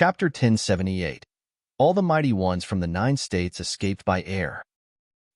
Chapter 1078. All the mighty ones from the 9 states escaped by air.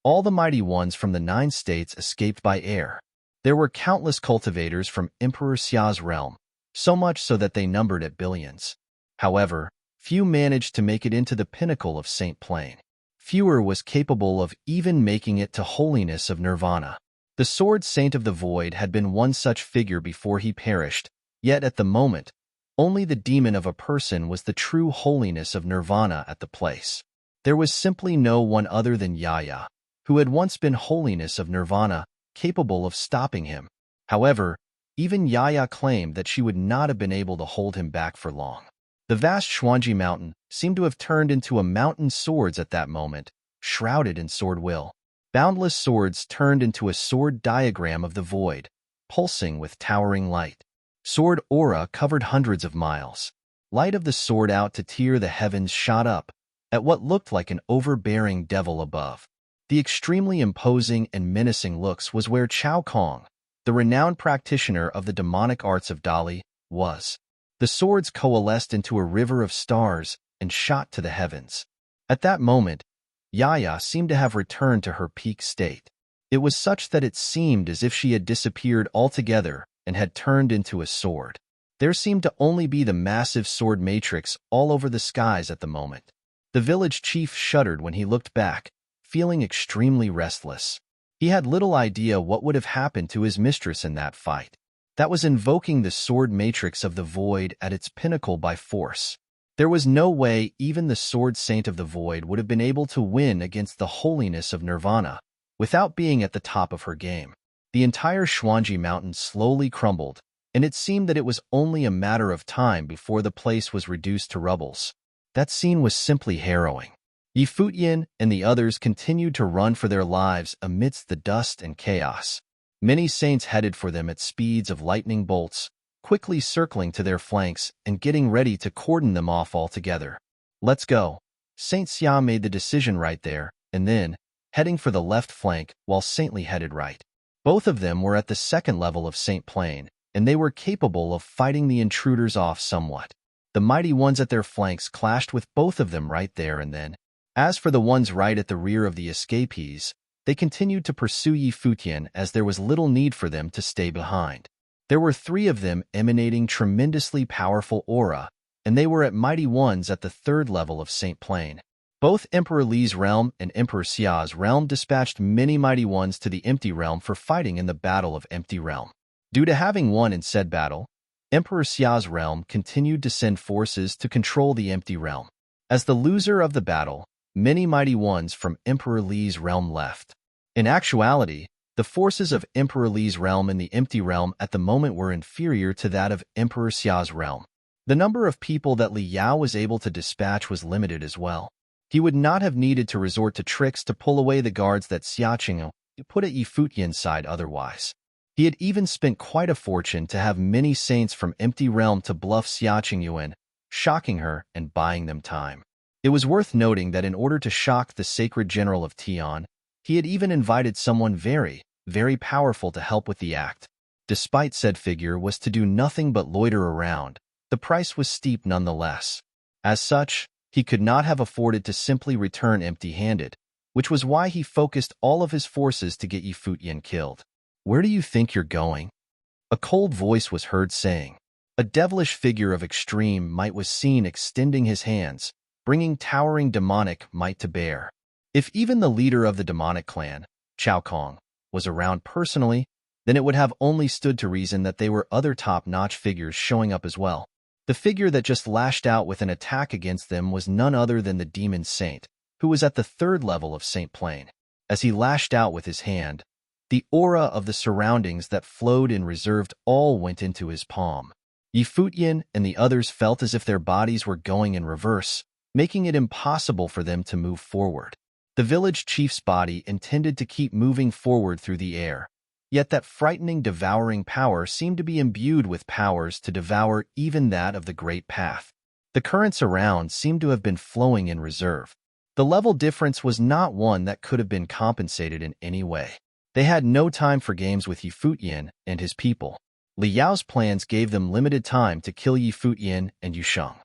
All the mighty ones from the 9 states escaped by air. There were countless cultivators from Emperor Xia's realm, so much so that they numbered at billions. However, few managed to make it into the pinnacle of Saint Plain. Fewer was capable of even making it to holiness of nirvana. The sword saint of the void had been one such figure before he perished, yet at the moment, only the demon of a person was the true holiness of nirvana at the place. There was simply no one other than Yaya, who had once been holiness of nirvana, capable of stopping him. However, even Yaya claimed that she would not have been able to hold him back for long. The vast Xuanji mountain seemed to have turned into a mountain swords at that moment, shrouded in sword will. Boundless swords turned into a sword diagram of the void, pulsing with towering light. Sword aura covered hundreds of miles. Light of the sword out to tear the heavens shot up at what looked like an overbearing devil above. The extremely imposing and menacing looks was where Chao Kong, the renowned practitioner of the demonic arts of Dali, was. The swords coalesced into a river of stars and shot to the heavens. At that moment, Yaya seemed to have returned to her peak state. It was such that it seemed as if she had disappeared altogether and had turned into a sword. There seemed to only be the massive sword matrix all over the skies at the moment. The village chief shuddered when he looked back, feeling extremely restless. He had little idea what would have happened to his mistress in that fight. That was invoking the sword matrix of the void at its pinnacle by force. There was no way even the sword saint of the void would have been able to win against the holiness of nirvana without being at the top of her game. The entire Xuanji mountain slowly crumbled, and it seemed that it was only a matter of time before the place was reduced to rubbles. That scene was simply harrowing. Futian and the others continued to run for their lives amidst the dust and chaos. Many saints headed for them at speeds of lightning bolts, quickly circling to their flanks and getting ready to cordon them off altogether. "Let's go." Saint Xia made the decision right there, and then, heading for the left flank while Saintly headed right. Both of them were at the second level of Saint Plain, and they were capable of fighting the intruders off somewhat. The mighty ones at their flanks clashed with both of them right there and then. As for the ones right at the rear of the escapees, they continued to pursue Futian as there was little need for them to stay behind. There were 3 of them emanating tremendously powerful aura, and they were at mighty ones at the 3rd level of Saint Plain. Both Emperor Li's realm and Emperor Xia's realm dispatched many mighty ones to the Empty Realm for fighting in the Battle of Empty Realm. Due to having won in said battle, Emperor Xia's realm continued to send forces to control the Empty Realm. As the loser of the battle, many mighty ones from Emperor Li's realm left. In actuality, the forces of Emperor Li's realm in the Empty Realm at the moment were inferior to that of Emperor Xia's realm. The number of people that Li Yao was able to dispatch was limited as well. He would not have needed to resort to tricks to pull away the guards that Xia Qingyu put at Futian's side otherwise. He had even spent quite a fortune to have many saints from Empty Realm to bluff Xia Qingyu in, shocking her and buying them time. It was worth noting that in order to shock the sacred general of Tian, he had even invited someone very, very powerful to help with the act. Despite said figure was to do nothing but loiter around, the price was steep nonetheless. As such, he could not have afforded to simply return empty-handed, which was why he focused all of his forces to get Futian killed. "Where do you think you're going?" A cold voice was heard saying. A devilish figure of extreme might was seen extending his hands, bringing towering demonic might to bear. If even the leader of the demonic clan, Chao Kong, was around personally, then it would have only stood to reason that they were other top-notch figures showing up as well. The figure that just lashed out with an attack against them was none other than the demon saint, who was at the 3rd level of Saint Plain. As he lashed out with his hand, the aura of the surroundings that flowed in reserved all went into his palm. Futian and the others felt as if their bodies were going in reverse, making it impossible for them to move forward. The village chief's body intended to keep moving forward through the air, yet that frightening devouring power seemed to be imbued with powers to devour even that of the great path. The currents around seemed to have been flowing in reserve. The level difference was not one that could have been compensated in any way. They had no time for games with Futian and his people. Li Yao's plans gave them limited time to kill Futian and Yusheng.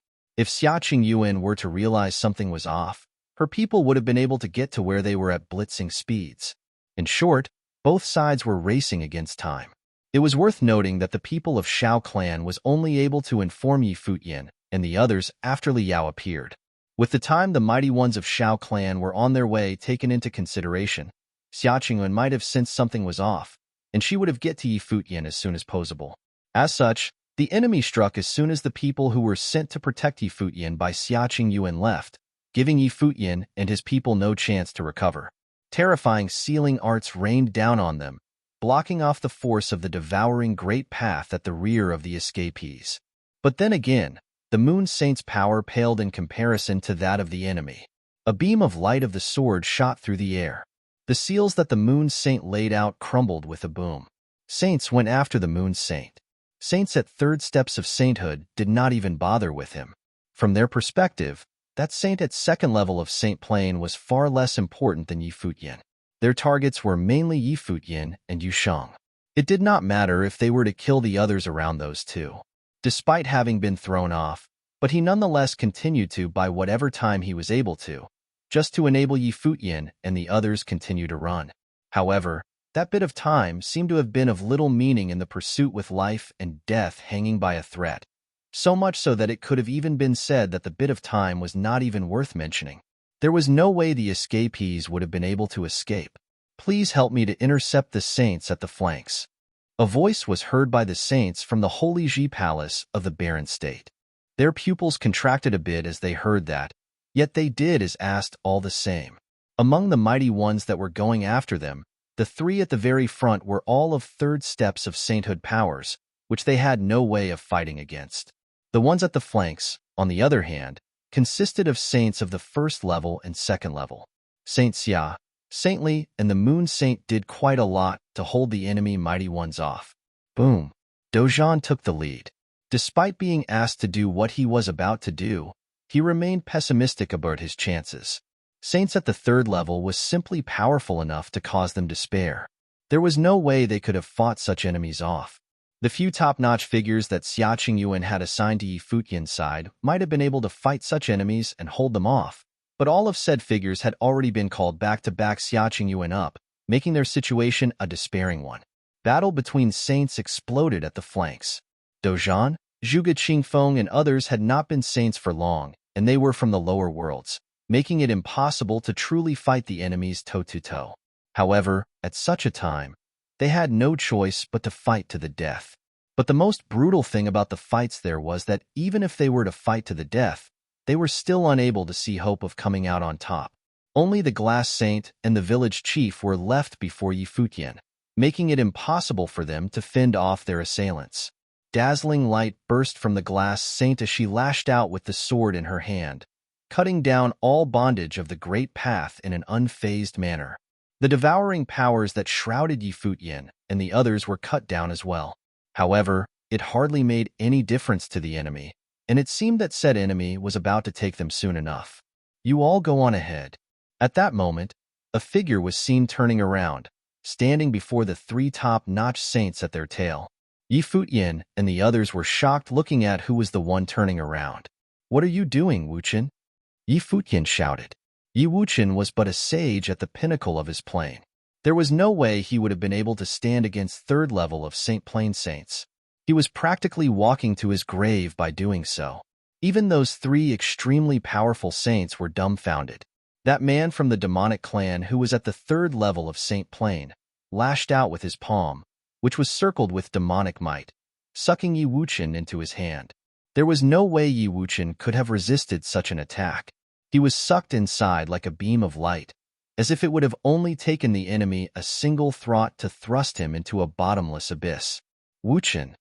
If Xiaqing Yuan were to realize something was off, her people would have been able to get to where they were at blitzing speeds. In short, both sides were racing against time. It was worth noting that the people of Shao clan was only able to inform Yi Futian and the others after Li Yao appeared. With the time the mighty ones of Shao clan were on their way taken into consideration, Xiaqing Yuan might have sensed something was off, and she would have get to Yi Futian as soon as possible. As such, the enemy struck as soon as the people who were sent to protect Yi Futian by Xiaqing Yuan left, giving Yi Futian and his people no chance to recover. Terrifying sealing arts rained down on them, blocking off the force of the devouring great path at the rear of the escapees. But then again, the Moon Saint's power paled in comparison to that of the enemy. A beam of light of the sword shot through the air. The seals that the Moon Saint laid out crumbled with a boom. Saints went after the Moon Saint. Saints at third steps of sainthood did not even bother with him. From their perspective, that saint at second level of Saint Plane was far less important than Yi Futian. Their targets were mainly Yi Futian and Yu Sheng. It did not matter if they were to kill the others around those two. Despite having been thrown off, but he nonetheless continued to buy whatever time he was able to, just to enable Yi Futian and the others continue to run. However, that bit of time seemed to have been of little meaning in the pursuit with life and death hanging by a thread. So much so that it could have even been said that the bit of time was not even worth mentioning. There was no way the escapees would have been able to escape. Please help me to intercept the saints at the flanks. A voice was heard by the saints from the Holy Ji Palace of the Barren State. Their pupils contracted a bit as they heard that, yet they did as asked all the same. Among the mighty ones that were going after them, the three at the very front were all of third steps of sainthood powers, which they had no way of fighting against. The ones at the flanks, on the other hand, consisted of saints of the first level and second level. Saint Xia, Saint Li, and the Moon Saint did quite a lot to hold the enemy mighty ones off. Boom! Dozhan took the lead. Despite being asked to do what he was about to do, he remained pessimistic about his chances. Saints at the third level was simply powerful enough to cause them despair. There was no way they could have fought such enemies off. The few top-notch figures that Xiaqing Yuan had assigned to Yi Futian's side might have been able to fight such enemies and hold them off, but all of said figures had already been called back to back Xiaqing Yuan up, making their situation a despairing one. Battle between saints exploded at the flanks. Dozhan, Zhuge Qingfeng and others had not been saints for long, and they were from the lower worlds, making it impossible to truly fight the enemies toe-to-toe. However, at such a time, they had no choice but to fight to the death. But the most brutal thing about the fights there was that even if they were to fight to the death, they were still unable to see hope of coming out on top. Only the Glass Saint and the village chief were left before Yi Futian, making it impossible for them to fend off their assailants. Dazzling light burst from the Glass Saint as she lashed out with the sword in her hand, cutting down all bondage of the great path in an unfazed manner. The devouring powers that shrouded Yi Futian and the others were cut down as well. However, it hardly made any difference to the enemy, and it seemed that said enemy was about to take them soon enough. You all go on ahead. At that moment, a figure was seen turning around, standing before the three top-notch saints at their tail. Yi Futian and the others were shocked looking at who was the one turning around. "What are you doing, Wuchen?" Yi Futian shouted. Yi Wuchen was but a sage at the pinnacle of his plane. There was no way he would have been able to stand against third level of Saint Plane saints. He was practically walking to his grave by doing so. Even those three extremely powerful saints were dumbfounded. That man from the demonic clan who was at the third level of Saint Plane lashed out with his palm, which was circled with demonic might, sucking Yi Wuchen into his hand. There was no way Yi Wuchen could have resisted such an attack. He was sucked inside like a beam of light, as if it would have only taken the enemy a single thought to thrust him into a bottomless abyss. Wuchen.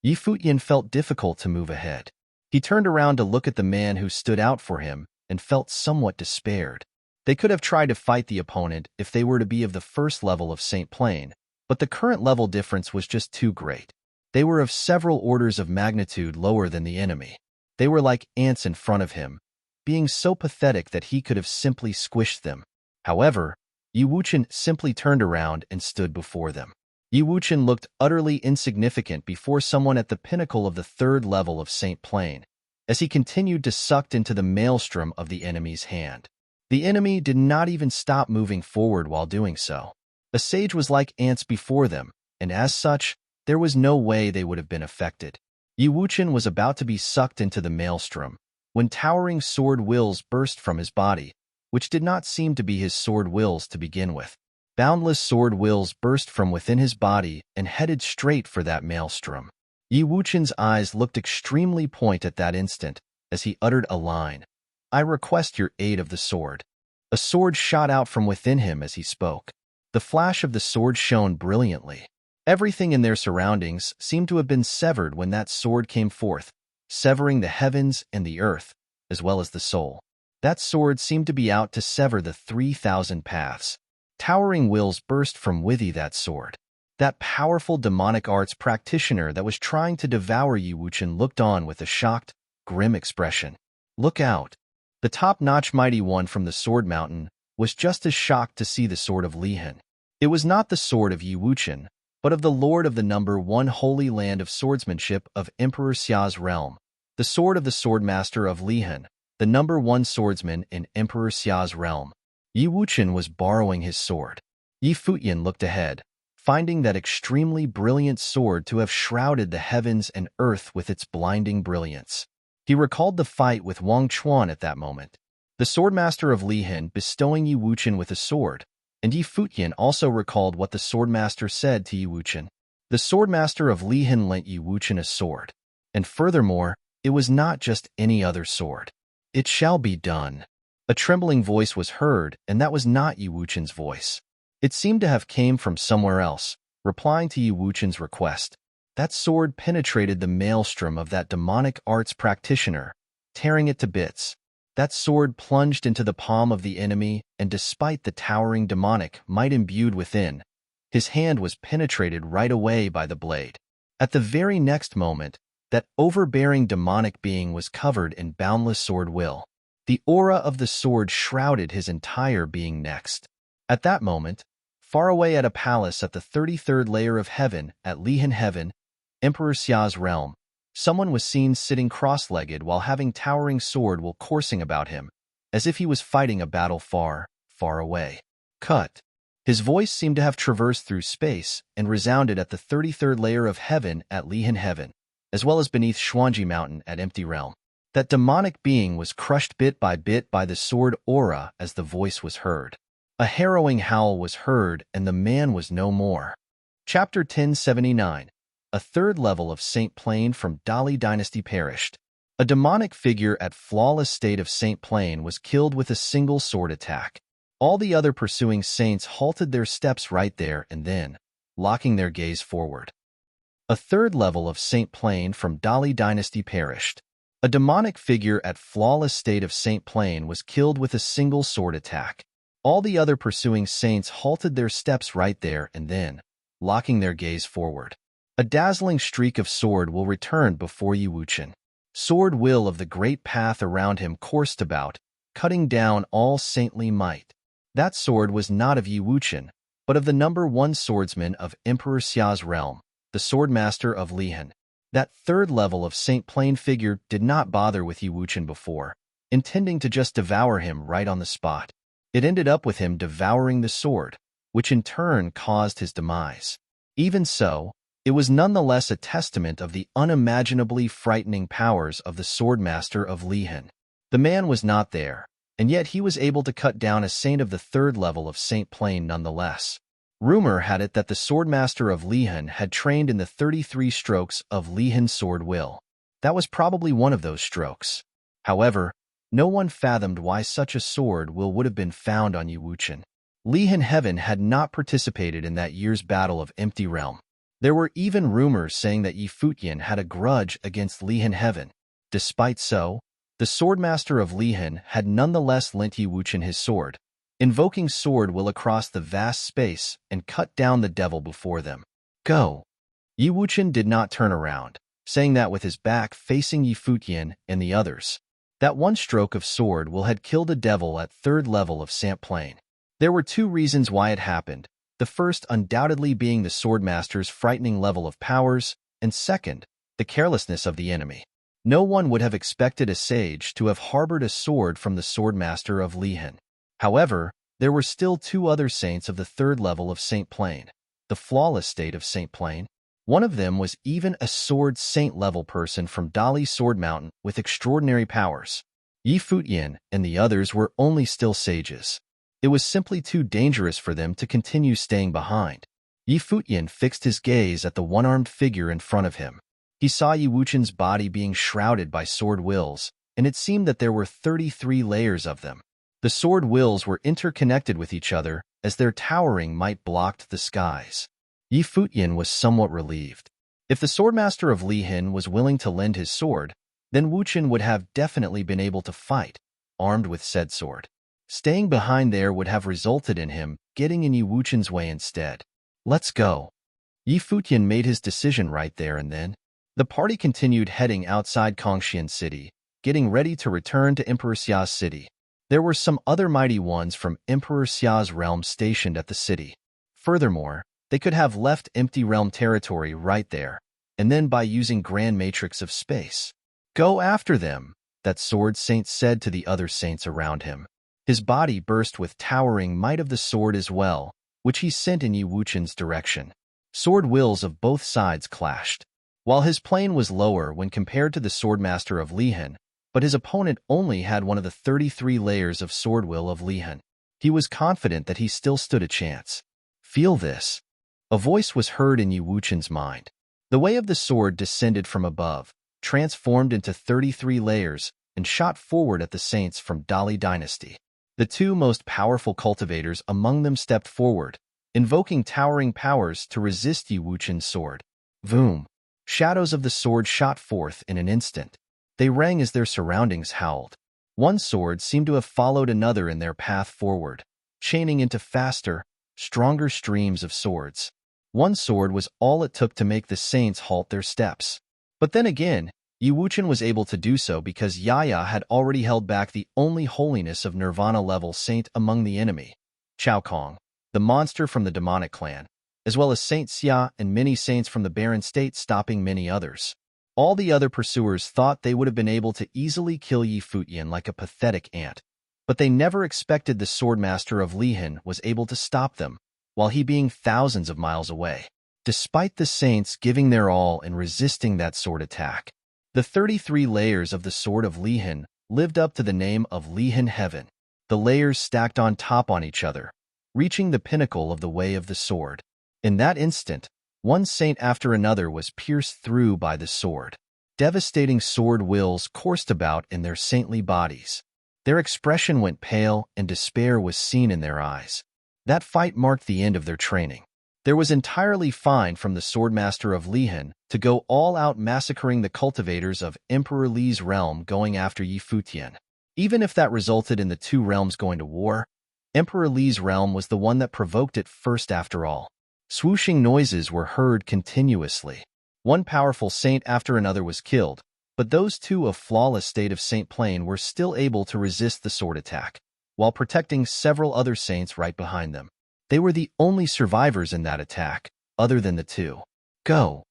Yi Futian felt difficult to move ahead. He turned around to look at the man who stood out for him and felt somewhat despaired. They could have tried to fight the opponent if they were to be of the first level of Saint Plane, but the current level difference was just too great. They were of several orders of magnitude lower than the enemy. They were like ants in front of him, being so pathetic that he could have simply squished them. However, Yi Wuchen simply turned around and stood before them. Yi Wuchen looked utterly insignificant before someone at the pinnacle of the third level of Saint Plane, as he continued to sucked into the maelstrom of the enemy's hand. The enemy did not even stop moving forward while doing so. A sage was like ants before them, and as such, there was no way they would have been affected. Yi Wuchen was about to be sucked into the maelstrom, when towering sword wills burst from his body, which did not seem to be his sword wills to begin with. Boundless sword wills burst from within his body and headed straight for that maelstrom. Yi Wuchen's eyes looked extremely point at that instant as he uttered a line. "I request your aid of the sword." A sword shot out from within him as he spoke. The flash of the sword shone brilliantly. Everything in their surroundings seemed to have been severed when that sword came forth, severing the heavens and the earth, as well as the soul. That sword seemed to be out to sever the 3,000 paths. Towering wills burst from within that sword. That powerful demonic arts practitioner that was trying to devour Yi Wuchen looked on with a shocked, grim expression. "Look out!" The top-notch mighty one from the Sword Mountain was just as shocked to see the sword of Lihen. It was not the sword of Yi Wuchen, but of the Lord of the number 1 Holy Land of Swordsmanship of Emperor Xia's realm, the sword of the Swordmaster of Lihen, the number 1 swordsman in Emperor Xia's realm. Yi Wuchen was borrowing his sword. Yi Futian looked ahead, finding that extremely brilliant sword to have shrouded the heavens and earth with its blinding brilliance. He recalled the fight with Wang Chuan at that moment. The Swordmaster of Lihen bestowing Yi Wuchen with a sword, and Yi Futian also recalled what the Swordmaster said to Yi Wuchen. The Swordmaster of Lihen lent Yi Wuchen a sword, and furthermore, it was not just any other sword. "It shall be done." A trembling voice was heard, and that was not Yi Wuchen's voice. It seemed to have came from somewhere else, replying to Yi Wuchen's request. That sword penetrated the maelstrom of that demonic arts practitioner, tearing it to bits. That sword plunged into the palm of the enemy, and despite the towering demonic might imbued within, his hand was penetrated right away by the blade. At the very next moment, that overbearing demonic being was covered in boundless sword will. The aura of the sword shrouded his entire being next. At that moment, far away at a palace at the 33rd layer of heaven, at Lihen Heaven, Emperor Xia's realm, someone was seen sitting cross-legged while having towering sword will coursing about him, as if he was fighting a battle far, far away. Cut. His voice seemed to have traversed through space and resounded at the 33rd layer of heaven at Lihen Heaven, as well as beneath Xuanji Mountain at Empty Realm. That demonic being was crushed bit by the sword aura as the voice was heard. A harrowing howl was heard, and the man was no more. Chapter 1079. A third level of Saint Plain from Dali Dynasty perished. A demonic figure at flawless state of Saint Plain was killed with a single sword attack. All the other pursuing saints halted their steps right there and then, locking their gaze forward. A third level of Saint Plain from Dali Dynasty perished. A demonic figure at flawless state of Saint Plain was killed with a single sword attack. All the other pursuing saints halted their steps right there and then, locking their gaze forward. A dazzling streak of sword will return before Yi Wuchen. Sword will of the great path around him coursed about, cutting down all saintly might. That sword was not of Yi Wuchen, but of the number 1 swordsman of Emperor Xia's realm, the Swordmaster of Lihen. That third level of Saint Plain figure did not bother with Yi Wuchen before, intending to just devour him right on the spot. It ended up with him devouring the sword, which in turn caused his demise. Even so, it was nonetheless a testament of the unimaginably frightening powers of the Swordmaster of Lihen. The man was not there, and yet he was able to cut down a saint of the third level of Saint Plain nonetheless. Rumor had it that the Swordmaster of Lihen had trained in the 33 strokes of Lihen sword will. That was probably one of those strokes. However, no one fathomed why such a sword will would have been found on Yi Wuchen. Lihen Heaven had not participated in that year's Battle of Empty Realm. There were even rumors saying that Yi Futian had a grudge against Lihen Heaven. Despite so, the Swordmaster of Lihen had nonetheless lent Yi Wuchen his sword, invoking sword will across the vast space and cut down the devil before them. Go! Yi Wuchen did not turn around, saying that with his back facing Yi Futian and the others. That one stroke of sword will had killed a devil at third level of Saint Plain. There were 2 reasons why it happened. The first undoubtedly being the Swordmaster's frightening level of powers, and second, the carelessness of the enemy. No one would have expected a sage to have harbored a sword from the swordmaster of Lihan. However, there were still two other saints of the third level of Saint Plain, the flawless state of Saint Plain. One of them was even a sword saint level person from Dali Sword Mountain with extraordinary powers. Futian and the others were only still sages. It was simply too dangerous for them to continue staying behind. Futian fixed his gaze at the one-armed figure in front of him. He saw Wuchen's body being shrouded by sword wills, and it seemed that there were 33 layers of them. The sword wills were interconnected with each other as their towering might blocked the skies. Futian was somewhat relieved. If the swordmaster of Lihan was willing to lend his sword, then Wuchen would have definitely been able to fight, armed with said sword. Staying behind there would have resulted in him getting in Wuchen's way instead. Let's go. Futian made his decision right there and then. The party continued heading outside Kongshan City, getting ready to return to Emperor Xia's city. There were some other mighty ones from Emperor Xia's realm stationed at the city. Furthermore, they could have left empty realm territory right there, and then by using Grand Matrix of Space. Go after them, that sword saint said to the other saints around him. His body burst with towering might of the sword as well, which he sent in Wuchen's direction. Sword wills of both sides clashed. While his plane was lower when compared to the swordmaster of Lihan, but his opponent only had one of the 33 layers of sword will of Lihan. He was confident that he still stood a chance. Feel this. A voice was heard in Wuchen's mind. The way of the sword descended from above, transformed into 33 layers, and shot forward at the saints from Dali dynasty. The two most powerful cultivators among them stepped forward, invoking towering powers to resist Wuchen's sword. Voom! Shadows of the sword shot forth in an instant. They rang as their surroundings howled. One sword seemed to have followed another in their path forward, chaining into faster, stronger streams of swords. One sword was all it took to make the saints halt their steps. But then again, Wuchen was able to do so because Yaya had already held back the only holiness of Nirvana-level saint among the enemy, Chao Kong, the monster from the demonic clan, as well as Saint Xia and many saints from the barren state stopping many others. All the other pursuers thought they would have been able to easily kill Futian like a pathetic ant, but they never expected the swordmaster of Lihan was able to stop them, while he being thousands of miles away. Despite the saints giving their all and resisting that sword attack, the 33 layers of the sword of Lihan lived up to the name of Lihan Heaven. The layers stacked on top on each other, reaching the pinnacle of the way of the sword. In that instant, one saint after another was pierced through by the sword. Devastating sword wills coursed about in their saintly bodies. Their expression went pale and despair was seen in their eyes. That fight marked the end of their training. There was entirely fine from the swordmaster of Lihan to go all out massacring the cultivators of Emperor Li's realm going after Futian. Even if that resulted in the two realms going to war, Emperor Li's realm was the one that provoked it first after all. Swooshing noises were heard continuously. One powerful saint after another was killed, but those two of flawless state of Saint Plain were still able to resist the sword attack, while protecting several other saints right behind them. They were the only survivors in that attack, other than the two. Go!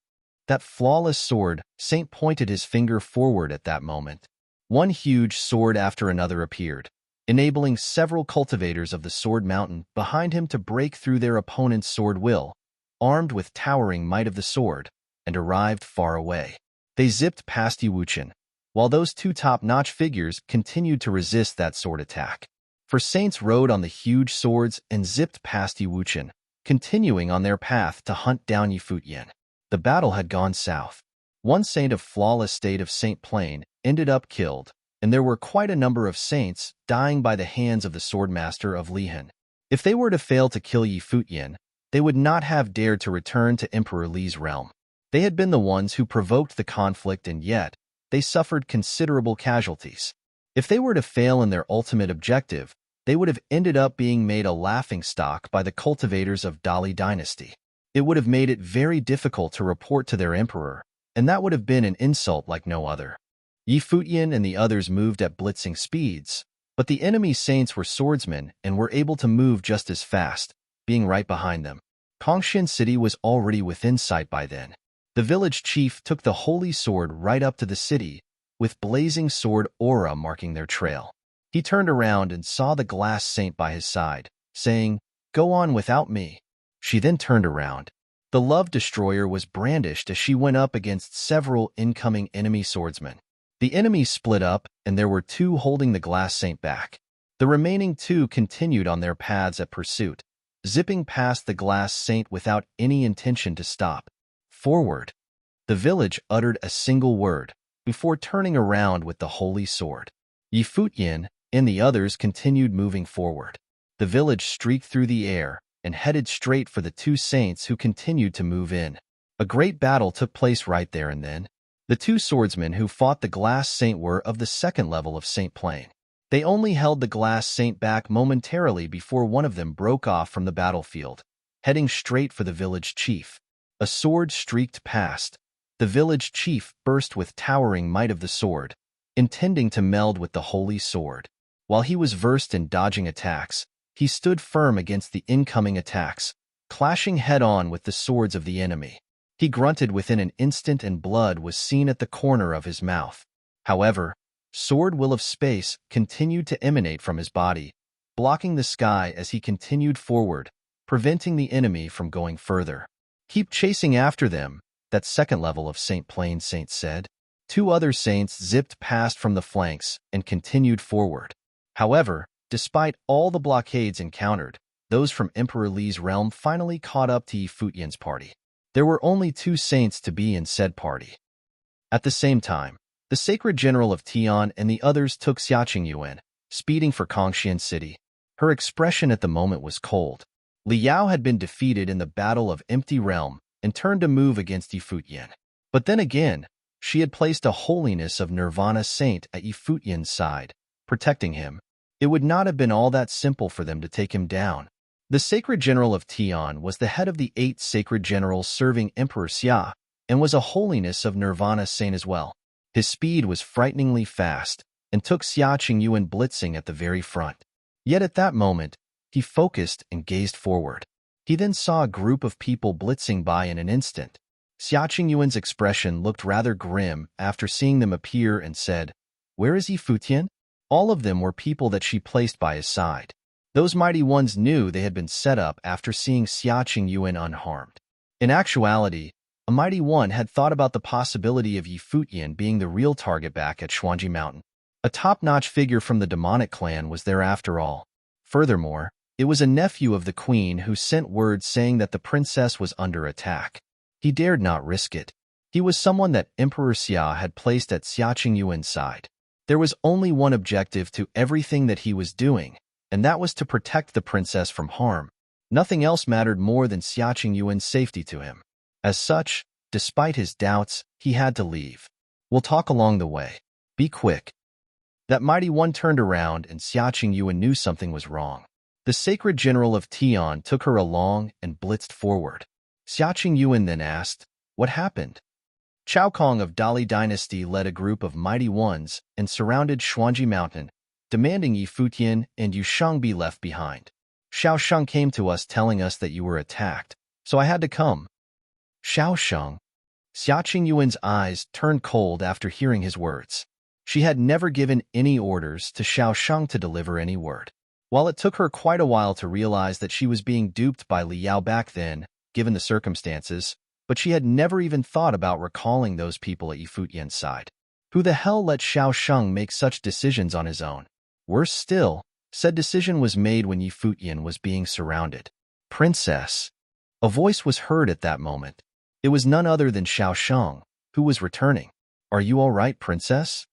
That flawless sword, Saint pointed his finger forward at that moment. One huge sword after another appeared, enabling several cultivators of the Sword Mountain behind him to break through their opponent's sword will, armed with towering might of the sword, and arrived far away. They zipped past Wuchen, while those two top-notch figures continued to resist that sword attack. For saints rode on the huge swords and zipped past Wuchen, continuing on their path to hunt down Futian. The battle had gone south. One saint of flawless state of Saint Plain ended up killed, and there were quite a number of saints dying by the hands of the swordmaster of Lihan. If they were to fail to kill Futian, they would not have dared to return to Emperor Li's realm. They had been the ones who provoked the conflict, and yet they suffered considerable casualties. If they were to fail in their ultimate objective, they would have ended up being made a laughingstock by the cultivators of Dali dynasty. It would have made it very difficult to report to their emperor, and that would have been an insult like no other. Futian and the others moved at blitzing speeds, but the enemy saints were swordsmen and were able to move just as fast, being right behind them. Kongshan City was already within sight by then. The village chief took the holy sword right up to the city, with blazing sword aura marking their trail. He turned around and saw the glass saint by his side, saying, "Go on without me." She then turned around. The love destroyer was brandished as she went up against several incoming enemy swordsmen. The enemies split up, and there were two holding the glass saint back. The remaining two continued on their paths at pursuit, zipping past the glass saint without any intention to stop. Forward. The village uttered a single word before turning around with the holy sword. Futian and the others continued moving forward. The village streaked through the air and headed straight for the two saints who continued to move in. A great battle took place right there and then. The two swordsmen who fought the glass saint were of the second level of Saint Plane. They only held the glass saint back momentarily before one of them broke off from the battlefield, heading straight for the village chief. A sword streaked past. The village chief burst with towering might of the sword, intending to meld with the holy sword. While he was versed in dodging attacks, he stood firm against the incoming attacks, clashing head-on with the swords of the enemy. He grunted within an instant and blood was seen at the corner of his mouth. However, sword will of space continued to emanate from his body, blocking the sky as he continued forward, preventing the enemy from going further. "Keep chasing after them," that second level of Saint Plane saint said. Two other saints zipped past from the flanks and continued forward. However, despite all the blockades encountered, those from Emperor Li's realm finally caught up to Futian's party. There were only two saints to be in said party. At the same time, the sacred general of Tian and the others took Xiaqing Yuan, speeding for Kongxian City. Her expression at the moment was cold. Li Yao had been defeated in the Battle of Empty Realm and turned to move against Futian. But then again, she had placed a holiness of Nirvana saint at Futian's side, protecting him. It would not have been all that simple for them to take him down. The sacred general of Tian was the head of the 8 sacred generals serving Emperor Xia, and was a holiness of Nirvana saint as well. His speed was frighteningly fast, and took Xiaqing Yuan blitzing at the very front. Yet at that moment, he focused and gazed forward. He then saw a group of people blitzing by in an instant. Xiaqing Yuan's expression looked rather grim after seeing them appear and said, "Where is Futian?" All of them were people that she placed by his side. Those mighty ones knew they had been set up after seeing Xiaqing Yuan unharmed. In actuality, a mighty one had thought about the possibility of Futian being the real target back at Xuanji Mountain. A top-notch figure from the demonic clan was there after all. Furthermore, it was a nephew of the queen who sent word saying that the princess was under attack. He dared not risk it. He was someone that Emperor Xia had placed at Xiaqing Yuan's side. There was only one objective to everything that he was doing, and that was to protect the princess from harm. Nothing else mattered more than Xiaqing Yuan's safety to him. As such, despite his doubts, he had to leave. "We'll talk along the way. Be quick." That mighty one turned around and Xiaqing Yuan knew something was wrong. The sacred general of Tian took her along and blitzed forward. Xiaqing Yuan then asked, "What happened?" Chao Kong of Dali Dynasty led a group of mighty ones and surrounded Xuanji Mountain, demanding Futian and Yusheng be left behind. "Xiao Sheng came to us telling us that you were attacked, so I had to come." "Xiao Sheng?" Xiaqing Yuan's eyes turned cold after hearing his words. She had never given any orders to Xiao Sheng to deliver any word. While it took her quite a while to realize that she was being duped by Li Yao back then, given the circumstances, but she had never even thought about recalling those people at Futian's side. Who the hell let Xiao Sheng make such decisions on his own? Worse still, said decision was made when Futian was being surrounded. "Princess." A voice was heard at that moment. It was none other than Xiao Sheng, who was returning. "Are you all right, princess?"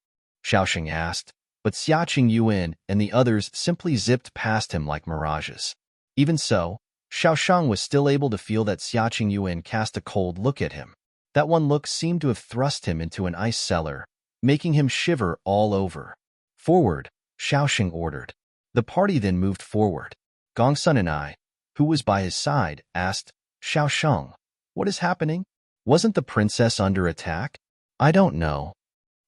Xiao Sheng asked, but Xiaqing Yuan and the others simply zipped past him like mirages. Even so, Xiao Sheng was still able to feel that Xiaqing Yuan cast a cold look at him. That one look seemed to have thrust him into an ice cellar, making him shiver all over. "Forward," Xiao Sheng ordered. The party then moved forward. Gongsun and I, who was by his side, asked, "Xiao Sheng, what is happening? Wasn't the princess under attack?" "I don't know."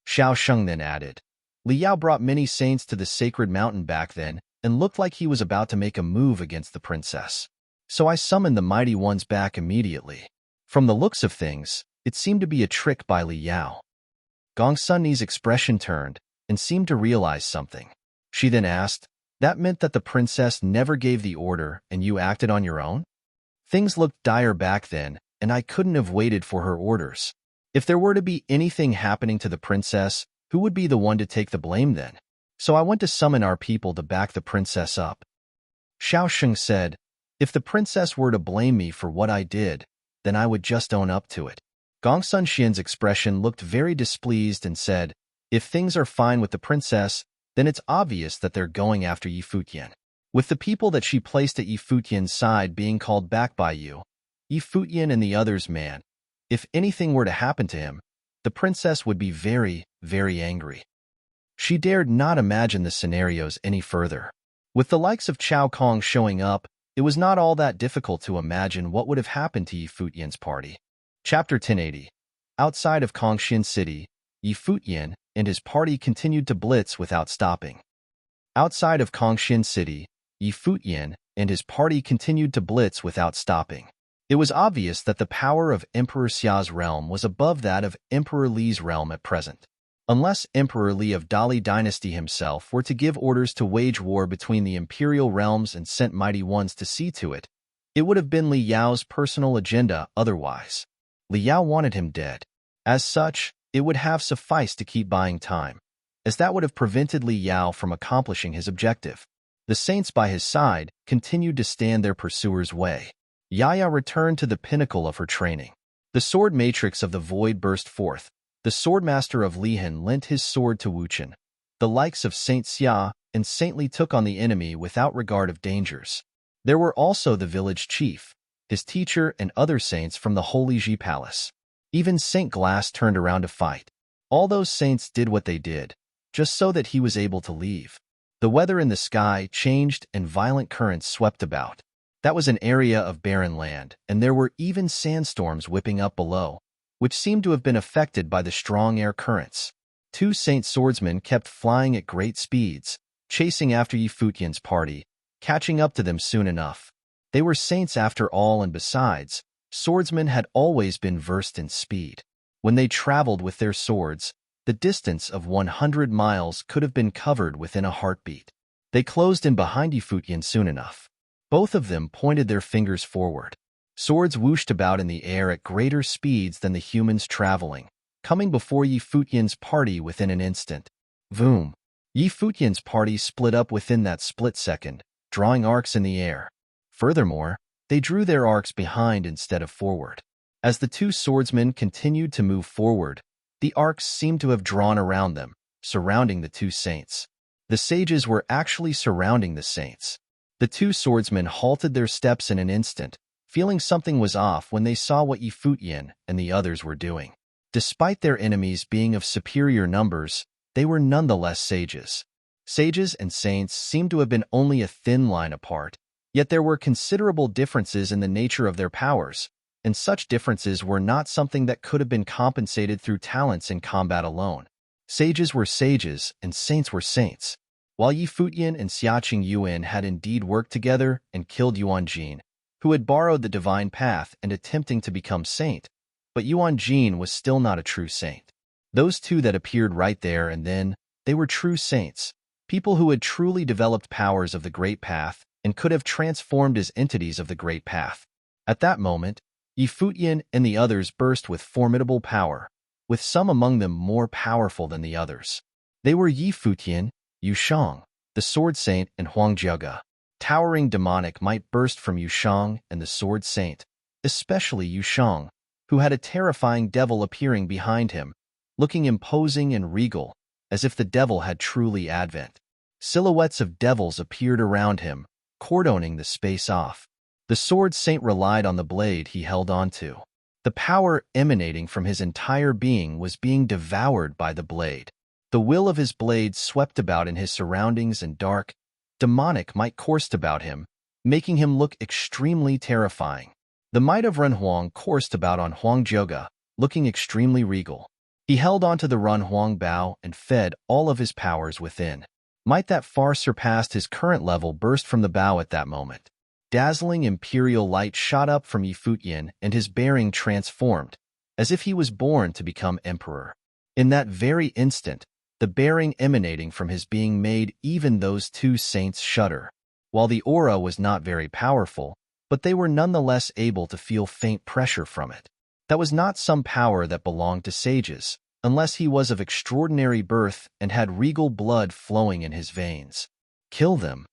Xiao Sheng then added, "Li Yao brought many saints to the sacred mountain back then and looked like he was about to make a move against the princess. So I summoned the mighty ones back immediately. From the looks of things, it seemed to be a trick by Li Yao." Gong Sunni's expression turned and seemed to realize something. She then asked, "That meant that the princess never gave the order and you acted on your own?" Things looked dire back then, and I couldn't have waited for her orders. If there were to be anything happening to the princess, who would be the one to take the blame then? So I went to summon our people to back the princess up. Xiao Sheng said, "If the princess were to blame me for what I did, then I would just own up to it." Gong Sun Xian's expression looked very displeased and said, "If things are fine with the princess, then it's obvious that they're going after Yi Futian. With the people that she placed at Yi Futian's side being called back by you, Yi Futian and the others, man, if anything were to happen to him, the princess would be very, very angry." She dared not imagine the scenarios any further. With the likes of Chao Kong showing up, it was not all that difficult to imagine what would have happened to Yi Futian's party. Chapter 1080. Outside of Kongshin City, Yi Futian and his party continued to blitz without stopping. Outside of Kongshin City, Yi Futian and his party continued to blitz without stopping. It was obvious that the power of Emperor Xia's realm was above that of Emperor Li's realm at present. Unless Emperor Li of Dali Dynasty himself were to give orders to wage war between the imperial realms and sent mighty ones to see to it, it would have been Li Yao's personal agenda otherwise. Li Yao wanted him dead. As such, it would have sufficed to keep buying time, as that would have prevented Li Yao from accomplishing his objective. The saints by his side continued to stand their pursuers' way. Yaya returned to the pinnacle of her training. The sword matrix of the void burst forth. The swordmaster of Lihan lent his sword to Wuchen. The likes of Saint Xia and Saint Li took on the enemy without regard of dangers. There were also the village chief, his teacher, and other saints from the Holy Ji Palace. Even Saint Glass turned around to fight. All those saints did what they did, just so that he was able to leave. The weather in the sky changed and violent currents swept about. That was an area of barren land, and there were even sandstorms whipping up below, which seemed to have been affected by the strong air currents. Two saint swordsmen kept flying at great speeds, chasing after Yi Futian's party, catching up to them soon enough. They were saints after all, and besides, swordsmen had always been versed in speed. When they traveled with their swords, the distance of 100 miles could have been covered within a heartbeat. They closed in behind Yi Futian soon enough. Both of them pointed their fingers forward. Swords whooshed about in the air at greater speeds than the humans traveling, coming before Yi Futian's party within an instant. Voom! Yi Futian's party split up within that split second, drawing arcs in the air. Furthermore, they drew their arcs behind instead of forward. As the two swordsmen continued to move forward, the arcs seemed to have drawn around them, surrounding the two saints. The sages were actually surrounding the saints. The two swordsmen halted their steps in an instant, feeling something was off when they saw what Yi Futian and the others were doing. Despite their enemies being of superior numbers, they were nonetheless sages. Sages and saints seemed to have been only a thin line apart, yet there were considerable differences in the nature of their powers, and such differences were not something that could have been compensated through talents in combat alone. Sages were sages, and saints were saints. While Yi Futian and Xiaqing Yuan had indeed worked together and killed Yuan Jin, who had borrowed the divine path and attempting to become saint, but Yuan Jin was still not a true saint. Those two that appeared right there and then, they were true saints, people who had truly developed powers of the Great Path and could have transformed as entities of the Great Path. At that moment, Yi Futian and the others burst with formidable power, with some among them more powerful than the others. They were Yi Futian, Yu Shang, the Sword Saint, and Huang Jiaga. Towering demonic might burst from Yu Shang and the Sword Saint, especially Yu Shang, who had a terrifying devil appearing behind him, looking imposing and regal, as if the devil had truly advent. Silhouettes of devils appeared around him, cordoning the space off. The Sword Saint relied on the blade he held onto. The power emanating from his entire being was being devoured by the blade. The will of his blade swept about in his surroundings, and dark, demonic might coursed about him, making him look extremely terrifying. The might of Renhuang coursed about on Huang Jiaga, looking extremely regal. He held onto the Renhuang bow and fed all of his powers within. Might that far surpassed his current level burst from the bow at that moment. Dazzling imperial light shot up from Yi Futian, and his bearing transformed, as if he was born to become emperor. In that very instant, the bearing emanating from his being made even those two saints shudder. While the aura was not very powerful, but they were nonetheless able to feel faint pressure from it. That was not some power that belonged to sages, unless he was of extraordinary birth and had regal blood flowing in his veins. Kill them.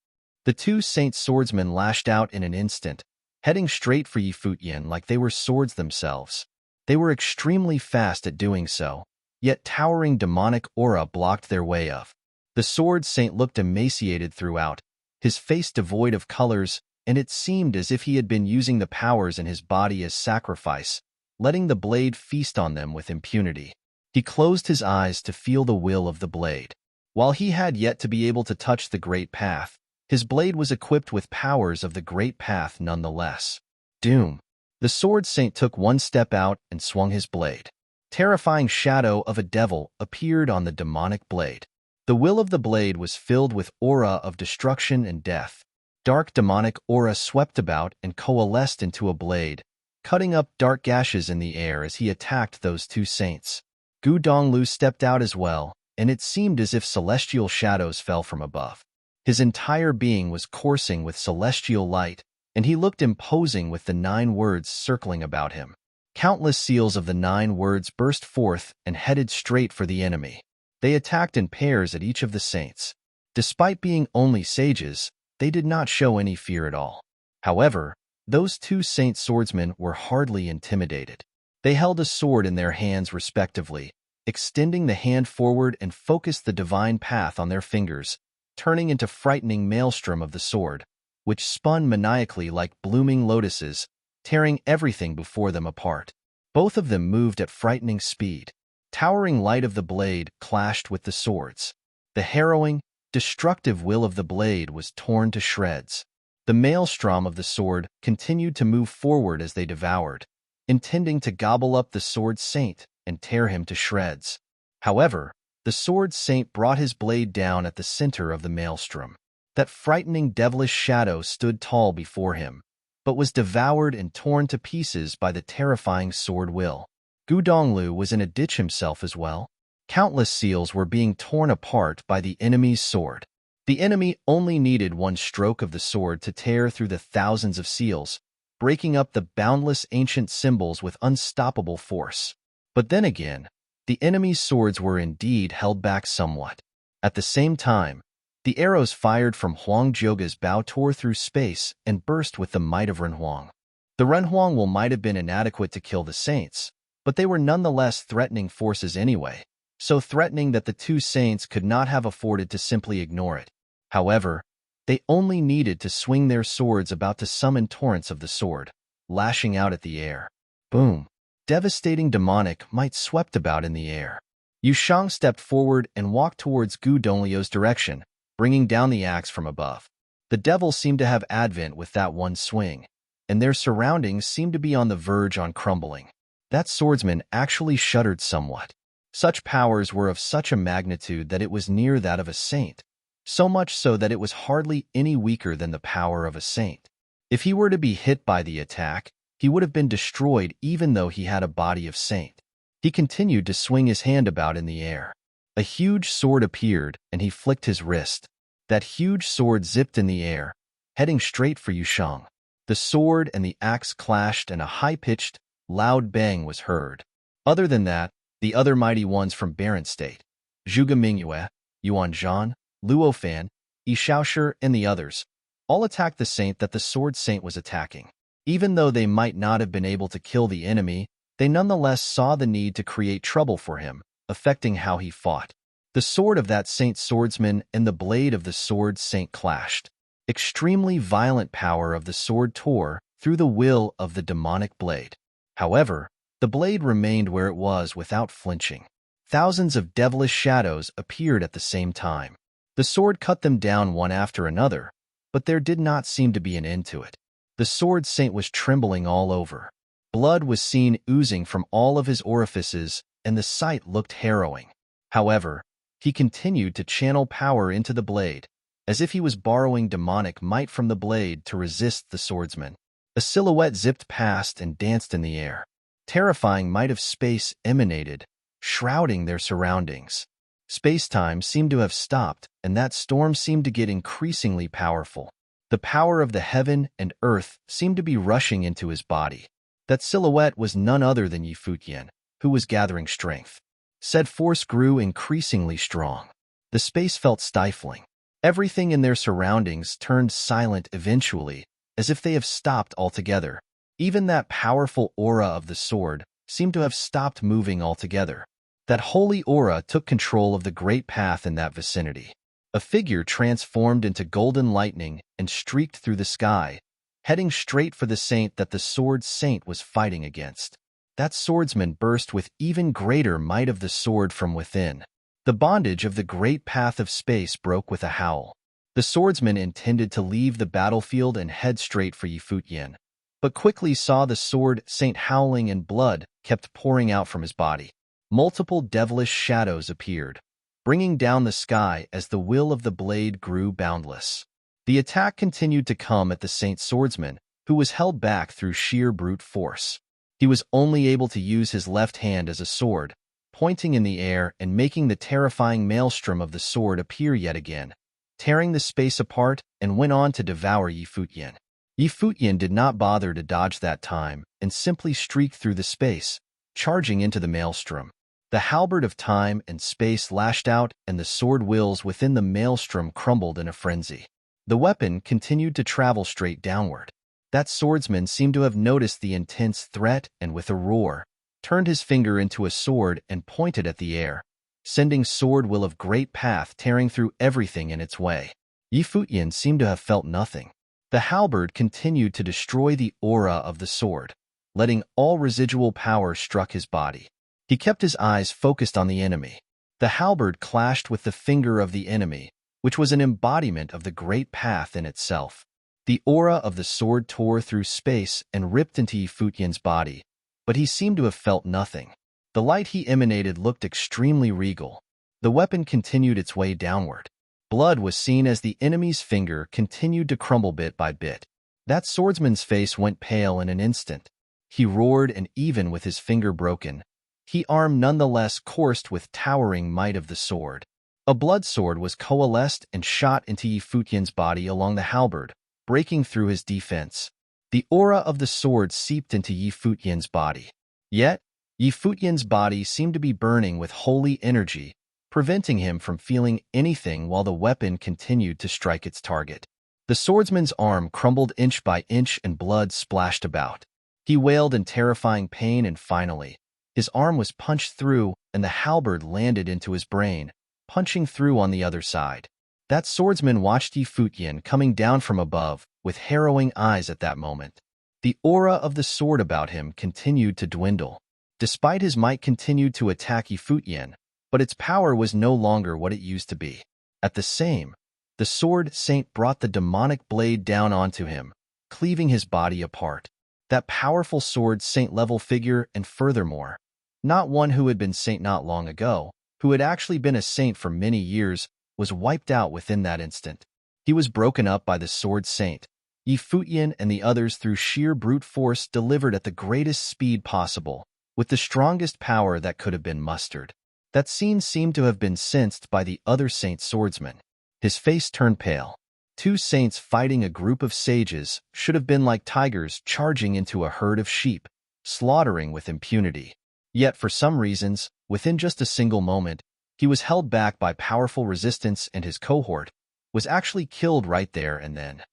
The two saint swordsmen lashed out in an instant, heading straight for Futian like they were swords themselves. They were extremely fast at doing so, yet towering demonic aura blocked their way of. The sword saint looked emaciated throughout, his face devoid of colors, and it seemed as if he had been using the powers in his body as sacrifice, letting the blade feast on them with impunity. He closed his eyes to feel the will of the blade. While he had yet to be able to touch the great path, his blade was equipped with powers of the great path nonetheless. Doom. The sword saint took one step out and swung his blade. Terrifying shadow of a devil appeared on the demonic blade. The will of the blade was filled with aura of destruction and death. Dark demonic aura swept about and coalesced into a blade, cutting up dark gashes in the air as he attacked those two saints. Gu Donglu stepped out as well, and it seemed as if celestial shadows fell from above. His entire being was coursing with celestial light, and he looked imposing with the 9 words circling about him. Countless seals of the 9 words burst forth and headed straight for the enemy. They attacked in pairs at each of the saints. Despite being only sages, they did not show any fear at all. However, those two saint swordsmen were hardly intimidated. They held a sword in their hands respectively, extending the hand forward and focused the divine path on their fingers, turning into frightening maelstrom of the sword, which spun maniacally like blooming lotuses, tearing everything before them apart. Both of them moved at frightening speed. Towering light of the blade clashed with the swords. The harrowing, destructive will of the blade was torn to shreds. The maelstrom of the sword continued to move forward as they devoured, intending to gobble up the sword saint and tear him to shreds. However, the sword saint brought his blade down at the center of the maelstrom. That frightening devilish shadow stood tall before him, but was devoured and torn to pieces by the terrifying sword will. Gu Donglu was in a ditch himself as well. Countless seals were being torn apart by the enemy's sword. The enemy only needed one stroke of the sword to tear through the thousands of seals, breaking up the boundless ancient symbols with unstoppable force. But then again, the enemy's swords were indeed held back somewhat. At the same time, the arrows fired from Huang Jioga's bow tore through space and burst with the might of Renhuang. The Renhuang will might have been inadequate to kill the saints, but they were nonetheless threatening forces anyway, so threatening that the two saints could not have afforded to simply ignore it. However, they only needed to swing their swords about to summon torrents of the sword, lashing out at the air. Boom! Devastating demonic might swept about in the air. Yu Shang stepped forward and walked towards Gu Donglio's direction, bringing down the axe from above. The devil seemed to have advent with that one swing, and their surroundings seemed to be on the verge on crumbling. That swordsman actually shuddered somewhat. Such powers were of such a magnitude that it was near that of a saint, so much so that it was hardly any weaker than the power of a saint. If he were to be hit by the attack, he would have been destroyed even though he had a body of saint. He continued to swing his hand about in the air. A huge sword appeared, and he flicked his wrist. That huge sword zipped in the air, heading straight for Yu Shang. The sword and the axe clashed, and a high-pitched, loud bang was heard. Other than that, the other mighty ones from Barren State, Zhuge Mingyue, Yuan Zhan, Luo Fan, Yi Shaoshi, and the others, all attacked the saint that the sword saint was attacking. Even though they might not have been able to kill the enemy, they nonetheless saw the need to create trouble for him, affecting how he fought. The sword of that saint swordsman and the blade of the sword saint clashed. Extremely violent power of the sword tore through the will of the demonic blade. However, the blade remained where it was without flinching. Thousands of devilish shadows appeared at the same time. The sword cut them down one after another, but there did not seem to be an end to it. The sword saint was trembling all over. Blood was seen oozing from all of his orifices, and the sight looked harrowing. However, he continued to channel power into the blade, as if he was borrowing demonic might from the blade to resist the swordsman. A silhouette zipped past and danced in the air. Terrifying might of space emanated, shrouding their surroundings. Space-time seemed to have stopped, and that storm seemed to get increasingly powerful. The power of the heaven and earth seemed to be rushing into his body. That silhouette was none other than Futian, who was gathering strength. Said force grew increasingly strong. The space felt stifling. Everything in their surroundings turned silent eventually, as if they have stopped altogether. Even that powerful aura of the sword seemed to have stopped moving altogether. That holy aura took control of the great path in that vicinity. A figure transformed into golden lightning and streaked through the sky, heading straight for the saint that the sword saint was fighting against. That swordsman burst with even greater might of the sword from within. The bondage of the great path of space broke with a howl. The swordsman intended to leave the battlefield and head straight for Futian, but quickly saw the sword saint howling and blood kept pouring out from his body. Multiple devilish shadows appeared, bringing down the sky as the will of the blade grew boundless. The attack continued to come at the saint swordsman, who was held back through sheer brute force. He was only able to use his left hand as a sword, pointing in the air and making the terrifying maelstrom of the sword appear yet again, tearing the space apart, and went on to devour Futian. Futian did not bother to dodge that time and simply streaked through the space, charging into the maelstrom. The halberd of time and space lashed out, and the sword wheels within the maelstrom crumbled in a frenzy. The weapon continued to travel straight downward. That swordsman seemed to have noticed the intense threat and with a roar, turned his finger into a sword and pointed at the air, sending sword will of great path tearing through everything in its way. Futian seemed to have felt nothing. The halberd continued to destroy the aura of the sword, letting all residual power struck his body. He kept his eyes focused on the enemy. The halberd clashed with the finger of the enemy, which was an embodiment of the great path in itself. The aura of the sword tore through space and ripped into Futian's body, but he seemed to have felt nothing. The light he emanated looked extremely regal. The weapon continued its way downward. Blood was seen as the enemy's finger continued to crumble bit by bit. That swordsman's face went pale in an instant. He roared, and even with his finger broken, his arm nonetheless coursed with towering might of the sword. A blood sword was coalesced and shot into Futian's body along the halberd, breaking through his defense. The aura of the sword seeped into Futian's body. Yet, Futian's body seemed to be burning with holy energy, preventing him from feeling anything while the weapon continued to strike its target. The swordsman's arm crumbled inch by inch and blood splashed about. He wailed in terrifying pain, and finally, his arm was punched through and the halberd landed into his brain, punching through on the other side. That swordsman watched Futian coming down from above with harrowing eyes at that moment. The aura of the sword about him continued to dwindle. Despite his might continued to attack Futian, but its power was no longer what it used to be. At the same, the sword saint brought the demonic blade down onto him, cleaving his body apart. That powerful sword saint-level figure, and furthermore, not one who had been saint not long ago, who had actually been a saint for many years, was wiped out within that instant. He was broken up by the sword saint. Futian and the others through sheer brute force delivered at the greatest speed possible, with the strongest power that could have been mustered. That scene seemed to have been sensed by the other saint swordsman. His face turned pale. Two saints fighting a group of sages should have been like tigers charging into a herd of sheep, slaughtering with impunity. Yet for some reasons, within just a single moment, he was held back by powerful resistance, and his cohort was actually killed right there and then.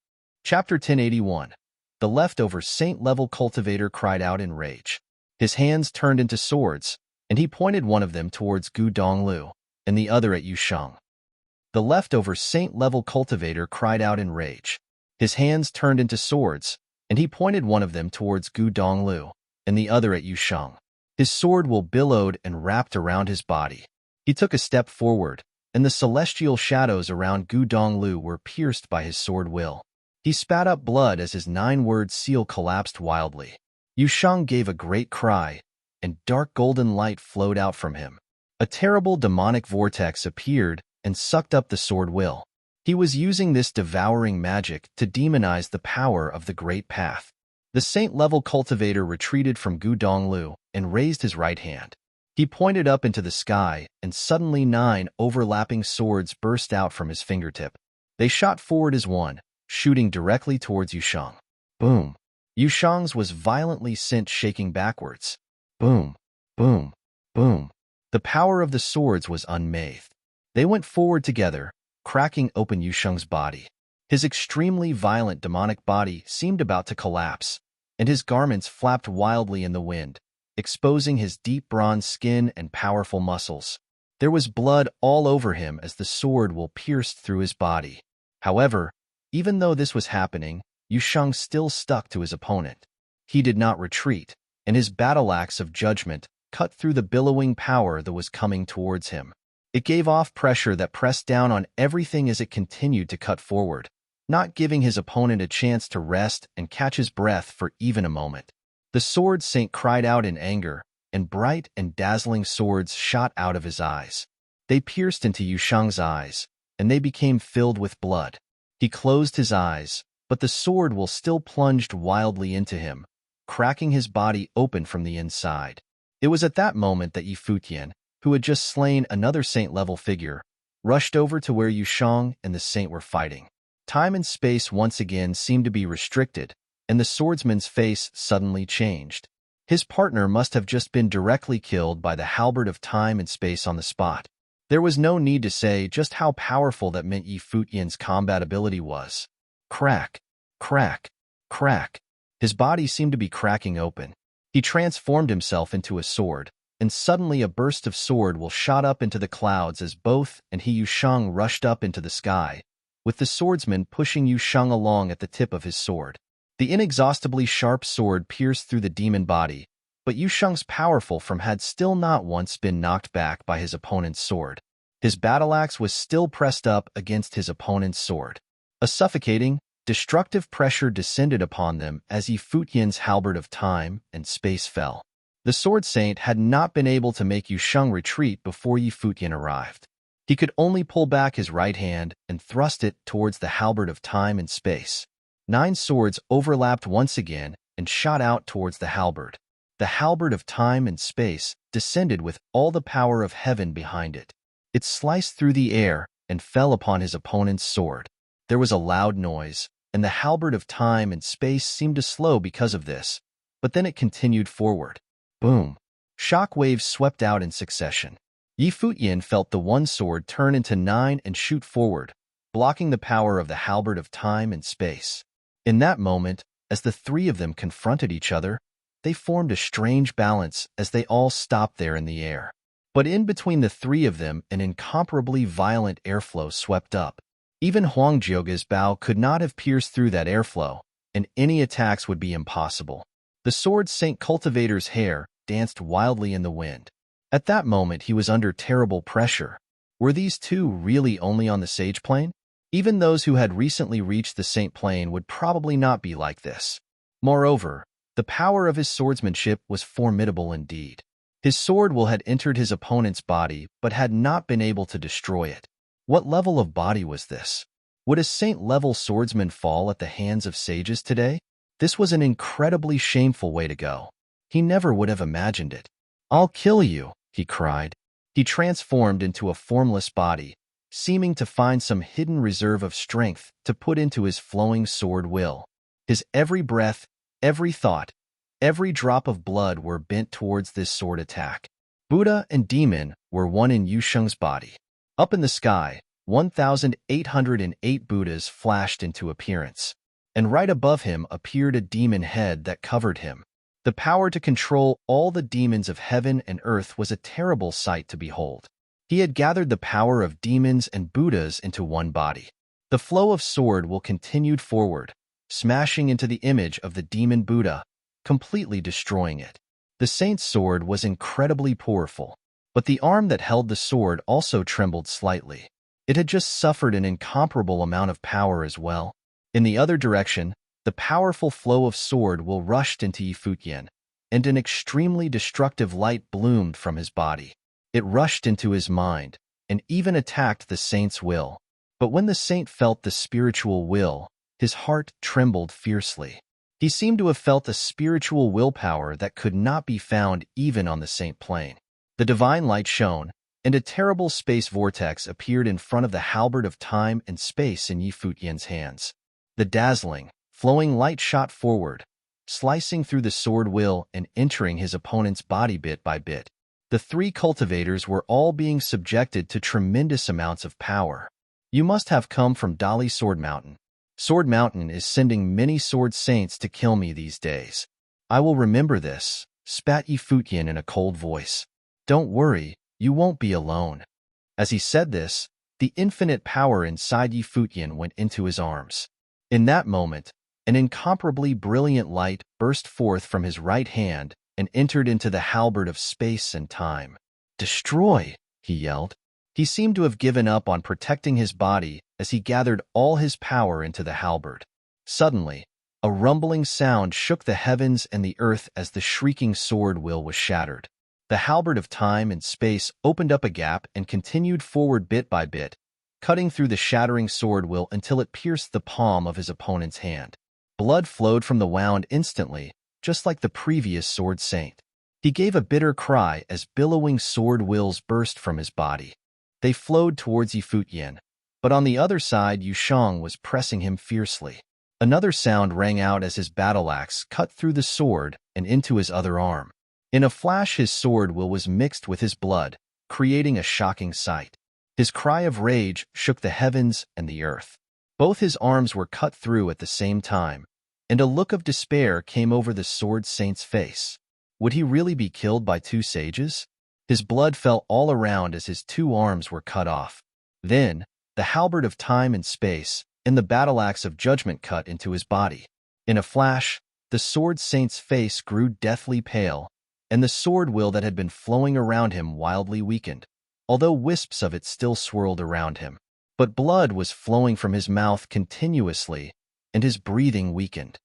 Chapter 1081. The leftover saint-level cultivator cried out in rage. His hands turned into swords, and he pointed one of them towards Gu Donglu, and the other at Yusheng. The leftover saint-level cultivator cried out in rage. His hands turned into swords, and he pointed one of them towards Gu Donglu, and the other at Yusheng. His sword will billowed and wrapped around his body. He took a step forward, and the celestial shadows around Gu Donglu were pierced by his sword will. He spat up blood as his 9-word seal collapsed wildly. Yusheng gave a great cry, and dark golden light flowed out from him. A terrible demonic vortex appeared and sucked up the sword will. He was using this devouring magic to demonize the power of the great path. The saint-level cultivator retreated from Gu Donglu and raised his right hand. He pointed up into the sky, and suddenly 9 overlapping swords burst out from his fingertip. They shot forward as one, shooting directly towards Yusheng. Boom. Yusheng's was violently sent shaking backwards. Boom, boom, boom. The power of the swords was unmatched. They went forward together, cracking open Yusheng's body. His extremely violent demonic body seemed about to collapse, and his garments flapped wildly in the wind, exposing his deep bronze skin and powerful muscles. There was blood all over him as the sword will pierced through his body. However, even though this was happening, Yusheng still stuck to his opponent. He did not retreat, and his battle axe of judgment cut through the billowing power that was coming towards him. It gave off pressure that pressed down on everything as it continued to cut forward, not giving his opponent a chance to rest and catch his breath for even a moment. The sword saint cried out in anger, and bright and dazzling swords shot out of his eyes. They pierced into Yusheng's eyes, and they became filled with blood. He closed his eyes, but the sword will still plunged wildly into him, cracking his body open from the inside. It was at that moment that Futian, who had just slain another saint-level figure, rushed over to where Yusheng and the saint were fighting. Time and space once again seemed to be restricted, and the swordsman's face suddenly changed. His partner must have just been directly killed by the halberd of time and space on the spot. There was no need to say just how powerful that meant Futian's combat ability was. Crack, crack, crack. His body seemed to be cracking open. He transformed himself into a sword, and suddenly a burst of sword will shot up into the clouds as both and Yusheng rushed up into the sky, with the swordsman pushing Yusheng along at the tip of his sword. The inexhaustibly sharp sword pierced through the demon body, but Yusheng's powerful form had still not once been knocked back by his opponent's sword. His battle axe was still pressed up against his opponent's sword. A suffocating, destructive pressure descended upon them as Futian's halberd of time and space fell. The sword saint had not been able to make Yusheng retreat before Futian arrived. He could only pull back his right hand and thrust it towards the halberd of time and space. 9 swords overlapped once again and shot out towards the halberd. The halberd of time and space descended with all the power of heaven behind it. It sliced through the air and fell upon his opponent's sword. There was a loud noise, and the halberd of time and space seemed to slow because of this, but then it continued forward. Boom! Shock waves swept out in succession. Futian felt the one sword turn into 9 and shoot forward, blocking the power of the halberd of time and space. In that moment, as the 3 of them confronted each other, they formed a strange balance as they all stopped there in the air. But in between the 3 of them, an incomparably violent airflow swept up. Even Huangjioga's bow could not have pierced through that airflow, and any attacks would be impossible. The sword Saint Cultivator's hair danced wildly in the wind. At that moment he was under terrible pressure. Were these 2 really only on the Sage Plane? Even those who had recently reached the Saint Plane would probably not be like this. Moreover, the power of his swordsmanship was formidable indeed. His sword will had entered his opponent's body but had not been able to destroy it. What level of body was this? Would a saint-level swordsman fall at the hands of sages today? This was an incredibly shameful way to go. He never would have imagined it. "I'll kill you," he cried. He transformed into a formless body, seeming to find some hidden reserve of strength to put into his flowing sword will. His every breath, every thought, every drop of blood were bent towards this sword attack. Buddha and demon were one in Yusheng's body. Up in the sky, 1,808 Buddhas flashed into appearance, and right above him appeared a demon head that covered him. The power to control all the demons of heaven and earth was a terrible sight to behold. He had gathered the power of demons and Buddhas into one body. The flow of sword will continued forward, smashing into the image of the demon Buddha, completely destroying it. The saint's sword was incredibly powerful, but the arm that held the sword also trembled slightly. It had just suffered an incomparable amount of power as well. In the other direction, the powerful flow of sword will rushed into Futian, and an extremely destructive light bloomed from his body. It rushed into his mind, and even attacked the saint's will. But when the saint felt the spiritual will, his heart trembled fiercely. He seemed to have felt a spiritual willpower that could not be found even on the saint plane. The divine light shone, and a terrible space vortex appeared in front of the halberd of time and space in Yi Futian's hands. The dazzling, flowing light shot forward, slicing through the sword will and entering his opponent's body bit by bit. The three cultivators were all being subjected to tremendous amounts of power. You must have come from Dali Sword Mountain. Sword Mountain is sending many sword saints to kill me these days. I will remember this, spat Yi Futian in a cold voice. Don't worry, you won't be alone. As he said this, the infinite power inside Yi Futian went into his arms. In that moment, an incomparably brilliant light burst forth from his right hand and entered into the halberd of space and time. Destroy, he yelled. He seemed to have given up on protecting his body as he gathered all his power into the halberd. Suddenly, a rumbling sound shook the heavens and the earth as the shrieking sword will was shattered. The halberd of time and space opened up a gap and continued forward bit by bit, cutting through the shattering sword will until it pierced the palm of his opponent's hand. Blood flowed from the wound instantly, just like the previous sword saint. He gave a bitter cry as billowing sword wills burst from his body. They flowed towards Yi Futian, but on the other side Yu Shang was pressing him fiercely. Another sound rang out as his battle axe cut through the sword and into his other arm. In a flash his sword will was mixed with his blood, creating a shocking sight. His cry of rage shook the heavens and the earth. Both his arms were cut through at the same time, and a look of despair came over the sword saint's face. Would he really be killed by two sages? His blood fell all around as his two arms were cut off. Then, the halberd of time and space and the battle axe of judgment cut into his body. In a flash, the sword saint's face grew deathly pale, and the sword will that had been flowing around him wildly weakened, although wisps of it still swirled around him. But blood was flowing from his mouth continuously, and his breathing weakened.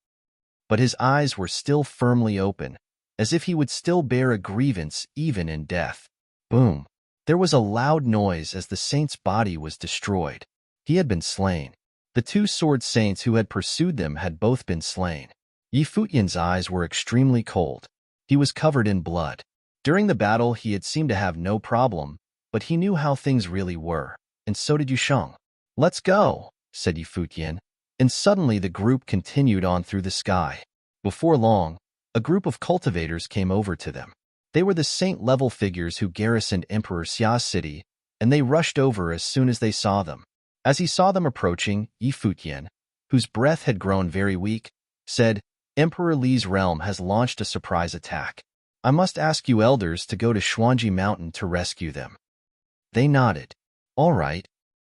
But his eyes were still firmly open, as if he would still bear a grievance even in death. Boom! There was a loud noise as the saint's body was destroyed. He had been slain. The two sword saints who had pursued them had both been slain. Yi Futian's eyes were extremely cold. He was covered in blood. During the battle he had seemed to have no problem, but he knew how things really were, and so did Yu Shang. Let's go, said Yi Futian, and suddenly the group continued on through the sky. Before long, a group of cultivators came over to them. They were the saint-level figures who garrisoned Emperor Xia's city, and they rushed over as soon as they saw them. As he saw them approaching, Yi Futian, whose breath had grown very weak, said, Emperor Li's realm has launched a surprise attack. I must ask you elders to go to Xuanji Mountain to rescue them. They nodded. All right.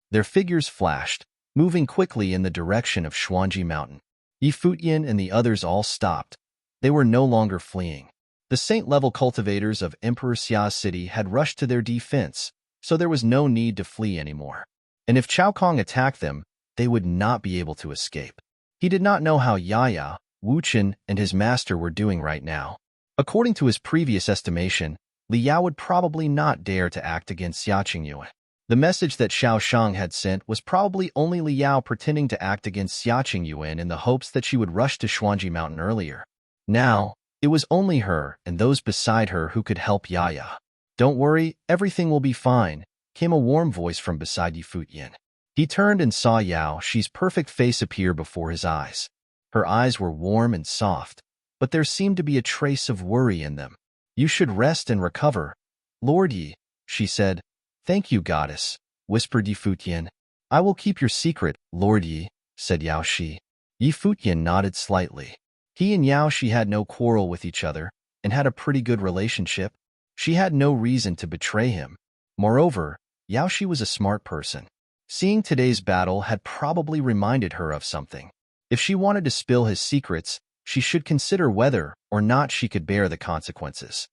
Their figures flashed, moving quickly in the direction of Xuanji Mountain. Yi Futian and the others all stopped. They were no longer fleeing. The saint-level cultivators of Emperor Xia's city had rushed to their defense, so there was no need to flee anymore. And if Cao Kong attacked them, they would not be able to escape. He did not know how Yaya, Wu Chen, and his master were doing right now. According to his previous estimation, Li Yao would probably not dare to act against Xia Qingyuan. The message that Xiao Shang had sent was probably only Li Yao pretending to act against Xia Qingyuan in the hopes that she would rush to Xuanji Mountain earlier. Now, it was only her and those beside her who could help Yaya. Don't worry, everything will be fine, came a warm voice from beside Yi Futian. He turned and saw Yao Shi's perfect face appear before his eyes. Her eyes were warm and soft, but there seemed to be a trace of worry in them. You should rest and recover. Lord Yi, she said. Thank you, goddess, whispered Yi Futian. I will keep your secret, Lord Yi, said Yao Shi. Yi Futian nodded slightly. He and Yao Shi had no quarrel with each other and had a pretty good relationship. She had no reason to betray him. Moreover, Yao Shi was a smart person. Seeing today's battle had probably reminded her of something. If she wanted to spill his secrets, she should consider whether or not she could bear the consequences.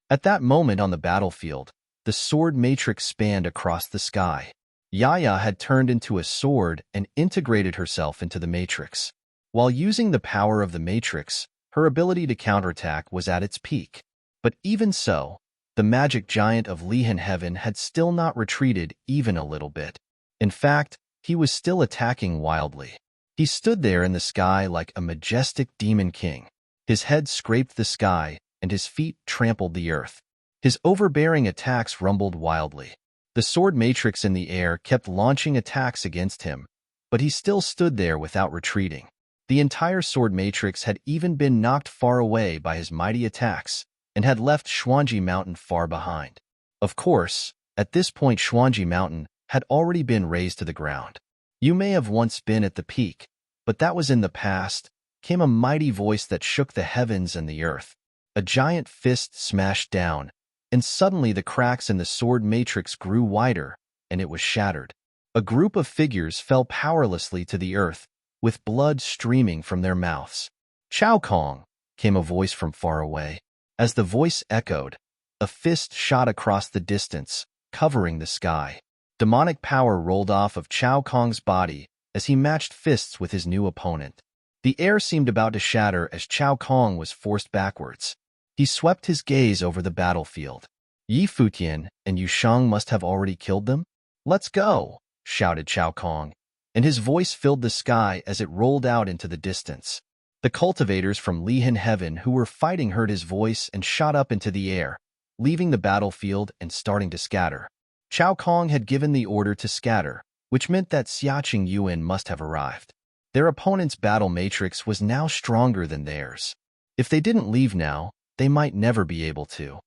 At that moment on the battlefield, the sword matrix spanned across the sky. Yaya had turned into a sword and integrated herself into the matrix. While using the power of the matrix, her ability to counterattack was at its peak. But even so, the magic giant of Lihan Heaven had still not retreated even a little bit. In fact, he was still attacking wildly. He stood there in the sky like a majestic demon king. His head scraped the sky, and his feet trampled the earth. His overbearing attacks rumbled wildly. The sword matrix in the air kept launching attacks against him, but he still stood there without retreating. The entire sword matrix had even been knocked far away by his mighty attacks and had left Xuanji Mountain far behind. Of course, at this point Xuanji Mountain had already been razed to the ground. You may have once been at the peak, but that was in the past, came a mighty voice that shook the heavens and the earth. A giant fist smashed down, and suddenly the cracks in the sword matrix grew wider, and it was shattered. A group of figures fell powerlessly to the earth, with blood streaming from their mouths. "Chao Kong," came a voice from far away. As the voice echoed, a fist shot across the distance, covering the sky. Demonic power rolled off of Chao Kong's body as he matched fists with his new opponent. The air seemed about to shatter as Chao Kong was forced backwards. He swept his gaze over the battlefield. "Yi Futian and Yu Shang must have already killed them? Let's go!" shouted Chao Kong, and his voice filled the sky as it rolled out into the distance. The cultivators from Lihan Heaven who were fighting heard his voice and shot up into the air, leaving the battlefield and starting to scatter. Chao Kong had given the order to scatter, which meant that Xiaqing Yuan must have arrived. Their opponent's battle matrix was now stronger than theirs. If they didn't leave now, they might never be able to.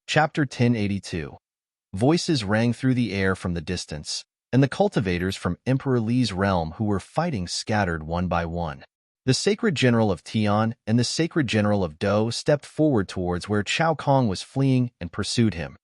Chapter 1082. Voices rang through the air from the distance, and the cultivators from Emperor Li's realm who were fighting scattered one by one. The Sacred General of Tian and the Sacred General of Dou stepped forward towards where Chao Kong was fleeing and pursued him.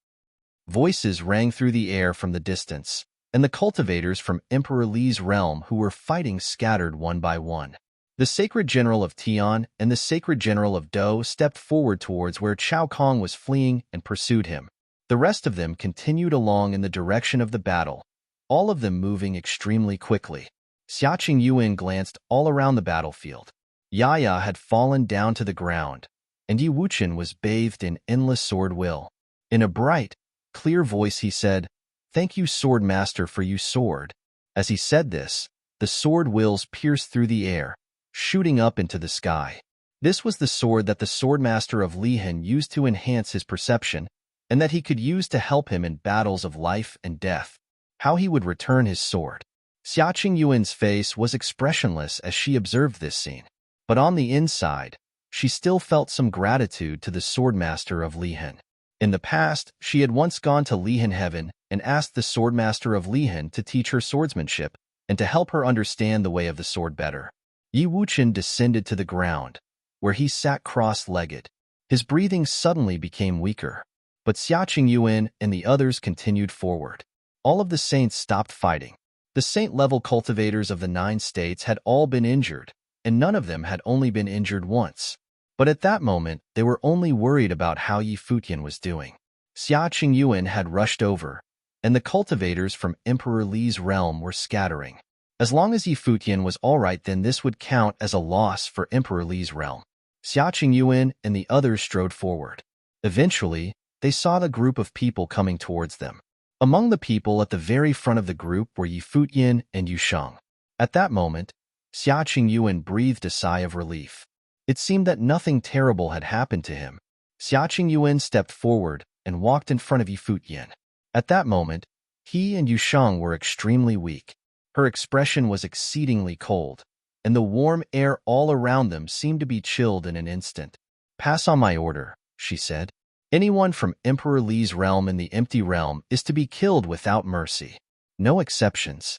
Voices rang through the air from the distance, and the cultivators from Emperor Li's realm who were fighting scattered one by one. The Sacred General of Tian and the Sacred General of Dou stepped forward towards where Chao Kong was fleeing and pursued him. The rest of them continued along in the direction of the battle, all of them moving extremely quickly. Xiaqing Yuan glanced all around the battlefield. Yaya had fallen down to the ground, and Yi Wuchen was bathed in endless sword will. In a bright, clear voice he said, "Thank you, Sword Master, for you sword." As he said this, the sword wills pierced through the air, shooting up into the sky. This was the sword that the Sword Master of Lihan used to enhance his perception, and that he could use to help him in battles of life and death. How he would return his sword. Xiaqing Yuan's face was expressionless as she observed this scene, but on the inside, she still felt some gratitude to the Sword Master of Lihan. In the past, she had once gone to Lihan Heaven and asked the Sword Master of Lihan to teach her swordsmanship and to help her understand the way of the sword better. Yi Wuchen descended to the ground, where he sat cross-legged. His breathing suddenly became weaker, but Xiaqing Yuan and the others continued forward. All of the saints stopped fighting. The saint-level cultivators of the 9 states had all been injured, and none of them had only been injured once. But at that moment, they were only worried about how Yi Futian was doing. Xiaqing Yuan had rushed over, and the cultivators from Emperor Li's realm were scattering. As long as Yi Futian was all right, then this would count as a loss for Emperor Li's realm. Xiaqing Yuan and the others strode forward. Eventually, they saw the group of people coming towards them. Among the people at the very front of the group were Yi Futian and Yu Shang. At that moment, Xiaqing Yuan breathed a sigh of relief. It seemed that nothing terrible had happened to him. Xiaqing Yuan stepped forward and walked in front of Yi Futian. At that moment, he and Yu Shang were extremely weak. Her expression was exceedingly cold, and the warm air all around them seemed to be chilled in an instant. "Pass on my order," she said. "Anyone from Emperor Li's realm in the Empty Realm is to be killed without mercy. No exceptions."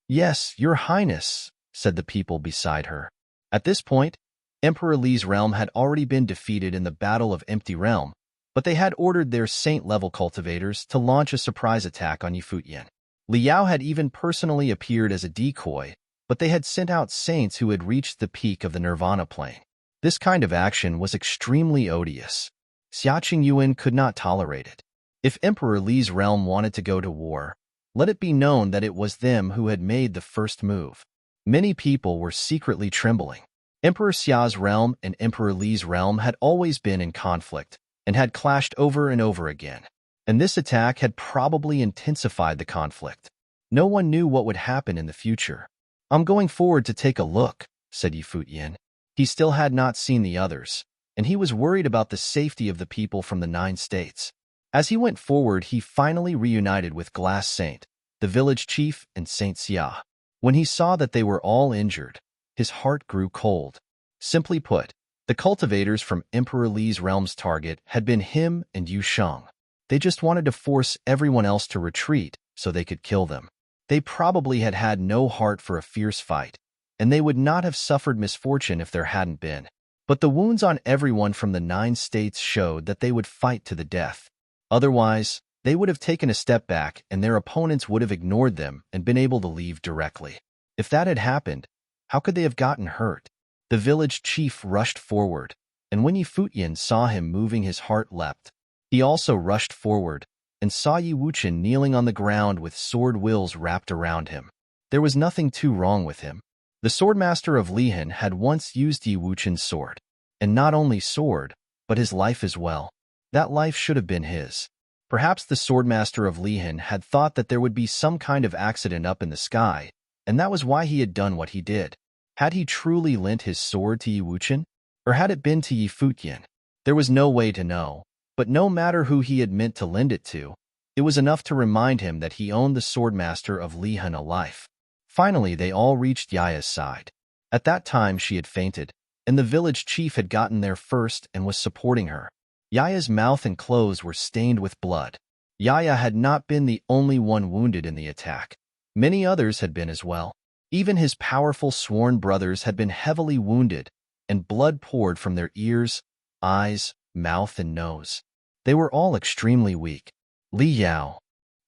"Yes, Your Highness," said the people beside her. At this point, Emperor Li's realm had already been defeated in the Battle of Empty Realm, but they had ordered their saint-level cultivators to launch a surprise attack on Yi Futian. Liao had even personally appeared as a decoy, but they had sent out saints who had reached the peak of the Nirvana plane. This kind of action was extremely odious. Xiaqing Yuan could not tolerate it. If Emperor Li's realm wanted to go to war, let it be known that it was them who had made the first move. Many people were secretly trembling. Emperor Xia's realm and Emperor Li's realm had always been in conflict and had clashed over and over again, and this attack had probably intensified the conflict. No one knew what would happen in the future. "I'm going forward to take a look," said Yi Futian. He still had not seen the others, and he was worried about the safety of the people from the 9 states. As he went forward, he finally reunited with Glass Saint, the village chief, and Saint Xia. When he saw that they were all injured, his heart grew cold. Simply put, the cultivators from Emperor Li's realm's target had been him and Yu Sheng. They just wanted to force everyone else to retreat so they could kill them. They probably had had no heart for a fierce fight, and they would not have suffered misfortune if there hadn't been. But the wounds on everyone from the 9 states showed that they would fight to the death. Otherwise, they would have taken a step back and their opponents would have ignored them and been able to leave directly. If that had happened, how could they have gotten hurt? The village chief rushed forward, and when Futian saw him moving, his heart leapt. He also rushed forward and saw Yi Wuchen kneeling on the ground with sword wheels wrapped around him. There was nothing too wrong with him. The swordmaster of Lihan had once used Yi Wuchen's sword, and not only sword, but his life as well. That life should have been his. Perhaps the swordmaster of Lihan had thought that there would be some kind of accident up in the sky, and that was why he had done what he did. Had he truly lent his sword to Yi Wuchen? Or had it been to Yi Futian? There was no way to know, but no matter who he had meant to lend it to, it was enough to remind him that he owned the swordmaster of Lihan a life. Finally, they all reached Yaya's side. At that time, she had fainted, and the village chief had gotten there first and was supporting her. Yaya's mouth and clothes were stained with blood. Yaya had not been the only one wounded in the attack. Many others had been as well. Even his powerful sworn brothers had been heavily wounded, and blood poured from their ears, eyes, mouth, and nose. They were all extremely weak. Li Yao.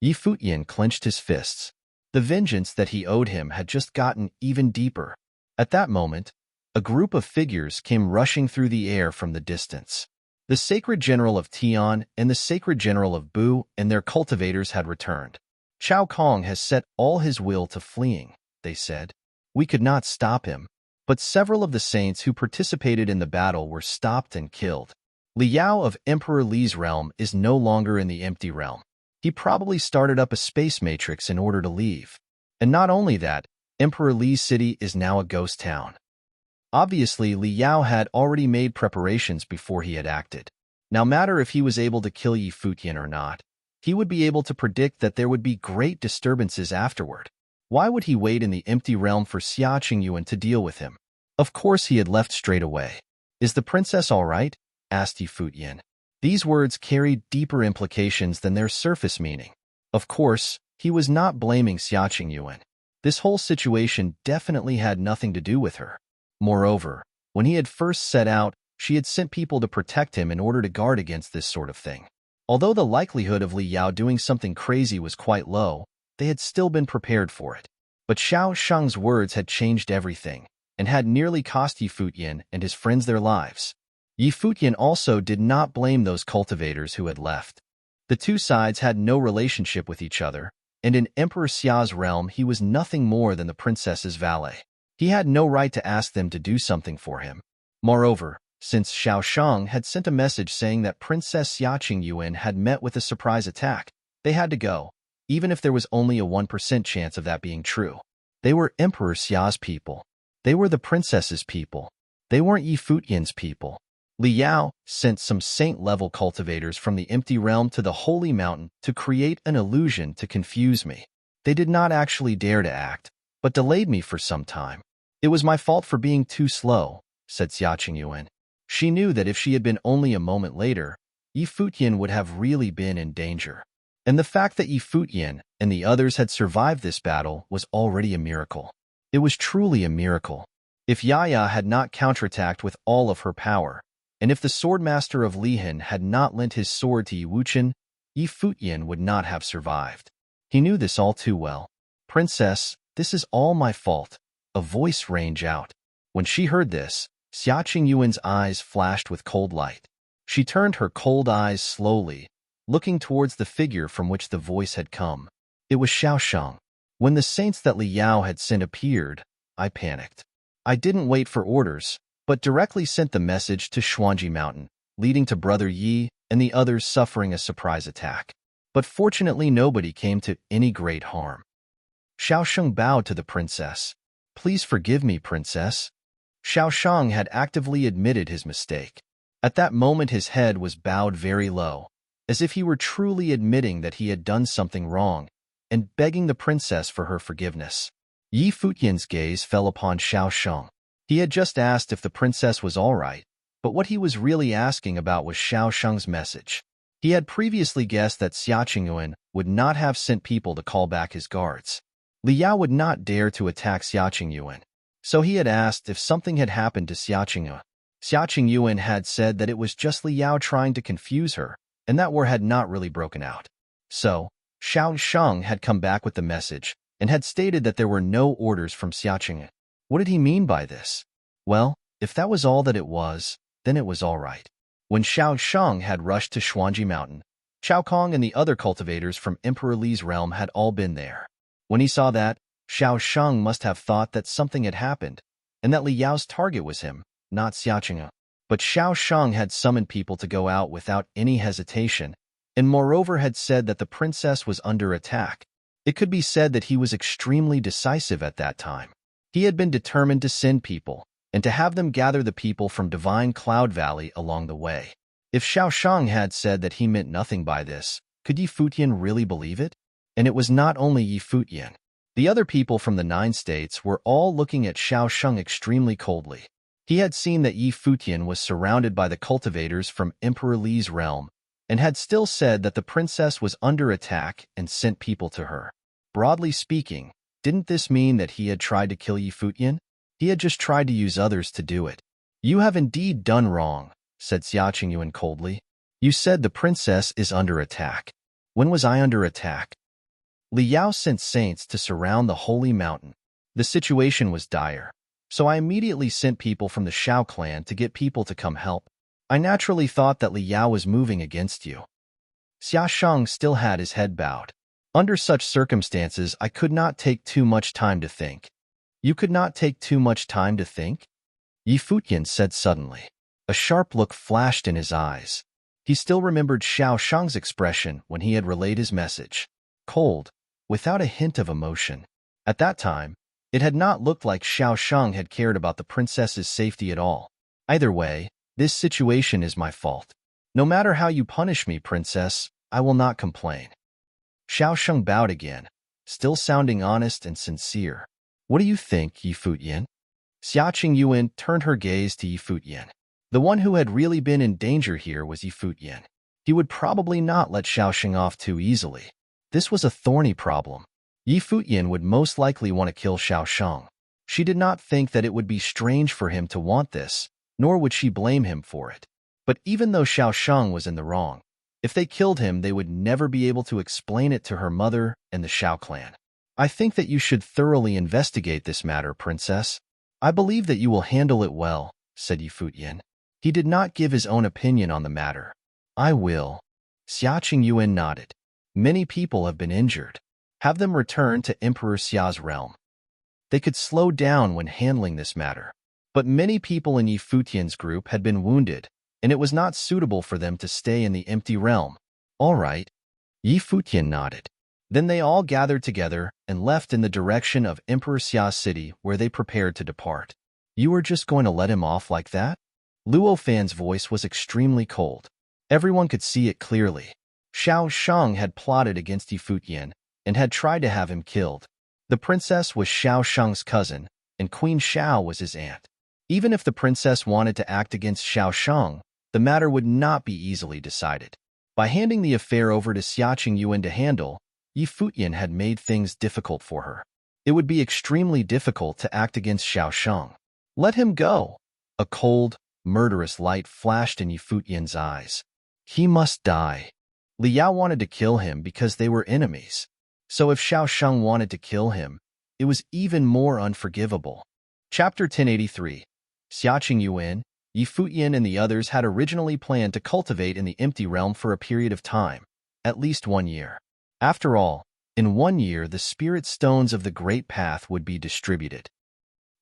Yi Futian clenched his fists. The vengeance that he owed him had just gotten even deeper. At that moment, a group of figures came rushing through the air from the distance. The sacred general of Tian and the sacred general of Bu and their cultivators had returned. Chao Kong has set all his will to fleeing, they said. We could not stop him. But several of the saints who participated in the battle were stopped and killed. Li Yao of Emperor Li's realm is no longer in the empty realm. He probably started up a space matrix in order to leave. And not only that, Emperor Li's city is now a ghost town. Obviously, Li Yao had already made preparations before he had acted. No matter if he was able to kill Yi Futian or not, he would be able to predict that there would be great disturbances afterward. Why would he wait in the empty realm for Xia Qingyuan to deal with him? Of course he had left straight away. Is the princess all right? Asked Yi Futian. These words carried deeper implications than their surface meaning. Of course, he was not blaming Xia Qingyuan. This whole situation definitely had nothing to do with her. Moreover, when he had first set out, she had sent people to protect him in order to guard against this sort of thing. Although the likelihood of Li Yao doing something crazy was quite low, they had still been prepared for it. But Xiao Sheng's words had changed everything, and had nearly cost Yi Futian and his friends their lives. Yi Futian also did not blame those cultivators who had left. The two sides had no relationship with each other, and in Emperor Xia's realm he was nothing more than the princess's valet. He had no right to ask them to do something for him. Moreover, since Xiao Sheng had sent a message saying that Princess Xia Qingyuan had met with a surprise attack, they had to go, even if there was only a 1% chance of that being true. They were Emperor Xia's people. They were the princess's people. They weren't Yi Futian's people. Li Yao sent some saint-level cultivators from the empty realm to the holy mountain to create an illusion to confuse me. They did not actually dare to act, but delayed me for some time. It was my fault for being too slow, said Xia Qingyuan. She knew that if she had been only a moment later, Yi Futian would have really been in danger. And the fact that Yi Futian and the others had survived this battle was already a miracle. It was truly a miracle. If Yaya had not counterattacked with all of her power, and if the swordmaster of Lihan had not lent his sword to Yi Wuchen, Yi Futian would not have survived. He knew this all too well. Princess, this is all my fault. A voice rang out. When she heard this, Xia Qingyuan's eyes flashed with cold light. She turned her cold eyes slowly, looking towards the figure from which the voice had come. It was Xiao Sheng. When the saints that Li Yao had sent appeared, I panicked. I didn't wait for orders, but directly sent the message to Xuanji Mountain, leading to Brother Yi and the others suffering a surprise attack. But fortunately nobody came to any great harm. Xiao Sheng bowed to the princess. Please forgive me, princess. Xiao Sheng had actively admitted his mistake. At that moment his head was bowed very low, as if he were truly admitting that he had done something wrong and begging the princess for her forgiveness. Yi Futian's gaze fell upon Xiao Sheng. He had just asked if the princess was all right, but what he was really asking about was Xiao Sheng's message. He had previously guessed that Xia Qingyuan would not have sent people to call back his guards. Li Yao would not dare to attack Xia Qingyuan, so he had asked if something had happened to Xia Qingyuan. Xia Qingyuan had said that it was just Li Yao trying to confuse her, and that war had not really broken out. So, Xiao Sheng had come back with the message and had stated that there were no orders from Xia Qingyuan. What did he mean by this? Well, if that was all that it was, then it was all right. When Xiao Sheng had rushed to Xuanji Mountain, Chao Kong and the other cultivators from Emperor Li's realm had all been there. When he saw that, Xiao Sheng must have thought that something had happened, and that Li Yao's target was him, not Xia Qingyuan. But Xiao Sheng had summoned people to go out without any hesitation, and moreover had said that the princess was under attack. It could be said that he was extremely decisive at that time. He had been determined to send people, and to have them gather the people from Divine Cloud Valley along the way. If Xiao Sheng had said that he meant nothing by this, could Yi Futian really believe it? And it was not only Yi Futian. The other people from the 9 states were all looking at Xiao Sheng extremely coldly. He had seen that Yi Futian was surrounded by the cultivators from Emperor Li's realm, and had still said that the princess was under attack and sent people to her. Broadly speaking, didn't this mean that he had tried to kill Yi Futian? He had just tried to use others to do it. You have indeed done wrong, said Xia Qingyuan coldly. You said the princess is under attack. When was I under attack? Li Yao sent saints to surround the holy mountain. The situation was dire, so I immediately sent people from the Shao clan to get people to come help. I naturally thought that Li Yao was moving against you. Xia Sheng still had his head bowed. Under such circumstances, I could not take too much time to think. You could not take too much time to think? Yi Futian said suddenly. A sharp look flashed in his eyes. He still remembered Xiao Sheng's expression when he had relayed his message. Cold, without a hint of emotion. At that time, it had not looked like Xiao Sheng had cared about the princess's safety at all. Either way, this situation is my fault. No matter how you punish me, princess, I will not complain. Xiao Sheng bowed again, still sounding honest and sincere. What do you think, Yi Futian? Xia Qingyuan turned her gaze to Yi Futian. The one who had really been in danger here was Yi Futian. He would probably not let Xiao Sheng off too easily. This was a thorny problem. Yi Futian would most likely want to kill Xiao Sheng. She did not think that it would be strange for him to want this, nor would she blame him for it. But even though Xiao Sheng was in the wrong, if they killed him, they would never be able to explain it to her mother and the Shao clan. I think that you should thoroughly investigate this matter, princess. I believe that you will handle it well, said Yi Futian. He did not give his own opinion on the matter. I will. Xia Qingyuan nodded. Many people have been injured. Have them return to Emperor Xia's realm. They could slow down when handling this matter. But many people in Yi Futian's group had been wounded, and it was not suitable for them to stay in the empty realm. All right. Yi Futian nodded. Then they all gathered together and left in the direction of Emperor Xia's city, where they prepared to depart. You were just going to let him off like that? Luo Fan's voice was extremely cold. Everyone could see it clearly. Xiao Sheng had plotted against Yi Futian and had tried to have him killed. The princess was Xiao Sheng's cousin, and Queen Xiao was his aunt. Even if the princess wanted to act against Xiao Sheng, the matter would not be easily decided. By handing the affair over to Xia Qingyuan to handle, Yi Futian had made things difficult for her. It would be extremely difficult to act against Xiao Sheng. Let him go. A cold, murderous light flashed in Yi Futian's eyes. He must die. Li Yao wanted to kill him because they were enemies. So if Xiao Sheng wanted to kill him, it was even more unforgivable. Chapter 1083. Xia Qingyuan, Yi Futian and the others had originally planned to cultivate in the empty realm for a period of time, at least 1 year. After all, in 1 year the spirit stones of the Great Path would be distributed.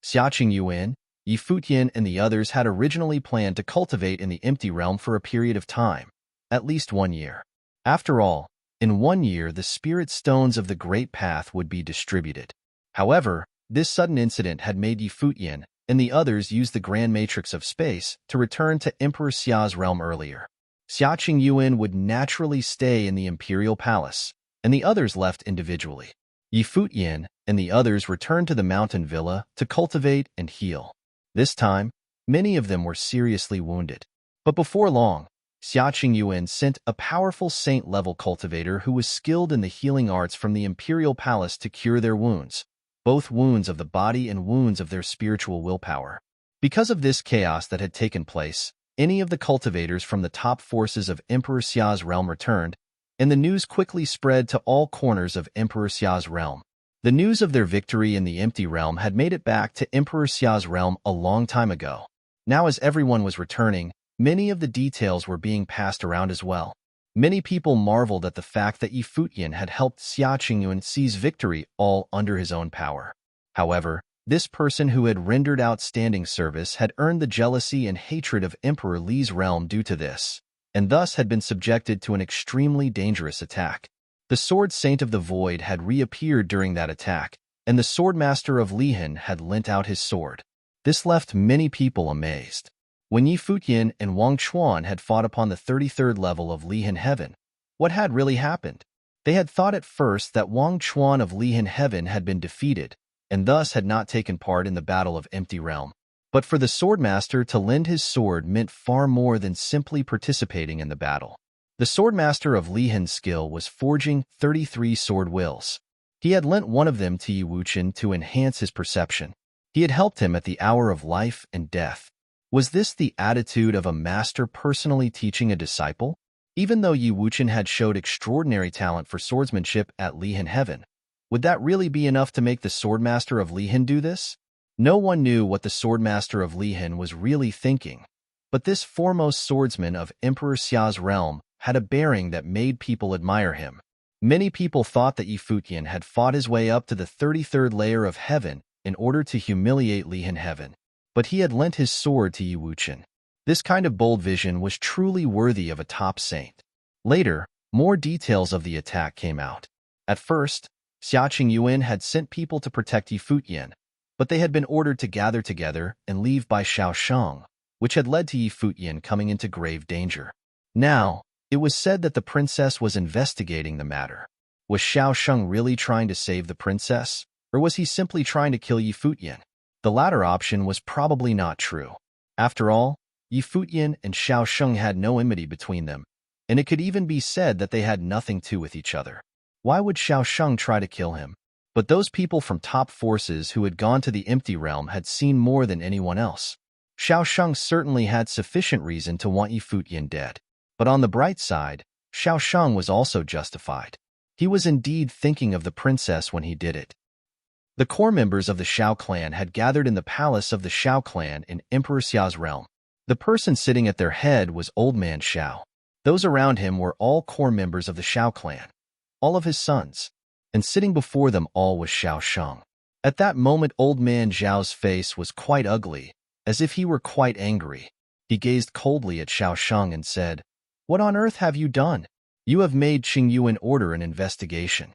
Xia Qingyuan, Yi Futian and the others had originally planned to cultivate in the empty realm for a period of time, at least 1 year. After all, in 1 year the spirit stones of the Great Path would be distributed. However, this sudden incident had made Yi Futian and the others use the Grand Matrix of Space to return to Emperor Xia's realm earlier. Xia Qingyuan would naturally stay in the imperial palace, and the others left individually. Yi Futian and the others returned to the mountain villa to cultivate and heal. This time, many of them were seriously wounded. But before long, Xia Qingyuan sent a powerful saint-level cultivator who was skilled in the healing arts from the imperial palace to cure their wounds, both wounds of the body and wounds of their spiritual willpower. Because of this chaos that had taken place, any of the cultivators from the top forces of Emperor Xia's realm returned, and the news quickly spread to all corners of Emperor Xia's realm. The news of their victory in the empty realm had made it back to Emperor Xia's realm a long time ago. Now as everyone was returning, many of the details were being passed around as well. Many people marveled at the fact that Yi Futian had helped Xia Qingyuan seize victory all under his own power. However, this person who had rendered outstanding service had earned the jealousy and hatred of Emperor Li's realm due to this, and thus had been subjected to an extremely dangerous attack. The Sword Saint of the Void had reappeared during that attack, and the Swordmaster of Lihan had lent out his sword. This left many people amazed. When Yi Futian and Wang Chuan had fought upon the 33rd level of Lihan Heaven, what had really happened? They had thought at first that Wang Chuan of Lihan Heaven had been defeated, and thus had not taken part in the Battle of Empty Realm. But for the Swordmaster to lend his sword meant far more than simply participating in the battle. The Swordmaster of Lihan's skill was forging 33 sword wills. He had lent one of them to Yi Wuchen to enhance his perception. He had helped him at the hour of life and death. Was this the attitude of a master personally teaching a disciple? Even though Yi Wuchen had showed extraordinary talent for swordsmanship at Lihan Heaven, would that really be enough to make the Swordmaster of Lihan do this? No one knew what the Swordmaster of Lihan was really thinking, but this foremost swordsman of Emperor Xia's realm had a bearing that made people admire him. Many people thought that Yi Futian had fought his way up to the 33rd layer of heaven in order to humiliate Lihan Heaven, but he had lent his sword to Yi Wuchen. This kind of bold vision was truly worthy of a top saint. Later, more details of the attack came out. At first, Xia Qingyuan had sent people to protect Yi Futian, but they had been ordered to gather together and leave by Xiaosheng, which had led to Yi Futian coming into grave danger. Now, it was said that the princess was investigating the matter. Was Xiaosheng really trying to save the princess, or was he simply trying to kill Yi Futian? The latter option was probably not true. After all, Yi Futian and Xiaosheng had no enmity between them, and it could even be said that they had nothing to do with each other. Why would Xiaosheng try to kill him? But those people from top forces who had gone to the empty realm had seen more than anyone else. Xiaosheng certainly had sufficient reason to want Yi Futian dead. But on the bright side, Xiaosheng was also justified. He was indeed thinking of the princess when he did it. The core members of the Xiao clan had gathered in the palace of the Xiao clan in Emperor Xia's realm. The person sitting at their head was Old Man Xiao. Those around him were all core members of the Xiao clan, all of his sons, and sitting before them all was Xiaosheng. At that moment Old Man Xiao's face was quite ugly, as if he were quite angry. He gazed coldly at Xiaosheng and said, "What on earth have you done? You have made Qingyuan order an investigation."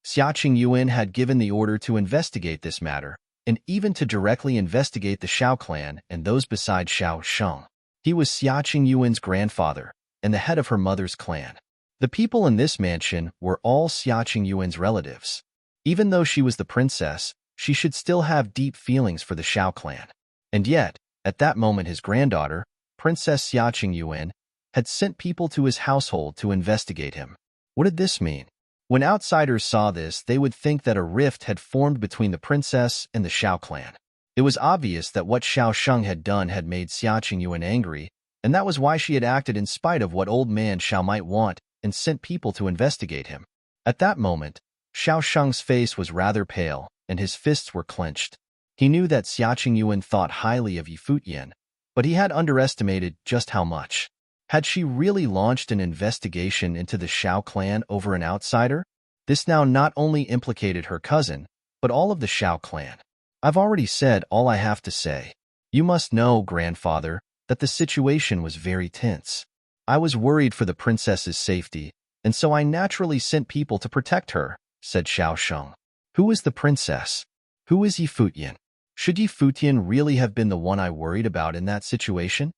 Xia Qingyuan had given the order to investigate this matter, and even to directly investigate the Xiao clan and those beside Xiaosheng. He was Xia Qingyuan's grandfather, and the head of her mother's clan. The people in this mansion were all Xia Qingyuan's relatives. Even though she was the princess, she should still have deep feelings for the Xiao clan. And yet, at that moment his granddaughter, Princess Xia Qingyuan, had sent people to his household to investigate him. What did this mean? When outsiders saw this, they would think that a rift had formed between the princess and the Xiao clan. It was obvious that what Xiaosheng had done had made Xia Qingyuan angry, and that was why she had acted in spite of what Old Man Xiao might want and sent people to investigate him. At that moment, Xiaosheng's face was rather pale, and his fists were clenched. He knew that Xia Qingyuan thought highly of Yi Futian, but he had underestimated just how much. Had she really launched an investigation into the Xiao clan over an outsider? This now not only implicated her cousin, but all of the Xiao clan. I've already said all I have to say. You must know, grandfather, that the situation was very tense. I was worried for the princess's safety, and so I naturally sent people to protect her, said Xiaosheng. Who is the princess? Who is Yi Futian? Should Yi Futian really have been the one I worried about in that situation?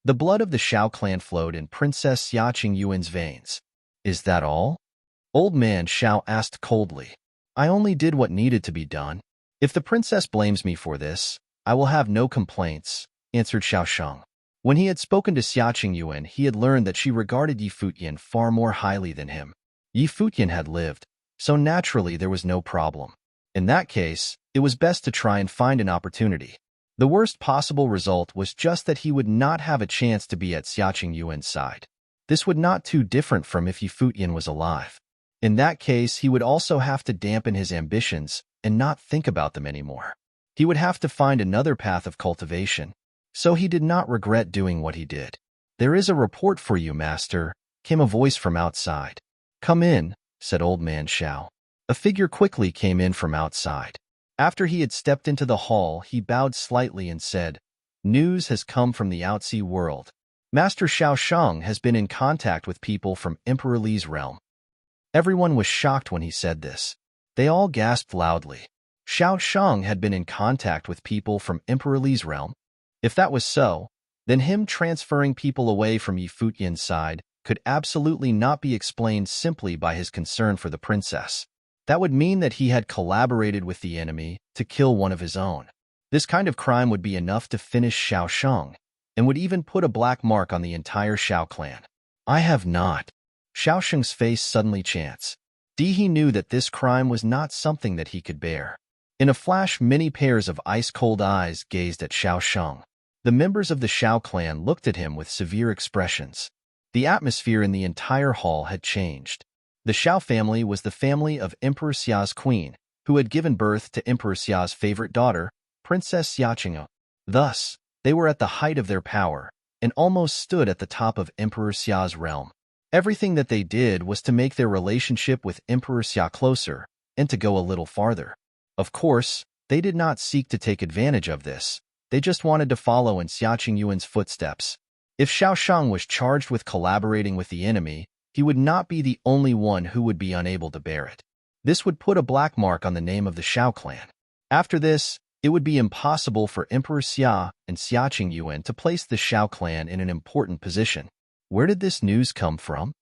The blood of the Xiao clan flowed in Princess Xia Qingyuan's veins. Is that all? Old man Xiao asked coldly. I only did what needed to be done. If the princess blames me for this, I will have no complaints, answered Xiao Sheng. When he had spoken to Xia Qingyuan, he had learned that she regarded Yi Futian far more highly than him. Yi Futian had lived, so naturally there was no problem. In that case, it was best to try and find an opportunity. The worst possible result was just that he would not have a chance to be at Xia Qingyuan's side. This would not too different from if Yi Futian was alive. In that case, he would also have to dampen his ambitions and not think about them anymore. He would have to find another path of cultivation, so he did not regret doing what he did. There is a report for you, master, came a voice from outside. Come in, said old man Xiao. A figure quickly came in from outside. After he had stepped into the hall, he bowed slightly and said, News has come from the outsea world. Master Xiao Sheng has been in contact with people from Emperor Li's realm. Everyone was shocked when he said this. They all gasped loudly. Xiao Sheng had been in contact with people from Emperor Li's realm? If that was so, then him transferring people away from Yi Futian's side could absolutely not be explained simply by his concern for the princess. That would mean that he had collaborated with the enemy to kill one of his own. This kind of crime would be enough to finish Xiao Sheng, and would even put a black mark on the entire Xiao clan. I have not. Xiao Sheng's face suddenly changed. He knew that this crime was not something that he could bear. In a flash, many pairs of ice-cold eyes gazed at Xiao Sheng. The members of the Xiao clan looked at him with severe expressions. The atmosphere in the entire hall had changed. The Xiao family was the family of Emperor Xia's queen, who had given birth to Emperor Xia's favorite daughter, Princess Xia Qingyuan. Thus, they were at the height of their power, and almost stood at the top of Emperor Xia's realm. Everything that they did was to make their relationship with Emperor Xia closer, and to go a little farther. Of course, they did not seek to take advantage of this. They just wanted to follow in Xia Qingyuan's footsteps. If Xiao Sheng was charged with collaborating with the enemy, he would not be the only one who would be unable to bear it. This would put a black mark on the name of the Xiao clan. After this, it would be impossible for Emperor Xia and Xia Qingyuan to place the Xiao clan in an important position. Where did this news come from?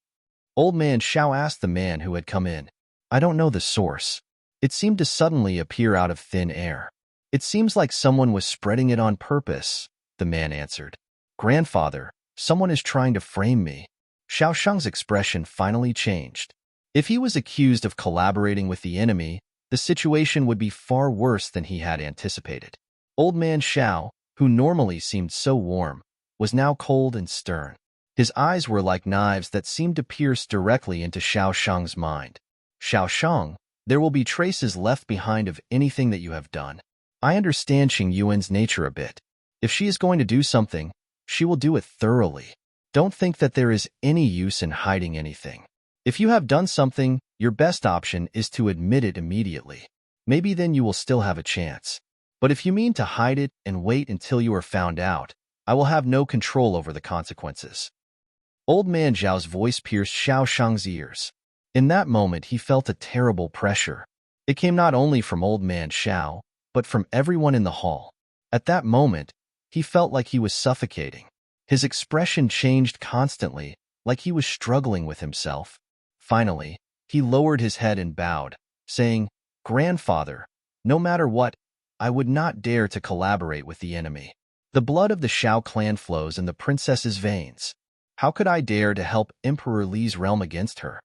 Old man Xiao asked the man who had come in. I don't know the source. It seemed to suddenly appear out of thin air. It seems like someone was spreading it on purpose, the man answered. Grandfather, someone is trying to frame me. Xiao Sheng's expression finally changed. If he was accused of collaborating with the enemy, the situation would be far worse than he had anticipated. Old man Xiao, who normally seemed so warm, was now cold and stern. His eyes were like knives that seemed to pierce directly into Xiao Sheng's mind. Xiao Sheng, there will be traces left behind of anything that you have done. I understand Qingyuan's nature a bit. If she is going to do something, she will do it thoroughly. Don't think that there is any use in hiding anything. If you have done something, your best option is to admit it immediately. Maybe then you will still have a chance. But if you mean to hide it and wait until you are found out, I will have no control over the consequences. Old man Zhao's voice pierced Xiao Sheng's ears. In that moment, he felt a terrible pressure. It came not only from old man Xiao, but from everyone in the hall. At that moment, he felt like he was suffocating. His expression changed constantly, like he was struggling with himself. Finally, he lowered his head and bowed, saying, Grandfather, no matter what, I would not dare to collaborate with the enemy. The blood of the Xiao clan flows in the princess's veins. How could I dare to help Emperor Li's realm against her?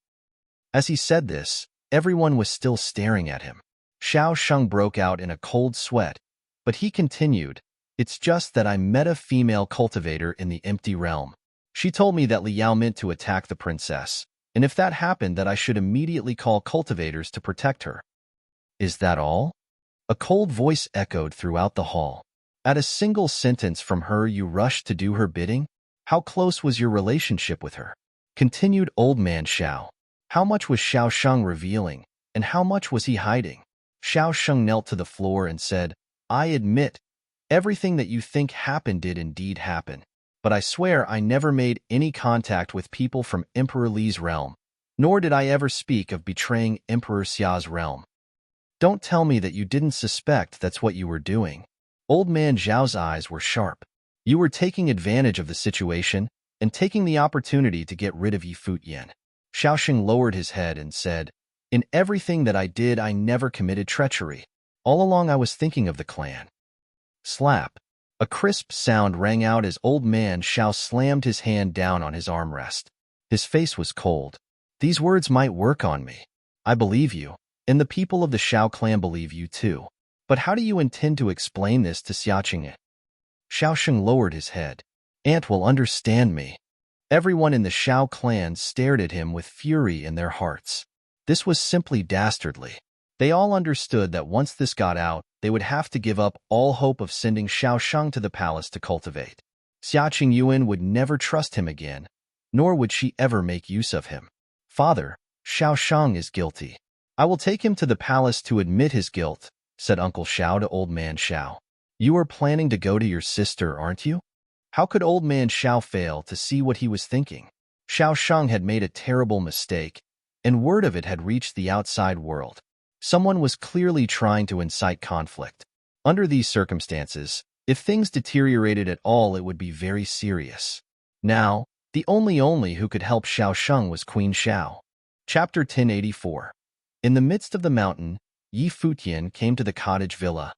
As he said this, everyone was still staring at him. Xiao Sheng broke out in a cold sweat, but he continued, It's just that I met a female cultivator in the empty realm. She told me that Li Yao meant to attack the princess, and if that happened that I should immediately call cultivators to protect her. Is that all? A cold voice echoed throughout the hall. At a single sentence from her you rushed to do her bidding? How close was your relationship with her? Continued old man Xiao. How much was Xiao Sheng revealing, and how much was he hiding? Xiao Sheng knelt to the floor and said, I admit, everything that you think happened did indeed happen. But I swear I never made any contact with people from Emperor Li's realm, nor did I ever speak of betraying Emperor Xia's realm. Don't tell me that you didn't suspect that's what you were doing. Old man Zhao's eyes were sharp. You were taking advantage of the situation and taking the opportunity to get rid of Yi Futian. Xiaosheng lowered his head and said, "In everything that I did, I never committed treachery. All along I was thinking of the clan." Slap. A crisp sound rang out as old man Xiao slammed his hand down on his armrest. His face was cold. "These words might work on me. I believe you, and the people of the Xiao clan believe you too. But how do you intend to explain this to Xiaoqing?" Xiaosheng lowered his head. "Aunt will understand me." Everyone in the Xiao clan stared at him with fury in their hearts. This was simply dastardly. They all understood that once this got out, they would have to give up all hope of sending Xiaosheng to the palace to cultivate. Xiaqing Yuan would never trust him again, nor would she ever make use of him. "Father, Xiaosheng is guilty. I will take him to the palace to admit his guilt," said Uncle Xiao to Old Man Xiao. "You are planning to go to your sister, aren't you?" How could Old Man Xiao fail to see what he was thinking? Xiaosheng had made a terrible mistake, and word of it had reached the outside world. Someone was clearly trying to incite conflict. Under these circumstances, if things deteriorated at all, it would be very serious. Now, the only who could help Xiaosheng was Queen Xiao. Chapter 1084. In the midst of the mountain, Yi Futian came to the cottage villa.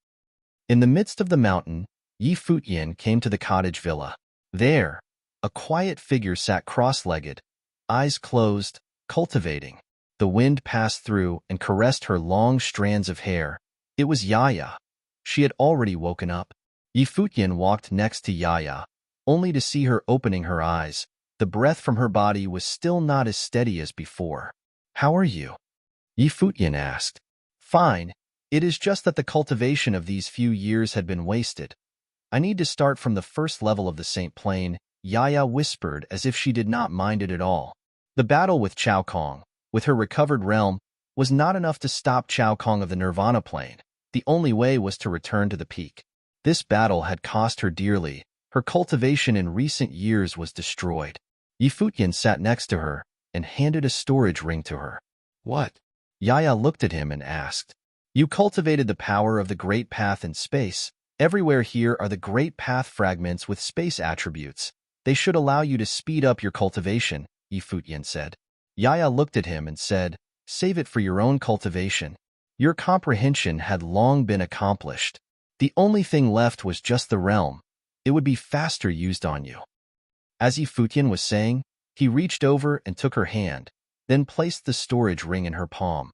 In the midst of the mountain, Yi Futian came to the cottage villa. There, a quiet figure sat cross-legged, eyes closed, cultivating. The wind passed through and caressed her long strands of hair. It was Yaya. She had already woken up. Yi Futian walked next to Yaya, only to see her opening her eyes. The breath from her body was still not as steady as before. "How are you?" Yi Futian asked. "Fine. It is just that the cultivation of these few years had been wasted. I need to start from the first level of the Saint Plane," Yaya whispered as if she did not mind it at all. The battle with Chao Kong, with her recovered realm, was not enough to stop Chao Kong of the Nirvana Plane. The only way was to return to the peak. This battle had cost her dearly. Her cultivation in recent years was destroyed. Yi Futian sat next to her and handed a storage ring to her. "What?" Yaya looked at him and asked. "You cultivated the power of the Great Path in space. Everywhere here are the Great Path fragments with space attributes. They should allow you to speed up your cultivation," Yi Futian said. Yaya looked at him and said, "Save it for your own cultivation. Your comprehension had long been accomplished. The only thing left was just the realm. It would be faster used on you." As Yi Futian was saying, he reached over and took her hand, then placed the storage ring in her palm.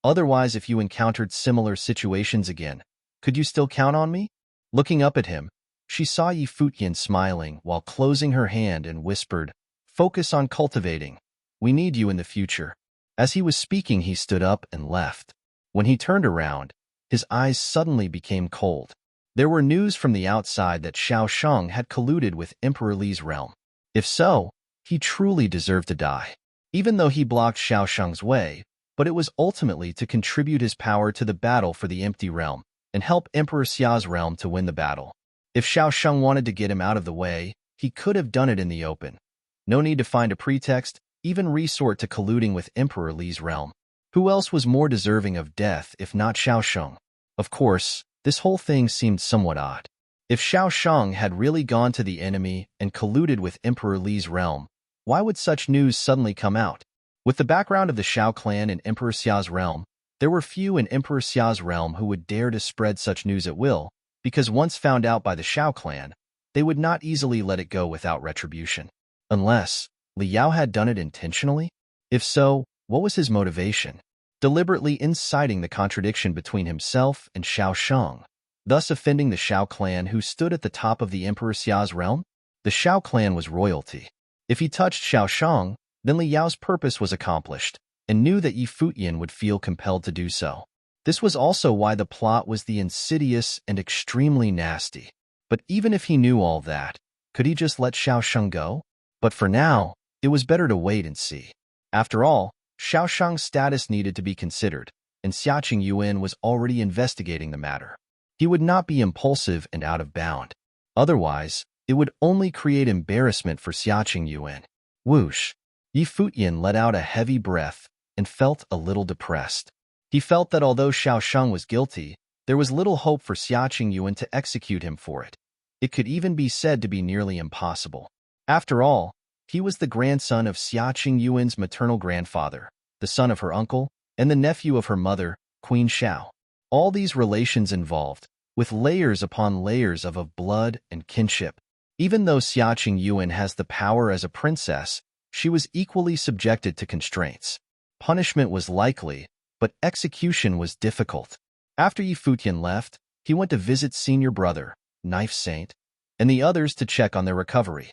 "Otherwise, if you encountered similar situations again, could you still count on me?" Looking up at him, she saw Yi Futian smiling while closing her hand and whispered, "Focus on cultivating. We need you in the future." As he was speaking, he stood up and left. When he turned around, his eyes suddenly became cold. There were news from the outside that Xiaosheng had colluded with Emperor Li's realm. If so, he truly deserved to die. Even though he blocked Xiaosheng's way, but it was ultimately to contribute his power to the battle for the empty realm and help Emperor Xia's realm to win the battle. If Xiaosheng wanted to get him out of the way, he could have done it in the open. No need to find a pretext, even resort to colluding with Emperor Li's realm. Who else was more deserving of death if not Xiaosheng? Of course, this whole thing seemed somewhat odd. If Xiaosheng had really gone to the enemy and colluded with Emperor Li's realm, why would such news suddenly come out? With the background of the Xiao clan in Emperor Xia's realm, there were few in Emperor Xia's realm who would dare to spread such news at will, because once found out by the Xiao clan, they would not easily let it go without retribution. Unless Li Yao had done it intentionally? If so, what was his motivation? Deliberately inciting the contradiction between himself and Xiaosheng, thus offending the Xiao clan who stood at the top of the Emperor Xia's realm? The Xiao clan was royalty. If he touched Xiaosheng, then Li Yao's purpose was accomplished, and knew that Yi Futian would feel compelled to do so. This was also why the plot was the insidious and extremely nasty. But even if he knew all that, could he just let Xiaosheng go? But for now, it was better to wait and see. After all, Xiaosheng's status needed to be considered, and Xiaqing Yuan was already investigating the matter. He would not be impulsive and out of bound. Otherwise, it would only create embarrassment for Xiaqing Yuan. Whoosh! Yi Futian let out a heavy breath and felt a little depressed. He felt that although Xiaosheng was guilty, there was little hope for Xiaqing Yuan to execute him for it. It could even be said to be nearly impossible. After all, he was the grandson of Xia Qingyuan's maternal grandfather, the son of her uncle, and the nephew of her mother, Queen Xiao. All these relations involved, with layers upon layers of blood and kinship. Even though Xia Qingyuan has the power as a princess, she was equally subjected to constraints. Punishment was likely, but execution was difficult. After Yi Futian left, he went to visit senior brother, Knife Saint, and the others to check on their recovery.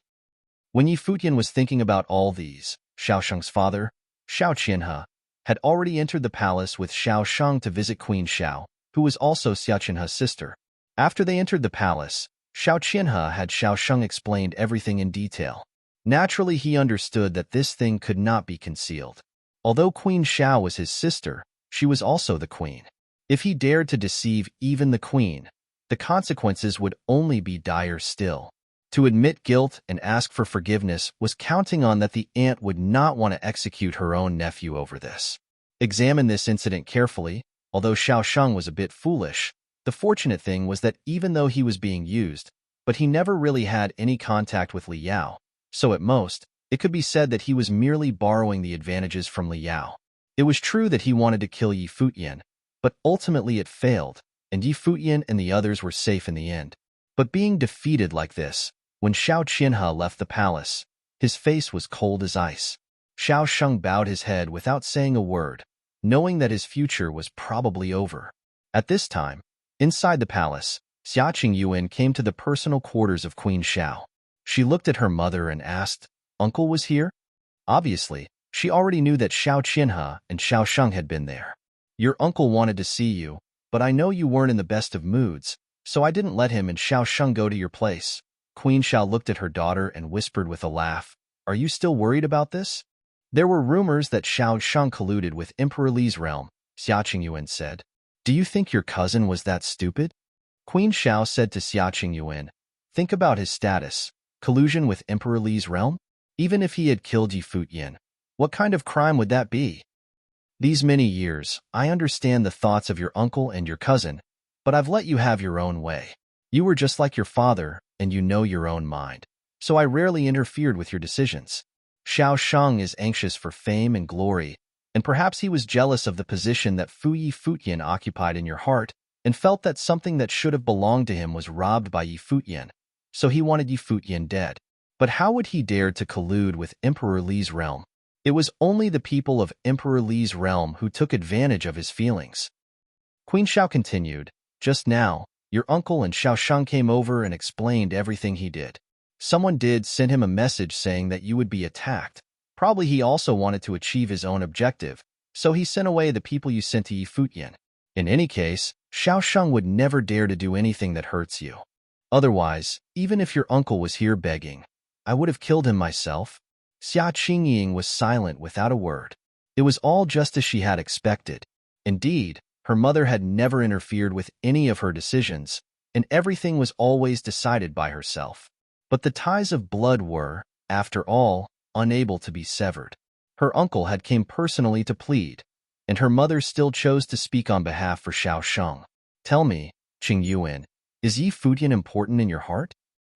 When Yi Futian was thinking about all these, Xiao Sheng's father, Xiao Qianhe, had already entered the palace with Xiao Sheng to visit Queen Xiao, who was also Xia Qianhe's sister. After they entered the palace, Xiao Qianhe had Xiao Sheng explained everything in detail. Naturally, he understood that this thing could not be concealed. Although Queen Xiao was his sister, she was also the queen. If he dared to deceive even the queen, the consequences would only be dire still. To admit guilt and ask for forgiveness was counting on that the aunt would not want to execute her own nephew over this. Examine this incident carefully. Although Xiao Sheng was a bit foolish, the fortunate thing was that even though he was being used, but he never really had any contact with Li Yao, so at most, it could be said that he was merely borrowing the advantages from Li Yao. It was true that he wanted to kill Yi Futian, but ultimately it failed, and Yi Futian and the others were safe in the end. But being defeated like this, when Xiao Qianhe left the palace, his face was cold as ice. Xiao Sheng bowed his head without saying a word, knowing that his future was probably over. At this time, inside the palace, Xia Qingyuan came to the personal quarters of Queen Xiao. She looked at her mother and asked, "Uncle was here?" Obviously, she already knew that Xiao Qianhe and Xiao Sheng had been there. "Your uncle wanted to see you, but I know you weren't in the best of moods, so I didn't let him and Xiao Sheng go to your place." Queen Xiao looked at her daughter and whispered with a laugh, "Are you still worried about this?" "There were rumors that Xiao Sheng colluded with Emperor Li's realm," Xia Qingyuan said. "Do you think your cousin was that stupid?" Queen Xiao said to Xia Qingyuan, "Think about his status. Collusion with Emperor Li's realm? Even if he had killed Yi Futian, what kind of crime would that be? These many years, I understand the thoughts of your uncle and your cousin, but I've let you have your own way. You were just like your father, and you know your own mind, so I rarely interfered with your decisions. Xiao Sheng is anxious for fame and glory, and perhaps he was jealous of the position that Yi Futian occupied in your heart, and felt that something that should have belonged to him was robbed by Yi Futian, so he wanted Yi Futian dead. But how would he dare to collude with Emperor Li's realm? It was only the people of Emperor Li's realm who took advantage of his feelings." Queen Xiao continued, "Just now, your uncle and Xiao Sheng came over and explained everything he did. Someone did send him a message saying that you would be attacked. Probably he also wanted to achieve his own objective, so he sent away the people you sent to Yi Futian. In any case, Xiao Sheng would never dare to do anything that hurts you. Otherwise, even if your uncle was here begging, I would have killed him myself." Xia Qingying was silent without a word. It was all just as she had expected. Indeed, her mother had never interfered with any of her decisions, and everything was always decided by herself. But the ties of blood were, after all, unable to be severed. Her uncle had came personally to plead, and her mother still chose to speak on behalf for Xiao Sheng. "Tell me, Qingyuan, is Yi Futian important in your heart?"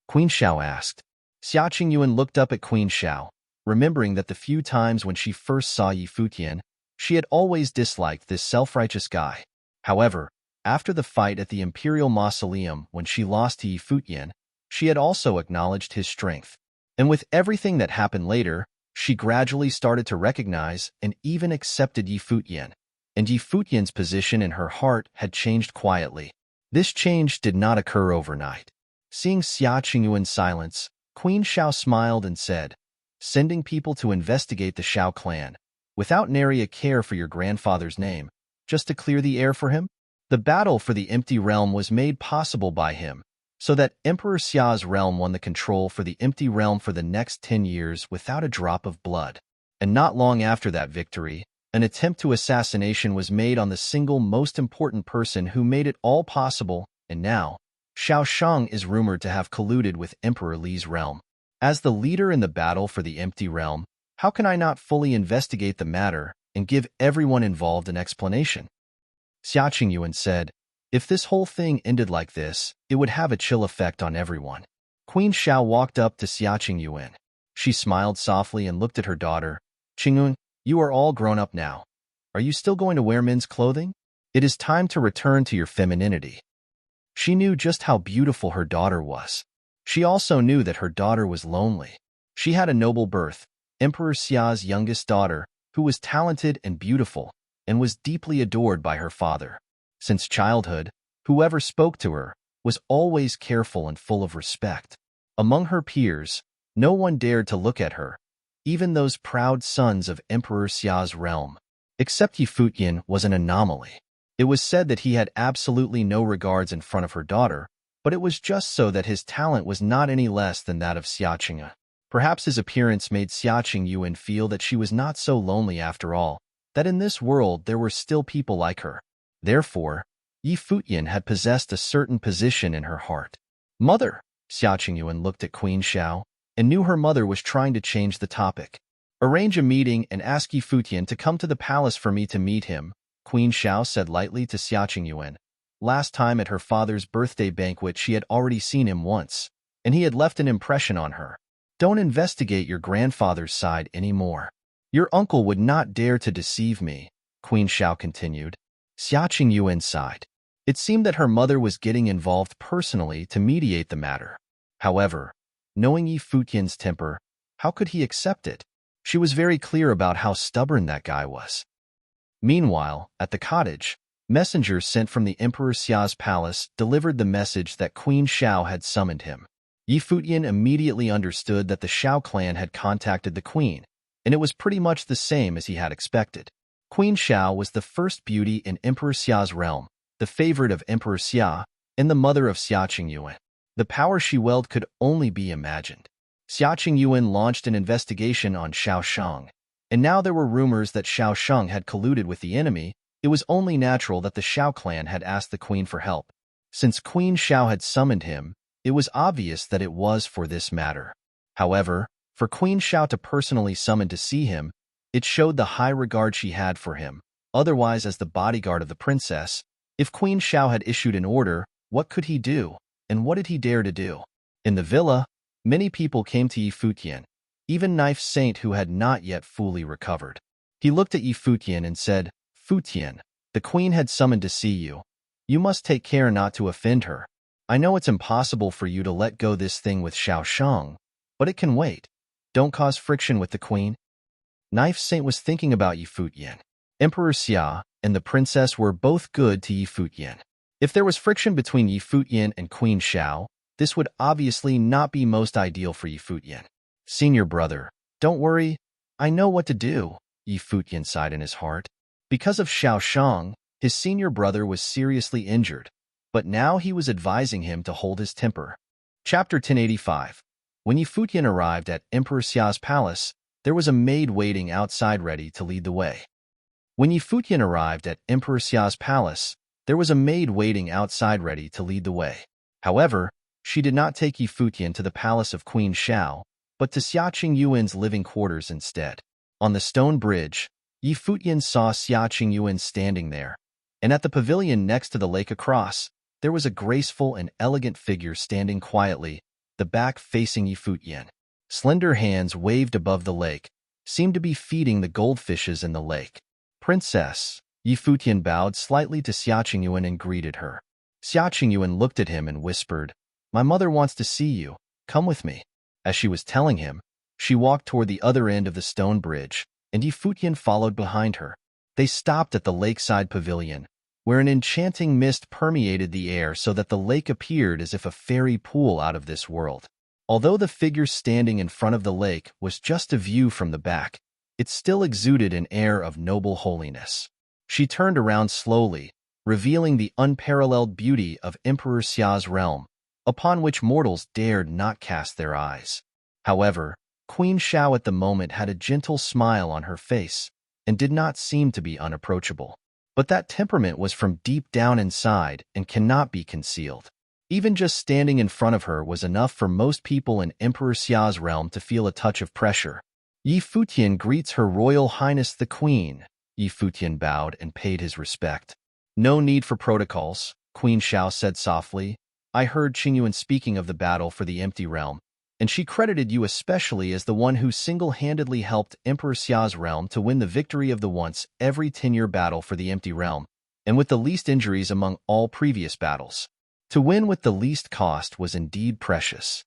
Queen Xiao asked. Xia Qingyuan looked up at Queen Xiao, remembering that the few times when she first saw Yi Futian, she had always disliked this self-righteous guy. However, after the fight at the Imperial Mausoleum when she lost to Yi Futian, she had also acknowledged his strength. And with everything that happened later, she gradually started to recognize and even accepted Yi Futian, and Yi Futian's position in her heart had changed quietly. This change did not occur overnight. Seeing Xia Qingyuan's silence, Queen Xiao smiled and said, "Sending people to investigate the Xiao clan, without nary a care for your grandfather's name, just to clear the air for him? The battle for the empty realm was made possible by him, so that Emperor Xia's realm won the control for the empty realm for the next 10 years without a drop of blood. And not long after that victory, an attempt to assassination was made on the single most important person who made it all possible, and now, Xiao Sheng is rumored to have colluded with Emperor Li's realm. As the leader in the battle for the empty realm, how can I not fully investigate the matter and give everyone involved an explanation?" Xia Qingyuan said, If this whole thing ended like this, it would have a chill effect on everyone. Queen Xiao walked up to Xia Qingyuan. She smiled softly and looked at her daughter. Qingyun, you are all grown up now. Are you still going to wear men's clothing? It is time to return to your femininity. She knew just how beautiful her daughter was. She also knew that her daughter was lonely. She had a noble birth, Emperor Xia's youngest daughter, who was talented and beautiful, and was deeply adored by her father. Since childhood, whoever spoke to her was always careful and full of respect. Among her peers, no one dared to look at her, even those proud sons of Emperor Xia's realm. Except Futian was an anomaly. It was said that he had absolutely no regards in front of her daughter, but it was just so that his talent was not any less than that of Xia Qingyuan. Perhaps his appearance made Xia Qingyuan feel that she was not so lonely after all, that in this world there were still people like her. Therefore, Futian had possessed a certain position in her heart. Mother! Xia Qingyuan looked at Queen Xiao and knew her mother was trying to change the topic. Arrange a meeting and ask Futian to come to the palace for me to meet him, Queen Xiao said lightly to Xia Qingyuan. Last time at her father's birthday banquet she had already seen him once, and he had left an impression on her. Don't investigate your grandfather's side anymore. Your uncle would not dare to deceive me, Queen Xiao continued. Xia Qingyuan sighed. It seemed that her mother was getting involved personally to mediate the matter. However, knowing Futian's temper, how could he accept it? She was very clear about how stubborn that guy was. Meanwhile, at the cottage, messengers sent from the Emperor Xia's palace delivered the message that Queen Xiao had summoned him. Futian immediately understood that the Xiao clan had contacted the queen, and it was pretty much the same as he had expected. Queen Xiao was the first beauty in Emperor Xia's realm, the favorite of Emperor Xia, and the mother of Xia Qingyuan. The power she wielded could only be imagined. Xia Qingyuan launched an investigation on Shaoshang, and now there were rumors that Shaoshang had colluded with the enemy. It was only natural that the Xiao clan had asked the queen for help. Since Queen Xiao had summoned him, it was obvious that it was for this matter. However, for Queen Xiao to personally summon to see him, it showed the high regard she had for him. Otherwise, as the bodyguard of the princess, if Queen Xiao had issued an order, what could he do, and what did he dare to do? In the villa, many people came to Futian, even Knife Saint who had not yet fully recovered. He looked at Futian and said, Futian, the queen had summoned to see you. You must take care not to offend her. I know it's impossible for you to let go this thing with Shaoshang, but it can wait. Don't cause friction with the queen. Knife Saint was thinking about Futian. Emperor Xia and the princess were both good to Futian. If there was friction between Futian and Queen Xiao, this would obviously not be most ideal for Futian. Senior brother, don't worry, I know what to do, Futian sighed in his heart. Because of Shaoshang, his senior brother was seriously injured, but now he was advising him to hold his temper. Chapter 1085. When Futian arrived at Emperor Xia's palace, there was a maid waiting outside ready to lead the way. When Futian arrived at Emperor Xia's palace, there was a maid waiting outside ready to lead the way. However, she did not take Futian to the palace of Queen Xiao, but to Xia Qingyuan's living quarters instead. On the stone bridge, Futian saw Xia Qingyuan standing there, and at the pavilion next to the lake across, there was a graceful and elegant figure standing quietly, the back facing Futian. Slender hands waved above the lake, seemed to be feeding the goldfishes in the lake. Princess, Futian bowed slightly to Xia Qingyuan and greeted her. Xia Qingyuan looked at him and whispered, My mother wants to see you, come with me. As she was telling him, she walked toward the other end of the stone bridge, and Futian followed behind her. They stopped at the lakeside pavilion, where an enchanting mist permeated the air so that the lake appeared as if a fairy pool out of this world. Although the figure standing in front of the lake was just a view from the back, it still exuded an air of noble holiness. She turned around slowly, revealing the unparalleled beauty of Emperor Xia's realm, upon which mortals dared not cast their eyes. However, Queen Xiao at the moment had a gentle smile on her face and did not seem to be unapproachable. But that temperament was from deep down inside and cannot be concealed. Even just standing in front of her was enough for most people in Emperor Xia's realm to feel a touch of pressure. Futian greets Her Royal Highness the Queen. Futian bowed and paid his respect. No need for protocols. Queen Xiao said softly. I heard Qingyuan speaking of the battle for the empty realm, and she credited you especially as the one who single-handedly helped Emperor Xia's realm to win the victory of the once every 10-year battle for the empty realm, and with the least injuries among all previous battles. To win with the least cost was indeed precious.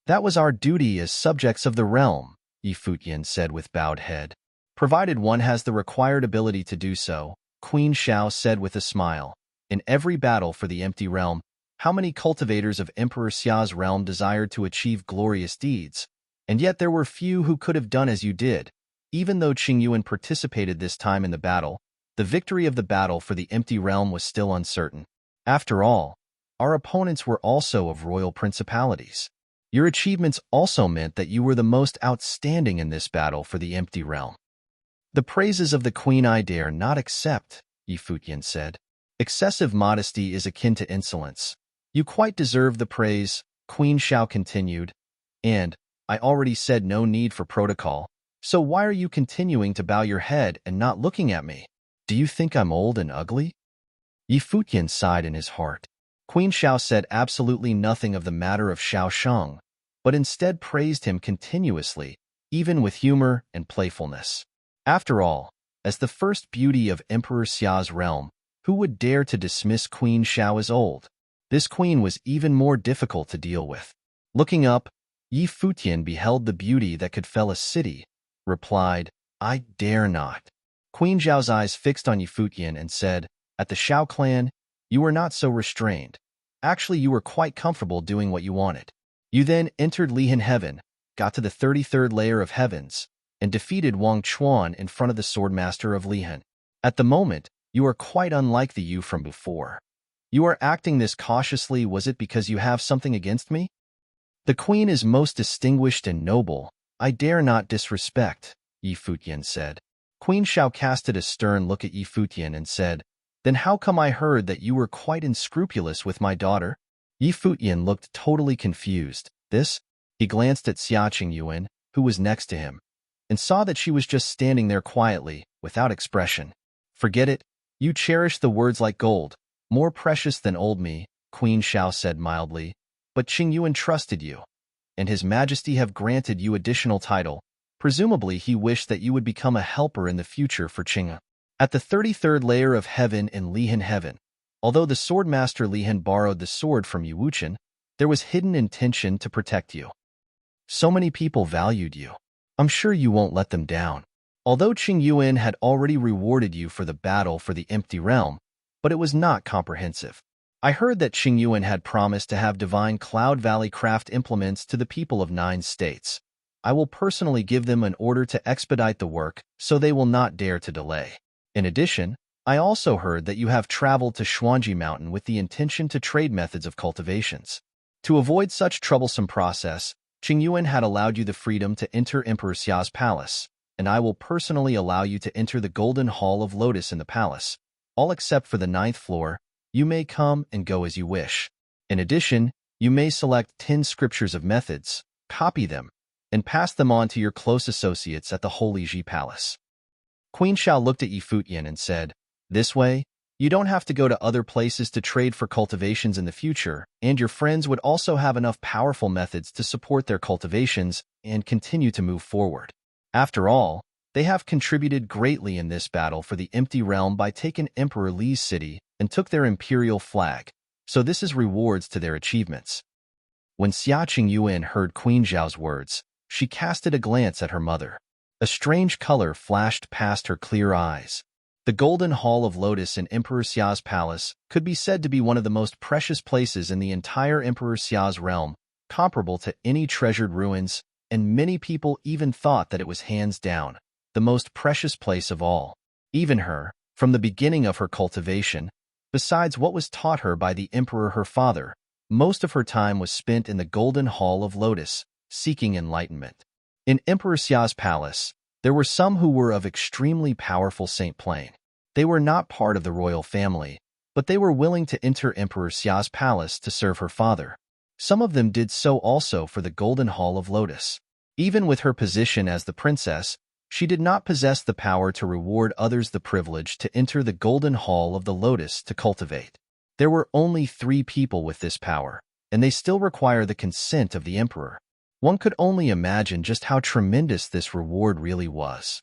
That was our duty as subjects of the realm, Futian said with bowed head. Provided one has the required ability to do so, Queen Xiao said with a smile. In every battle for the empty realm, how many cultivators of Emperor Xia's realm desired to achieve glorious deeds, and yet there were few who could have done as you did. Even though Qingyuan participated this time in the battle, the victory of the battle for the empty realm was still uncertain. After all, our opponents were also of royal principalities. Your achievements also meant that you were the most outstanding in this battle for the empty realm. The praises of the queen I dare not accept, Futian said. Excessive modesty is akin to insolence. You quite deserve the praise, Queen Xiao continued, and I already said no need for protocol, so why are you continuing to bow your head and not looking at me? Do you think I'm old and ugly? Futian sighed in his heart. Queen Xiao said absolutely nothing of the matter of Xiao Sheng, but instead praised him continuously, even with humor and playfulness. After all, as the first beauty of Emperor Xia's realm, who would dare to dismiss Queen Xiao as old? This queen was even more difficult to deal with. Looking up, Futian beheld the beauty that could fell a city, replied, I dare not. Queen Xiao's eyes fixed on Futian and said, At the Xiao clan, you were not so restrained. Actually, you were quite comfortable doing what you wanted. You then entered Lihan Heaven, got to the 33rd layer of heavens, and defeated Wang Chuan in front of the Swordmaster of Lihan. At the moment, you are quite unlike the you from before. You are acting this cautiously, was it because you have something against me? The queen is most distinguished and noble. I dare not disrespect, Futian said. Queen Xiao casted a stern look at Futian and said, Then how come I heard that you were quite unscrupulous with my daughter? Futian looked totally confused. This? He glanced at Xia Qingyuan, who was next to him, and saw that she was just standing there quietly, without expression. Forget it. You cherish the words like gold, more precious than old me, Queen Xiao said mildly, but Qingyuan trusted you, and His Majesty have granted you additional title. Presumably he wished that you would become a helper in the future for Qing'a. At the 33rd layer of heaven in Lihan Heaven, although the Swordmaster Lihan borrowed the sword from Wuchen, there was hidden intention to protect you. So many people valued you. I'm sure you won't let them down. Although Qingyuan had already rewarded you for the battle for the empty realm, but it was not comprehensive. I heard that Qingyuan had promised to have divine Cloud Valley craft implements to the people of 9 states. I will personally give them an order to expedite the work, so they will not dare to delay. In addition, I also heard that you have traveled to Xuanji Mountain with the intention to trade methods of cultivations. To avoid such troublesome process, Qingyuan had allowed you the freedom to enter Emperor Xia's palace, and I will personally allow you to enter the Golden Hall of Lotus in the palace. All except for the 9th floor, you may come and go as you wish. In addition, you may select 10 scriptures of methods, copy them, and pass them on to your close associates at the Holy Ji Palace. Queen Xiao looked at Futian and said, This way, you don't have to go to other places to trade for cultivations in the future, and your friends would also have enough powerful methods to support their cultivations and continue to move forward. After all, they have contributed greatly in this battle for the empty realm by taking Emperor Li's city and took their imperial flag, so this is rewards to their achievements. When Xia Qingyuan heard Queen Zhao's words, she casted a glance at her mother. A strange color flashed past her clear eyes. The Golden Hall of Lotus in Emperor Xia's palace could be said to be one of the most precious places in the entire Emperor Xia's realm, comparable to any treasured ruins, and many people even thought that it was hands down the most precious place of all. Even her, from the beginning of her cultivation, besides what was taught her by the emperor her father, most of her time was spent in the Golden Hall of Lotus, seeking enlightenment. In Emperor Xia's palace, there were some who were of extremely powerful Saint Plain. They were not part of the royal family, but they were willing to enter Emperor Xia's palace to serve her father. Some of them did so also for the Golden Hall of Lotus. Even with her position as the princess, she did not possess the power to reward others the privilege to enter the Golden Hall of the Lotus to cultivate. There were only 3 people with this power, and they still require the consent of the emperor. One could only imagine just how tremendous this reward really was.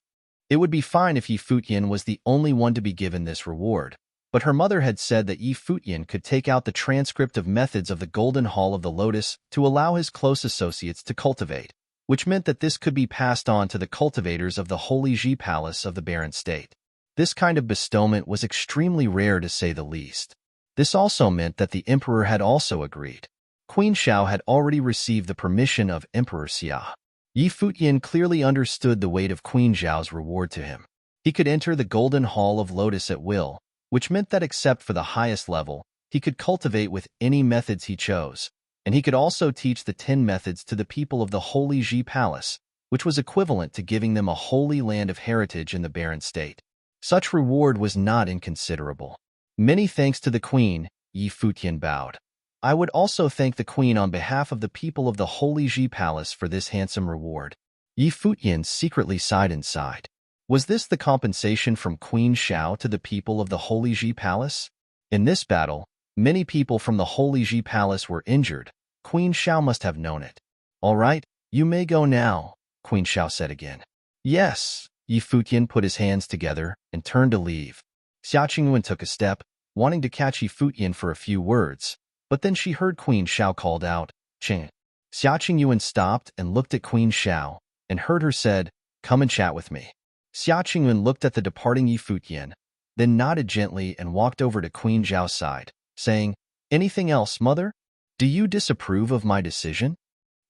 It would be fine if Yi Futian was the only one to be given this reward, but her mother had said that Yi Futian could take out the transcript of methods of the Golden Hall of the Lotus to allow his close associates to cultivate, which meant that this could be passed on to the cultivators of the Holy Ji Palace of the Barren State. This kind of bestowment was extremely rare to say the least. This also meant that the emperor had also agreed. Queen Xiao had already received the permission of Emperor Xia. Yi Futian clearly understood the weight of Queen Xiao's reward to him. He could enter the Golden Hall of Lotus at will, which meant that except for the highest level, he could cultivate with any methods he chose, and he could also teach the 10 methods to the people of the Holy Ji Palace, which was equivalent to giving them a holy land of heritage in the Barren State. Such reward was not inconsiderable. Many thanks to the Queen, Yi Futian bowed. I would also thank the Queen on behalf of the people of the Holy Ji Palace for this handsome reward. Yi Futian secretly sighed inside. Was this the compensation from Queen Xiao to the people of the Holy Ji Palace? In this battle, many people from the Holy Ji Palace were injured. Queen Xiao must have known it. All right, you may go now, Queen Xiao said again. Yes, Yi Futian put his hands together and turned to leave. Xia Qingyuan took a step, wanting to catch Yi Futian for a few words, but then she heard Queen Xiao called out, Qing. Xia Qingyuan stopped and looked at Queen Xiao, and heard her said, come and chat with me. Xia Qingyuan looked at the departing Yi Futian, then nodded gently and walked over to Queen Zhao's side, saying, anything else, mother? Do you disapprove of my decision?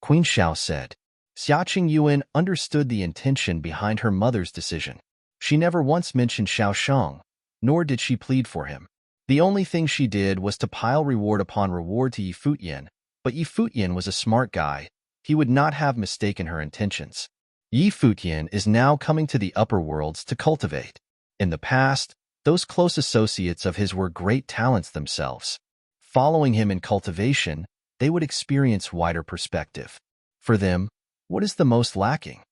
Queen Xiao said. Xia Qingyuan understood the intention behind her mother's decision. She never once mentioned Xiao Sheng, nor did she plead for him. The only thing she did was to pile reward upon reward to Yi Futian, but Yi Futian was a smart guy. He would not have mistaken her intentions. Yi Futian is now coming to the upper worlds to cultivate. In the past, those close associates of his were great talents themselves. Following him in cultivation, they would experience wider perspective. For them, what is the most lacking?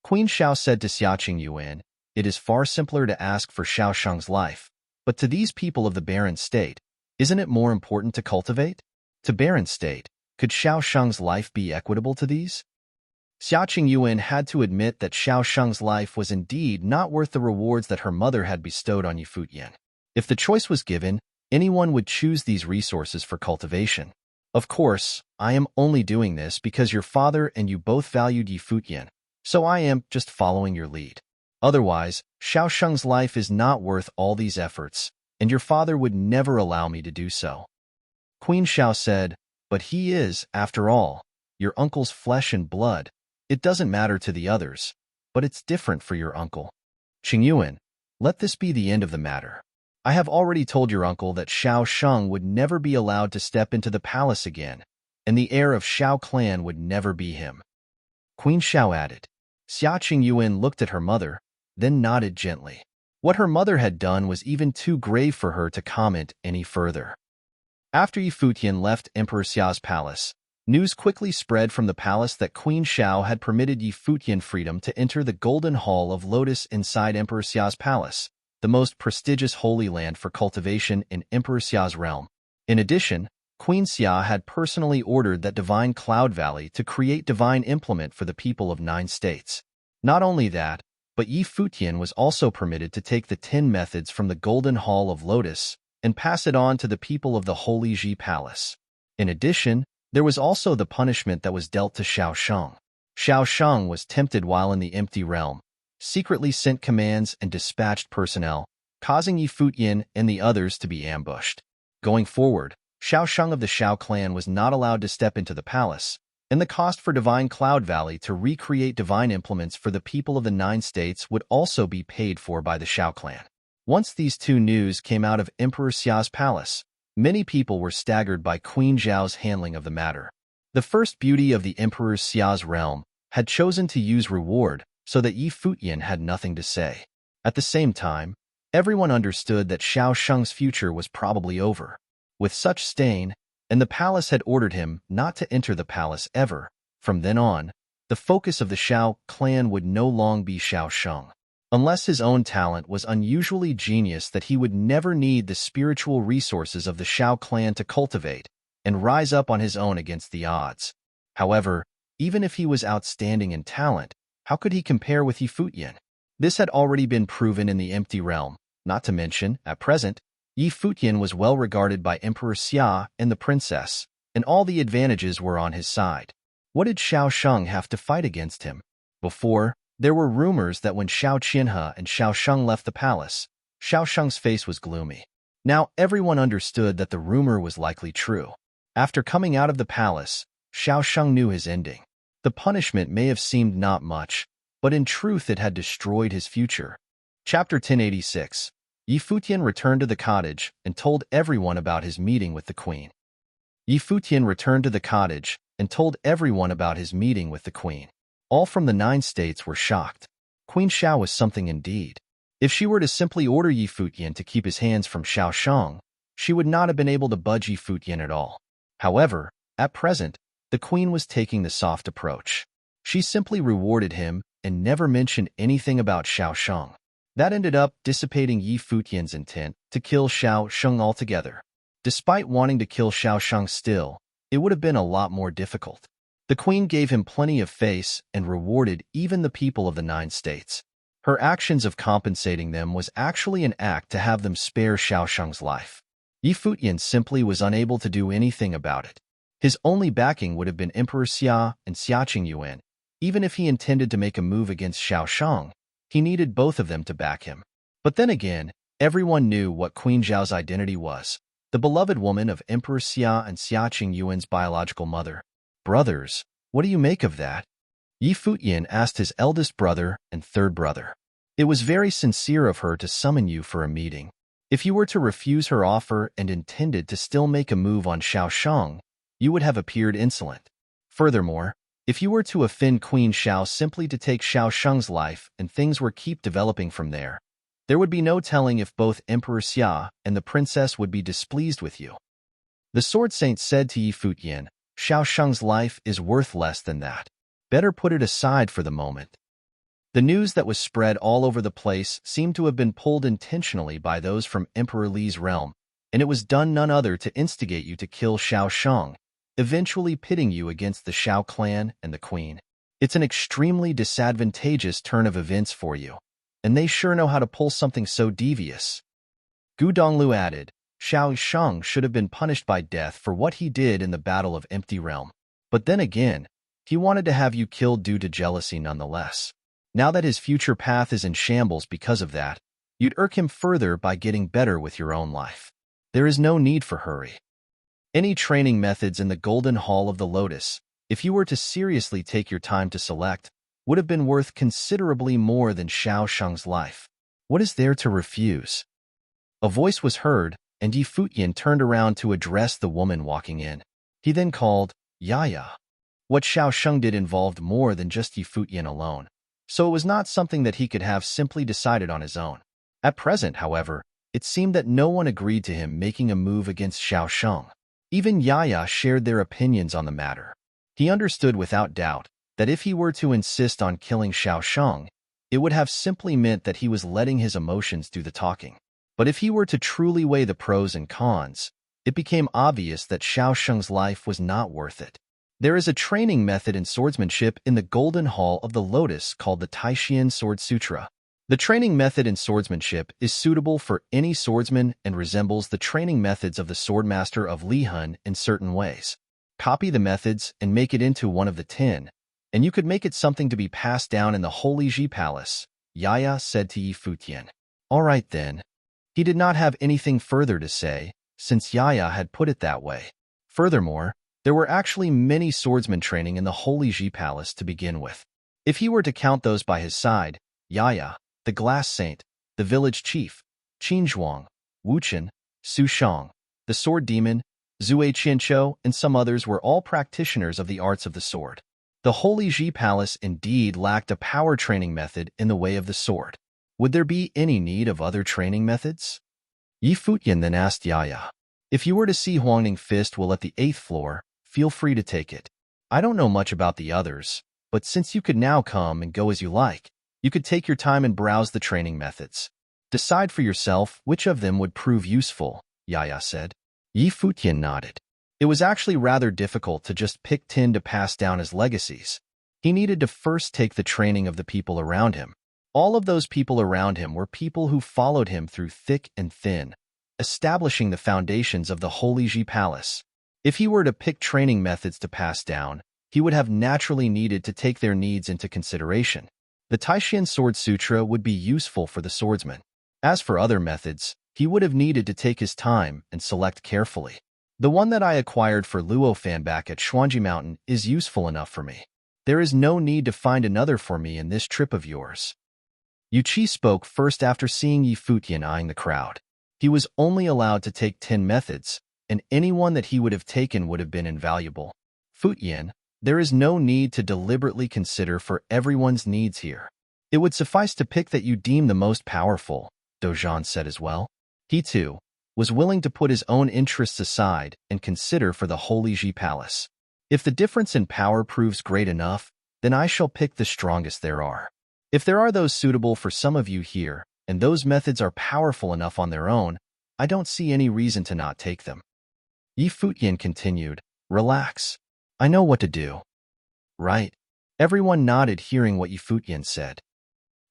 Queen Xiao said to Xia Qingyuan, it is far simpler to ask for Xiao Sheng's life, but to these people of the Barren State, isn't it more important to cultivate? To Barren State, could Xiao Sheng's life be equitable to these? Xia Qingyuan had to admit that Xiao Sheng's life was indeed not worth the rewards that her mother had bestowed on Yi Futian. If the choice was given, anyone would choose these resources for cultivation. Of course, I am only doing this because your father and you both valued Yi Futian, so I am just following your lead. Otherwise, Xiao Sheng's life is not worth all these efforts, and your father would never allow me to do so. Queen Xiao said, but he is, after all, your uncle's flesh and blood. It doesn't matter to the others, but it's different for your uncle. Qingyuan, let this be the end of the matter. I have already told your uncle that Xiao Sheng would never be allowed to step into the palace again, and the heir of Xiao clan would never be him. Queen Xiao added. Xia Qingyuan looked at her mother, then nodded gently. What her mother had done was even too grave for her to comment any further. After Yi Futian left Emperor Xia's palace, news quickly spread from the palace that Queen Xiao had permitted Yi Futian freedom to enter the Golden Hall of Lotus inside Emperor Xia's palace, the most prestigious holy land for cultivation in Emperor Xia's realm. In addition, Queen Xia had personally ordered that divine Cloud Valley to create divine implement for the people of 9 states. Not only that, but Yi Futian was also permitted to take the 10 methods from the Golden Hall of Lotus and pass it on to the people of the Holy Ji Palace. In addition, there was also the punishment that was dealt to Xiao Sheng. Xiao Sheng was tempted while in the empty realm, secretly sent commands and dispatched personnel, causing Yi Futian and the others to be ambushed. Going forward, Xiao Sheng of the Xiao clan was not allowed to step into the palace, and the cost for Divine Cloud Valley to recreate divine implements for the people of the 9 states would also be paid for by the Xiao clan. Once these 2 news came out of Emperor Xia's palace, many people were staggered by Queen Zhao's handling of the matter. The first beauty of the Emperor Xia's realm had chosen to use reward so that Yi Futian had nothing to say. At the same time, everyone understood that Xiao Sheng's future was probably over. With such stain, and the palace had ordered him not to enter the palace ever, from then on, the focus of the Xiao clan would no longer be Xiao Sheng. Unless his own talent was unusually genius that he would never need the spiritual resources of the Shao clan to cultivate and rise up on his own against the odds. However, even if he was outstanding in talent, how could he compare with Yi Futian? This had already been proven in the empty realm, not to mention, at present, Yi Futian was well regarded by Emperor Xia and the princess, and all the advantages were on his side. What did Shao Sheng have to fight against him? Before, there were rumors that when Shao Qianhe and Shao Sheng left the palace, Shao Sheng's face was gloomy. Now everyone understood that the rumor was likely true. After coming out of the palace, Shao Sheng knew his ending. The punishment may have seemed not much, but in truth it had destroyed his future. Chapter 1086. Yi Futian returned to the cottage and told everyone about his meeting with the queen. Yi Futian returned to the cottage and told everyone about his meeting with the queen. All from the 9 states were shocked. Queen Shao was something indeed. If she were to simply order Yi Futian to keep his hands from Shao Sheng, she would not have been able to budge Yi Futian at all. However, at present, the queen was taking the soft approach. She simply rewarded him and never mentioned anything about Shao Sheng. That ended up dissipating Yi Futian's intent to kill Shao Sheng altogether. Despite wanting to kill Shao Sheng still, it would have been a lot more difficult. The queen gave him plenty of face and rewarded even the people of the 9 states. Her actions of compensating them was actually an act to have them spare Shao Sheng's life. Yi Futian simply was unable to do anything about it. His only backing would have been Emperor Xia and Xia Qingyuan. Even if he intended to make a move against Shao Sheng, he needed both of them to back him. But then again, everyone knew what Queen Zhao's identity was, the beloved woman of Emperor Xia and Xia Qingyuan's biological mother. Brothers, what do you make of that? Yi Futian asked his eldest brother and third brother. It was very sincere of her to summon you for a meeting. If you were to refuse her offer and intended to still make a move on Shao Sheng, you would have appeared insolent. Furthermore, if you were to offend Queen Shao simply to take Shao Sheng's life and things were keep developing from there would be no telling if both Emperor Xia and the princess would be displeased with you. The Sword Saint said to Yi Futian, Shao Sheng's life is worth less than that. Better put it aside for the moment. The news that was spread all over the place seemed to have been pulled intentionally by those from Emperor Li's realm, and it was done none other to instigate you to kill Shao Sheng, eventually pitting you against the Shao clan and the queen. It's an extremely disadvantageous turn of events for you, and they sure know how to pull something so devious. Gu Donglu added, Shao Sheng should have been punished by death for what he did in the Battle of Empty Realm. But then again, he wanted to have you killed due to jealousy nonetheless. Now that his future path is in shambles because of that, you'd irk him further by getting better with your own life. There is no need for hurry. Any training methods in the Golden Hall of the Lotus, if you were to seriously take your time to select, would have been worth considerably more than Shao Sheng's life. What is there to refuse? A voice was heard, and Yi Futian turned around to address the woman walking in. He then called, Yaya. What Shao Sheng did involved more than just Yi Futian alone, so it was not something that he could have simply decided on his own. At present, however, it seemed that no one agreed to him making a move against Shao Sheng. Even Yaya shared their opinions on the matter. He understood without doubt that if he were to insist on killing Shao Sheng, it would have simply meant that he was letting his emotions do the talking. But if he were to truly weigh the pros and cons, it became obvious that Shao Sheng's life was not worth it. There is a training method in swordsmanship in the Golden Hall of the Lotus called the Taishian Sword Sutra. The training method in swordsmanship is suitable for any swordsman and resembles the training methods of the swordmaster of Lihun in certain ways. Copy the methods and make it into one of the 10, and you could make it something to be passed down in the Holy Ji Palace, Yaya said to Yi Futian. All right then. He did not have anything further to say, since Yaya had put it that way. Furthermore, there were actually many swordsmen training in the Holy Ji Palace to begin with. If he were to count those by his side, Yaya, the Glass Saint, the Village Chief, Qin Zhuang, Wu Chen, Su Shang, the Sword Demon, Zue Qianqiu, and some others were all practitioners of the arts of the sword. The Holy Ji Palace indeed lacked a power training method in the way of the sword. Would there be any need of other training methods? Yi Futian then asked Yaya, if you were to see Huangning Fist will at the 8th floor, feel free to take it. I don't know much about the others, but since you could now come and go as you like, You could take your time and browse the training methods. Decide for yourself which of them would prove useful, Yaya said. Yi Futian nodded. It was actually rather difficult to just pick 10 to pass down as legacies. He needed to first take the training of the people around him. All of those people around him were people who followed him through thick and thin, establishing the foundations of the Holy Ji Palace. If he were to pick training methods to pass down, he would have naturally needed to take their needs into consideration. The Taishan Sword Sutra would be useful for the swordsman. As for other methods, he would have needed to take his time and select carefully. The one that I acquired for Luo Fanback at Xuanji Mountain is useful enough for me. There is no need to find another for me in this trip of yours. Yu Qi spoke first after seeing Yi Futian eyeing the crowd. He was only allowed to take 10 methods, and any one that he would have taken would have been invaluable. Futian, there is no need to deliberately consider for everyone's needs here. It would suffice to pick that you deem the most powerful, Dozhan said as well. He, too, was willing to put his own interests aside and consider for the Holy Ji Palace. If the difference in power proves great enough, then I shall pick the strongest there are. If there are those suitable for some of you here, and those methods are powerful enough on their own, I don't see any reason to not take them. Yi Futian continued, Relax. I know what to do. Right. Everyone nodded hearing what Yi Futian said.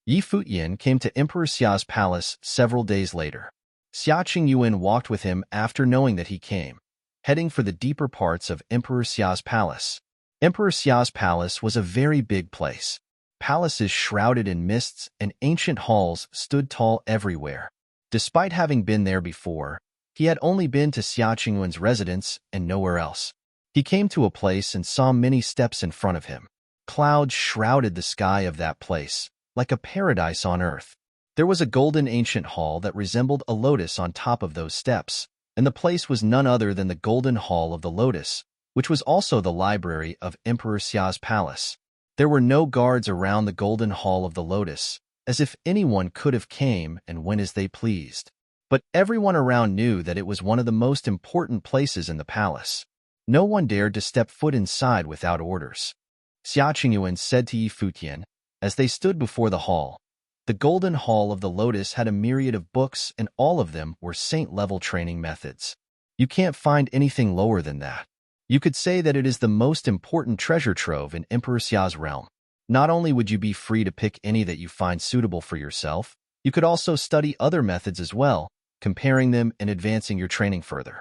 Yi Futian came to Emperor Xia's palace several days later. Xia Qingyuan walked with him after knowing that he came, heading for the deeper parts of Emperor Xia's palace. Emperor Xia's palace was a very big place. Palaces shrouded in mists and ancient halls stood tall everywhere. Despite having been there before, he had only been to Xia Qingyuan's residence and nowhere else. He came to a place and saw many steps in front of him. Clouds shrouded the sky of that place, like a paradise on earth. There was a golden ancient hall that resembled a lotus on top of those steps, and the place was none other than the Golden Hall of the Lotus, which was also the library of Emperor Xia's palace. There were no guards around the Golden Hall of the Lotus, as if anyone could have came and went as they pleased. But everyone around knew that it was one of the most important places in the palace. No one dared to step foot inside without orders. Xia Qingyuan said to Yi Futian, as they stood before the hall, the Golden Hall of the Lotus had a myriad of books, and all of them were saint-level training methods. You can't find anything lower than that. You could say that it is the most important treasure trove in Emperor Xia's realm. Not only would you be free to pick any that you find suitable for yourself, you could also study other methods as well, comparing them and advancing your training further.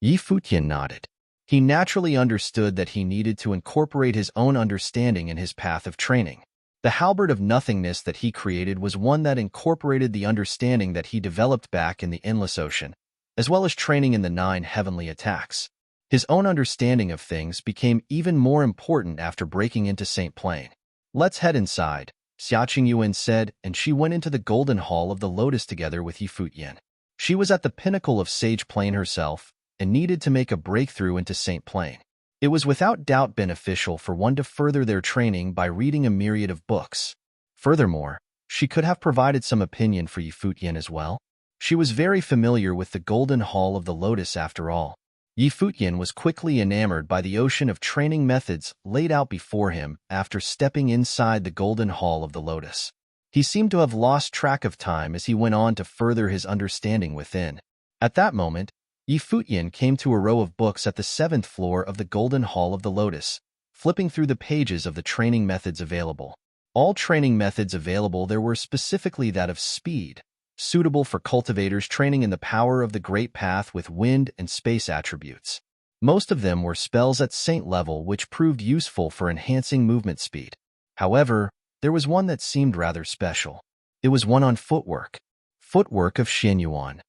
Yi Futian nodded. He naturally understood that he needed to incorporate his own understanding in his path of training. The halberd of nothingness that he created was one that incorporated the understanding that he developed back in the Endless Ocean, as well as training in the 9 heavenly attacks. His own understanding of things became even more important after breaking into Saint Plain. Let's head inside, Xia Qingyuan said, and she went into the Golden Hall of the Lotus together with Yi Futian. She was at the pinnacle of Sage Plain herself, and needed to make a breakthrough into Saint Plain. It was without doubt beneficial for one to further their training by reading a myriad of books. Furthermore, she could have provided some opinion for Yi Futian as well. She was very familiar with the Golden Hall of the Lotus after all. Yi Futian was quickly enamored by the ocean of training methods laid out before him after stepping inside the Golden Hall of the Lotus. He seemed to have lost track of time as he went on to further his understanding within. At that moment, Yi Futian came to a row of books at the 7th floor of the Golden Hall of the Lotus, flipping through the pages of the training methods available. All training methods available there were specifically that of speed, suitable for cultivators training in the power of the Great Path with wind and space attributes. Most of them were spells at saint level which proved useful for enhancing movement speed. However, there was one that seemed rather special. It was one on footwork. Footwork of Xianyuan.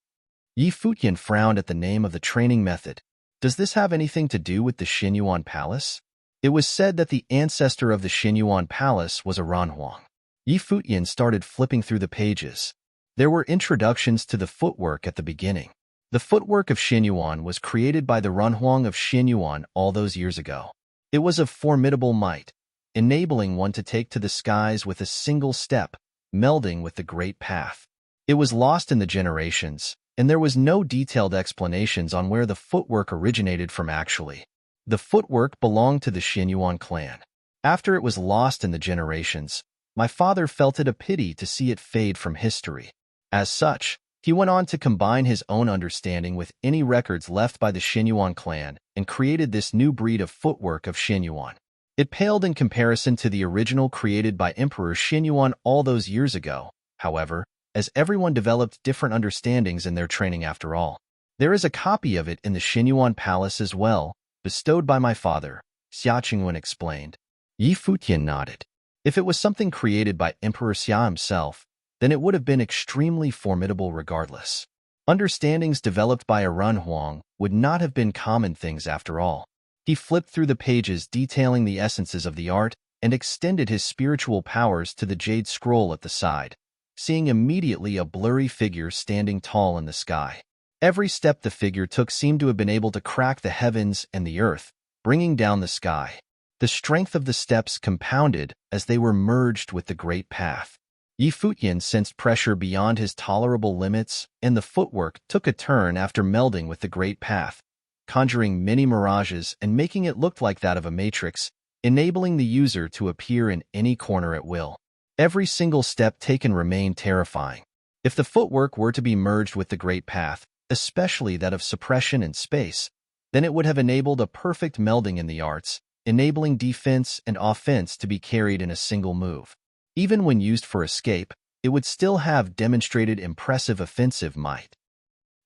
Yi Futian frowned at the name of the training method. Does this have anything to do with the Xianyuan Palace? It was said that the ancestor of the Xianyuan Palace was a Ranhuang. Yi Futian started flipping through the pages. There were introductions to the footwork at the beginning. The footwork of Xianyuan was created by the Ranhuang of Xianyuan all those years ago. It was of formidable might, enabling one to take to the skies with a single step, melding with the Great Path. It was lost in the generations, and there was no detailed explanations on where the footwork originated from actually. The footwork belonged to the Xianyuan clan. After it was lost in the generations, my father felt it a pity to see it fade from history. As such, he went on to combine his own understanding with any records left by the Xinyuan clan and created this new breed of footwork of Xinyuan. It paled in comparison to the original created by Emperor Xinyuan all those years ago, however, as everyone developed different understandings in their training after all. There is a copy of it in the Xinyuan palace as well, bestowed by my father, Xia Qingwen explained. Yi Futian nodded. If it was something created by Emperor Xia himself, then it would have been extremely formidable regardless. Understandings developed by a Runhuang would not have been common things after all. He flipped through the pages detailing the essences of the art and extended his spiritual powers to the jade scroll at the side, seeing immediately a blurry figure standing tall in the sky. Every step the figure took seemed to have been able to crack the heavens and the earth, bringing down the sky. The strength of the steps compounded as they were merged with the great path. Yi Futian sensed pressure beyond his tolerable limits, and the footwork took a turn after melding with the great path, conjuring many mirages and making it look like that of a matrix, enabling the user to appear in any corner at will. Every single step taken remained terrifying. If the footwork were to be merged with the great path, especially that of suppression and space, then it would have enabled a perfect melding in the arts, enabling defense and offense to be carried in a single move. Even when used for escape, it would still have demonstrated impressive offensive might.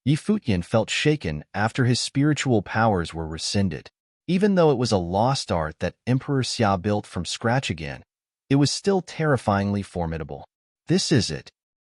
Yi Futian felt shaken after his spiritual powers were rescinded. Even though it was a lost art that Emperor Xia built from scratch again, it was still terrifyingly formidable. This is it,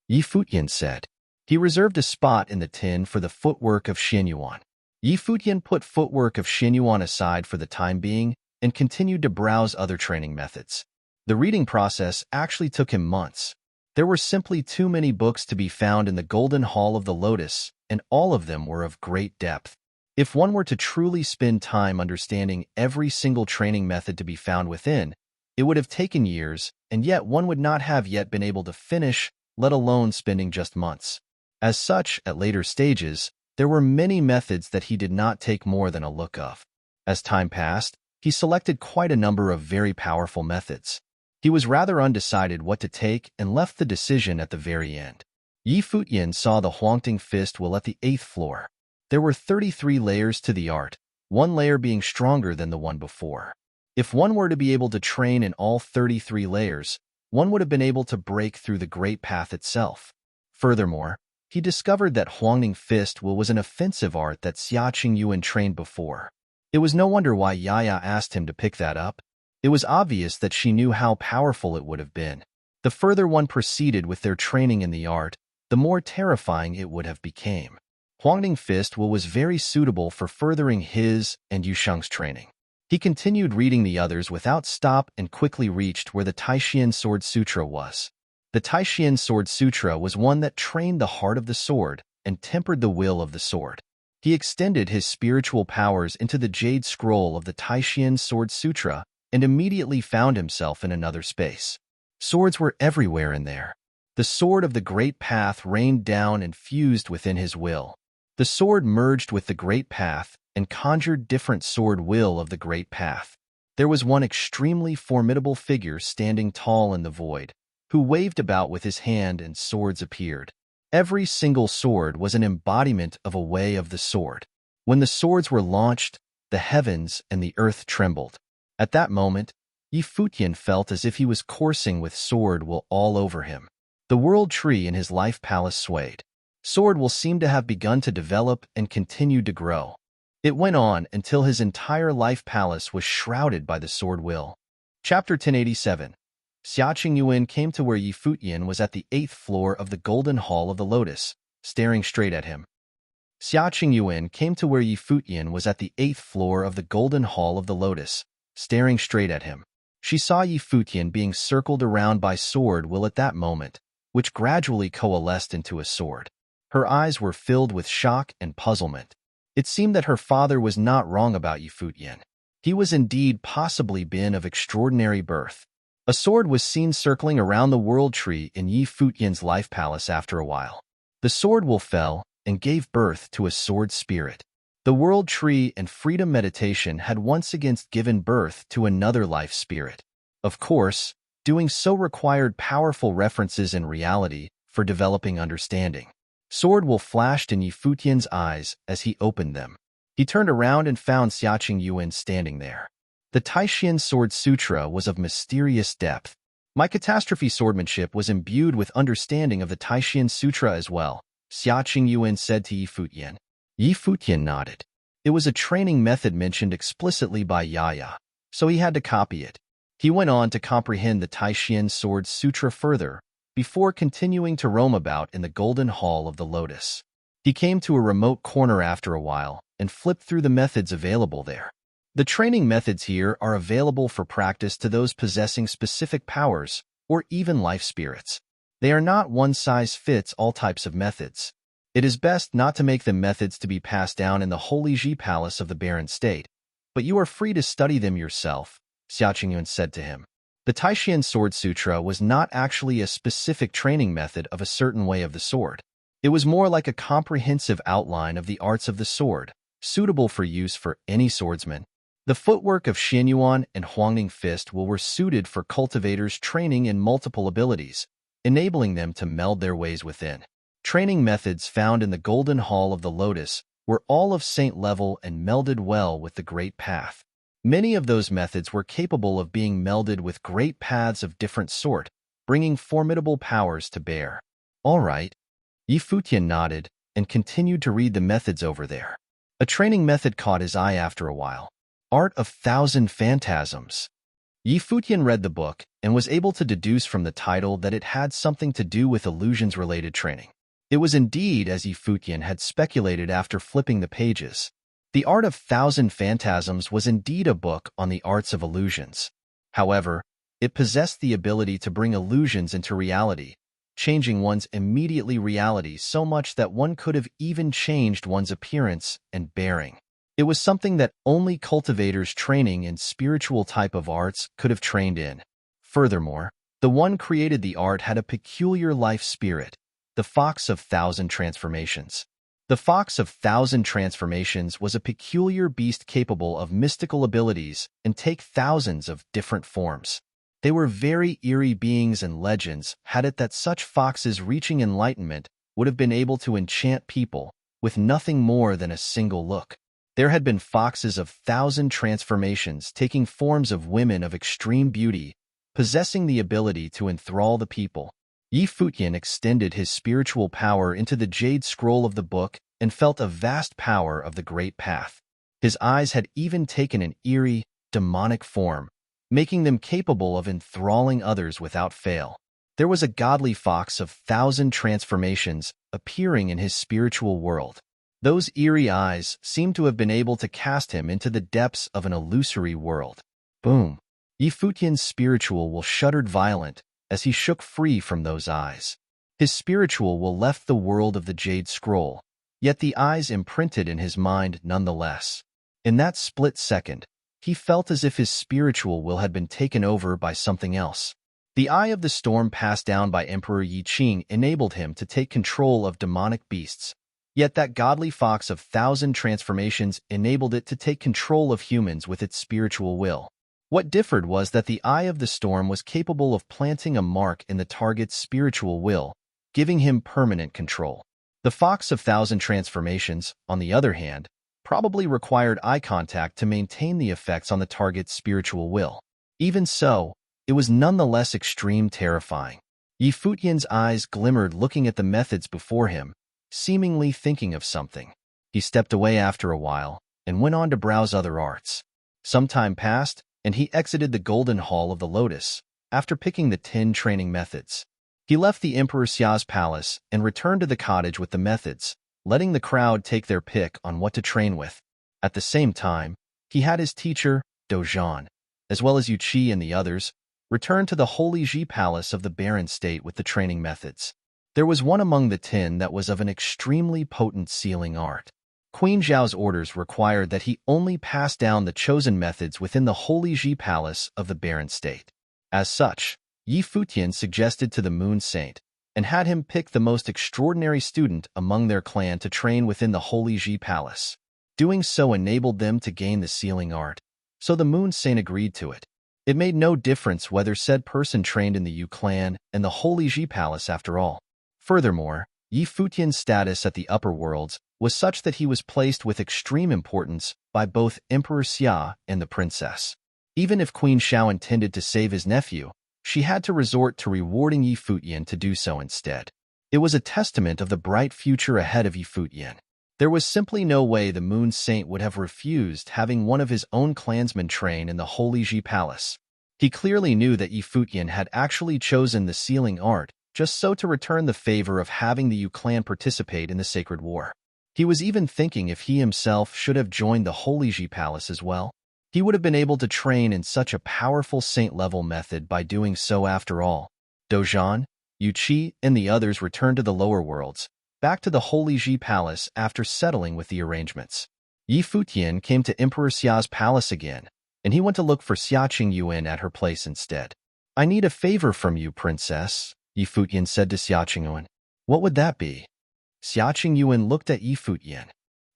Yi Futian said. He reserved a spot in the tin for the footwork of Xinyuan. Yi Futian put footwork of Xinyuan aside for the time being and continued to browse other training methods. The reading process actually took him months. There were simply too many books to be found in the Golden Hall of the Lotus, and all of them were of great depth. If one were to truly spend time understanding every single training method to be found within, it would have taken years, and yet one would not have yet been able to finish, let alone spending just months. As such, at later stages, there were many methods that he did not take more than a look of. As time passed, he selected quite a number of very powerful methods. He was rather undecided what to take and left the decision at the very end. Yi Futian saw the Huangting Fist will at the 8th floor. There were 33 layers to the art, one layer being stronger than the one before. If one were to be able to train in all 33 layers, one would have been able to break through the great path itself. Furthermore, he discovered that Huangting Fist will was an offensive art that Xia Qingyuan trained before. It was no wonder why Yaya asked him to pick that up. It was obvious that she knew how powerful it would have been. The further one proceeded with their training in the art, the more terrifying it would have become. Huangting Fist was very suitable for furthering his and Yusheng's training. He continued reading the others without stop and quickly reached where the Taishian Sword Sutra was. The Taishian Sword Sutra was one that trained the heart of the sword and tempered the will of the sword. He extended his spiritual powers into the jade scroll of the Taishian Sword Sutra and immediately found himself in another space. Swords were everywhere in there. The sword of the great path rained down and fused within his will. The sword merged with the great path and conjured different sword will of the great path. There was one extremely formidable figure standing tall in the void, who waved about with his hand and swords appeared. Every single sword was an embodiment of a way of the sword. When the swords were launched, the heavens and the earth trembled. At that moment, Yi Futian felt as if he was coursing with sword will all over him. The world tree in his life palace swayed. Sword will seemed to have begun to develop and continued to grow. It went on until his entire life palace was shrouded by the sword will. Chapter 1087. Xia Qingyuan came to where Yi Futian was at the 8th floor of the Golden Hall of the Lotus, staring straight at him. Xia Qingyuan came to where Yi Futian was at the 8th floor of the Golden Hall of the Lotus, staring straight at him. She saw Yi Futian being circled around by sword will at that moment, which gradually coalesced into a sword. Her eyes were filled with shock and puzzlement. It seemed that her father was not wrong about Yi Futian. He was indeed possibly been of extraordinary birth. A sword was seen circling around the world tree in Yi Futian's life palace after a while. The sword will fell and gave birth to a sword spirit. The world tree and freedom meditation had once again given birth to another life spirit. Of course, Doing so required powerful references in reality for developing understanding. Sword Wolf flashed in Yi Futian's eyes as he opened them. He turned around and found Xiaqing Yuan standing there. The Taishian Sword Sutra was of mysterious depth. My catastrophe swordsmanship was imbued with understanding of the Taishian Sutra as well, Xiaqing Yuan said to Yi Futian. Yi Futian nodded. It was a training method mentioned explicitly by Yaya, so he had to copy it. He went on to comprehend the Taishian Sword Sutra further, before continuing to roam about in the Golden Hall of the Lotus. He came to a remote corner after a while and flipped through the methods available there. The training methods here are available for practice to those possessing specific powers or even life spirits. They are not one-size-fits-all types of methods. It is best not to make them methods to be passed down in the Holy Ji Palace of the Barren State, but you are free to study them yourself, Xiaqing Yuan said to him. The Taishian Sword Sutra was not actually a specific training method of a certain way of the sword. It was more like a comprehensive outline of the arts of the sword, suitable for use for any swordsman. The footwork of Xianyuan and Huangning Fist were suited for cultivators training in multiple abilities, enabling them to meld their ways within. Training methods found in the Golden Hall of the Lotus were all of saint level and melded well with the Great Path. Many of those methods were capable of being melded with great paths of different sort, bringing formidable powers to bear. All right. Yi Futian nodded and continued to read the methods over there. A training method caught his eye after a while. Art of Thousand Phantasms. Yi Futian read the book and was able to deduce from the title that it had something to do with illusions-related training. It was indeed as Yi Futian had speculated after flipping the pages. The Art of Thousand Phantasms was indeed a book on the arts of illusions. However, it possessed the ability to bring illusions into reality, changing one's immediately reality so much that one could have even changed one's appearance and bearing. It was something that only cultivators training in spiritual type of arts could have trained in. Furthermore, the one created the art had a peculiar life spirit, the Fox of Thousand Transformations. The Fox of Thousand Transformations was a peculiar beast capable of mystical abilities and take thousands of different forms. They were very eerie beings, and legends had it that such foxes reaching enlightenment would have been able to enchant people with nothing more than a single look. There had been foxes of thousand transformations taking forms of women of extreme beauty, possessing the ability to enthrall the people. Yi Futian extended his spiritual power into the jade scroll of the book and felt a vast power of the Great Path. His eyes had even taken an eerie, demonic form, making them capable of enthralling others without fail. There was a godly fox of thousand transformations appearing in his spiritual world. Those eerie eyes seemed to have been able to cast him into the depths of an illusory world. Boom! Yi Futian's spiritual will shuddered violent as he shook free from those eyes. His spiritual will left the world of the Jade Scroll, yet the eyes imprinted in his mind nonetheless. In that split second, he felt as if his spiritual will had been taken over by something else. The Eye of the Storm passed down by Emperor Yi Qing enabled him to take control of demonic beasts, yet that godly fox of thousand transformations enabled it to take control of humans with its spiritual will. What differed was that the Eye of the Storm was capable of planting a mark in the target's spiritual will, giving him permanent control. The Fox of Thousand Transformations, on the other hand, probably required eye contact to maintain the effects on the target's spiritual will. Even so, it was nonetheless extreme terrifying. Yi Futian's eyes glimmered looking at the methods before him, seemingly thinking of something. He stepped away after a while and went on to browse other arts. Some time passed, and he exited the Golden Hall of the Lotus, after picking the 10 training methods. He left the Emperor Xia's palace and returned to the cottage with the methods, letting the crowd take their pick on what to train with. At the same time, he had his teacher, Dozhan, as well as Yu Qi and the others, return to the Holy Ji Palace of the Barren State with the training methods. There was one among the 10 that was of an extremely potent sealing art. Queen Zhao's orders required that he only pass down the chosen methods within the Holy Ji Palace of the Barren State. As such, Yi Futian suggested to the Moon Saint and had him pick the most extraordinary student among their clan to train within the Holy Ji Palace. Doing so enabled them to gain the sealing art, so the Moon Saint agreed to it. It made no difference whether said person trained in the Yu clan and the Holy Ji Palace after all. Furthermore, Yi Futian's status at the upper worlds was such that he was placed with extreme importance by both Emperor Xia and the princess. Even if Queen Xiao intended to save his nephew, she had to resort to rewarding Yi Futian to do so instead. It was a testament of the bright future ahead of Yi Futian. There was simply no way the Moon Saint would have refused having one of his own clansmen train in the Holy Ji Palace. He clearly knew that Yi Futian had actually chosen the sealing art just so to return the favor of having the Yu clan participate in the sacred war. He was even thinking if he himself should have joined the Holy Ji Palace as well. He would have been able to train in such a powerful saint-level method by doing so after all. Dozhan, Yu Qi, and the others returned to the lower worlds, back to the Holy Ji Palace after settling with the arrangements. Yi Futian came to Emperor Xia's palace again, and he went to look for Xia Qingyuan at her place instead. "I need a favor from you, princess," Yi Futian said to Xia Qingyuan. "What would that be?" Xia Qingyuan looked at Yi Futian.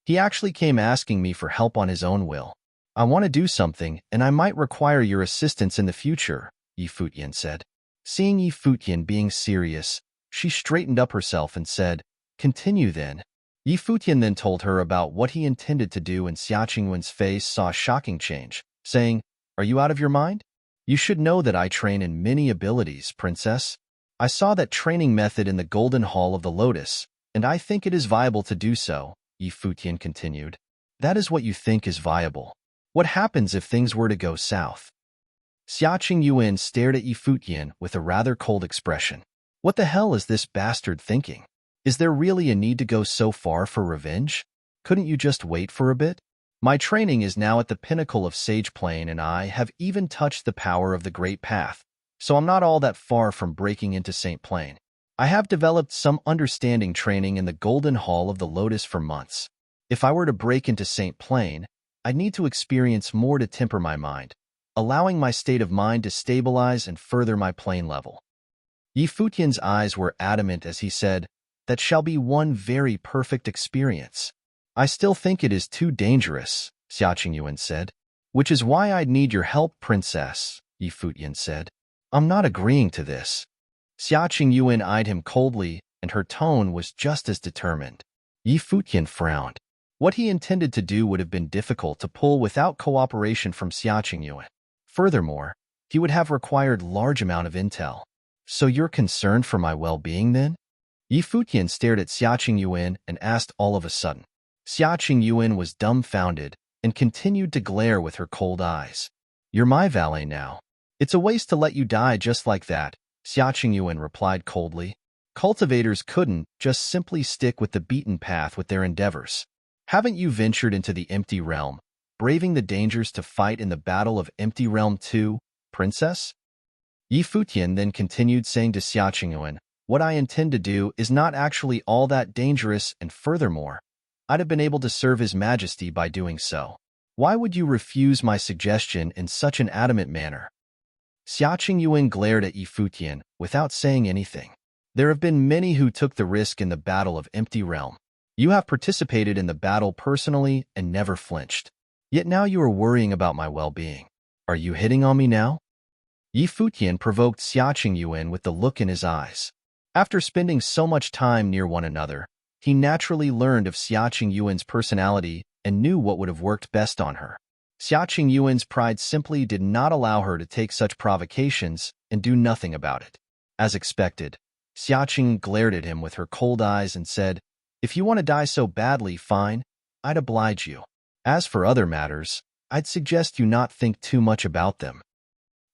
"He actually came asking me for help on his own will. I want to do something, and I might require your assistance in the future," Yi Futian said. Seeing Yi Futian being serious, she straightened up herself and said, "Continue then." Yi Futian then told her about what he intended to do, and Xia Qingyuan's face saw a shocking change, saying, "Are you out of your mind? You should know that I train in many abilities, princess. I saw that training method in the Golden Hall of the Lotus, and I think it is viable to do so," Yi Futian continued. "That is what you think is viable. What happens if things were to go south?" Xia Qingyuan stared at Yi Futian with a rather cold expression. What the hell is this bastard thinking? Is there really a need to go so far for revenge? Couldn't you just wait for a bit? My training is now at the pinnacle of Sage Plane, and I have even touched the power of the Great Path, so I'm not all that far from breaking into Saint Plane. I have developed some understanding training in the Golden Hall of the Lotus for months. If I were to break into Saint Plane, I'd need to experience more to temper my mind, allowing my state of mind to stabilize and further my plane level. Yi Futian's eyes were adamant as he said, "That shall be one very perfect experience." "I still think it is too dangerous," Xia Qingyuan said. "Which is why I'd need your help, princess," Yi Futian said. "I'm not agreeing to this." Xia Qingyuan eyed him coldly, and her tone was just as determined. Yi Futian frowned. What he intended to do would have been difficult to pull without cooperation from Xia Qingyuan. Furthermore, he would have required large amount of intel. "So you're concerned for my well-being then?" Yi Futian stared at Xia Qingyuan and asked all of a sudden. Xia Qingyuan was dumbfounded and continued to glare with her cold eyes. "You're my valet now. It's a waste to let you die just like that," Xia Qingyuan replied coldly. "Cultivators couldn't just simply stick with the beaten path with their endeavors. Haven't you ventured into the Empty Realm, braving the dangers to fight in the Battle of Empty Realm too, princess?" Yi Futian then continued saying to Xia Qingyuan, "What I intend to do is not actually all that dangerous, and furthermore, I'd have been able to serve His Majesty by doing so. Why would you refuse my suggestion in such an adamant manner?" Xia Qingyuan glared at Yi Futian without saying anything. "There have been many who took the risk in the Battle of Empty Realm. You have participated in the battle personally and never flinched. Yet now you are worrying about my well-being. Are you hitting on me now?" Yi Futian provoked Xia Qingyuan with the look in his eyes. After spending so much time near one another, he naturally learned of Xia Qingyuan's personality and knew what would have worked best on her. Xia Qingyuan's pride simply did not allow her to take such provocations and do nothing about it. As expected, Xia Qing glared at him with her cold eyes and said, "If you want to die so badly, fine, I'd oblige you. As for other matters, I'd suggest you not think too much about them."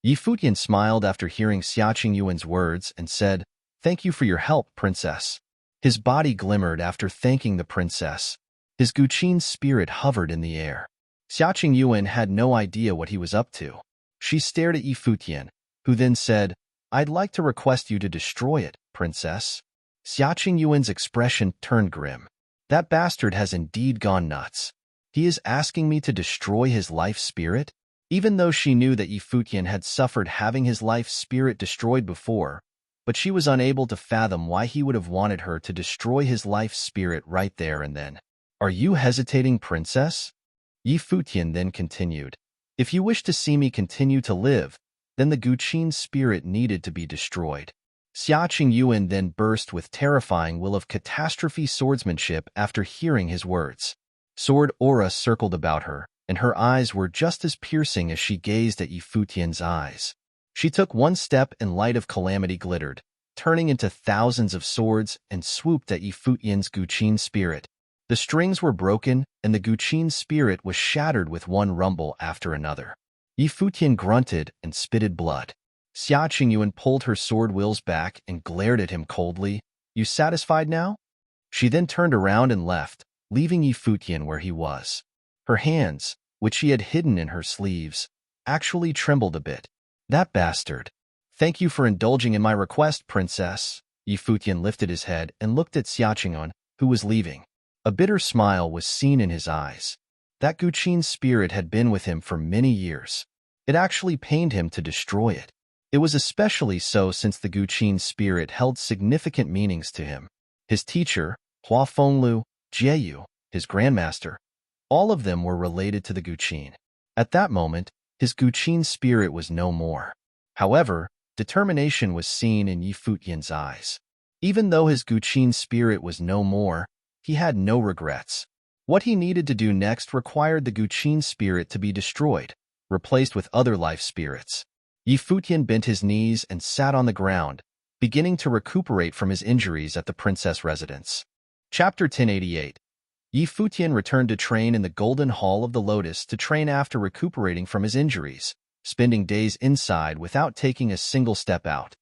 Yi Futian smiled after hearing Xia Qingyuan's words and said, "Thank you for your help, princess." His body glimmered after thanking the princess. His Guqin's spirit hovered in the air. Xia Qingyuan had no idea what he was up to. She stared at Yi Futian, who then said, "I'd like to request you to destroy it, princess." Xia Qingyuan's expression turned grim. That bastard has indeed gone nuts. He is asking me to destroy his life spirit? Even though she knew that Yi Futian had suffered having his life spirit destroyed before, but she was unable to fathom why he would have wanted her to destroy his life spirit right there and then. "Are you hesitating, princess?" Yi Futian then continued. "If you wish to see me continue to live, then the Guqin spirit needed to be destroyed. Xia Qingyuan then burst with terrifying will of catastrophe swordsmanship after hearing his words. Sword aura circled about her, and her eyes were just as piercing as she gazed at Yi Futian's eyes. She took one step and light of calamity glittered, turning into thousands of swords and swooped at Yi Futian's Guqin spirit. The strings were broken, and the Guqin spirit was shattered with one rumble after another. Yi Futian grunted and spitted blood. Xia Qingyuan pulled her sword wheels back and glared at him coldly. "You satisfied now?" She then turned around and left, leaving Yi Futian where he was. Her hands, which she had hidden in her sleeves, actually trembled a bit. "That bastard. Thank you for indulging in my request, princess." Yi Futian lifted his head and looked at Xia Qingyuan, who was leaving. A bitter smile was seen in his eyes. That Guqin spirit had been with him for many years. It actually pained him to destroy it. It was especially so since the Guqin spirit held significant meanings to him. His teacher, Hua Fenglu, Jieyu, his grandmaster, all of them were related to the Guqin. At that moment, his Guqin spirit was no more. However, determination was seen in Yi Futian's eyes. Even though his Guqin spirit was no more, he had no regrets. What he needed to do next required the Guqin spirit to be destroyed, replaced with other life spirits. Yi Futian bent his knees and sat on the ground, beginning to recuperate from his injuries at the princess residence. Chapter 1088. Yi Futian returned to train in the Golden Hall of the Lotus to train after recuperating from his injuries, spending days inside without taking a single step out.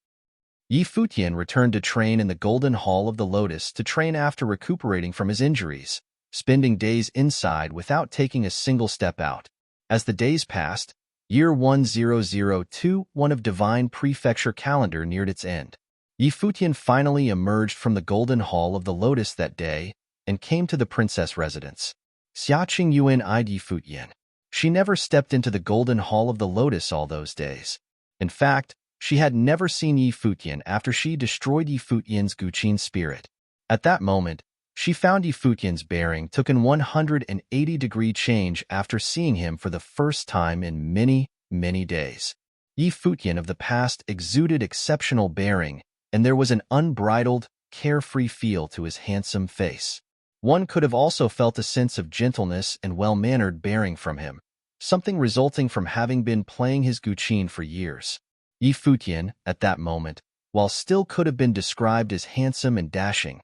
Yi Futian returned to train in the Golden Hall of the Lotus to train after recuperating from his injuries, spending days inside without taking a single step out. As the days passed, Year 1002-1 of Divine Prefecture calendar neared its end. Yi Futian finally emerged from the Golden Hall of the Lotus that day and came to the princess residence. Xia Qingyuan eyed Yi Futian. She never stepped into the Golden Hall of the Lotus all those days. In fact, she had never seen Yi Futian after she destroyed Yi Futian's Guqin spirit. At that moment, she found Yi Futian's bearing took an 180-degree change after seeing him for the first time in many, many days. Yi Futian of the past exuded exceptional bearing, and there was an unbridled, carefree feel to his handsome face. One could have also felt a sense of gentleness and well-mannered bearing from him, something resulting from having been playing his Guqin for years. Yi Futian, at that moment, while still could have been described as handsome and dashing,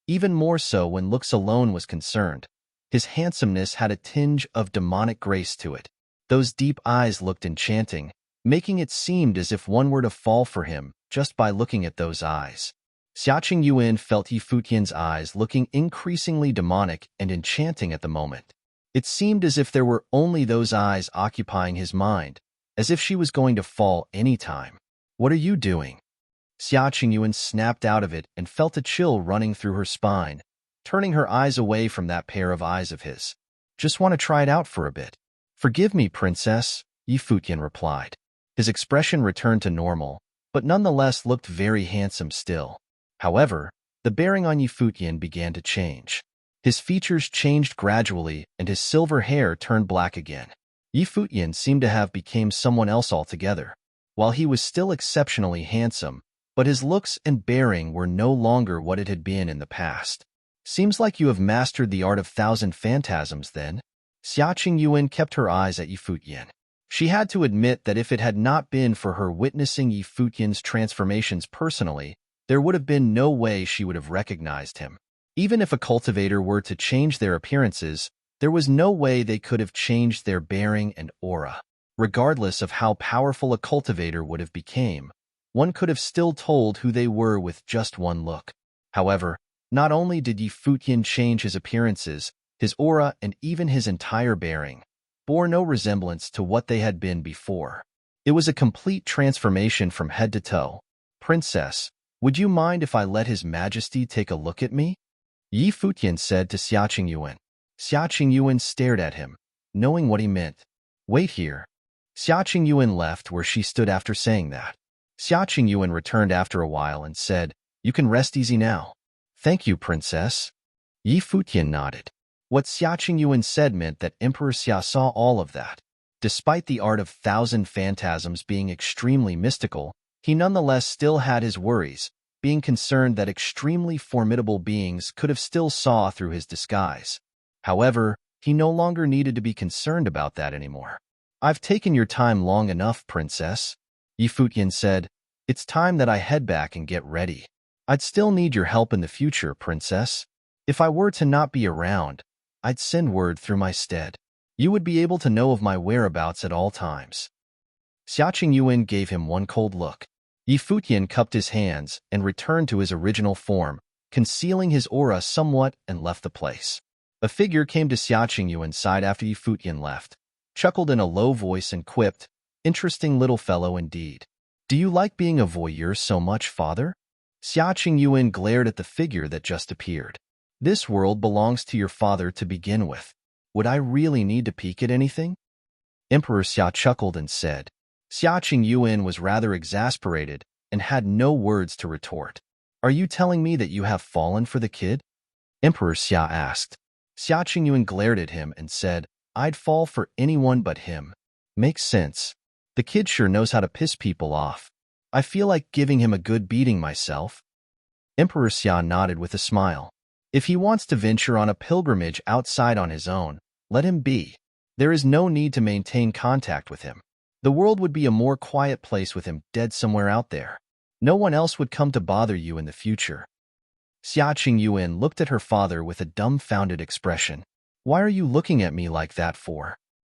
even more so when looks alone was concerned, his handsomeness had a tinge of demonic grace to it. Those deep eyes looked enchanting, making it seem as if one were to fall for him just by looking at those eyes. Xia Qingyuan felt Yi Futian's eyes looking increasingly demonic and enchanting at the moment. It seemed as if there were only those eyes occupying his mind, as if she was going to fall any time. "What are you doing?" Xia Qingyuan snapped out of it and felt a chill running through her spine, turning her eyes away from that pair of eyes of his. "Just want to try it out for a bit." "Forgive me, princess," Yi Futian replied. His expression returned to normal, but nonetheless looked very handsome still. However, the bearing on Yi Futian began to change. His features changed gradually and his silver hair turned black again. Yi Futian seemed to have become someone else altogether. While he was still exceptionally handsome, but his looks and bearing were no longer what it had been in the past. "Seems like you have mastered the art of thousand phantasms then." Xia Qingyuan kept her eyes at Yi Futian. She had to admit that if it had not been for her witnessing Yi Futian's transformations personally, there would have been no way she would have recognized him. Even if a cultivator were to change their appearances, there was no way they could have changed their bearing and aura. Regardless of how powerful a cultivator would have become, one could have still told who they were with just one look. However, not only did Yi Futian change his appearances, his aura and even his entire bearing bore no resemblance to what they had been before. It was a complete transformation from head to toe. "Princess, would you mind if I let His Majesty take a look at me?" Yi Futian said to Xia Qingyuan. Xia Qingyuan stared at him, knowing what he meant. "Wait here." Xia Qingyuan left where she stood after saying that. Xia Qingyuan returned after a while and said, "You can rest easy now." "Thank you, princess." Yi Futian nodded. What Xia Qingyuan said meant that Emperor Xia saw all of that. Despite the art of thousand phantasms being extremely mystical, he nonetheless still had his worries, being concerned that extremely formidable beings could have still saw through his disguise. However, he no longer needed to be concerned about that anymore. "I've taken your time long enough, princess," Futian said. "It's time that I head back and get ready. I'd still need your help in the future, princess. If I were to not be around, I'd send word through my stead. You would be able to know of my whereabouts at all times." Xiaqing Yuan gave him one cold look. Futian cupped his hands and returned to his original form, concealing his aura somewhat, and left the place. A figure came to Xiaqing Yuan's side after Futian left, chuckled in a low voice and quipped, "Interesting little fellow indeed. Do you like being a voyeur so much, father?" Xiaqing Yuan glared at the figure that just appeared. "This world belongs to your father to begin with. Would I really need to peek at anything?" Emperor Xia chuckled and said. Xiaqing Yuan was rather exasperated and had no words to retort. "Are you telling me that you have fallen for the kid?" Emperor Xia asked. Xiaqing Yuan glared at him and said, "I'd fall for anyone but him." "Makes sense. The kid sure knows how to piss people off. I feel like giving him a good beating myself." Emperor Xia nodded with a smile. "If he wants to venture on a pilgrimage outside on his own, let him be. There is no need to maintain contact with him. The world would be a more quiet place with him dead somewhere out there. No one else would come to bother you in the future." Xiaqing Yuan looked at her father with a dumbfounded expression. "Why are you looking at me like that for?"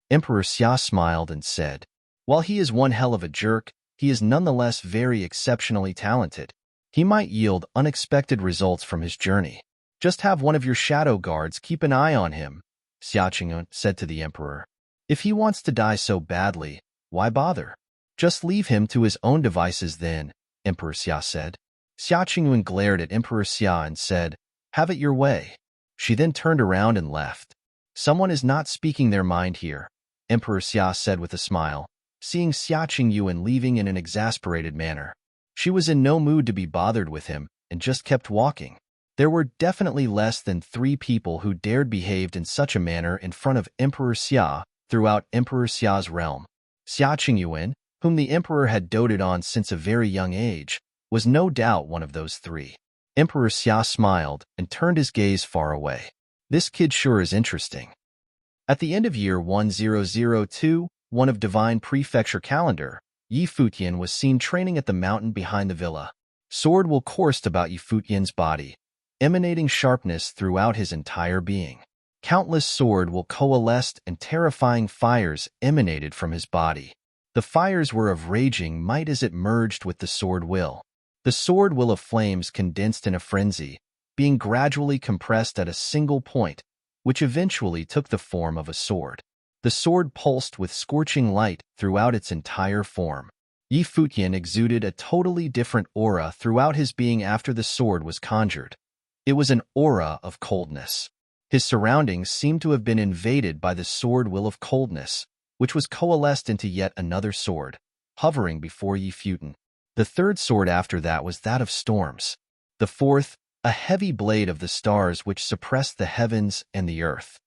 Emperor Xia smiled and said, "While he is one hell of a jerk, he is nonetheless very exceptionally talented. He might yield unexpected results from his journey. Just have one of your shadow guards keep an eye on him," Xiaqing Yuan said to the emperor. "If he wants to die so badly, why bother? Just leave him to his own devices then," Emperor Xia said. Xiaqing Yuan glared at Emperor Xia and said, "Have it your way." She then turned around and left. "Someone is not speaking their mind here," Emperor Xia said with a smile, seeing Xiaqing Yuan leaving in an exasperated manner. She was in no mood to be bothered with him and just kept walking. There were definitely less than 3 people who dared behave in such a manner in front of Emperor Xia throughout Emperor Xia's realm. Xiaqing Yuan, whom the emperor had doted on since a very young age, was no doubt one of those 3. Emperor Xia smiled and turned his gaze far away. "This kid sure is interesting." At the end of year 1002, one of Divine Prefecture calendar, Futian was seen training at the mountain behind the villa. Sword will coursed about Futian's body, emanating sharpness throughout his entire being. Countless sword will coalesced and terrifying fires emanated from his body. The fires were of raging might as it merged with the sword will. The sword will of flames condensed in a frenzy, being gradually compressed at a single point, which eventually took the form of a sword. The sword pulsed with scorching light throughout its entire form. Futian exuded a totally different aura throughout his being after the sword was conjured. It was an aura of coldness. His surroundings seemed to have been invaded by the sword will of coldness, which was coalesced into yet another sword, hovering before Futian. The 3rd sword after that was that of storms. The 4th, a heavy blade of the stars which suppressed the heavens and the earth.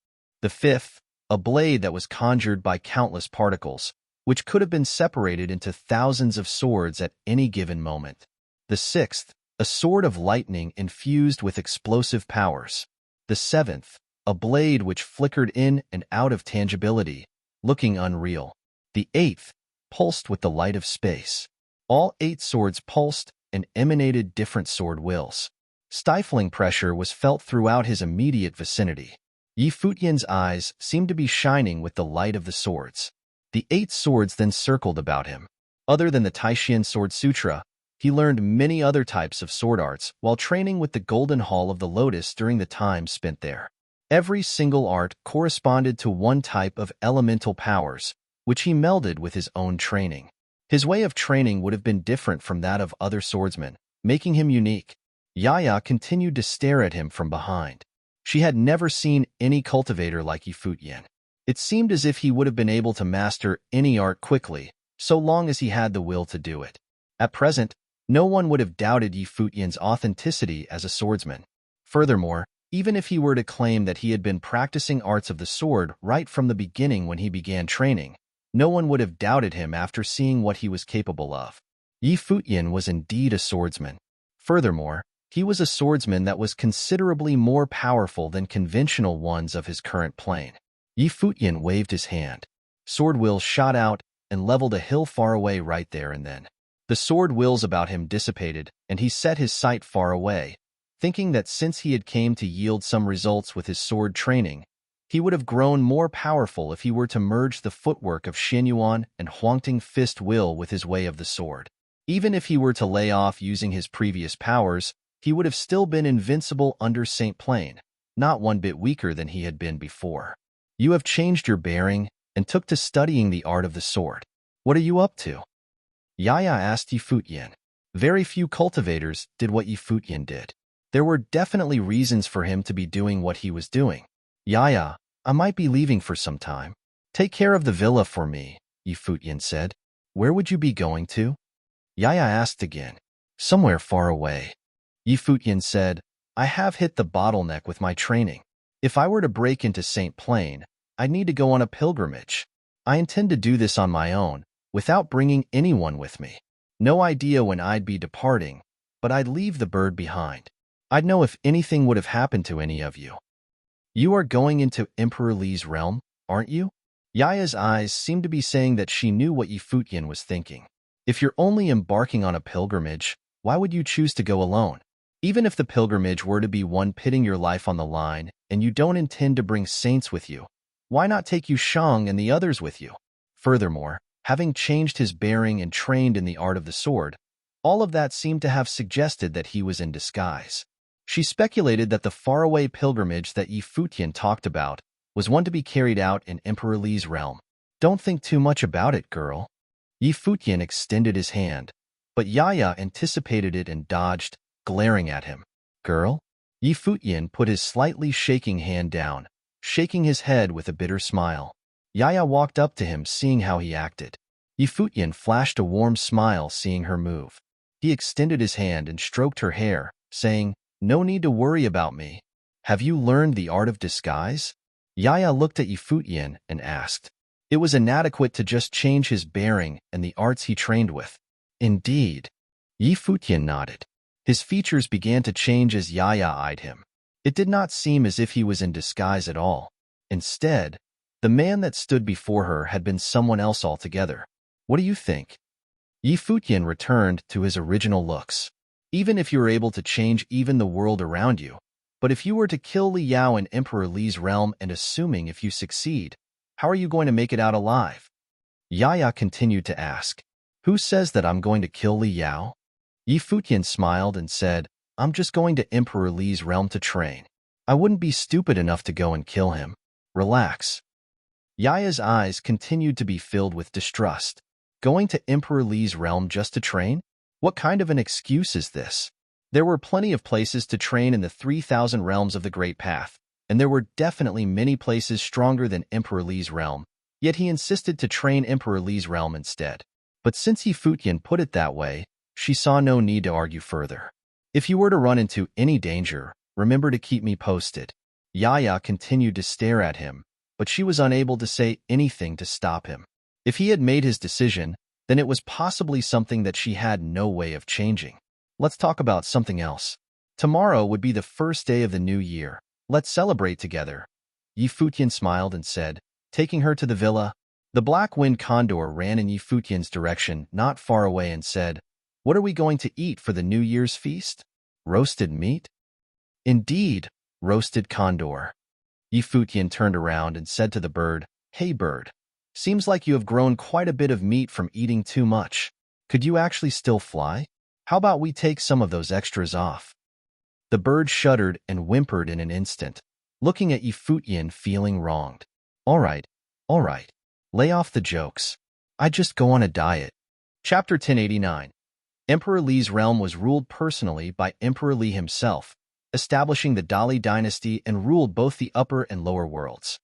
The 5th, a blade that was conjured by countless particles, which could have been separated into thousands of swords at any given moment. The 6th, a sword of lightning infused with explosive powers. The 7th, a blade which flickered in and out of tangibility, looking unreal. The 8th, pulsed with the light of space. All 8 swords pulsed and emanated different sword wills. Stifling pressure was felt throughout his immediate vicinity. Futian's eyes seemed to be shining with the light of the swords. The 8 swords then circled about him. Other than the Taishan Sword Sutra, he learned many other types of sword arts while training with the Golden Hall of the Lotus during the time spent there. Every single art corresponded to one type of elemental powers, which he melded with his own training. His way of training would have been different from that of other swordsmen, making him unique. Yaya continued to stare at him from behind. She had never seen any cultivator like Futian. It seemed as if he would have been able to master any art quickly, so long as he had the will to do it. At present, no one would have doubted Futian's authenticity as a swordsman. Furthermore, even if he were to claim that he had been practicing arts of the sword right from the beginning when he began training, No one would have doubted him after seeing what he was capable of. Yi Futian was indeed a swordsman. Furthermore, he was a swordsman that was considerably more powerful than conventional ones of his current plane. Yi Futian waved his hand. Sword wheels shot out and leveled a hill far away right there and then. The sword wheels about him dissipated, and he set his sight far away, thinking that since he had came to yield some results with his sword training, he would have grown more powerful if he were to merge the footwork of Xianyuan and Huangting Fist Will with his way of the sword. Even if he were to lay off using his previous powers, he would have still been invincible under Saint Plane, not one bit weaker than he had been before. You have changed your bearing and took to studying the art of the sword. What are you up to? Yaya asked Yi Futian. Very few cultivators did what Yi Futian did. There were definitely reasons for him to be doing what he was doing. Yaya, I might be leaving for some time. Take care of the villa for me, Yi Futian said. Where would you be going to? Yaya asked again. Somewhere far away. Yi Futian said, I have hit the bottleneck with my training. If I were to break into Saint Plane, I'd need to go on a pilgrimage. I intend to do this on my own, without bringing anyone with me. No idea when I'd be departing, but I'd leave the bird behind. I'd know if anything would have happened to any of you. You are going into Emperor Li's realm, aren't you? Yaya's eyes seemed to be saying that she knew what Yi Futian was thinking. If you're only embarking on a pilgrimage, why would you choose to go alone? Even if the pilgrimage were to be one pitting your life on the line, and you don't intend to bring saints with you, why not take Yu Shang and the others with you? Furthermore, having changed his bearing and trained in the art of the sword, all of that seemed to have suggested that he was in disguise. She speculated that the faraway pilgrimage that Yi Futian talked about was one to be carried out in Emperor Li's realm. Don't think too much about it, girl. Yi Futian extended his hand, but Yaya anticipated it and dodged, glaring at him. Girl? Yi Futian put his slightly shaking hand down, shaking his head with a bitter smile. Yaya walked up to him, seeing how he acted. Yi Futian flashed a warm smile seeing her move. He extended his hand and stroked her hair, saying, No need to worry about me. Have you learned the art of disguise? Yaya looked at Yi Futian and asked. It was inadequate to just change his bearing and the arts he trained with. Indeed. Yi Futian nodded. His features began to change as Yaya eyed him. It did not seem as if he was in disguise at all. Instead, the man that stood before her had been someone else altogether. What do you think? Yi Futian returned to his original looks. Even if you were able to change even the world around you, but if you were to kill Li Yao in Emperor Li's realm, and assuming if you succeed, how are you going to make it out alive? Yaya continued to ask. Who says that I'm going to kill Li Yao? Yi Futian smiled and said, I'm just going to Emperor Li's realm to train. I wouldn't be stupid enough to go and kill him. Relax. Yaya's eyes continued to be filled with distrust. Going to Emperor Li's realm just to train? What kind of an excuse is this? There were plenty of places to train in the 3,000 realms of the Great Path, and there were definitely many places stronger than Emperor Li's realm, yet he insisted to train Emperor Li's realm instead. But since Yi Futian put it that way, she saw no need to argue further. If you were to run into any danger, remember to keep me posted. Yaya continued to stare at him, but she was unable to say anything to stop him. If he had made his decision, then it was possibly something that she had no way of changing. Let's talk about something else. Tomorrow would be the first day of the new year. Let's celebrate together. Yi Futian smiled and said, taking her to the villa. The black wind condor ran in Yi Futian's direction not far away and said, What are we going to eat for the New Year's feast? Roasted meat? Indeed, roasted condor. Yi Futian turned around and said to the bird, Hey bird, seems like you have grown quite a bit of meat from eating too much. Could you actually still fly? How about we take some of those extras off? The bird shuddered and whimpered in an instant, looking at Yi Futian feeling wronged. All right. Lay off the jokes. I just go on a diet. Chapter 1089. Emperor Li's realm was ruled personally by Emperor Li himself, establishing the Dali dynasty and ruled both the upper and lower worlds.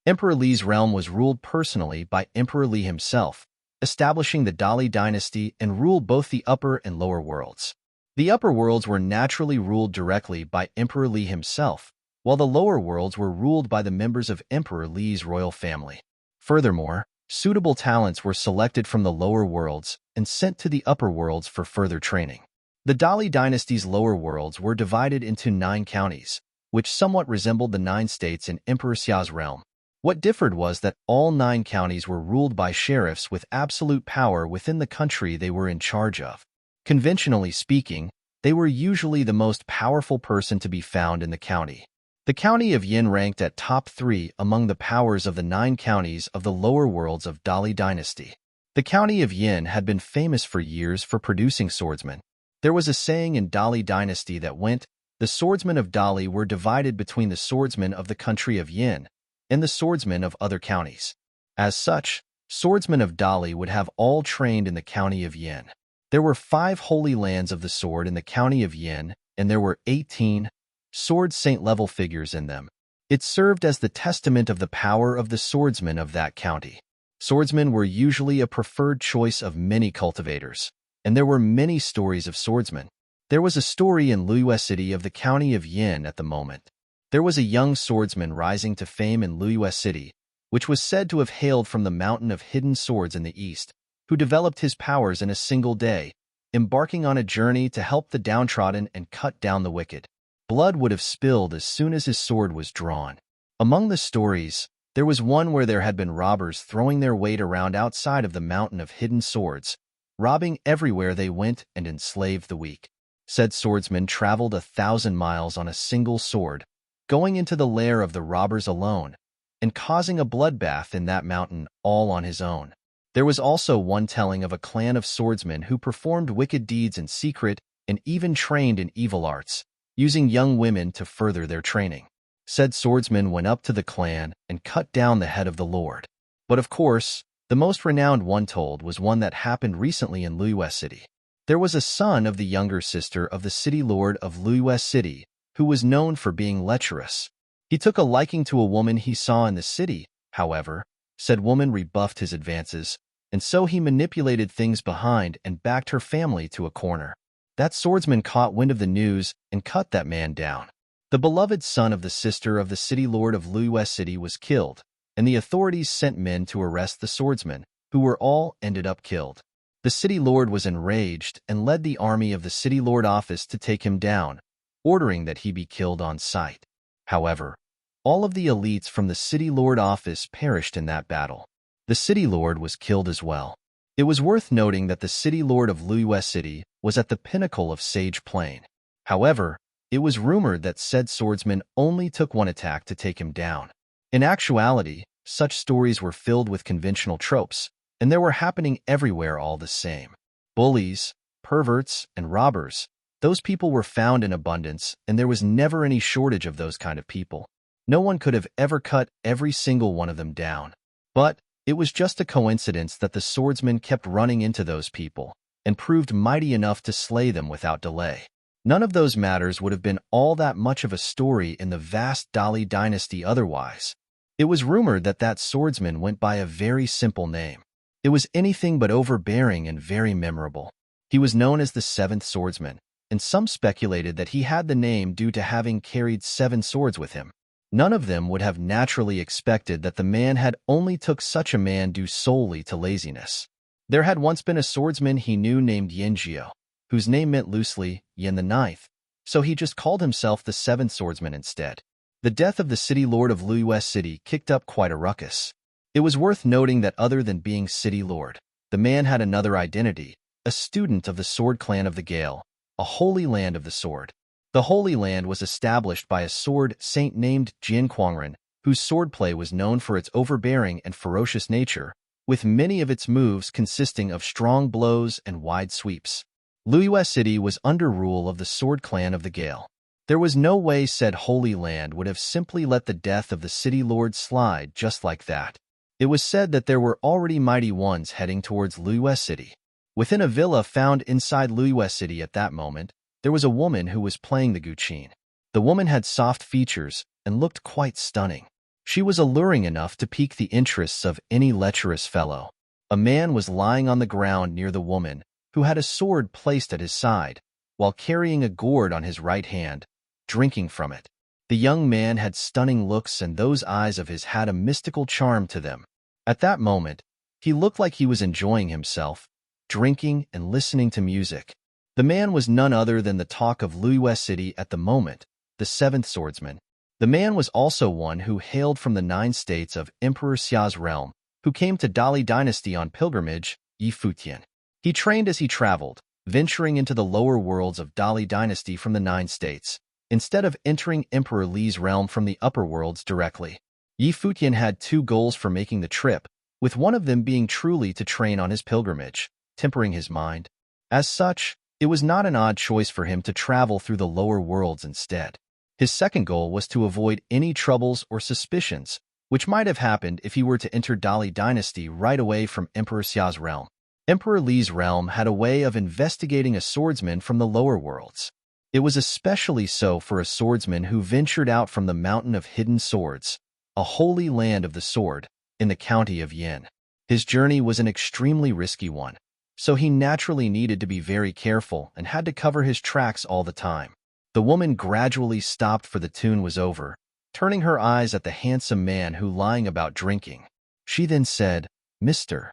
Emperor Li's realm was ruled personally by Emperor Li himself, establishing the Dali dynasty and ruled both the upper and lower worlds. The upper worlds were naturally ruled directly by Emperor Li himself, while the lower worlds were ruled by the members of Emperor Li's royal family. Furthermore, Suitable talents were selected from the lower worlds and sent to the upper worlds for further training. The Dali dynasty's lower worlds were divided into 9 counties, which somewhat resembled the 9 states in Emperor Xia's realm. What differed was that all 9 counties were ruled by sheriffs with absolute power within the country they were in charge of. Conventionally speaking, they were usually the most powerful person to be found in the county. The county of Yin ranked at top 3 among the powers of the 9 counties of the lower worlds of Dali dynasty. The county of Yin had been famous for years for producing swordsmen. There was a saying in Dali dynasty that went, "The swordsmen of Dali were divided between the swordsmen of the country of Yin and the swordsmen of other counties." As such, swordsmen of Dali would have all trained in the county of Yin. There were 5 holy lands of the sword in the county of Yin, and there were 18 sword saint-level figures in them. It served as the testament of the power of the swordsmen of that county. Swordsmen were usually a preferred choice of many cultivators, and there were many stories of swordsmen. There was a story in Luiyue City of the county of Yin at the moment. There was a young swordsman rising to fame in Luiyue City, which was said to have hailed from the mountain of hidden swords in the east, who developed his powers in a single day, embarking on a journey to help the downtrodden and cut down the wicked. Blood would have spilled as soon as his sword was drawn. Among the stories, there was one where there had been robbers throwing their weight around outside of the mountain of hidden swords, robbing everywhere they went and enslaved the weak. Said swordsman traveled 1,000 miles on a single sword, going into the lair of the robbers alone, and causing a bloodbath in that mountain all on his own. There was also one telling of a clan of swordsmen who performed wicked deeds in secret and even trained in evil arts, using young women to further their training. Said swordsman went up to the clan and cut down the head of the lord. But of course, the most renowned one told was one that happened recently in Luiyue City. There was a son of the younger sister of the city lord of Luiyue City who was known for being lecherous. He took a liking to a woman he saw in the city, however. Said woman rebuffed his advances, and so he manipulated things behind and backed her family to a corner. That swordsman caught wind of the news and cut that man down. The beloved son of the sister of the city lord of Luiyue City was killed, and the authorities sent men to arrest the swordsmen, who were all ended up killed. The city lord was enraged and led the army of the city lord office to take him down, ordering that he be killed on sight. However, all of the elites from the city lord office perished in that battle. The city lord was killed as well. It was worth noting that the city lord of Luiyue City was at the pinnacle of Sage Plain. However, it was rumored that said swordsman only took one attack to take him down. In actuality, such stories were filled with conventional tropes, and they were happening everywhere all the same. Bullies, perverts, and robbers, those people were found in abundance, and there was never any shortage of those kind of people. No one could have ever cut every single one of them down. But it was just a coincidence that the swordsman kept running into those people and proved mighty enough to slay them without delay. None of those matters would have been all that much of a story in the vast Dali dynasty otherwise. It was rumored that that swordsman went by a very simple name. It was anything but overbearing and very memorable. He was known as the 7th swordsman, and some speculated that he had the name due to having carried 7 swords with him. None of them would have naturally expected that the man had only took such a man due solely to laziness. There had once been a swordsman he knew named Yanjio, whose name meant loosely Yin the 9th, so he just called himself the 7th swordsman instead. The death of the city lord of Luiyue City kicked up quite a ruckus. It was worth noting that other than being city lord, the man had another identity, a student of the sword clan of the Gale, a holy land of the sword. The Holy Land was established by a sword saint named Jin Quangren, whose swordplay was known for its overbearing and ferocious nature, with many of its moves consisting of strong blows and wide sweeps. Luiyue City was under rule of the sword clan of the Gale. There was no way said Holy Land would have simply let the death of the city lord slide just like that. It was said that there were already mighty ones heading towards Luiyue City. Within a villa found inside Luiyue City at that moment, there was a woman who was playing the guqin. The woman had soft features and looked quite stunning. She was alluring enough to pique the interests of any lecherous fellow. A man was lying on the ground near the woman, who had a sword placed at his side, while carrying a gourd on his right hand, drinking from it. The young man had stunning looks, and those eyes of his had a mystical charm to them. At that moment, He looked like he was enjoying himself, drinking and listening to music. The man was none other than the talk of Liyue City at the moment, the seventh swordsman. The man was also one who hailed from the 9 states of Emperor Xia's realm, who came to Dali Dynasty on pilgrimage, Futian. He trained as he traveled, venturing into the lower worlds of Dali Dynasty from the 9 states, instead of entering Emperor Li's realm from the upper worlds directly. Futian had 2 goals for making the trip, with one of them being truly to train on his pilgrimage, tempering his mind. As such, it was not an odd choice for him to travel through the lower worlds instead. His second goal was to avoid any troubles or suspicions, which might have happened if he were to enter Dali Dynasty right away from Emperor Xia's realm. Emperor Li's realm had a way of investigating a swordsman from the lower worlds. It was especially so for a swordsman who ventured out from the Mountain of Hidden Swords, a holy land of the sword, in the county of Yin. His journey was an extremely risky one, so he naturally needed to be very careful and had to cover his tracks all the time. The woman gradually stopped for the tune was over, turning her eyes at the handsome man who lying about drinking. She then said, "Mr.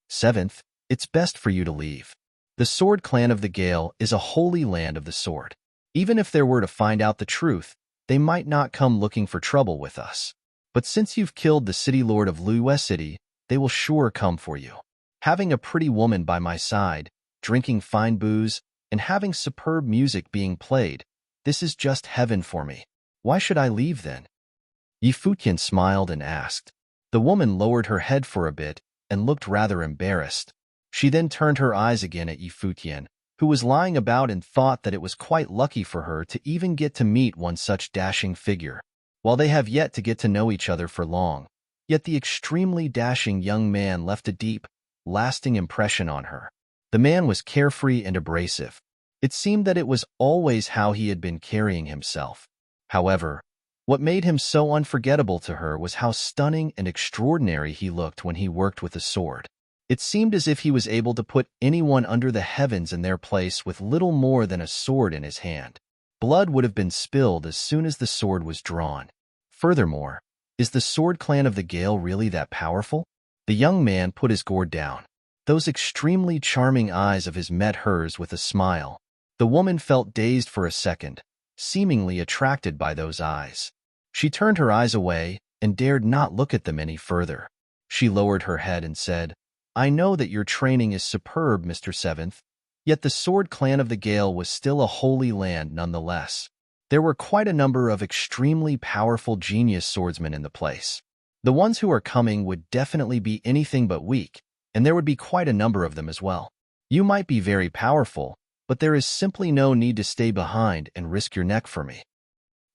Seventh, it's best for you to leave. The Sword Clan of the Gale is a holy land of the sword. Even if there were to find out the truth, they might not come looking for trouble with us. But since you've killed the city lord of Liyue City, they will sure come for you. Having a pretty woman by my side, drinking fine booze, and having superb music being played, this is just heaven for me. Why should I leave then?" Futian smiled and asked. The woman lowered her head for a bit and looked rather embarrassed. She then turned her eyes again at Futian, who was lying about and thought that it was quite lucky for her to even get to meet one such dashing figure. While they have yet to get to know each other for long, yet the extremely dashing young man left a deep, lasting impression on her. The man was carefree and abrasive. It seemed that it was always how he had been carrying himself. However, what made him so unforgettable to her was how stunning and extraordinary he looked when he worked with a sword. It seemed as if he was able to put anyone under the heavens in their place with little more than a sword in his hand. Blood would have been spilled as soon as the sword was drawn. Furthermore, is the Sword Clan of the Gale really that powerful? The young man put his gourd down. Those extremely charming eyes of his met hers with a smile. The woman felt dazed for a second, seemingly attracted by those eyes. She turned her eyes away and dared not look at them any further. She lowered her head and said, "I know that your training is superb, Mr. Seventh, yet the Sword Clan of the Gale was still a holy land nonetheless. There were quite a number of extremely powerful genius swordsmen in the place. The ones who are coming would definitely be anything but weak, and there would be quite a number of them as well. You might be very powerful, but there is simply no need to stay behind and risk your neck for me.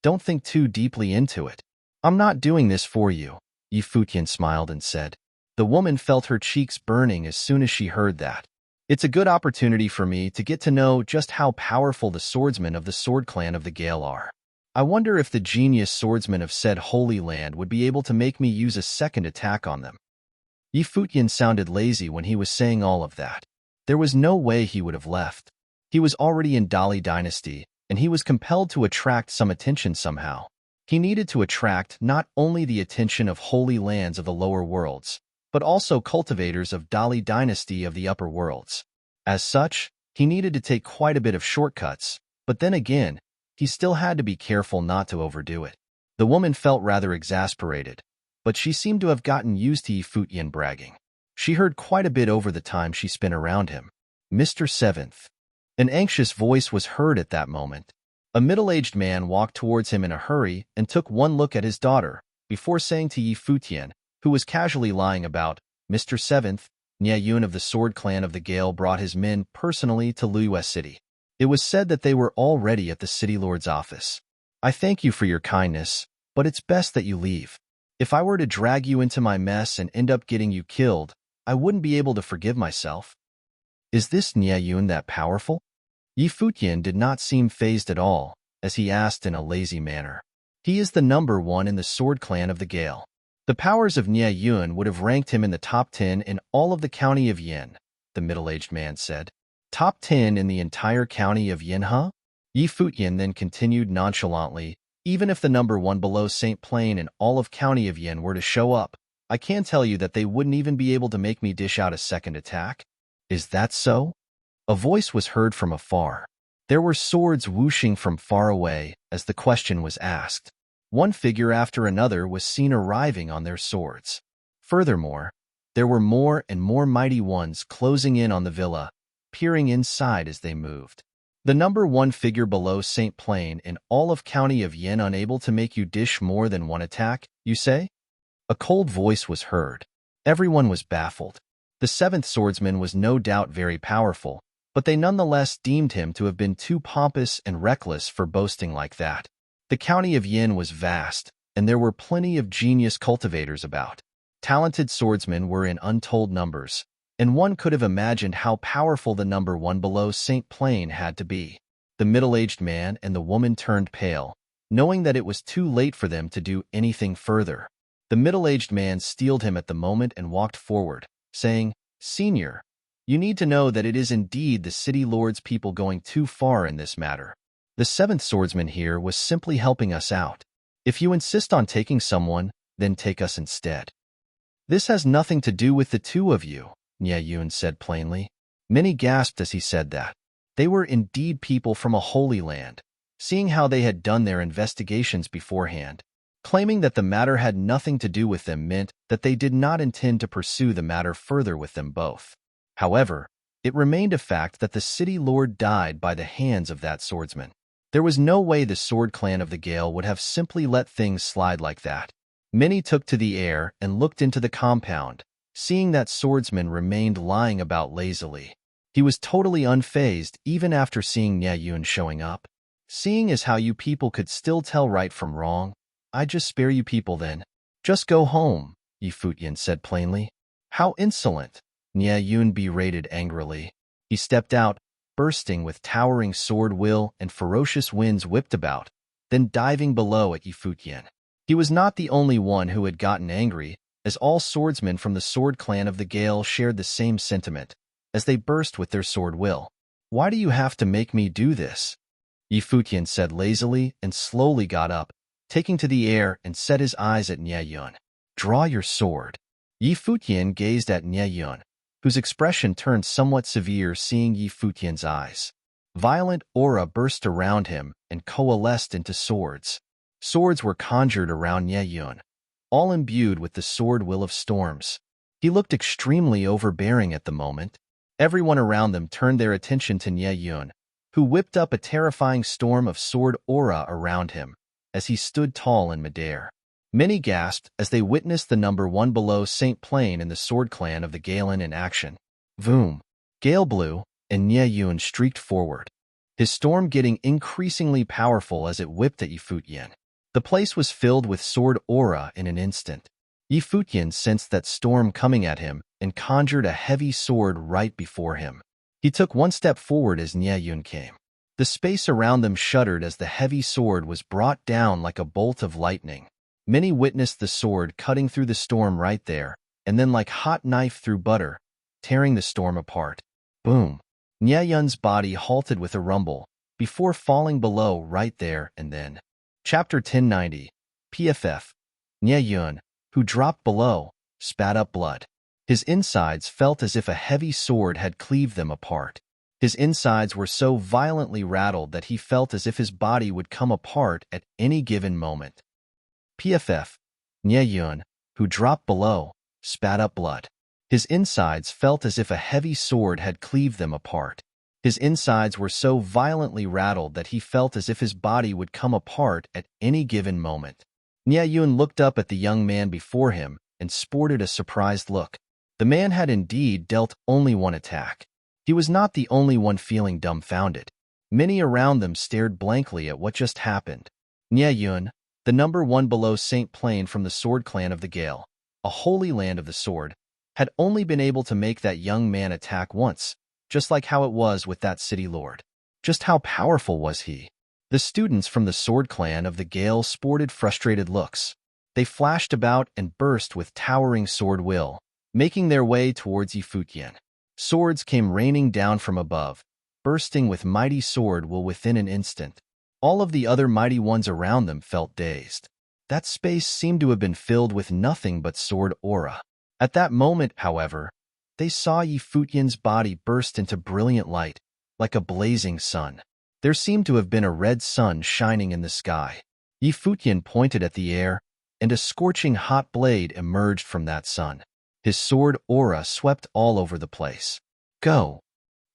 Don't think too deeply into it. I'm not doing this for you," Futian smiled and said. The woman felt her cheeks burning as soon as she heard that. "It's a good opportunity for me to get to know just how powerful the swordsmen of the Sword Clan of the Gale are. I wonder if the genius swordsmen of said Holy Land would be able to make me use a second attack on them." Futian sounded lazy when he was saying all of that. There was no way he would have left. He was already in Dali Dynasty, and he was compelled to attract some attention somehow. He needed to attract not only the attention of holy lands of the lower worlds, but also cultivators of Dali Dynasty of the upper worlds. As such, he needed to take quite a bit of shortcuts, but then again, he still had to be careful not to overdo it. The woman felt rather exasperated, but she seemed to have gotten used to Futian bragging. She heard quite a bit over the time she spent around him. "Mr. Seventh." An anxious voice was heard at that moment. A middle-aged man walked towards him in a hurry and took one look at his daughter, before saying to Futian, who was casually lying about, "Mr. Seventh, Yun of the Sword Clan of the Gale brought his men personally to Liyue City. It was said that they were already at the city lord's office. I thank you for your kindness, but it's best that you leave. If I were to drag you into my mess and end up getting you killed, I wouldn't be able to forgive myself." "Is this Yun that powerful?" Futian did not seem fazed at all, as he asked in a lazy manner. "He is the number 1 in the Sword Clan of the Gale. The powers of Yun would have ranked him in the top 10 in all of the county of Yin," the middle-aged man said. "Top 10 in the entire county of Yin, huh?" Futian then continued nonchalantly, "Even if the number 1 below St. Plain in all of county of Yin were to show up, I can tell you that they wouldn't even be able to make me dish out a second attack. Is that so? A voice was heard from afar. There were swords whooshing from far away as the question was asked. One figure after another was seen arriving on their swords. Furthermore, there were more and more mighty ones closing in on the villa, peering inside as they moved. The number one figure below St. Plain in all of County of Yin unable to make you dish more than one attack, you say? A cold voice was heard. Everyone was baffled. The seventh swordsman was no doubt very powerful, but they nonetheless deemed him to have been too pompous and reckless for boasting like that. The County of Yin was vast, and there were plenty of genius cultivators about. Talented swordsmen were in untold numbers, and one could have imagined how powerful the number one below St. Plain had to be. The middle-aged man and the woman turned pale, knowing that it was too late for them to do anything further. The middle-aged man steeled him at the moment and walked forward, saying, "Senior, you need to know that it is indeed the city lord's people going too far in this matter. The seventh swordsman here was simply helping us out. If you insist on taking someone, then take us instead." "This has nothing to do with the two of you," Nie Yun said plainly. Many gasped as he said that. They were indeed people from a holy land, seeing how they had done their investigations beforehand. Claiming that the matter had nothing to do with them meant that they did not intend to pursue the matter further with them both. However, it remained a fact that the city lord died by the hands of that swordsman. There was no way the sword clan of the Gale would have simply let things slide like that. Many took to the air and looked into the compound, seeing that swordsman remained lying about lazily. He was totally unfazed even after seeing Nie Yun showing up. "Seeing as how you people could still tell right from wrong, I just spare you people then. Just go home," Futian said plainly. "How insolent!" Nie Yun berated angrily. He stepped out, bursting with towering sword will and ferocious winds whipped about, then diving below at Futian. He was not the only one who had gotten angry, as all swordsmen from the sword clan of the Gale shared the same sentiment, as they burst with their sword will. "Why do you have to make me do this?" Futian said lazily and slowly got up, taking to the air and set his eyes at Nie Yun. "Draw your sword." Futian gazed at Nie Yun, whose expression turned somewhat severe seeing Futian's eyes. Violent aura burst around him and coalesced into swords. Swords were conjured around Nie Yun, all imbued with the sword will of storms. He looked extremely overbearing at the moment. Everyone around them turned their attention to Nie Yun, who whipped up a terrifying storm of sword aura around him as he stood tall in midair. Many gasped as they witnessed the number one below St. Plain and the sword clan of the Galen in action. Voom! Gale blew, and Nie Yun streaked forward, his storm getting increasingly powerful as it whipped at Futian. The place was filled with sword aura in an instant. Futian sensed that storm coming at him and conjured a heavy sword right before him. He took one step forward as Nie Yun came. The space around them shuddered as the heavy sword was brought down like a bolt of lightning. Many witnessed the sword cutting through the storm right there, and then like hot knife through butter, tearing the storm apart. Boom! Nie Yun's body halted with a rumble, before falling below right there and then. Chapter 1090. PFF. Nie Yun, who dropped below, spat up blood. His insides felt as if a heavy sword had cleaved them apart. His insides were so violently rattled that he felt as if his body would come apart at any given moment. PFF. Nie Yun, who dropped below, spat up blood. His insides felt as if a heavy sword had cleaved them apart. His insides were so violently rattled that he felt as if his body would come apart at any given moment. Nie Yun looked up at the young man before him and sported a surprised look. The man had indeed dealt only one attack. He was not the only one feeling dumbfounded. Many around them stared blankly at what just happened. Nie Yun, the number one below St. Plain from the sword clan of the Gale, a holy land of the sword, had only been able to make that young man attack once, just like how it was with that city lord. Just how powerful was he? The students from the sword clan of the Gale sported frustrated looks. They flashed about and burst with towering sword will, making their way towards Futian. Swords came raining down from above, bursting with mighty sword will within an instant. All of the other mighty ones around them felt dazed. That space seemed to have been filled with nothing but sword aura. At that moment, however, they saw Futian's body burst into brilliant light, like a blazing sun. There seemed to have been a red sun shining in the sky. Futian pointed at the air, and a scorching hot blade emerged from that sun. His sword aura swept all over the place. Go!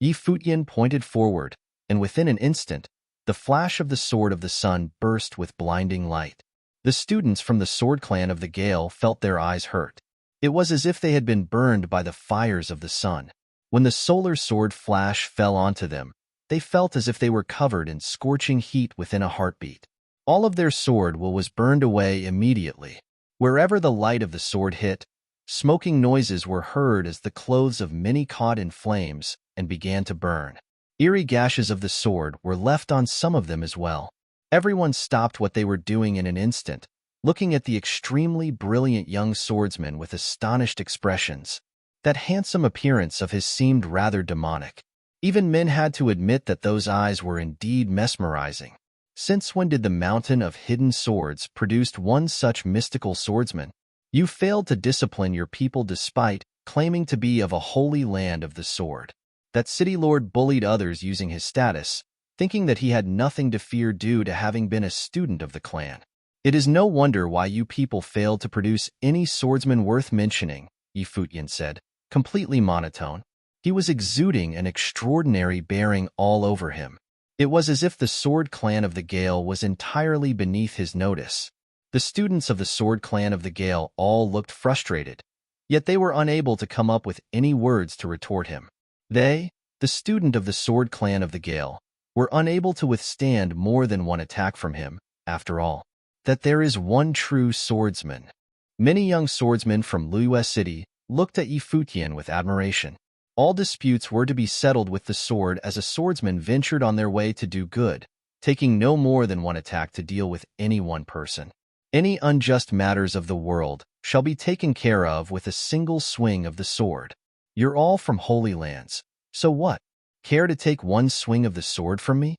Futian pointed forward, and within an instant, the flash of the sword of the sun burst with blinding light. The students from the sword clan of the Gale felt their eyes hurt. It was as if they had been burned by the fires of the sun. When the solar sword flash fell onto them, they felt as if they were covered in scorching heat within a heartbeat. All of their sword will was burned away immediately. Wherever the light of the sword hit, smoking noises were heard as the clothes of many caught in flames and began to burn. Eerie gashes of the sword were left on some of them as well. Everyone stopped what they were doing in an instant, looking at the extremely brilliant young swordsman with astonished expressions. That handsome appearance of his seemed rather demonic. Even men had to admit that those eyes were indeed mesmerizing. Since when did the Mountain of Hidden Swords produce one such mystical swordsman? You failed to discipline your people despite claiming to be of a holy land of the sword. That city lord bullied others using his status, thinking that he had nothing to fear due to having been a student of the clan. It is no wonder why you people failed to produce any swordsman worth mentioning, Futian said, completely monotone. He was exuding an extraordinary bearing all over him. It was as if the sword clan of the Gale was entirely beneath his notice. The students of the sword clan of the Gale all looked frustrated, yet they were unable to come up with any words to retort him. They, the student of the sword clan of the Gale, were unable to withstand more than one attack from him, after all. That there is one true swordsman. Many young swordsmen from Liyue City looked at Futian with admiration. All disputes were to be settled with the sword as a swordsman ventured on their way to do good, taking no more than one attack to deal with any one person. Any unjust matters of the world shall be taken care of with a single swing of the sword. You're all from Holy Lands, so what? Care to take one swing of the sword from me?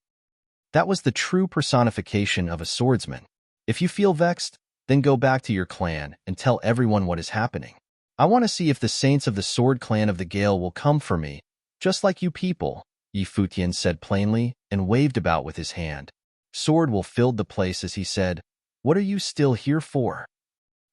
That was the true personification of a swordsman. If you feel vexed, then go back to your clan and tell everyone what is happening. I want to see if the saints of the sword clan of the Gale will come for me, just like you people, Futian said plainly and waved about with his hand. Sword will filled the place as he said, "What are you still here for?"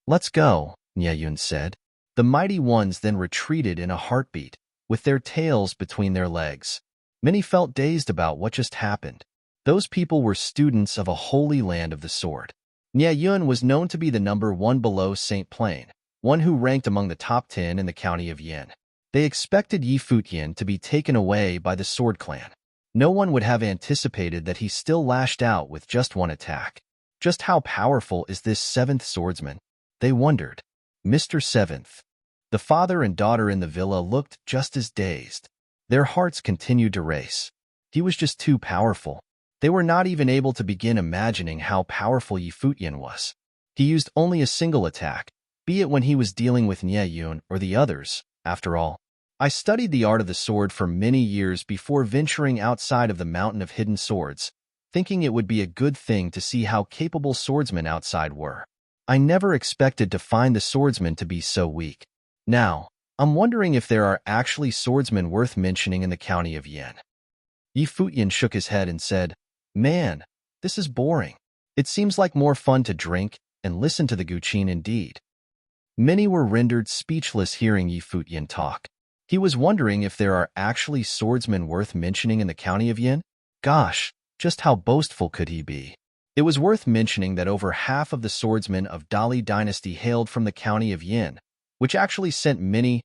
"Let's go," Nyeyun said. The mighty ones then retreated in a heartbeat, with their tails between their legs. Many felt dazed about what just happened. Those people were students of a holy land of the sword. Nyeyun was known to be the number one below Saint Plain, one who ranked among the top 10 in the county of Yin. They expected Futian to be taken away by the sword clan. No one would have anticipated that he still lashed out with just one attack. Just how powerful is this seventh swordsman? They wondered. Mr. Seventh. The father and daughter in the villa looked just as dazed. Their hearts continued to race. He was just too powerful. They were not even able to begin imagining how powerful Futian was. He used only a single attack, be it when he was dealing with Nyeyun or the others. After all, I studied the art of the sword for many years before venturing outside of the Mountain of Hidden Swords, thinking it would be a good thing to see how capable swordsmen outside were. I never expected to find the swordsmen to be so weak. Now, I'm wondering if there are actually swordsmen worth mentioning in the county of Yin. Futian shook his head and said, "Man, this is boring. It seems like more fun to drink and listen to the Guqin indeed." Many were rendered speechless hearing Futian talk. He was wondering if there are actually swordsmen worth mentioning in the county of Yin. Gosh, just how boastful could he be? It was worth mentioning that over half of the swordsmen of Dali dynasty hailed from the county of Yin, which actually sent many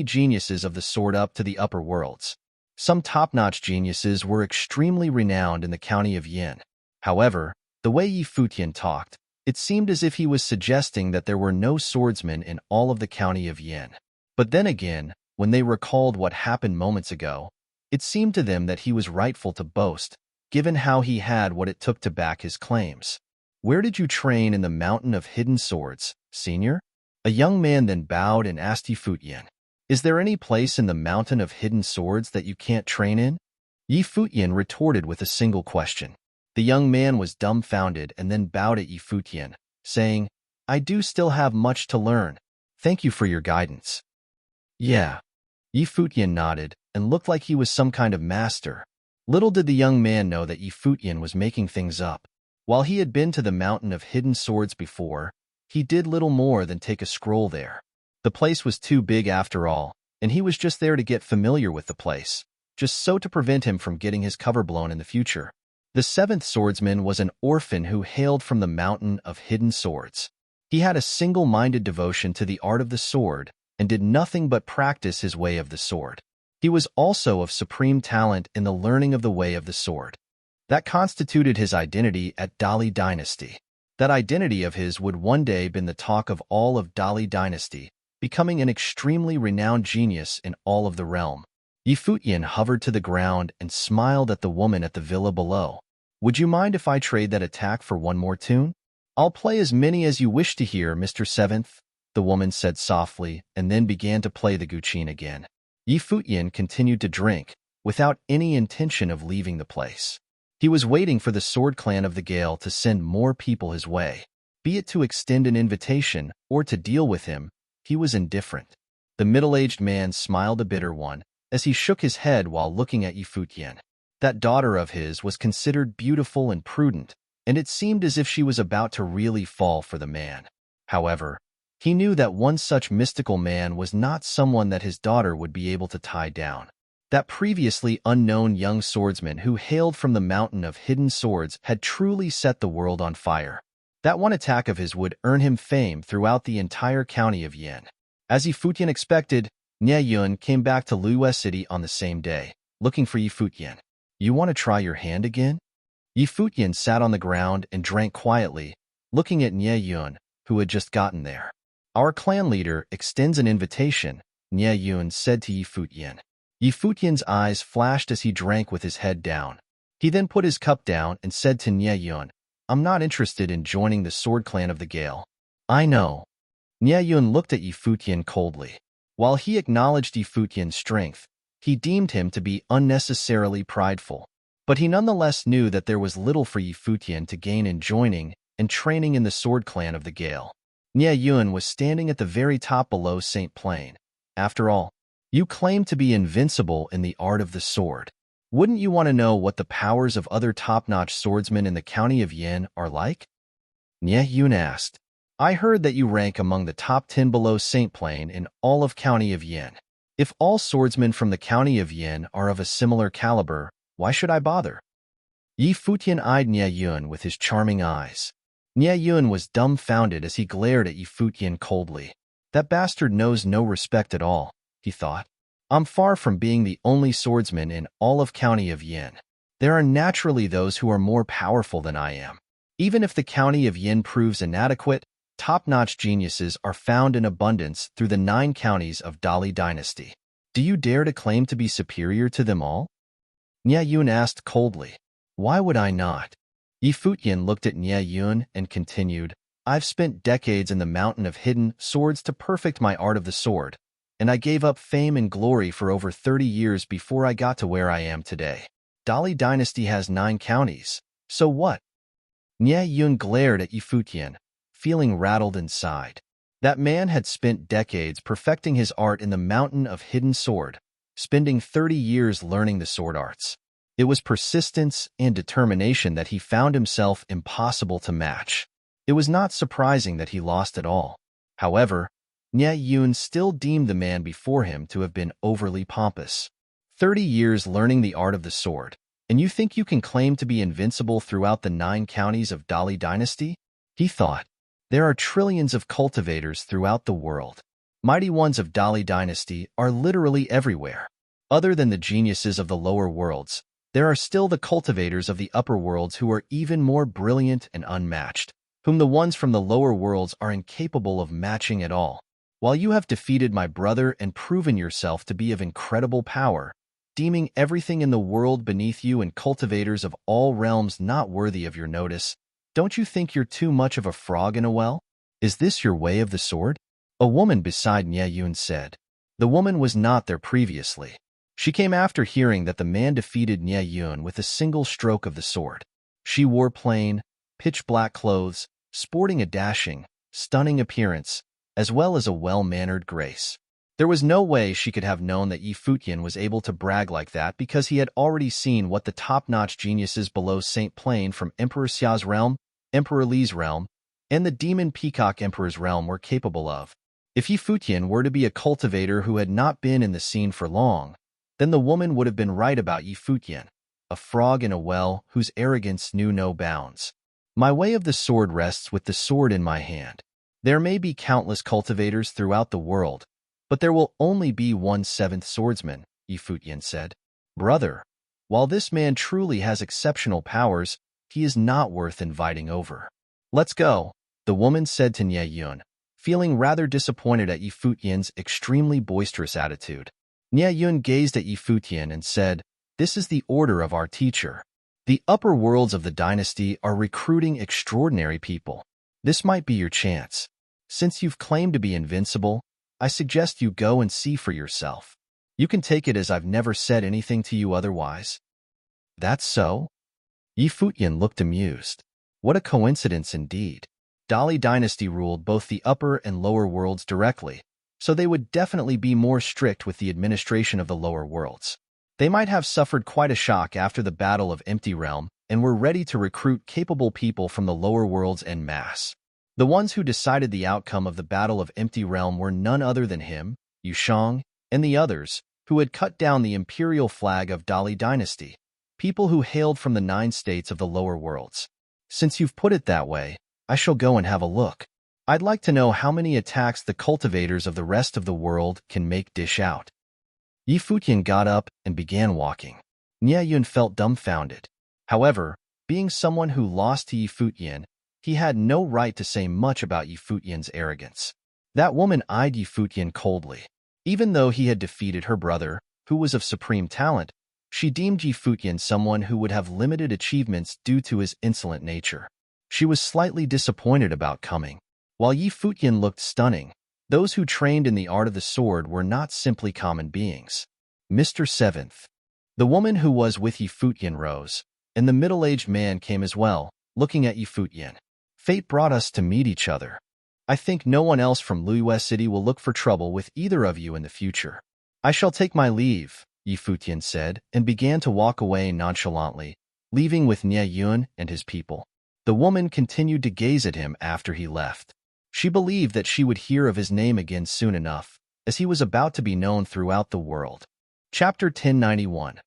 geniuses of the sword up to the upper worlds. Some top-notch geniuses were extremely renowned in the county of Yin. However, the way Futian talked, it seemed as if he was suggesting that there were no swordsmen in all of the county of Yin. But then again, when they recalled what happened moments ago, it seemed to them that he was rightful to boast, given how he had what it took to back his claims. "Where did you train in the Mountain of Hidden Swords, senior?" A young man then bowed and asked Futian, "Is there any place in the Mountain of Hidden Swords that you can't train in?" Futian retorted with a single question. The young man was dumbfounded and then bowed at Futian, saying, "I do still have much to learn. Thank you for your guidance." "Yeah." Futian nodded and looked like he was some kind of master. Little did the young man know that Futian was making things up. While he had been to the Mountain of Hidden Swords before, he did little more than take a stroll there. The place was too big after all, and he was just there to get familiar with the place, just so to prevent him from getting his cover blown in the future. The seventh swordsman was an orphan who hailed from the Mountain of Hidden Swords. He had a single-minded devotion to the art of the sword and did nothing but practice his way of the sword. He was also of supreme talent in the learning of the way of the sword. That constituted his identity at Dali Dynasty. That identity of his would one day been the talk of all of Dali Dynasty, becoming an extremely renowned genius in all of the realm. Futian hovered to the ground and smiled at the woman at the villa below. "Would you mind if I trade that attack for one more tune?" "I'll play as many as you wish to hear, Mr. Seventh," the woman said softly, and then began to play the guqin again. Futian continued to drink, without any intention of leaving the place. He was waiting for the Sword Clan of the Gale to send more people his way. Be it to extend an invitation or to deal with him, he was indifferent. The middle-aged man smiled a bitter one as he shook his head while looking at Futian. That daughter of his was considered beautiful and prudent, and it seemed as if she was about to really fall for the man. However, he knew that one such mystical man was not someone that his daughter would be able to tie down. That previously unknown young swordsman who hailed from the Mountain of Hidden Swords had truly set the world on fire. That one attack of his would earn him fame throughout the entire county of Yin. As Futian expected, Nie Yun came back to Luo City on the same day, looking for Futian. "You want to try your hand again?" Futian sat on the ground and drank quietly, looking at Nie Yun, who had just gotten there. "Our clan leader extends an invitation," Nie Yun said to Futian. Futian's eyes flashed as he drank with his head down. He then put his cup down and said to Nie Yun, "I'm not interested in joining the Sword Clan of the Gale." "I know." Nie Yun looked at Futian coldly. While he acknowledged Futian's strength, he deemed him to be unnecessarily prideful. But he nonetheless knew that there was little for Futian to gain in joining and training in the Sword Clan of the Gale. Nie Yun was standing at the very top below St. Plain. "After all, you claim to be invincible in the art of the sword. Wouldn't you want to know what the powers of other top-notch swordsmen in the county of Yin are like?" Nie Yun asked. "I heard that you rank among the top 10 below St. Plain in all of county of Yin. If all swordsmen from the county of Yin are of a similar caliber, why should I bother?" Futian eyed Nie Yun with his charming eyes. Nie Yun was dumbfounded as he glared at Futian coldly. That bastard knows no respect at all, he thought. I'm far from being the only swordsman in all of county of Yin. There are naturally those who are more powerful than I am. Even if the county of Yin proves inadequate, top-notch geniuses are found in abundance through the 9 counties of Dali Dynasty. Do you dare to claim to be superior to them all? Nie Yun asked coldly. Why would I not? Futian looked at Nie Yun and continued, I've spent decades in the Mountain of Hidden Swords to perfect my art of the sword, and I gave up fame and glory for over 30 years before I got to where I am today. Dali Dynasty has 9 counties, so what? Nie Yun glared at Futian, feeling rattled inside. That man had spent decades perfecting his art in the Mountain of Hidden Sword, spending 30 years learning the sword arts. It was persistence and determination that he found himself impossible to match. It was not surprising that he lost it all. However, Nie Yun still deemed the man before him to have been overly pompous. 30 years learning the art of the sword, and you think you can claim to be invincible throughout the 9 counties of Dali Dynasty? He thought. There are trillions of cultivators throughout the world. Mighty ones of Dali Dynasty are literally everywhere. Other than the geniuses of the lower worlds, there are still the cultivators of the upper worlds who are even more brilliant and unmatched, whom the ones from the lower worlds are incapable of matching at all. While you have defeated my brother and proven yourself to be of incredible power, deeming everything in the world beneath you and cultivators of all realms not worthy of your notice, don't you think you're too much of a frog in a well? Is this your way of the sword? A woman beside Nie Yun said. The woman was not there previously. She came after hearing that the man defeated Nie Yun with a single stroke of the sword. She wore plain, pitch-black clothes, sporting a dashing, stunning appearance, as well as a well-mannered grace. There was no way she could have known that Yi Futian was able to brag like that because he had already seen what the top-notch geniuses below Saint Plain from Emperor Xia's realm, Emperor Li's realm, and the Demon Peacock Emperor's realm were capable of. If Yi Futian were to be a cultivator who had not been in the scene for long, then the woman would have been right about Yi Futian, a frog in a well whose arrogance knew no bounds. My way of the sword rests with the sword in my hand. There may be countless cultivators throughout the world, but there will only be one seventh swordsman, Yi Futian said. Brother, while this man truly has exceptional powers, he is not worth inviting over. Let's go, the woman said to Nie Yun, feeling rather disappointed at Yi Futian's extremely boisterous attitude. Nie Yun gazed at Yi Futian and said, "This is the order of our teacher. The upper worlds of the dynasty are recruiting extraordinary people. This might be your chance. Since you've claimed to be invincible, I suggest you go and see for yourself. You can take it as I've never said anything to you otherwise." That's so? Yi Futian looked amused. What a coincidence indeed. Dali dynasty ruled both the upper and lower worlds directly, so they would definitely be more strict with the administration of the lower worlds. They might have suffered quite a shock after the Battle of Empty Realm and were ready to recruit capable people from the lower worlds en masse. The ones who decided the outcome of the Battle of Empty Realm were none other than him, Yu Shang, and the others, who had cut down the imperial flag of Dali dynasty, people who hailed from the 9 states of the lower worlds. Since you've put it that way, I shall go and have a look. I'd like to know how many attacks the cultivators of the rest of the world can dish out. Yi Futian got up and began walking. Nie Yun felt dumbfounded. However, being someone who lost to Yi Futian, he had no right to say much about Yi Futian's arrogance. That woman eyed Yi Futian coldly. Even though he had defeated her brother, who was of supreme talent, she deemed Yi Futian someone who would have limited achievements due to his insolent nature. She was slightly disappointed about coming. While Yi Futian looked stunning, those who trained in the art of the sword were not simply common beings. Mr. Seventh. The woman who was with Yi Futian rose, and the middle-aged man came as well, looking at Yi Futian. Fate brought us to meet each other. I think no one else from Liyue City will look for trouble with either of you in the future. I shall take my leave, Yi Futian said, and began to walk away nonchalantly, leaving with Nie Yun and his people. The woman continued to gaze at him after he left. She believed that she would hear of his name again soon enough, as he was about to be known throughout the world. Chapter 1091.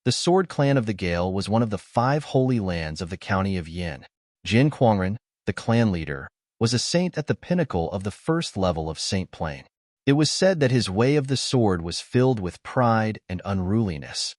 The Sword Clan of the Gale was one of the 5 holy lands of the county of Yin. Jin Quangren, the clan leader, was a saint at the pinnacle of the first level of Saint Plain. It was said that his way of the sword was filled with pride and unruliness.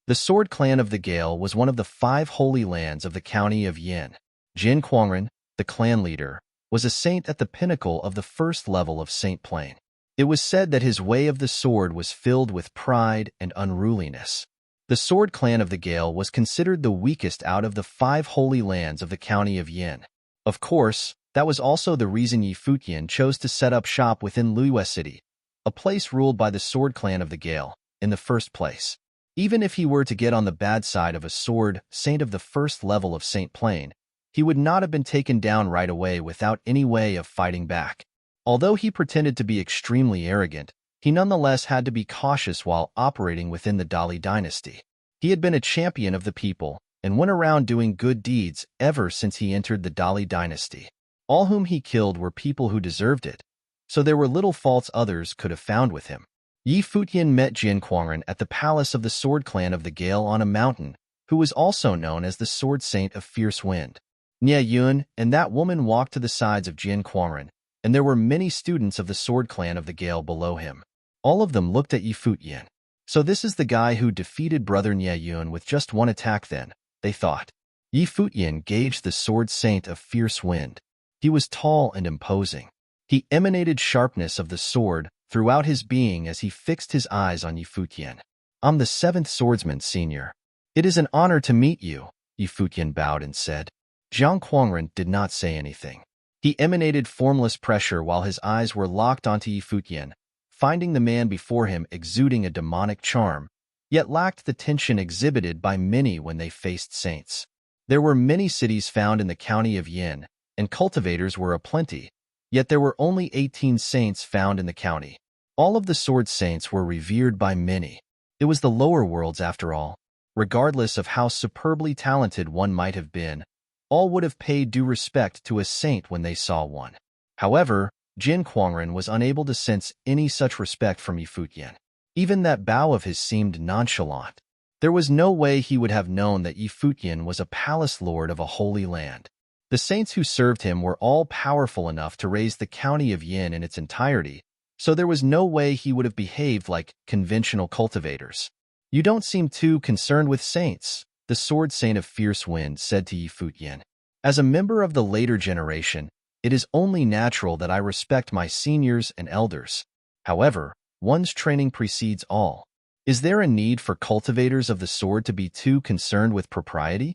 The Sword Clan of the Gale was one of the 5 holy lands of the county of Yin. Jin Quangren, the clan leader, was a saint at the pinnacle of the first level of Saint Plain. It was said that his way of the sword was filled with pride and unruliness. The Sword Clan of the Gale was considered the weakest out of the 5 holy lands of the county of Yin. Of course, that was also the reason Yi Futian chose to set up shop within Liyue City, a place ruled by the Sword Clan of the Gale, in the first place. Even if he were to get on the bad side of a sword saint of the first level of Saint Plain, he would not have been taken down right away without any way of fighting back. Although he pretended to be extremely arrogant, he nonetheless had to be cautious while operating within the Dali dynasty. He had been a champion of the people and went around doing good deeds ever since he entered the Dali dynasty. All whom he killed were people who deserved it, so there were little faults others could have found with him. Yi Futian met Jin Quangren at the palace of the Sword Clan of the Gale on a mountain, who was also known as the Sword Saint of Fierce Wind. Nie Yun and that woman walked to the sides of Jin Quangren, and there were many students of the Sword Clan of the Gale below him. All of them looked at Yi Futian. So this is the guy who defeated brother Nie Yun with just one attack then, they thought. Yi Futian gauged the Sword Saint of Fierce Wind. He was tall and imposing. He emanated sharpness of the sword throughout his being as he fixed his eyes on Yi Futian. I'm the 7th swordsman, senior. It is an honor to meet you, Yi Futian bowed and said. Jiang Quangren did not say anything. He emanated formless pressure while his eyes were locked onto Yi Futian, finding the man before him exuding a demonic charm, yet lacked the tension exhibited by many when they faced saints. There were many cities found in the county of Yin, and cultivators were aplenty, yet there were only 18 saints found in the county. All of the sword saints were revered by many. It was the lower worlds after all. Regardless of how superbly talented one might have been, all would have paid due respect to a saint when they saw one. However, Jin Quangren was unable to sense any such respect from Futian. Even that bow of his seemed nonchalant. There was no way he would have known that Futian was a palace lord of a holy land. The saints who served him were all powerful enough to raise the county of Yin in its entirety, so there was no way he would have behaved like conventional cultivators. "You don't seem too concerned with saints," the sword saint of Fierce Wind said to Futian. "As a member of the later generation, it is only natural that I respect my seniors and elders. However, one's training precedes all. Is there a need for cultivators of the sword to be too concerned with propriety?"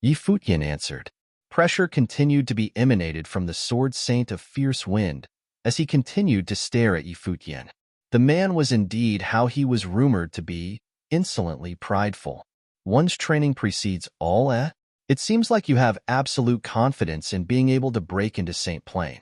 Futian answered. Pressure continued to be emanated from the sword saint of Fierce Wind as he continued to stare at Futian. The man was indeed how he was rumored to be, insolently prideful. "One's training precedes all, eh? It seems like you have absolute confidence in being able to break into St. Plain."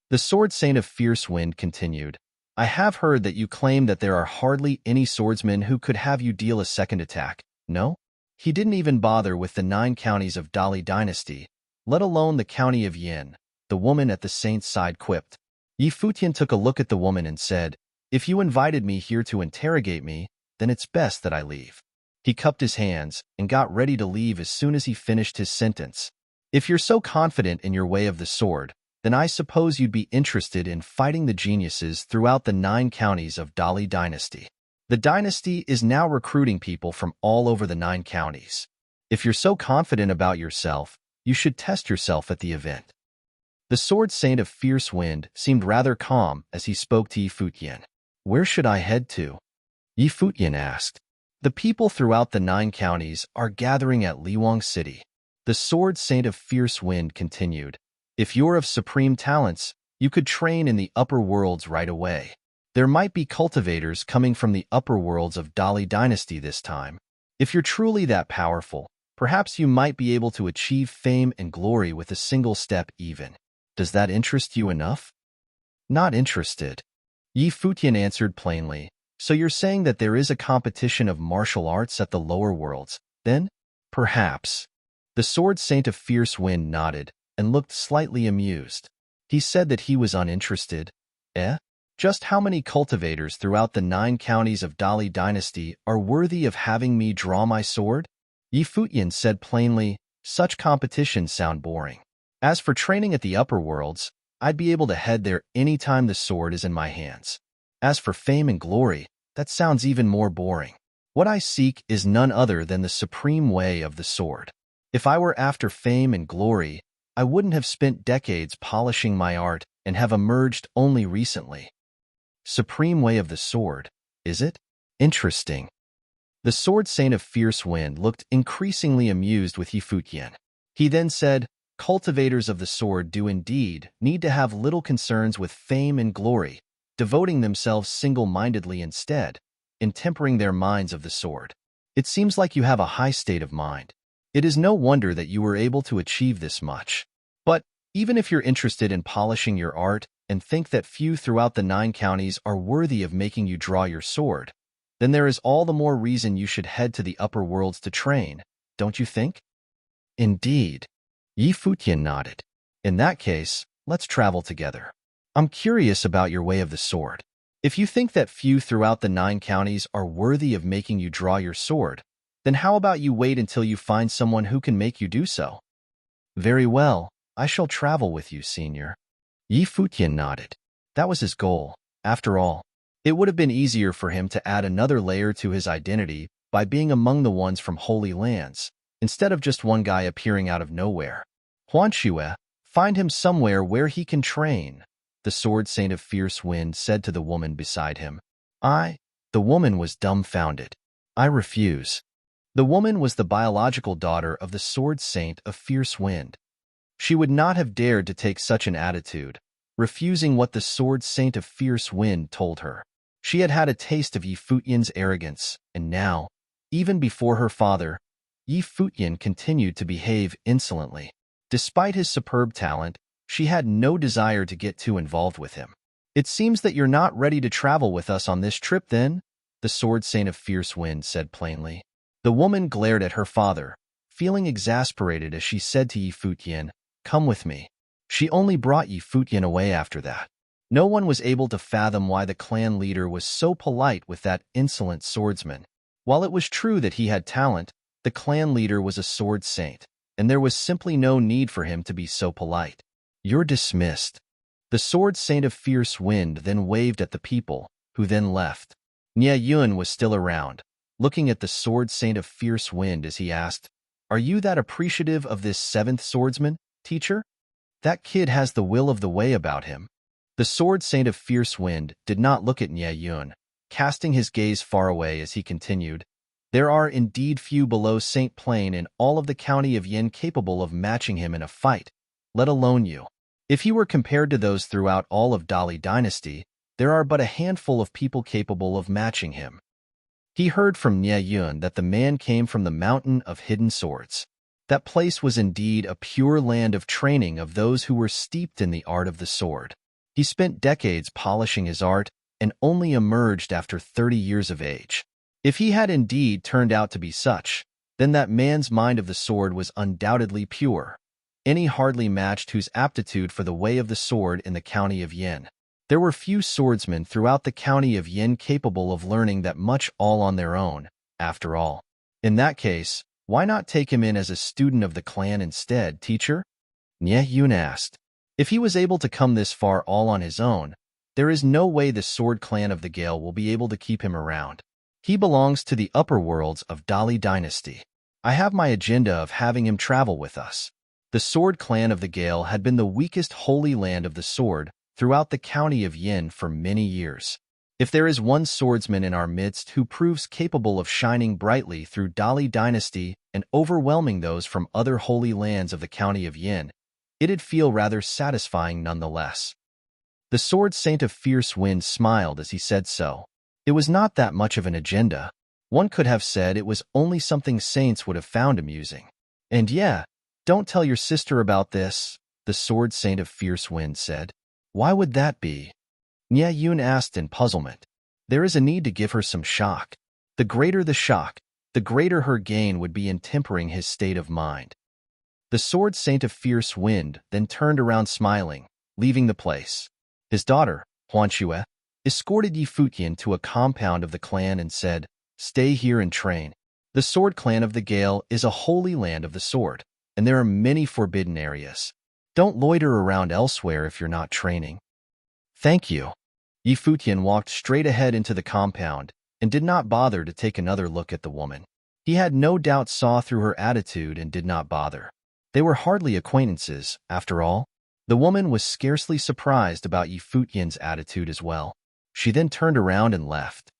The sword saint of Fierce Wind continued. "I have heard that you claim that there are hardly any swordsmen who could have you deal a second attack, no?" He didn't even bother with the 9 counties of Dali dynasty, let alone the county of Yin, the woman at the saint's side quipped. Futian took a look at the woman and said, "If you invited me here to interrogate me, then it's best that I leave." He cupped his hands and got ready to leave as soon as he finished his sentence. "If you're so confident in your way of the sword, then I suppose you'd be interested in fighting the geniuses throughout the 9 counties of Dali dynasty. The dynasty is now recruiting people from all over the 9 counties. If you're so confident about yourself, you should test yourself at the event." The sword saint of Fierce Wind seemed rather calm as he spoke to Futian. "Where should I head to?" Futian asked. "The people throughout the 9 counties are gathering at Liwang City." The sword saint of Fierce Wind continued. "If you're of supreme talents, you could train in the upper worlds right away. There might be cultivators coming from the upper worlds of Dali dynasty this time. If you're truly that powerful, perhaps you might be able to achieve fame and glory with a single step even. Does that interest you enough?" "Not interested." Futian answered plainly. "So you're saying that there is a competition of martial arts at the lower worlds, then?" "Perhaps." The sword saint of Fierce Wind nodded and looked slightly amused. He said that he was uninterested. "Eh? Just how many cultivators throughout the 9 counties of Dali dynasty are worthy of having me draw my sword?" Futian said plainly, "Such competitions sound boring. As for training at the upper worlds, I'd be able to head there any time the sword is in my hands. As for fame and glory, that sounds even more boring. What I seek is none other than the supreme way of the sword. If I were after fame and glory, I wouldn't have spent decades polishing my art and have emerged only recently." "Supreme way of the sword, is it? Interesting." The sword saint of Fierce Wind looked increasingly amused with Futian. He then said, "Cultivators of the sword do indeed need to have little concerns with fame and glory, devoting themselves single-mindedly instead, in tempering their minds of the sword. It seems like you have a high state of mind. It is no wonder that you were able to achieve this much. But even if you're interested in polishing your art and think that few throughout the 9 counties are worthy of making you draw your sword, then there is all the more reason you should head to the upper worlds to train, don't you think?" "Indeed." Futian nodded. "In that case, let's travel together. I'm curious about your way of the sword. If you think that few throughout the 9 counties are worthy of making you draw your sword, then how about you wait until you find someone who can make you do so?" "Very well, I shall travel with you, senior." Futian nodded. That was his goal. After all, it would have been easier for him to add another layer to his identity by being among the ones from Holy Lands, instead of just one guy appearing out of nowhere. "Huanxue, find him somewhere where he can train," the sword saint of Fierce Wind said to the woman beside him. The woman was dumbfounded. "I refuse." The woman was the biological daughter of the sword saint of Fierce Wind. She would not have dared to take such an attitude, refusing what the sword saint of Fierce Wind told her. She had had a taste of Futian's arrogance, and now, even before her father, Futian continued to behave insolently. Despite his superb talent, she had no desire to get too involved with him. "It seems that you're not ready to travel with us on this trip then," the sword saint of fierce wind said plainly. The woman glared at her father, feeling exasperated as she said to Futian, "Come with me." She only brought Futian away after that. No one was able to fathom why the clan leader was so polite with that insolent swordsman. While it was true that he had talent, the clan leader was a sword saint, and there was simply no need for him to be so polite. "You're dismissed." The sword saint of fierce wind then waved at the people, who then left. Nie Yun was still around, looking at the sword saint of fierce wind as he asked, "Are you that appreciative of this seventh swordsman, teacher? That kid has the will of the way about him." The sword saint of fierce wind did not look at Nie Yun, casting his gaze far away as he continued, "There are indeed few below Saint Plain in all of the county of Yin capable of matching him in a fight, let alone you. If he were compared to those throughout all of Dali dynasty, there are but a handful of people capable of matching him." He heard from Nie Yun that the man came from the mountain of hidden swords. That place was indeed a pure land of training of those who were steeped in the art of the sword. He spent decades polishing his art and only emerged after 30 years of age. If he had indeed turned out to be such, then that man's mind of the sword was undoubtedly pure. Any hardly matched whose aptitude for the way of the sword in the county of Yin. There were few swordsmen throughout the county of Yin capable of learning that much all on their own, after all. In that case, why not take him in as a student of the clan instead, teacher? Nie Yun asked. If he was able to come this far all on his own, there is no way the sword clan of the Gale will be able to keep him around. He belongs to the upper worlds of Dali dynasty. I have my agenda of having him travel with us. The sword clan of the Gale had been the weakest holy land of the sword throughout the county of Yin for many years. If there is one swordsman in our midst who proves capable of shining brightly through Dali dynasty and overwhelming those from other holy lands of the county of Yin, it'd feel rather satisfying nonetheless. The sword saint of fierce wind smiled as he said so. It was not that much of an agenda. One could have said it was only something saints would have found amusing. And yeah, don't tell your sister about this, the sword saint of fierce wind said. Why would that be? Nie Yun asked in puzzlement. There is a need to give her some shock. The greater the shock, the greater her gain would be in tempering his state of mind. The sword saint of fierce wind then turned around smiling, leaving the place. His daughter, Huanxue, escorted Futian to a compound of the clan and said, "Stay here and train. The sword clan of the Gale is a holy land of the sword, and there are many forbidden areas. Don't loiter around elsewhere if you're not training." "Thank you." Futian walked straight ahead into the compound and did not bother to take another look at the woman. He had no doubt saw through her attitude and did not bother. They were hardly acquaintances, after all. The woman was scarcely surprised about Futian's attitude as well. She then turned around and left.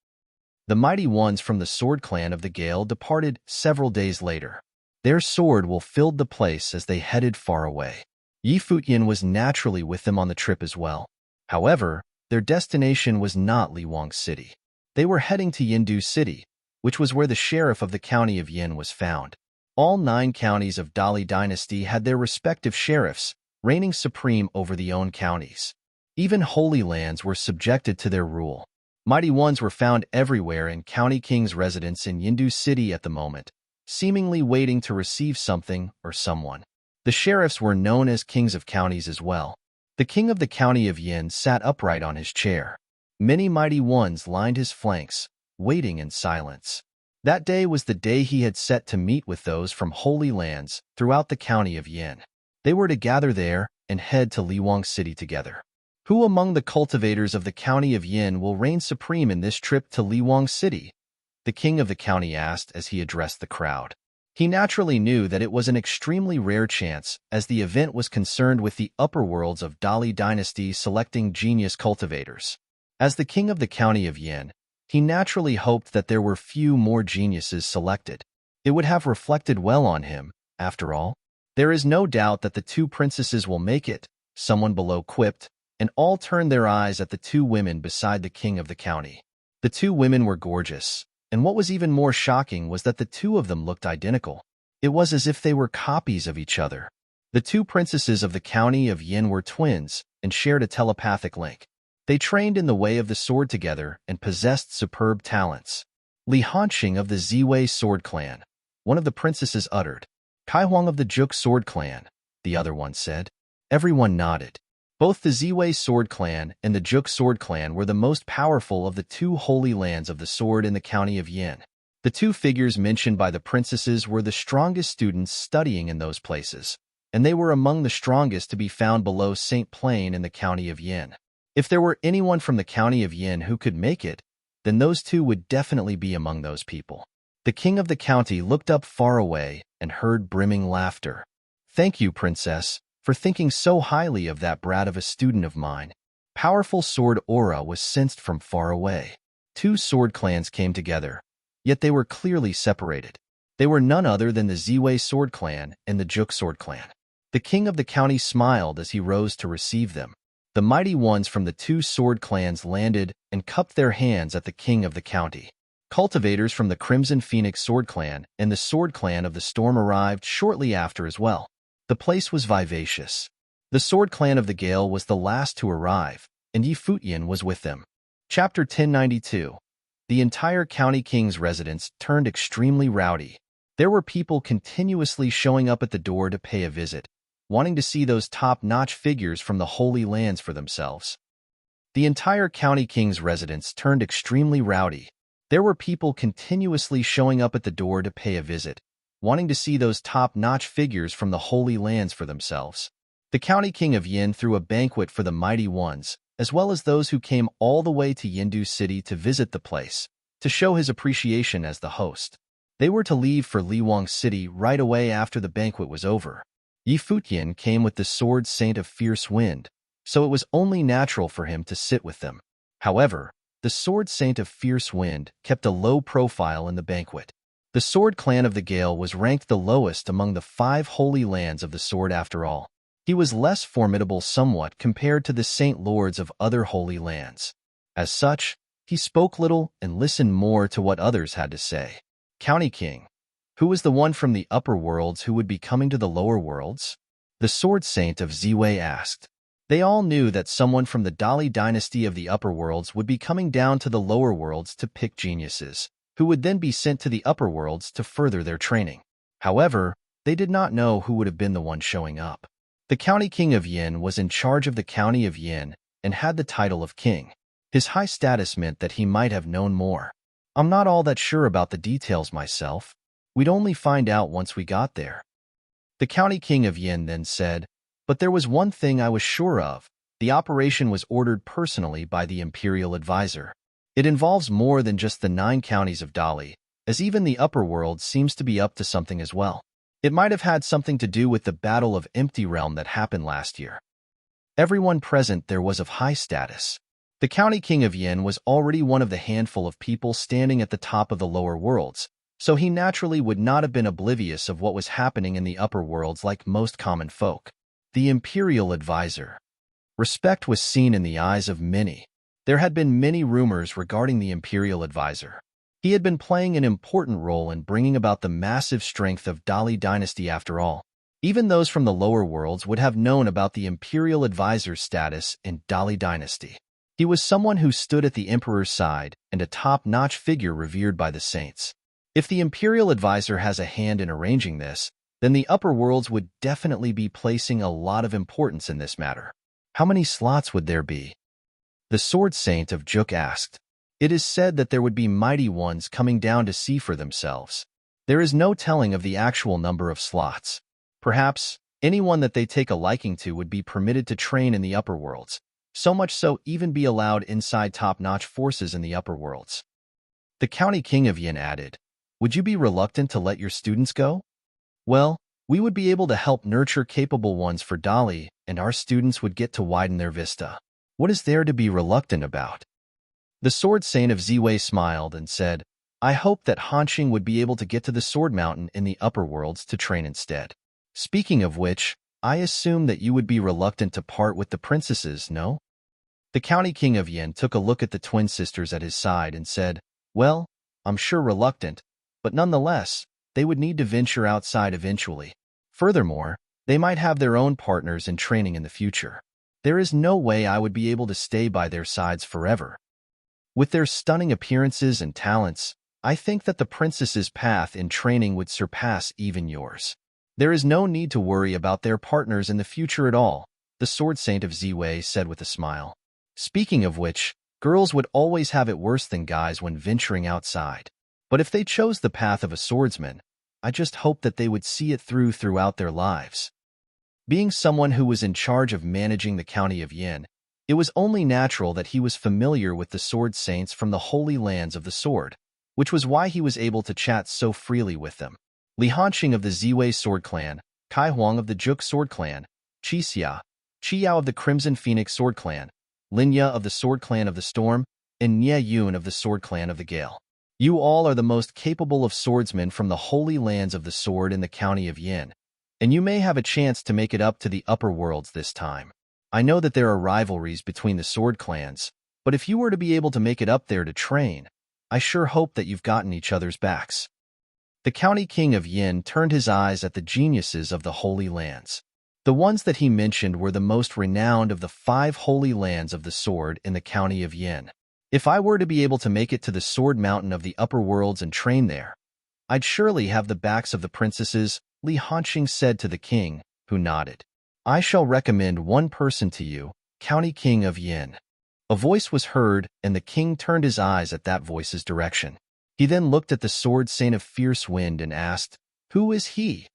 The mighty ones from the sword clan of the Gale departed several days later. Their sword will filled the place as they headed far away. Futian was naturally with them on the trip as well. However, their destination was not Liwang City. They were heading to Yindu City, which was where the sheriff of the county of Yin was found. All 9 counties of Dali dynasty had their respective sheriffs, reigning supreme over the own counties. Even holy lands were subjected to their rule. Mighty ones were found everywhere in County King's residence in Yindu City at the moment, seemingly waiting to receive something or someone. The sheriffs were known as kings of counties as well. The king of the county of Yin sat upright on his chair. Many mighty ones lined his flanks, waiting in silence. That day was the day he had set to meet with those from holy lands throughout the county of Yin. They were to gather there and head to Liwang City together. Who among the cultivators of the county of Yin will reign supreme in this trip to Liwang City? The king of the county asked as he addressed the crowd. He naturally knew that it was an extremely rare chance, as the event was concerned with the upper worlds of Dali dynasty selecting genius cultivators. As the king of the county of Yin, he naturally hoped that there were few more geniuses selected. It would have reflected well on him, after all. There is no doubt that the 2 princesses will make it, someone below quipped, and all turned their eyes at the 2 women beside the king of the county. The 2 women were gorgeous, and what was even more shocking was that the 2 of them looked identical. It was as if they were copies of each other. The two princesses of the county of Yin were twins and shared a telepathic link. They trained in the way of the sword together and possessed superb talents. Li Hanxing of the Ziwei sword clan, one of the princesses uttered. Kai Huang of the Juk sword clan, the other one said. Everyone nodded. Both the Ziwei sword clan and the Juk sword clan were the most powerful of the two holy lands of the sword in the county of Yin. The two figures mentioned by the princesses were the strongest students studying in those places, and they were among the strongest to be found below St. Plain in the county of Yin. If there were anyone from the county of Yin who could make it, then those two would definitely be among those people. The king of the county looked up far away and heard brimming laughter. Thank you, princess, for thinking so highly of that brat of a student of mine. Powerful sword aura was sensed from far away. Two sword clans came together, yet they were clearly separated. They were none other than the Ziwei sword clan and the Juk sword clan. The king of the county smiled as he rose to receive them. The mighty ones from the two sword clans landed and cupped their hands at the king of the county. Cultivators from the Crimson Phoenix sword clan and the sword clan of the Storm arrived shortly after as well. The place was vivacious. The sword clan of the Gale was the last to arrive, and Futian was with them. Chapter 1092. The entire county king's residence turned extremely rowdy. There were people continuously showing up at the door to pay a visit, wanting to see those top-notch figures from the Holy Lands for themselves. The entire county king's residence turned extremely rowdy. There were people continuously showing up at the door to pay a visit, wanting to see those top-notch figures from the Holy Lands for themselves. The county king of Yin threw a banquet for the mighty ones, as well as those who came all the way to Yindu City to visit the place, to show his appreciation as the host. They were to leave for Liwang City right away after the banquet was over. Futian came with the sword saint of fierce wind, so it was only natural for him to sit with them. However, the sword saint of fierce wind kept a low profile in the banquet. The sword clan of the Gale was ranked the lowest among the 5 holy lands of the sword after all. He was less formidable somewhat compared to the saint lords of other holy lands. As such, he spoke little and listened more to what others had to say. County King, who was the one from the upper worlds who would be coming to the lower worlds? The sword saint of Ziwei asked. They all knew that someone from the Dali dynasty of the upper worlds would be coming down to the lower worlds to pick geniuses, who would then be sent to the upper worlds to further their training. However, they did not know who would have been the one showing up. The county king of Yin was in charge of the county of Yin and had the title of king. His high status meant that he might have known more. I'm not all that sure about the details myself. We'd only find out once we got there. The county king of Yin then said, but there was one thing I was sure of. The operation was ordered personally by the imperial advisor. It involves more than just the 9 counties of Dali, as even the upper world seems to be up to something as well. It might have had something to do with the Battle of Empty Realm that happened last year. Everyone present there was of high status. The county king of Yin was already one of the handful of people standing at the top of the lower worlds, so he naturally would not have been oblivious of what was happening in the upper worlds like most common folk. The imperial advisor. Respect was seen in the eyes of many. There had been many rumors regarding the imperial advisor. He had been playing an important role in bringing about the massive strength of Dali dynasty after all. Even those from the lower worlds would have known about the imperial advisor's status in Dali dynasty. He was someone who stood at the emperor's side and a top-notch figure revered by the saints. If the imperial advisor has a hand in arranging this, then the upper worlds would definitely be placing a lot of importance in this matter. How many slots would there be? The sword saint of Juk asked. It is said that there would be mighty ones coming down to see for themselves. There is no telling of the actual number of slots. Perhaps anyone that they take a liking to would be permitted to train in the upper worlds, so much so even be allowed inside top-notch forces in the upper worlds. The county king of Yin added, would you be reluctant to let your students go? Well, we would be able to help nurture capable ones for Dali, and our students would get to widen their vista. What is there to be reluctant about? The sword saint of Ziwei smiled and said, I hope that Hanxing would be able to get to the sword mountain in the upper worlds to train instead. Speaking of which, I assume that you would be reluctant to part with the princesses, no? The county king of Yin took a look at the twin sisters at his side and said, well, I'm sure reluctant, but nonetheless, they would need to venture outside eventually. Furthermore, They might have their own partners in training in the future. There is no way I would be able to stay by their sides forever. With their stunning appearances and talents, I think that the princess's path in training would surpass even yours. There is no need to worry about their partners in the future at all, the Sword Saint of Ziwei said with a smile. Speaking of which, girls would always have it worse than guys when venturing outside. But if they chose the path of a swordsman, I just hope that they would see it throughout their lives. Being someone who was in charge of managing the county of Yin, it was only natural that he was familiar with the sword saints from the holy lands of the sword, which was why he was able to chat so freely with them. Li Hanqing of the Ziwei Sword Clan, Kai Huang of the Juk Sword Clan, Qi Yao of the Crimson Phoenix Sword Clan, Lin Ya of the Sword Clan of the Storm, and Nie Yun of the Sword Clan of the Gale. You all are the most capable of swordsmen from the holy lands of the sword in the county of Yin, and you may have a chance to make it up to the upper worlds this time. I know that there are rivalries between the sword clans, but if you were to be able to make it up there to train, I sure hope that you've gotten each other's backs. The county king of Yin turned his eyes at the geniuses of the holy lands. The ones that he mentioned were the most renowned of the 5 holy lands of the sword in the county of Yin. If I were to be able to make it to the sword mountain of the upper worlds and train there, I'd surely have the backs of the princesses, Li Hanqing said to the king, who nodded. I shall recommend one person to you, County King of Yin. A voice was heard, and the king turned his eyes at that voice's direction. He then looked at the sword saint of fierce wind and asked, Who is he?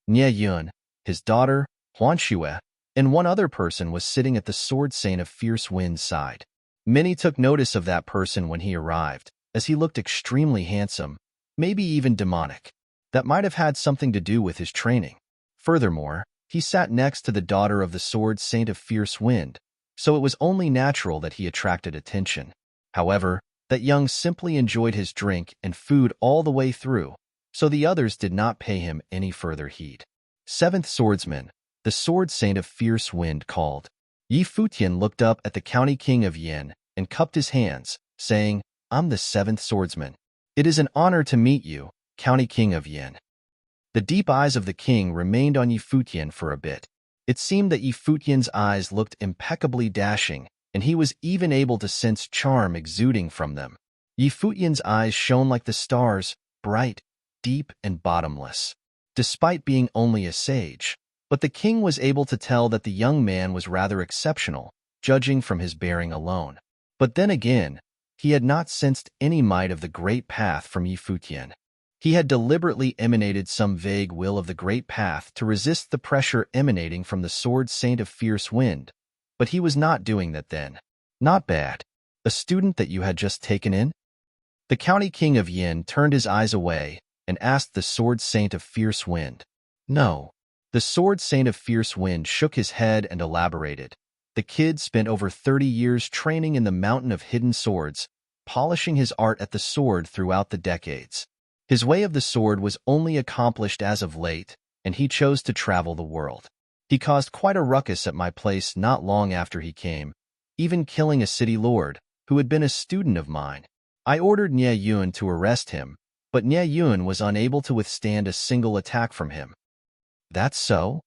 Nie Yun, his daughter, Huan Xue, and one other person was sitting at the sword saint of fierce wind's side. Many took notice of that person when he arrived, as he looked extremely handsome, maybe even demonic. That might have had something to do with his training. Furthermore, he sat next to the daughter of the sword saint of fierce wind, so it was only natural that he attracted attention. However, that young simply enjoyed his drink and food all the way through, so the others did not pay him any further heed. 7th Swordsman, the sword saint of fierce wind called. Yi Futian looked up at the county king of Yin and cupped his hands, saying, I'm the 7th Swordsman. It is an honor to meet you, county king of Yin. The deep eyes of the king remained on Yi Futian for a bit. It seemed that Yi Futian's eyes looked impeccably dashing, and he was even able to sense charm exuding from them. Yi Futian's eyes shone like the stars, bright, deep, and bottomless. Despite being only a sage, but the king was able to tell that the young man was rather exceptional, judging from his bearing alone. But then again, he had not sensed any might of the great path from Yi Futian. He had deliberately emanated some vague will of the great path to resist the pressure emanating from the sword saint of fierce wind, but he was not doing that then. Not bad. A student that you had just taken in? The county king of Yin turned his eyes away and asked the sword saint of fierce wind. No. The sword saint of fierce wind shook his head and elaborated. The kid spent over 30 years training in the mountain of hidden swords, polishing his art at the sword throughout the decades. His way of the sword was only accomplished as of late, and he chose to travel the world. He caused quite a ruckus at my place not long after he came, even killing a city lord, who had been a student of mine. I ordered Nie Yun to arrest him, but Nie Yun was unable to withstand a single attack from him. That's so?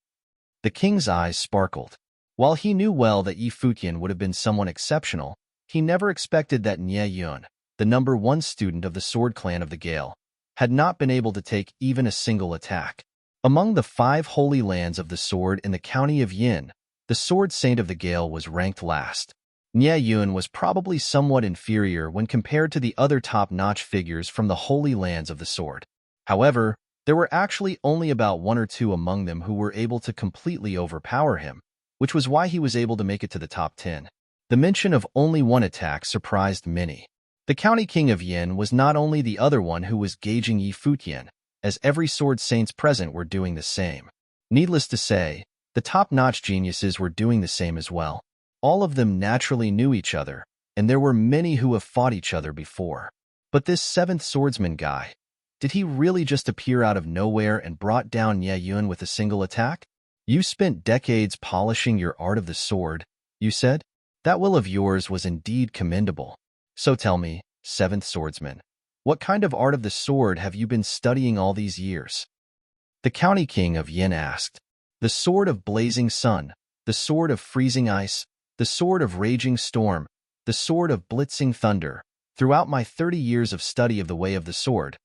The king's eyes sparkled. While he knew well that Yi Futian would have been someone exceptional, he never expected that Nie Yun, the #1 student of the sword clan of the Gale, had not been able to take even a single attack. Among the 5 holy lands of the sword in the county of Yin, the sword saint of the Gale was ranked last. Nie Yun was probably somewhat inferior when compared to the other top-notch figures from the holy lands of the sword. However, there were actually only about 1 or 2 among them who were able to completely overpower him, which was why he was able to make it to the top 10. The mention of only 1 attack surprised many. The county king of Yin was not only the other one who was gauging Yi Futian, as every sword saints present were doing the same. Needless to say, the top-notch geniuses were doing the same as well. All of them naturally knew each other, and there were many who have fought each other before. But this 7th swordsman guy, did he really just appear out of nowhere and brought down Nie Yun with a single attack? You spent decades polishing your art of the sword, you said? That will of yours was indeed commendable. So tell me, 7th swordsman, what kind of art of the sword have you been studying all these years? The county king of Yin asked. the sword of blazing sun, the sword of freezing ice, the sword of raging storm, the sword of blitzing thunder. Throughout my 30 years of study of the way of the sword,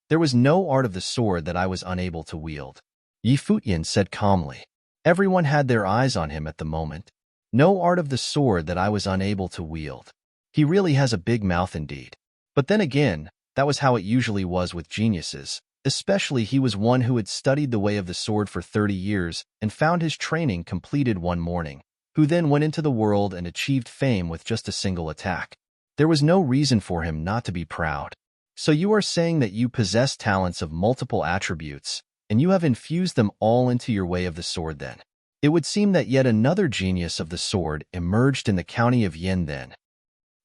there was no art of the sword that I was unable to wield. Futian said calmly. Everyone had their eyes on him at the moment. No art of the sword that I was unable to wield. He really has a big mouth indeed. But then again, that was how it usually was with geniuses. Especially he was one who had studied the way of the sword for 30 years and found his training completed one morning, who then went into the world and achieved fame with just a single attack. There was no reason for him not to be proud. So you are saying that you possess talents of multiple attributes, and you have infused them all into your way of the sword then. It would seem that yet another genius of the sword emerged in the county of Yin then.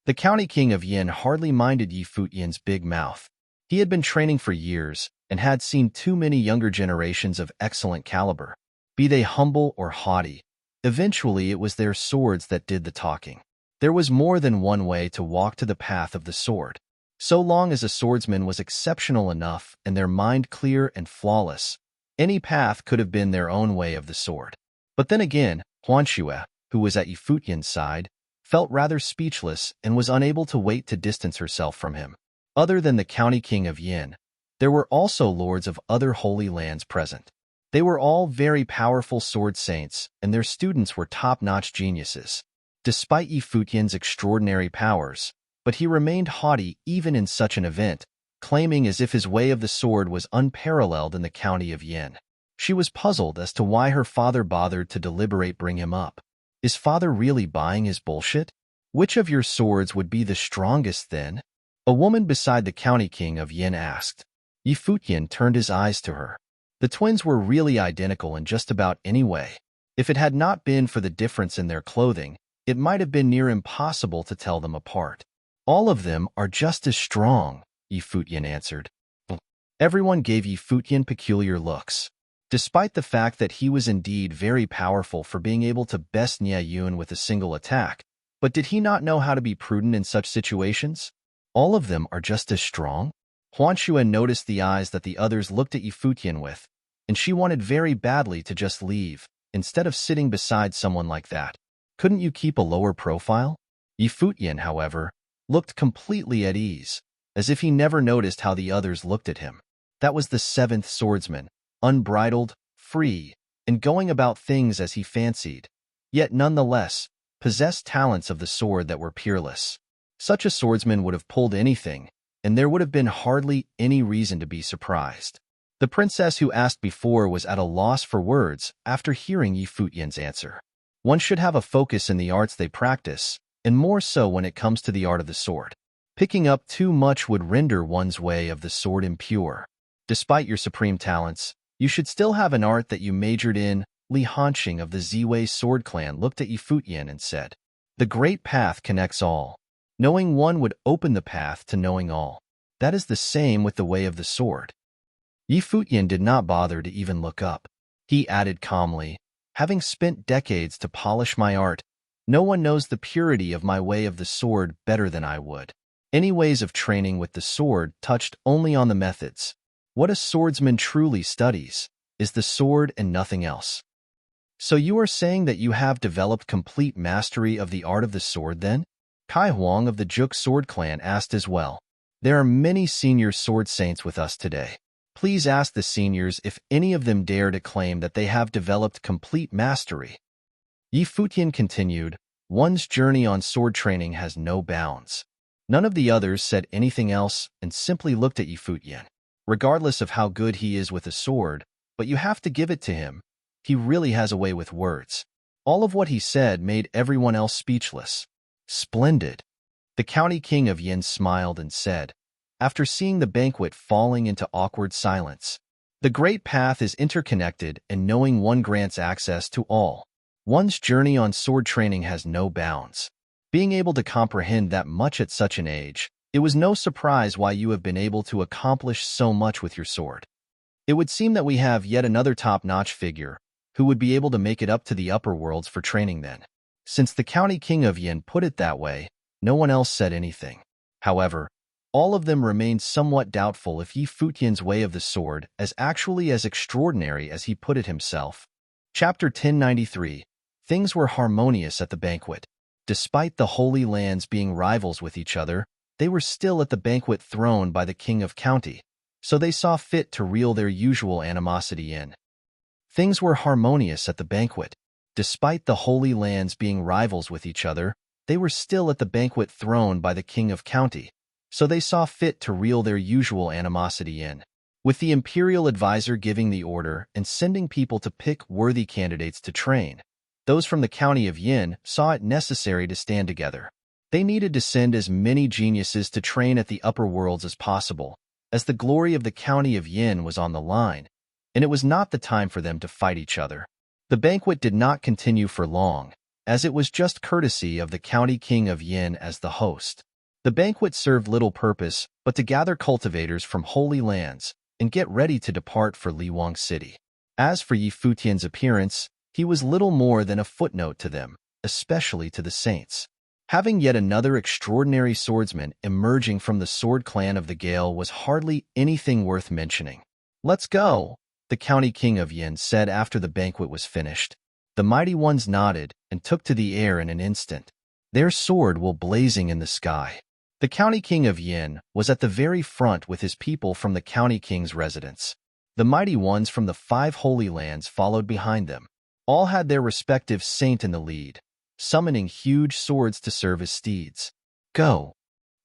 The county king of Yin hardly minded Futian's big mouth. He had been training for years and had seen too many younger generations of excellent caliber. Be they humble or haughty, eventually it was their swords that did the talking. There was more than one way to walk to the path of the sword. So long as a swordsman was exceptional enough and their mind clear and flawless, any path could have been their own way of the sword. But then again, Huanxue, who was at Futian's side, felt rather speechless and was unable to wait to distance herself from him. Other than the county king of Yin, there were also lords of other holy lands present. They were all very powerful sword saints, and their students were top-notch geniuses. Despite Futian's extraordinary powers, but he remained haughty even in such an event, claiming as if his way of the sword was unparalleled in the county of Yin. She was puzzled as to why her father bothered to deliberate bring him up. Is father really buying his bullshit? Which of your swords would be the strongest then? A woman beside the county king of Yin asked. Futian turned his eyes to her. The twins were really identical in just about any way. If it had not been for the difference in their clothing, it might have been near impossible to tell them apart. All of them are just as strong, Futian answered. Everyone gave Futian peculiar looks. Despite the fact that he was indeed very powerful for being able to best Nia Yun with a single attack, but did he not know how to be prudent in such situations? All of them are just as strong? Huanxue noticed the eyes that the others looked at Futian with, and she wanted very badly to just leave, instead of sitting beside someone like that. Couldn't you keep a lower profile? Futian, however, looked completely at ease, as if he never noticed how the others looked at him. That was the seventh swordsman, unbridled, free, and going about things as he fancied, yet nonetheless possessed talents of the sword that were peerless. Such a swordsman would have pulled anything, and there would have been hardly any reason to be surprised. The princess who asked before was at a loss for words after hearing Futian's answer. One should have a focus in the arts they practice, and more so when it comes to the art of the sword. Picking up too much would render one's way of the sword impure. Despite your supreme talents, you should still have an art that you majored in. Li Hanqing of the Ziwei sword clan looked at Futian and said, "The great path connects all. Knowing one would open the path to knowing all. That is the same with the way of the sword." Futian did not bother to even look up. He added calmly, "Having spent decades to polish my art, no one knows the purity of my way of the sword better than I would. Any ways of training with the sword touched only on the methods. What a swordsman truly studies is the sword and nothing else." So you are saying that you have developed complete mastery of the art of the sword then? Kai Huang of the Juk sword clan asked as well. There are many senior sword saints with us today. Please ask the seniors if any of them dare to claim that they have developed complete mastery. Futian continued, "One's journey on sword training has no bounds." None of the others said anything else and simply looked at Futian. Regardless of how good he is with a sword, but you have to give it to him. He really has a way with words. All of what he said made everyone else speechless. Splendid. The county king of Yin smiled and said, after seeing the banquet falling into awkward silence, "The great path is interconnected and knowing one grants access to all. One's journey on sword training has no bounds." Being able to comprehend that much at such an age, it was no surprise why you have been able to accomplish so much with your sword. It would seem that we have yet another top-notch figure who would be able to make it up to the upper worlds for training then. Since the county king of Yin put it that way, no one else said anything. However, all of them remained somewhat doubtful if Futian's way of the sword as actually as extraordinary as he put it himself. Chapter 1093. Things were harmonious at the banquet. Despite the Holy Lands being rivals with each other, they were still at the banquet thrown by the king of county, so they saw fit to reel their usual animosity in. Things were harmonious at the banquet. Despite the Holy Lands being rivals with each other, they were still at the banquet thrown by the king of county, so they saw fit to reel their usual animosity in. With the imperial advisor giving the order and sending people to pick worthy candidates to train, those from the county of Yin saw it necessary to stand together. They needed to send as many geniuses to train at the upper worlds as possible, as the glory of the county of Yin was on the line, and it was not the time for them to fight each other. The banquet did not continue for long, as it was just courtesy of the county king of Yin as the host. The banquet served little purpose but to gather cultivators from holy lands and get ready to depart for Liwang City. As for Futian's appearance, he was little more than a footnote to them, especially to the saints. Having yet another extraordinary swordsman emerging from the sword clan of the Gale was hardly anything worth mentioning. "Let's go," the county king of Yin said after the banquet was finished. The mighty ones nodded and took to the air in an instant, their sword while blazing in the sky. The county king of Yin was at the very front with his people from the county king's residence. The mighty ones from the 5 holy lands followed behind them. All had their respective saint in the lead, summoning huge swords to serve as steeds. "Go!"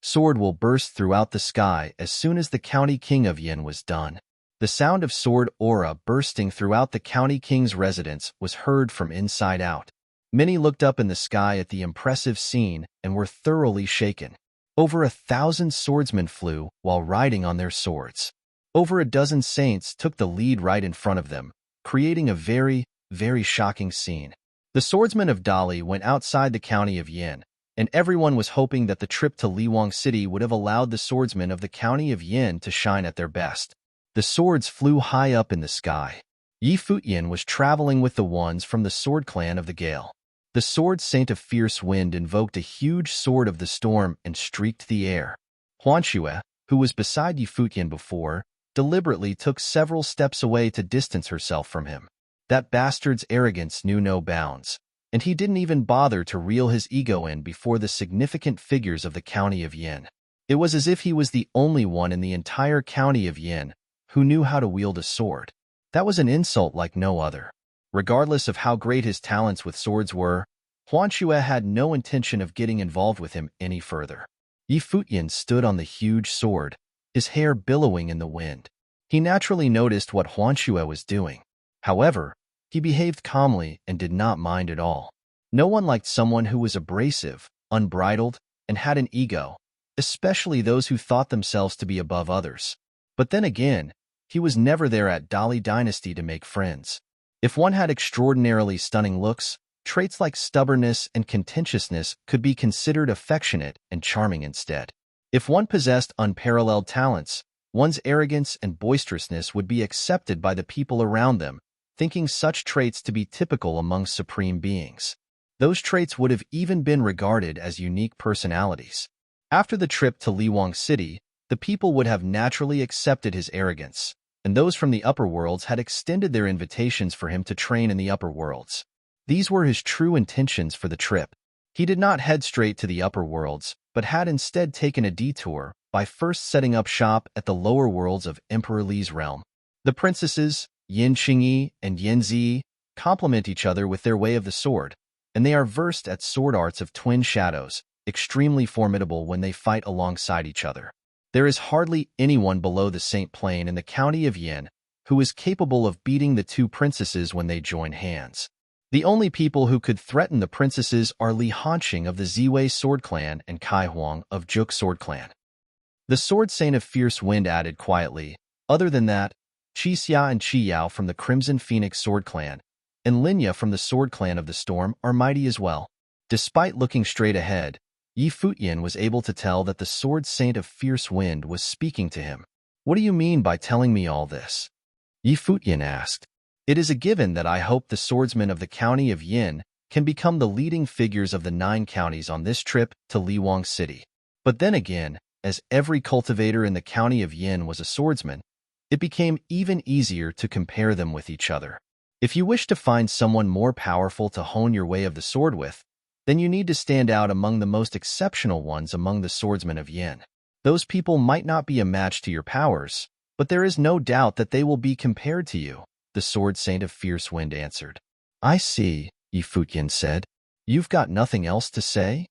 Sword will burst throughout the sky as soon as the county king of Yin was done. The sound of sword aura bursting throughout the county king's residence was heard from inside out. Many looked up in the sky at the impressive scene and were thoroughly shaken. Over 1,000 swordsmen flew while riding on their swords. Over a dozen saints took the lead right in front of them, creating a very, very shocking scene. The swordsmen of Dali went outside the county of Yin, and everyone was hoping that the trip to Liwang City would have allowed the swordsmen of the county of Yin to shine at their best. The swords flew high up in the sky. Futian was traveling with the ones from the sword clan of the Gale. The sword saint of fierce wind invoked a huge sword of the storm and streaked the air. Huanxue, who was beside Futian before, deliberately took several steps away to distance herself from him. That bastard's arrogance knew no bounds, and he didn't even bother to reel his ego in before the significant figures of the county of Yin. It was as if he was the only one in the entire county of Yin who knew how to wield a sword. That was an insult like no other. Regardless of how great his talents with swords were, Huanxue had no intention of getting involved with him any further. Futian stood on the huge sword, his hair billowing in the wind. He naturally noticed what Huanxue was doing. However, he behaved calmly and did not mind at all. No one liked someone who was abrasive, unbridled, and had an ego, especially those who thought themselves to be above others. But then again, he was never there at Dali Dynasty to make friends. If one had extraordinarily stunning looks, traits like stubbornness and contentiousness could be considered affectionate and charming instead. If one possessed unparalleled talents, one's arrogance and boisterousness would be accepted by the people around them, thinking such traits to be typical among supreme beings. Those traits would have even been regarded as unique personalities. After the trip to Liwang City, the people would have naturally accepted his arrogance, and those from the upper worlds had extended their invitations for him to train in the upper worlds. These were his true intentions for the trip. He did not head straight to the upper worlds, but had instead taken a detour by first setting up shop at the lower worlds of Emperor Li's realm. The princesses, Yin Qingyi and Yin Ziyi, complement each other with their way of the sword, and they are versed at sword arts of twin shadows, extremely formidable when they fight alongside each other. There is hardly anyone below the Saint Plane in the county of Yin who is capable of beating the two princesses when they join hands. The only people who could threaten the princesses are Li Hanqing of the Ziwei Sword Clan and Kai Huang of Juk Sword Clan. The Sword Saint of Fierce Wind added quietly, other than that, Qi Xia and Qi Yao from the Crimson Phoenix Sword Clan and Linya from the Sword Clan of the Storm are mighty as well. Despite looking straight ahead, Futian was able to tell that the Sword Saint of Fierce Wind was speaking to him. "What do you mean by telling me all this?" Futian asked. "It is a given that I hope the swordsmen of the county of Yin can become the leading figures of the 9 counties on this trip to Liwang City. But then again, as every cultivator in the county of Yin was a swordsman, it became even easier to compare them with each other. If you wish to find someone more powerful to hone your way of the sword with, then you need to stand out among the most exceptional ones among the swordsmen of Yin. Those people might not be a match to your powers, but there is no doubt that they will be compared to you, the sword saint of fierce wind answered. I see, Futian said. You've got nothing else to say?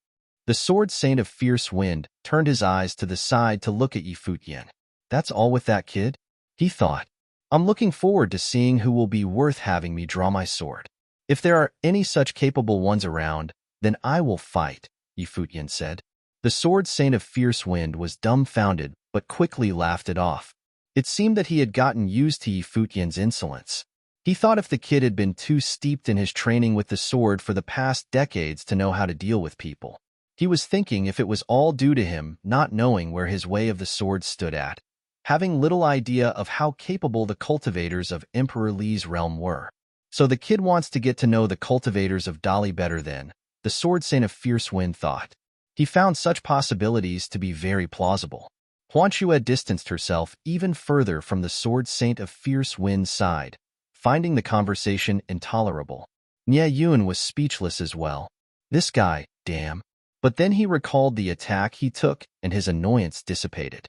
The sword saint of fierce wind turned his eyes to the side to look at Futian. That's all with that kid? He thought. I'm looking forward to seeing who will be worth having me draw my sword. If there are any such capable ones around, then I will fight, Futian said. The sword saint of fierce wind was dumbfounded, but quickly laughed it off. It seemed that he had gotten used to Futian's insolence. He thought if the kid had been too steeped in his training with the sword for the past decades to know how to deal with people. He was thinking if it was all due to him not knowing where his way of the sword stood at, having little idea of how capable the cultivators of Emperor Li's realm were. So the kid wants to get to know the cultivators of Dali better than, the sword saint of fierce wind thought. He found such possibilities to be very plausible. Huanchu had distanced herself even further from the sword saint of fierce wind's side, finding the conversation intolerable. Nie Yun was speechless as well. This guy, damn. But then he recalled the attack he took, and his annoyance dissipated.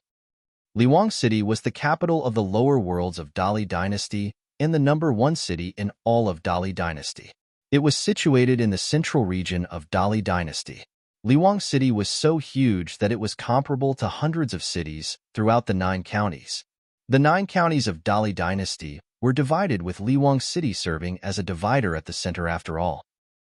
Liwang City was the capital of the lower worlds of Dali Dynasty and the #1 city in all of Dali Dynasty. It was situated in the central region of Dali Dynasty. Liwang City was so huge that it was comparable to hundreds of cities throughout the 9 counties. The 9 counties of Dali Dynasty were divided with Liwang City serving as a divider at the center after all.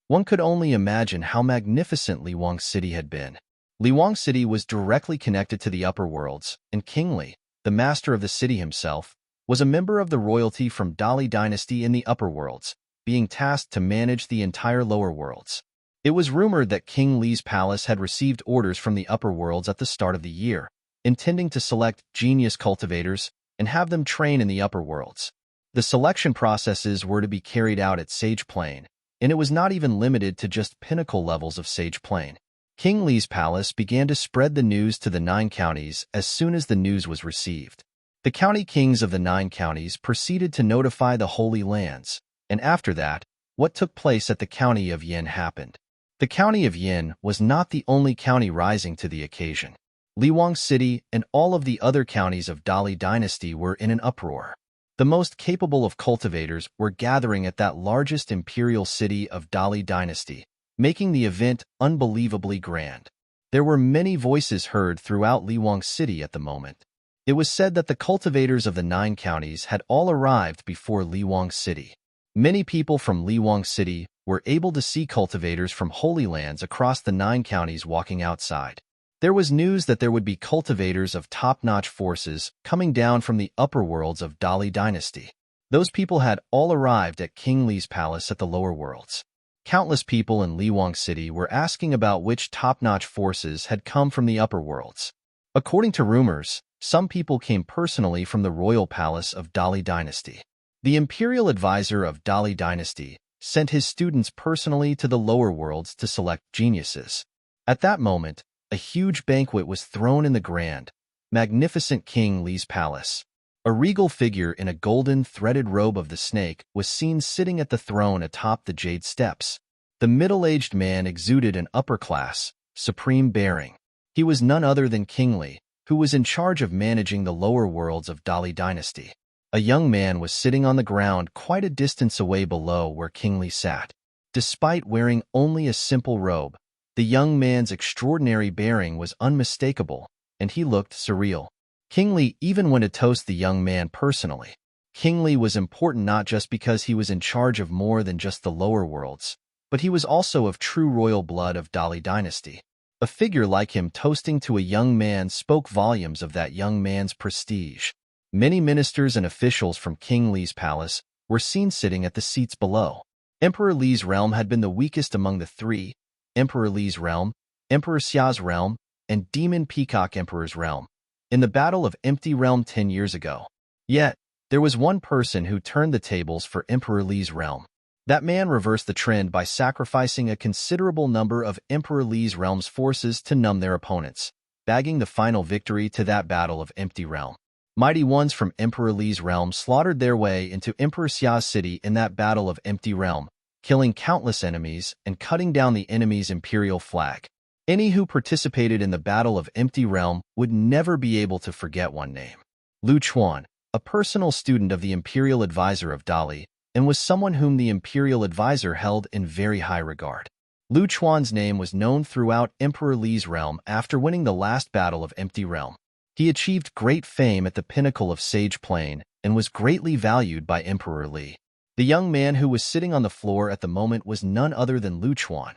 One could only imagine how magnificent Liwang City had been. Liwang City was directly connected to the upper worlds, and King Li, the master of the city himself, was a member of the royalty from Dali Dynasty in the upper worlds, being tasked to manage the entire lower worlds. It was rumored that King Li's palace had received orders from the upper worlds at the start of the year, intending to select genius cultivators and have them train in the upper worlds. The selection processes were to be carried out at Sage Plane, and it was not even limited to just pinnacle levels of Sage Plane. King Li's palace began to spread the news to the 9 counties as soon as the news was received. The county kings of the 9 counties proceeded to notify the Holy Lands, and after that, what took place at the county of Yin happened. The county of Yin was not the only county rising to the occasion. Liwang City and all of the other counties of Dali Dynasty were in an uproar. The most capable of cultivators were gathering at that largest imperial city of Dali Dynasty, making the event unbelievably grand. There were many voices heard throughout Liwang City at the moment. It was said that the cultivators of the 9 counties had all arrived before Liwang City. Many people from Liwang City were able to see cultivators from Holy Lands across the 9 counties walking outside. There was news that there would be cultivators of top-notch forces coming down from the upper worlds of Dali Dynasty. Those people had all arrived at King Li's palace at the lower worlds. Countless people in Liwang City were asking about which top-notch forces had come from the upper worlds. According to rumors, some people came personally from the royal palace of Dali Dynasty. The imperial advisor of Dali Dynasty sent his students personally to the lower worlds to select geniuses. At that moment, a huge banquet was thrown in the grand, magnificent King Li's palace. A regal figure in a golden threaded robe of the snake was seen sitting at the throne atop the jade steps. The middle-aged man exuded an upper-class, supreme bearing. He was none other than King Li, who was in charge of managing the lower worlds of Dali Dynasty. A young man was sitting on the ground quite a distance away below where King Li sat. Despite wearing only a simple robe, the young man's extraordinary bearing was unmistakable, and he looked surreal. King Li even went to toast the young man personally. King Li was important not just because he was in charge of more than just the lower worlds, but he was also of true royal blood of Dali Dynasty. A figure like him toasting to a young man spoke volumes of that young man's prestige. Many ministers and officials from King Li's palace were seen sitting at the seats below. Emperor Li's realm had been the weakest among the 3, Emperor Li's realm, Emperor Xia's realm, and Demon Peacock Emperor's realm, in the Battle of Empty Realm 10 years ago. Yet, there was one person who turned the tables for Emperor Li's realm. That man reversed the trend by sacrificing a considerable number of Emperor Li's realm's forces to numb their opponents, bagging the final victory to that Battle of Empty Realm. Mighty ones from Emperor Li's realm slaughtered their way into Emperor Xia's city in that battle of Empty Realm, killing countless enemies and cutting down the enemy's imperial flag. Any who participated in the Battle of Empty Realm would never be able to forget one name. Lu Chuan, a personal student of the imperial advisor of Dali, and was someone whom the imperial advisor held in very high regard. Lu Chuan's name was known throughout Emperor Li's realm after winning the last battle of Empty Realm. He achieved great fame at the pinnacle of Sage Plain and was greatly valued by Emperor Li. The young man who was sitting on the floor at the moment was none other than Lu Chuan,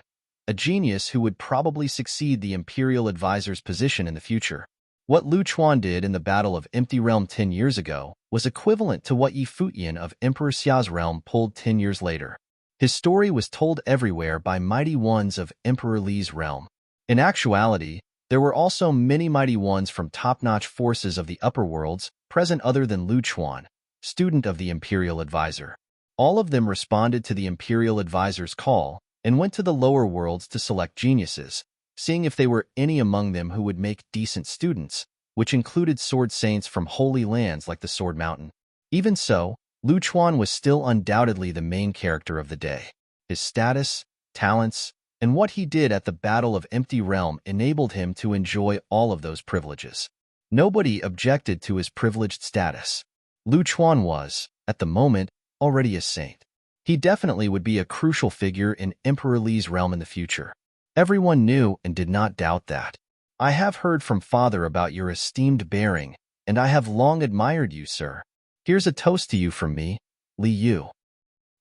a genius who would probably succeed the imperial advisor's position in the future. What Lu Chuan did in the Battle of Empty Realm 10 years ago was equivalent to what Yi Futian of Emperor Xia's realm pulled 10 years later. His story was told everywhere by mighty ones of Emperor Li's realm. In actuality, there were also many mighty ones from top-notch forces of the upper worlds present other than Lu Chuan, student of the imperial advisor. All of them responded to the imperial advisor's call and went to the lower worlds to select geniuses, seeing if there were any among them who would make decent students, which included sword saints from holy lands like the Sword Mountain. Even so, Lu Chuan was still undoubtedly the main character of the day. His status, talents, and what he did at the Battle of Empty Realm enabled him to enjoy all of those privileges. Nobody objected to his privileged status. Lu Chuan was, at the moment, already a saint. He definitely would be a crucial figure in Emperor Li's realm in the future. Everyone knew and did not doubt that. I have heard from Father about your esteemed bearing, and I have long admired you, sir. Here's a toast to you from me, Li Yu.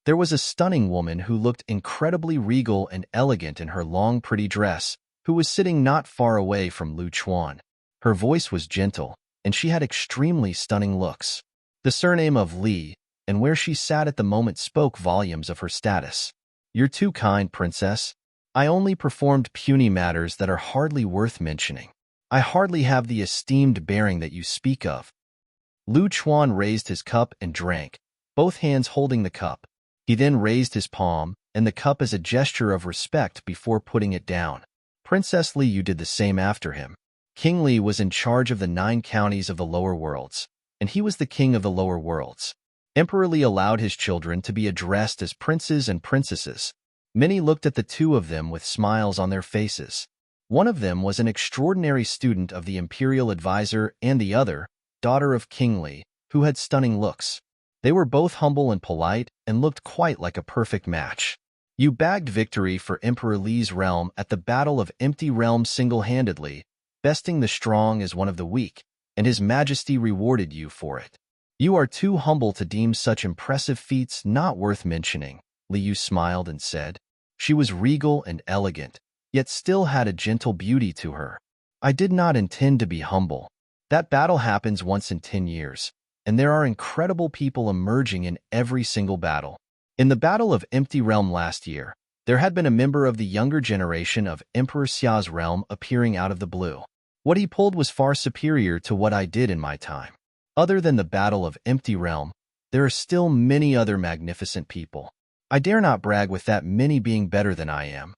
There was a stunning woman who looked incredibly regal and elegant in her long, pretty dress, who was sitting not far away from Lu Chuan. Her voice was gentle, and she had extremely stunning looks. The surname of Li, and where she sat at the moment spoke volumes of her status. You're too kind, princess. I only performed puny matters that are hardly worth mentioning. I hardly have the esteemed bearing that you speak of. Lu Chuan raised his cup and drank, both hands holding the cup. He then raised his palm and the cup as a gesture of respect before putting it down. Princess Li Yu did the same after him. King Li was in charge of the 9 counties of the lower worlds, and he was the king of the lower worlds. Emperor Li allowed his children to be addressed as princes and princesses. Many looked at the two of them with smiles on their faces. One of them was an extraordinary student of the imperial advisor and the other, daughter of King Li, who had stunning looks. They were both humble and polite and looked quite like a perfect match. You bagged victory for Emperor Li's realm at the Battle of Empty Realm single-handedly, besting the strong as one of the weak, and His Majesty rewarded you for it. You are too humble to deem such impressive feats not worth mentioning, Li Yu smiled and said. She was regal and elegant, yet still had a gentle beauty to her. I did not intend to be humble. That battle happens once in 10 years, and there are incredible people emerging in every single battle. In the Battle of Empty Realm last year, there had been a member of the younger generation of Emperor Xia's realm appearing out of the blue. What he pulled was far superior to what I did in my time. Other than the Battle of Empty Realm, there are still many other magnificent people. I dare not brag with that many being better than I am.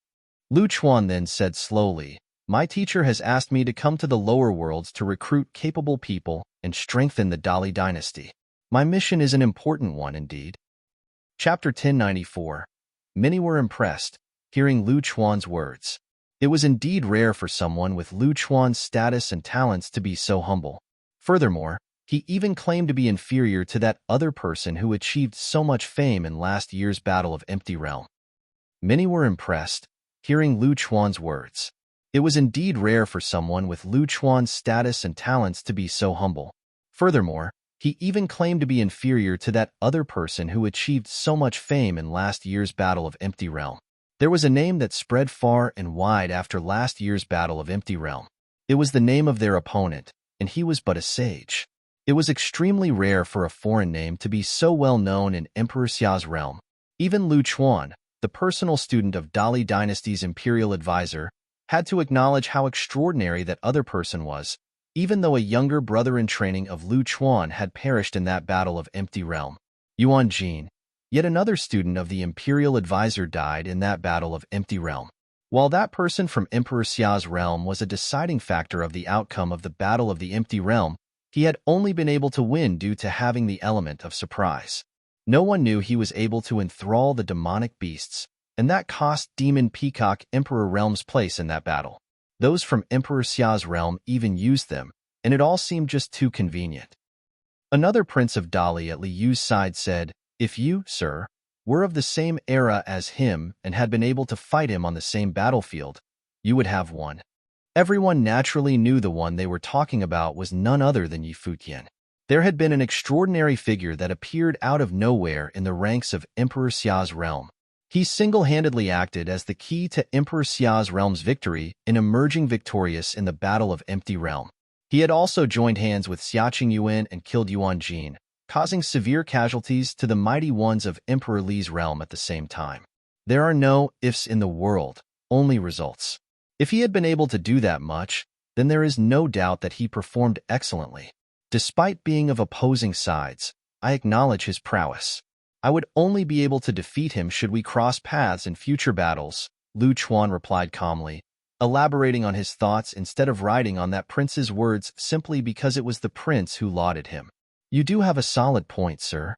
Lu Chuan then said slowly, my teacher has asked me to come to the lower worlds to recruit capable people and strengthen the Dali dynasty. My mission is an important one indeed. Chapter 1094. Many were impressed, hearing Lu Chuan's words. It was indeed rare for someone with Lu Chuan's status and talents to be so humble. Furthermore, he even claimed to be inferior to that other person who achieved so much fame in last year's Battle of Empty Realm. Many were impressed, hearing Lu Chuan's words. It was indeed rare for someone with Lu Chuan's status and talents to be so humble. Furthermore, he even claimed to be inferior to that other person who achieved so much fame in last year's Battle of Empty Realm. There was a name that spread far and wide after last year's Battle of Empty Realm. It was the name of their opponent, and he was but a sage. It was extremely rare for a foreign name to be so well known in Emperor Xia's realm. Even Lu Chuan, the personal student of Dali Dynasty's imperial advisor, had to acknowledge how extraordinary that other person was, even though a younger brother in training of Lu Chuan had perished in that Battle of Empty Realm. Yuan Jin, yet another student of the imperial advisor, died in that Battle of Empty Realm. While that person from Emperor Xia's realm was a deciding factor of the outcome of the Battle of the Empty Realm, He had only been able to win due to having the element of surprise. No one knew he was able to enthrall the demonic beasts, and that cost Demon Peacock Emperor Realm's place in that battle. Those from Emperor Xia's realm even used them, and it all seemed just too convenient. Another prince of Dali at Li Yu's side said, "If you, sir, were of the same era as him and had been able to fight him on the same battlefield, you would have won." Everyone naturally knew the one they were talking about was none other than Yi Futian. There had been an extraordinary figure that appeared out of nowhere in the ranks of Emperor Xia's realm. He single-handedly acted as the key to Emperor Xia's realm's victory in emerging victorious in the Battle of Empty Realm. He had also joined hands with Xiaqing Yuan and killed Yuan Jin, causing severe casualties to the mighty ones of Emperor Li's realm at the same time. There are no ifs in the world, only results. If he had been able to do that much, then there is no doubt that he performed excellently. Despite being of opposing sides, I acknowledge his prowess. I would only be able to defeat him should we cross paths in future battles, Lu Chuan replied calmly, elaborating on his thoughts instead of riding on that prince's words simply because it was the prince who lauded him. You do have a solid point, sir.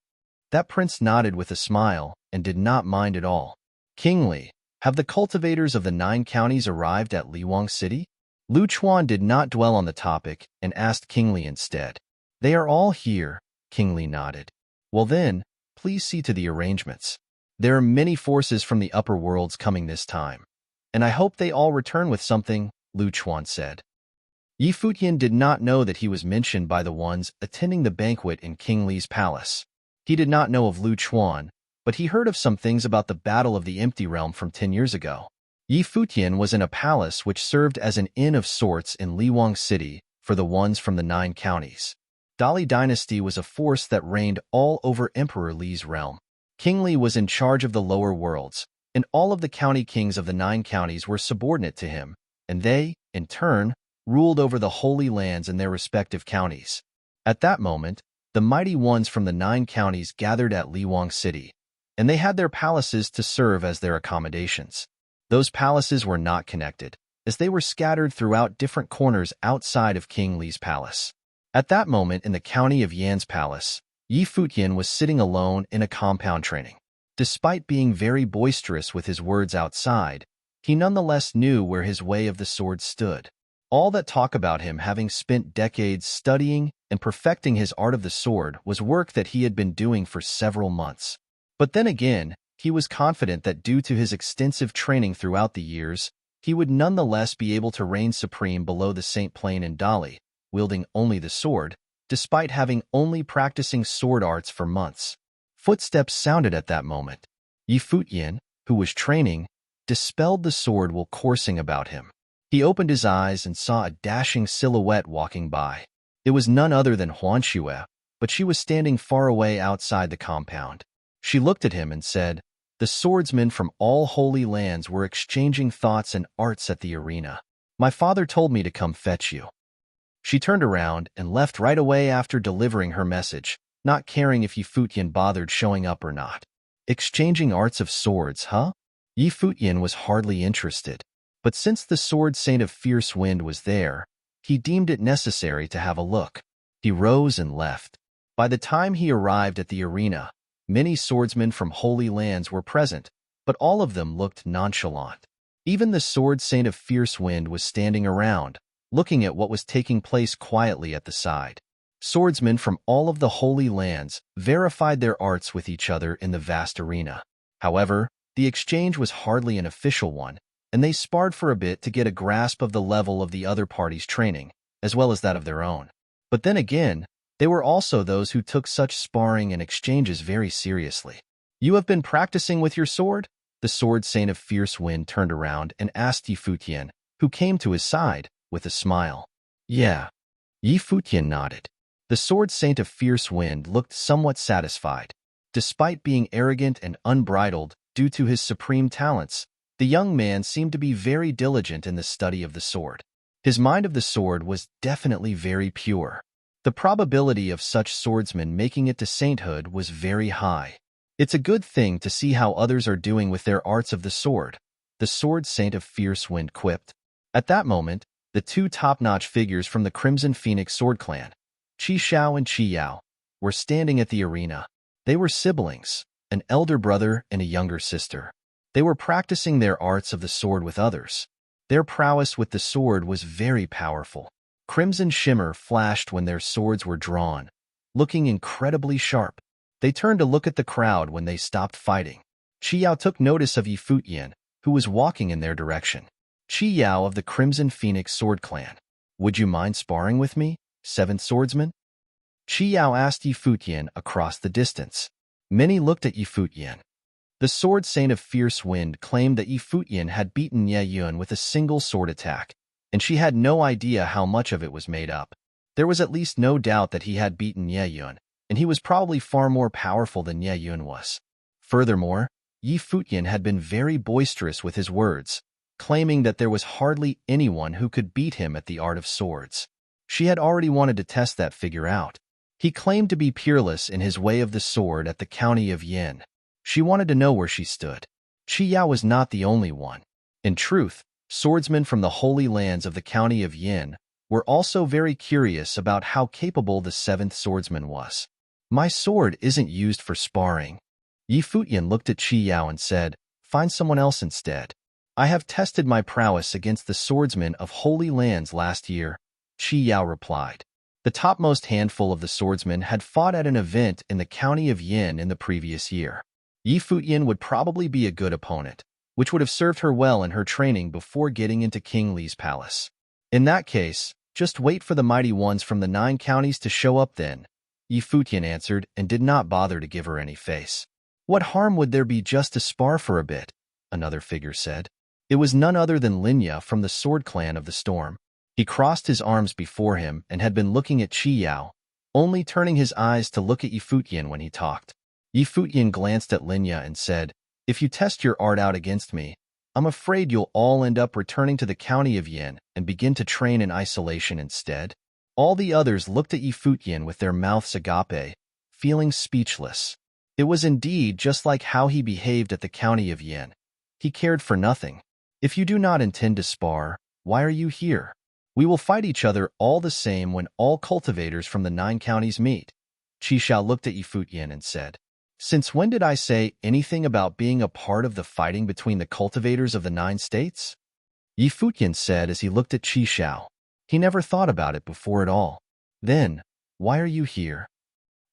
That prince nodded with a smile and did not mind at all. Kingly, have the cultivators of the 9 counties arrived at Liwang City? Lu Chuan did not dwell on the topic and asked Kingly instead. They are all here, Kingly nodded. Well then, please see to the arrangements. There are many forces from the upper worlds coming this time, and I hope they all return with something, Lu Chuan said. Yi Futian did not know that he was mentioned by the ones attending the banquet in King Li's palace. He did not know of Lu Chuan, but he heard of some things about the Battle of the Empty Realm from 10 years ago. Yi Futian was in a palace which served as an inn of sorts in Liwang City for the ones from the 9 counties. Dali dynasty was a force that reigned all over Emperor Li's realm. King Li was in charge of the lower worlds, and all of the county kings of the 9 counties were subordinate to him, and they, in turn, ruled over the holy lands in their respective counties. At that moment, the mighty ones from the 9 counties gathered at Liwang City, and they had their palaces to serve as their accommodations. Those palaces were not connected, as they were scattered throughout different corners outside of King Li's palace. At that moment in the county of Yan's palace, Yi Futian was sitting alone in a compound training. Despite being very boisterous with his words outside, he nonetheless knew where his way of the sword stood. All that talk about him having spent decades studying and perfecting his art of the sword was work that he had been doing for several months. But then again, he was confident that due to his extensive training throughout the years, he would nonetheless be able to reign supreme below the Saint Plane in Dali, wielding only the sword, despite having only practicing sword arts for months. Footsteps sounded at that moment. Yi Futian, who was training, dispelled the sword while coursing about him. He opened his eyes and saw a dashing silhouette walking by. It was none other than Huan Xue, but she was standing far away outside the compound. She looked at him and said, "The swordsmen from all holy lands were exchanging thoughts and arts at the arena. My father told me to come fetch you." She turned around and left right away after delivering her message, not caring if Yi Futian bothered showing up or not. Exchanging arts of swords, huh? Yi Futian was hardly interested, but since the sword saint of fierce wind was there, he deemed it necessary to have a look. He rose and left. By the time he arrived at the arena, many swordsmen from holy lands were present, but all of them looked nonchalant. Even the sword saint of fierce wind was standing around, looking at what was taking place quietly at the side. Swordsmen from all of the holy lands verified their arts with each other in the vast arena. However, the exchange was hardly an official one, and they sparred for a bit to get a grasp of the level of the other party's training, as well as that of their own. But then again, they were also those who took such sparring and exchanges very seriously. "You have been practicing with your sword?" The sword saint of fierce wind turned around and asked Yi Futian, who came to his side, with a smile. "Yeah." Yi Futian nodded. The sword saint of fierce wind looked somewhat satisfied. Despite being arrogant and unbridled due to his supreme talents, the young man seemed to be very diligent in the study of the sword. His mind of the sword was definitely very pure. The probability of such swordsmen making it to sainthood was very high. "It's a good thing to see how others are doing with their arts of the sword," the sword saint of fierce wind quipped. At that moment, the 2 top-notch figures from the Crimson Phoenix Sword Clan, Qi Xiao and Qi Yao were standing at the arena. They were siblings, an elder brother and a younger sister. They were practicing their arts of the sword with others. Their prowess with the sword was very powerful. Crimson shimmer flashed when their swords were drawn, looking incredibly sharp. They turned to look at the crowd when they stopped fighting. Qi Yao took notice of Futian, who was walking in their direction. Qi Yao of the Crimson Phoenix Sword Clan. Would you mind sparring with me, seventh swordsman? Qi Yao asked Futian across the distance. Many looked at Futian. The sword saint of fierce wind claimed that Futian had beaten Ye Yun with a single sword attack, and she had no idea how much of it was made up. There was at least no doubt that he had beaten Ye Yun, and he was probably far more powerful than Ye Yun was. Furthermore, Futian had been very boisterous with his words, claiming that there was hardly anyone who could beat him at the art of swords. She had already wanted to test that figure out. He claimed to be peerless in his way of the sword at the county of Yin. She wanted to know where she stood. Qi Yao was not the only one. In truth, swordsmen from the holy lands of the county of Yin were also very curious about how capable the seventh swordsman was. My sword isn't used for sparring. Futian looked at Qi Yao and said, find someone else instead. I have tested my prowess against the swordsmen of holy lands last year, Qi Yao replied. The topmost handful of the swordsmen had fought at an event in the county of Yin in the previous year. Futian would probably be a good opponent, which would have served her well in her training before getting into King Li's palace. In that case, just wait for the mighty ones from the 9 counties to show up then, Futian answered and did not bother to give her any face. What harm would there be just to spar for a bit? Another figure said. It was none other than Linya from the Sword Clan of the Storm. He crossed his arms before him and had been looking at Qi Yao, only turning his eyes to look at Futian when he talked. Futian glanced at Linya and said, if you test your art out against me, I'm afraid you'll all end up returning to the county of Yin and begin to train in isolation instead. All the others looked at Futian with their mouths agape, feeling speechless. It was indeed just like how he behaved at the county of Yin. He cared for nothing. If you do not intend to spar, why are you here? We will fight each other all the same when all cultivators from the 9 counties meet. Qi Xiao looked at Futian and said, since when did I say anything about being a part of the fighting between the cultivators of the 9 states? Futian said as he looked at Qi Xiao. He never thought about it before at all. Then, why are you here?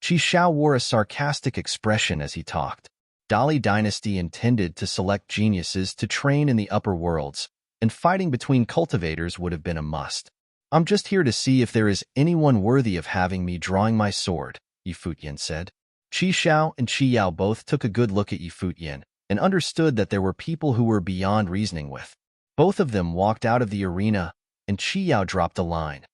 Qi Xiao wore a sarcastic expression as he talked. Dali dynasty intended to select geniuses to train in the upper worlds, and fighting between cultivators would have been a must. I'm just here to see if there is anyone worthy of having me drawing my sword, Futian said. Qi Xiao and Qi Yao both took a good look at Futian and understood that there were people who were beyond reasoning with. Both of them walked out of the arena, and Qi Yao dropped a line.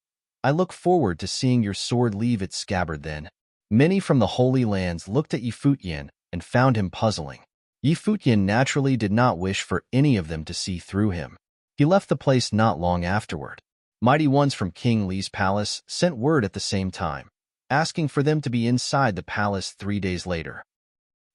I look forward to seeing your sword leave its scabbard then. Many from the Holy Lands looked at Futian and found him puzzling. Futian naturally did not wish for any of them to see through him. He left the place not long afterward. Mighty ones from King Li's palace sent word at the same time, asking for them to be inside the palace 3 days later.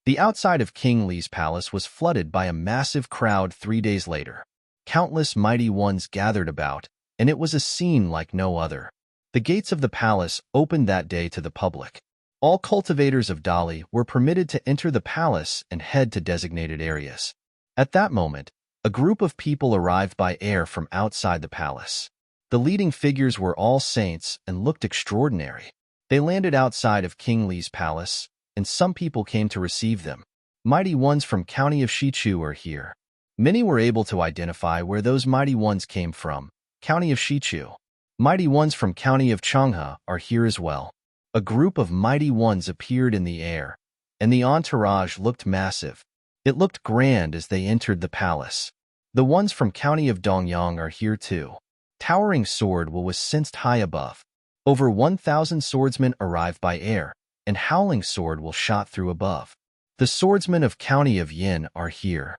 The outside of King Li's palace was flooded by a massive crowd 3 days later. Countless mighty ones gathered about, and it was a scene like no other. The gates of the palace opened that day to the public. All cultivators of Dali were permitted to enter the palace and head to designated areas. At that moment, a group of people arrived by air from outside the palace. The leading figures were all saints and looked extraordinary. They landed outside of King Li's palace, and some people came to receive them. Mighty ones from county of Shichu are here. Many were able to identify where those mighty ones came from, county of Shichu. Mighty ones from county of Changhe are here as well. A group of mighty ones appeared in the air, and the entourage looked massive. It looked grand as they entered the palace. The ones from county of Dongyang are here too. Towering sword was sensed high above. Over 1,000 swordsmen arrived by air, and howling sword shot through above. The swordsmen of county of Yin are here.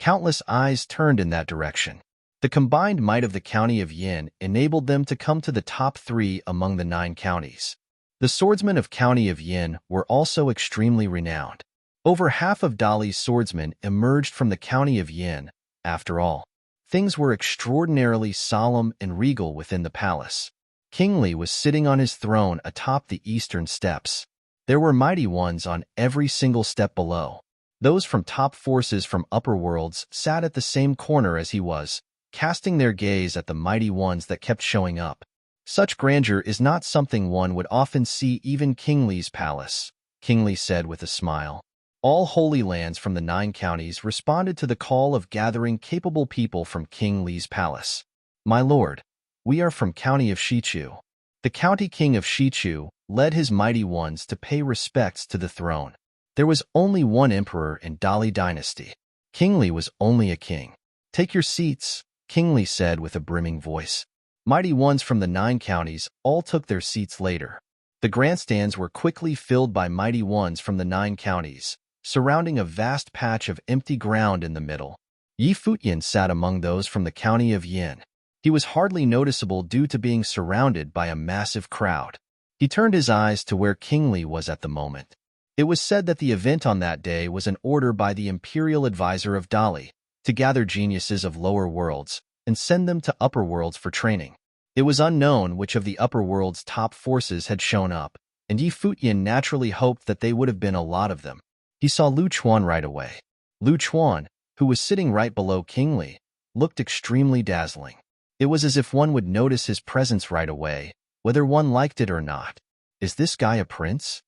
Countless eyes turned in that direction. The combined might of the county of Yin enabled them to come to the top 3 among the 9 counties. The swordsmen of county of Yin were also extremely renowned. Over half of Dali's swordsmen emerged from the county of Yin. After all, things were extraordinarily solemn and regal within the palace. King Li was sitting on his throne atop the eastern steps. There were mighty ones on every single step below. Those from top forces from upper worlds sat at the same corner as he was, casting their gaze at the mighty ones that kept showing up. Such grandeur is not something one would often see even in King Li's palace, King Li said with a smile. All holy lands from the 9 counties responded to the call of gathering capable people from King Li's palace. My lord, we are from County of Shichu. The county king of Shichu led his mighty ones to pay respects to the throne. There was only one emperor in Dali dynasty. King Li was only a king. Take your seats, King Li said with a brimming voice. Mighty ones from the 9 counties all took their seats later. The grandstands were quickly filled by mighty ones from the 9 counties, surrounding a vast patch of empty ground in the middle. Futian sat among those from the county of Yin. He was hardly noticeable due to being surrounded by a massive crowd. He turned his eyes to where King Li was at the moment. It was said that the event on that day was an order by the imperial advisor of Dali to gather geniuses of lower worlds and send them to upper worlds for training. It was unknown which of the upper world's top forces had shown up, and Futian naturally hoped that they would have been a lot of them. He saw Lu Chuan right away. Lu Chuan, who was sitting right below King Li, looked extremely dazzling. It was as if one would notice his presence right away, whether one liked it or not. Is this guy a prince?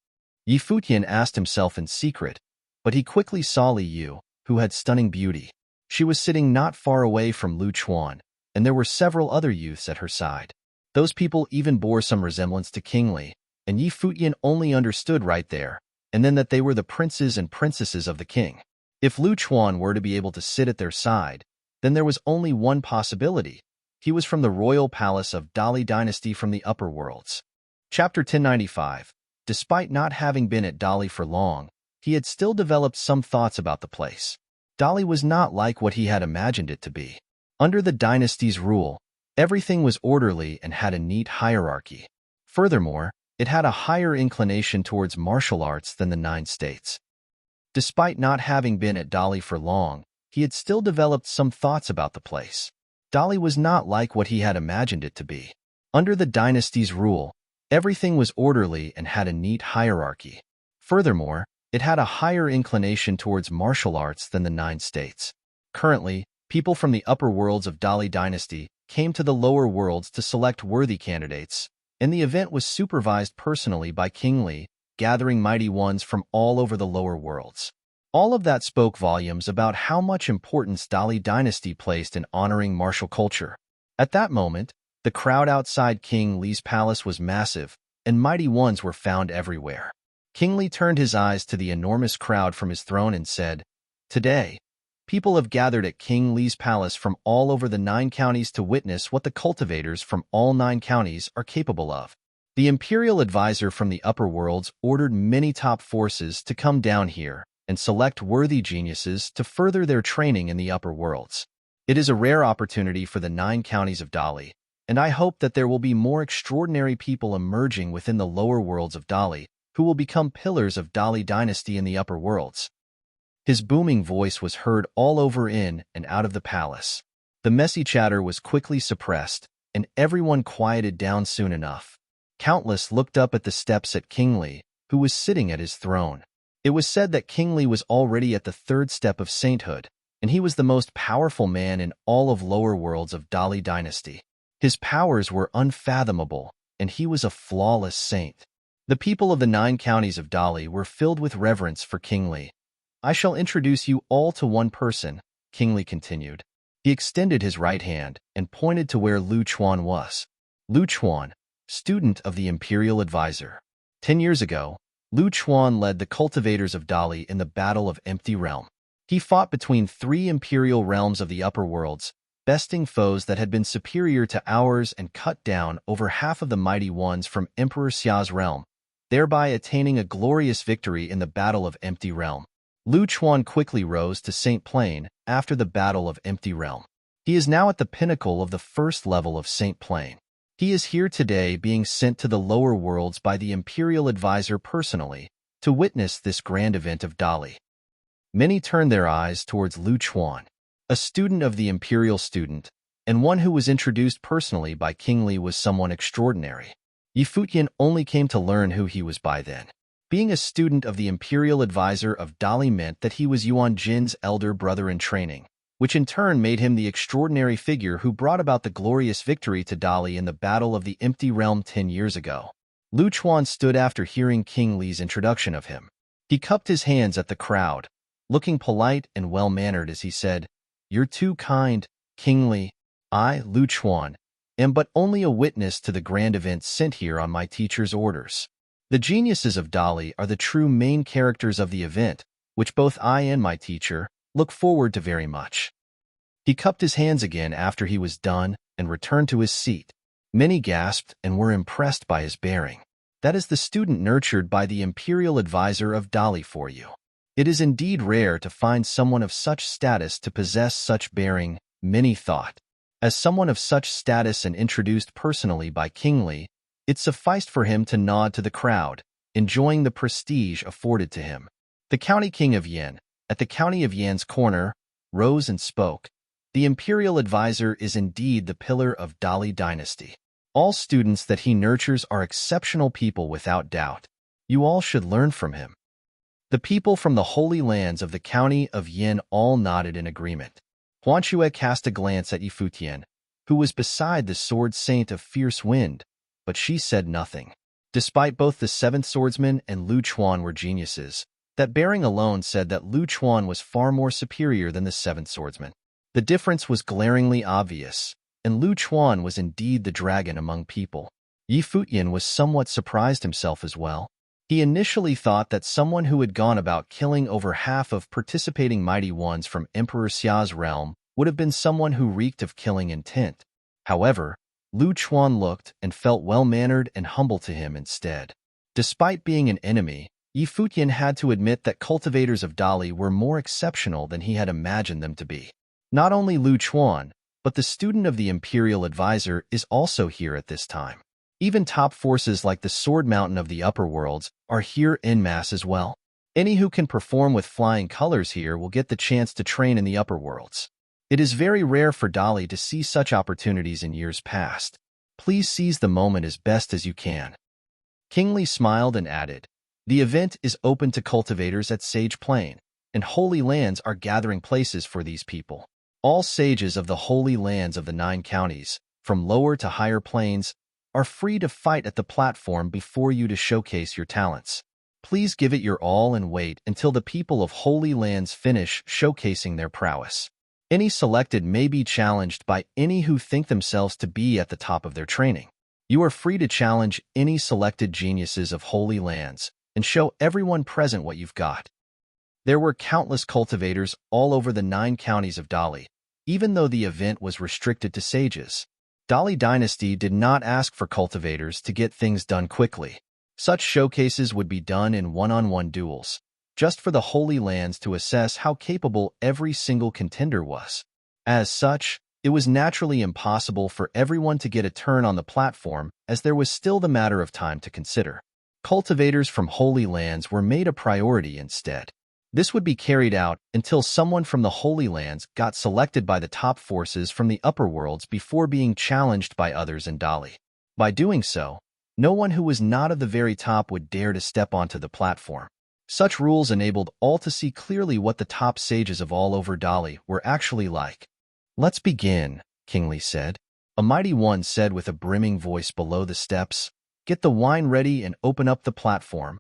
Futian asked himself in secret, but he quickly saw Li Yu, who had stunning beauty. She was sitting not far away from Lu Chuan, and there were several other youths at her side. Those people even bore some resemblance to King Li, and Futian only understood right there, and then that they were the princes and princesses of the king. If Lu Chuan were to be able to sit at their side, then there was only one possibility. He was from the royal palace of Dali dynasty from the upper worlds. Chapter 1095. Despite not having been at Dali for long, he had still developed some thoughts about the place. Dali was not like what he had imagined it to be. Under the dynasty's rule, everything was orderly and had a neat hierarchy. Furthermore, it had a higher inclination towards martial arts than the 9 states. Despite not having been at Dali for long, he had still developed some thoughts about the place. Dali was not like what he had imagined it to be. Under the dynasty's rule, everything was orderly and had a neat hierarchy. Furthermore, it had a higher inclination towards martial arts than the 9 states. Currently, people from the upper worlds of Dali dynasty came to the lower worlds to select worthy candidates, and the event was supervised personally by King Li, gathering mighty ones from all over the lower worlds. All of that spoke volumes about how much importance Dali dynasty placed in honoring martial culture. At that moment, the crowd outside King Li's palace was massive, and mighty ones were found everywhere. King Li turned his eyes to the enormous crowd from his throne and said, "Today, people have gathered at King Li's palace from all over the 9 counties to witness what the cultivators from all 9 counties are capable of." The imperial advisor from the upper worlds ordered many top forces to come down here and select worthy geniuses to further their training in the upper worlds. It is a rare opportunity for the 9 counties of Dali, and I hope that there will be more extraordinary people emerging within the lower worlds of Dali who will become pillars of Dali dynasty in the upper worlds. His booming voice was heard all over in and out of the palace. The messy chatter was quickly suppressed, and everyone quieted down soon enough. Countless looked up at the steps at King Li, who was sitting at his throne. It was said that King Li was already at the 3rd step of sainthood, and he was the most powerful man in all of lower worlds of Dali dynasty. His powers were unfathomable, and he was a flawless saint. The people of the 9 counties of Dali were filled with reverence for King Li. "I shall introduce you all to one person," King Li continued. He extended his right hand and pointed to where Lu Chuan was. Lu Chuan, student of the imperial advisor. 10 years ago, Lu Chuan led the cultivators of Dali in the Battle of Empty Realm. He fought between 3 imperial realms of the upper worlds, besting foes that had been superior to ours and cut down over half of the mighty ones from Emperor Xia's realm, thereby attaining a glorious victory in the Battle of Empty Realm. Lu Chuan quickly rose to Saint Plane after the Battle of Empty Realm. He is now at the pinnacle of the 1st level of Saint Plane. He is here today being sent to the lower worlds by the imperial advisor personally to witness this grand event of Dali. Many turned their eyes towards Lu Chuan. A student of the imperial student, and one who was introduced personally by King Li was someone extraordinary. Futian only came to learn who he was by then. Being a student of the imperial advisor of Dali meant that he was Yuan Jin's elder brother in training, which in turn made him the extraordinary figure who brought about the glorious victory to Dali in the Battle of the Empty Realm 10 years ago. Lu Chuan stood after hearing King Li's introduction of him. He cupped his hands at the crowd, looking polite and well-mannered as he said, "You're too kind, King Li. I, Lu Chuan, am but only a witness to the grand event sent here on my teacher's orders. The geniuses of Dali are the true main characters of the event, which both I and my teacher look forward to very much." He cupped his hands again after he was done and returned to his seat. Many gasped and were impressed by his bearing. That is the student nurtured by the imperial advisor of Dali for you. It is indeed rare to find someone of such status to possess such bearing, many thought. As someone of such status and introduced personally by King Li, it sufficed for him to nod to the crowd, enjoying the prestige afforded to him. The county king of Yan, at the county of Yan's corner, rose and spoke. The imperial advisor is indeed the pillar of Dali dynasty. All students that he nurtures are exceptional people without doubt. You all should learn from him. The people from the holy lands of the county of Yan all nodded in agreement. Huanxue cast a glance at Futian, who was beside the sword saint of fierce wind, but she said nothing. Despite both the seventh swordsman and Lu Chuan were geniuses, that bearing alone said that Lu Chuan was far more superior than the seventh swordsman. The difference was glaringly obvious, and Lu Chuan was indeed the dragon among people. Futian was somewhat surprised himself as well. He initially thought that someone who had gone about killing over half of participating mighty ones from Emperor Xia's realm would have been someone who reeked of killing intent. However, Lu Chuan looked and felt well-mannered and humble to him instead. Despite being an enemy, Futian had to admit that cultivators of Dali were more exceptional than he had imagined them to be. Not only Lu Chuan, but the student of the imperial advisor is also here at this time. Even top forces like the Sword Mountain of the upper worlds are here en masse as well. Any who can perform with flying colors here will get the chance to train in the upper worlds. It is very rare for Dali to see such opportunities in years past. Please seize the moment as best as you can. King Li smiled and added, "The event is open to cultivators at Sage Plain, and holy lands are gathering places for these people. All sages of the holy lands of the 9 counties, from lower to higher planes, are free to fight at the platform before you to showcase your talents. Please give it your all and wait until the people of holy lands finish showcasing their prowess. Any selected may be challenged by any who think themselves to be at the top of their training. You are free to challenge any selected geniuses of holy lands and show everyone present what you've got." There were countless cultivators all over the 9 counties of Dali, even though the event was restricted to sages. Dali dynasty did not ask for cultivators to get things done quickly. Such showcases would be done in one-on-one duels, just for the holy lands to assess how capable every single contender was. As such, it was naturally impossible for everyone to get a turn on the platform, as there was still the matter of time to consider. Cultivators from holy lands were made a priority instead. This would be carried out until someone from the Holy Lands got selected by the top forces from the upper worlds before being challenged by others in Dali. By doing so, no one who was not of the very top would dare to step onto the platform. Such rules enabled all to see clearly what the top sages of all over Dali were actually like. "Let's begin," King Li said. A mighty one said with a brimming voice below the steps, "Get the wine ready and open up the platform."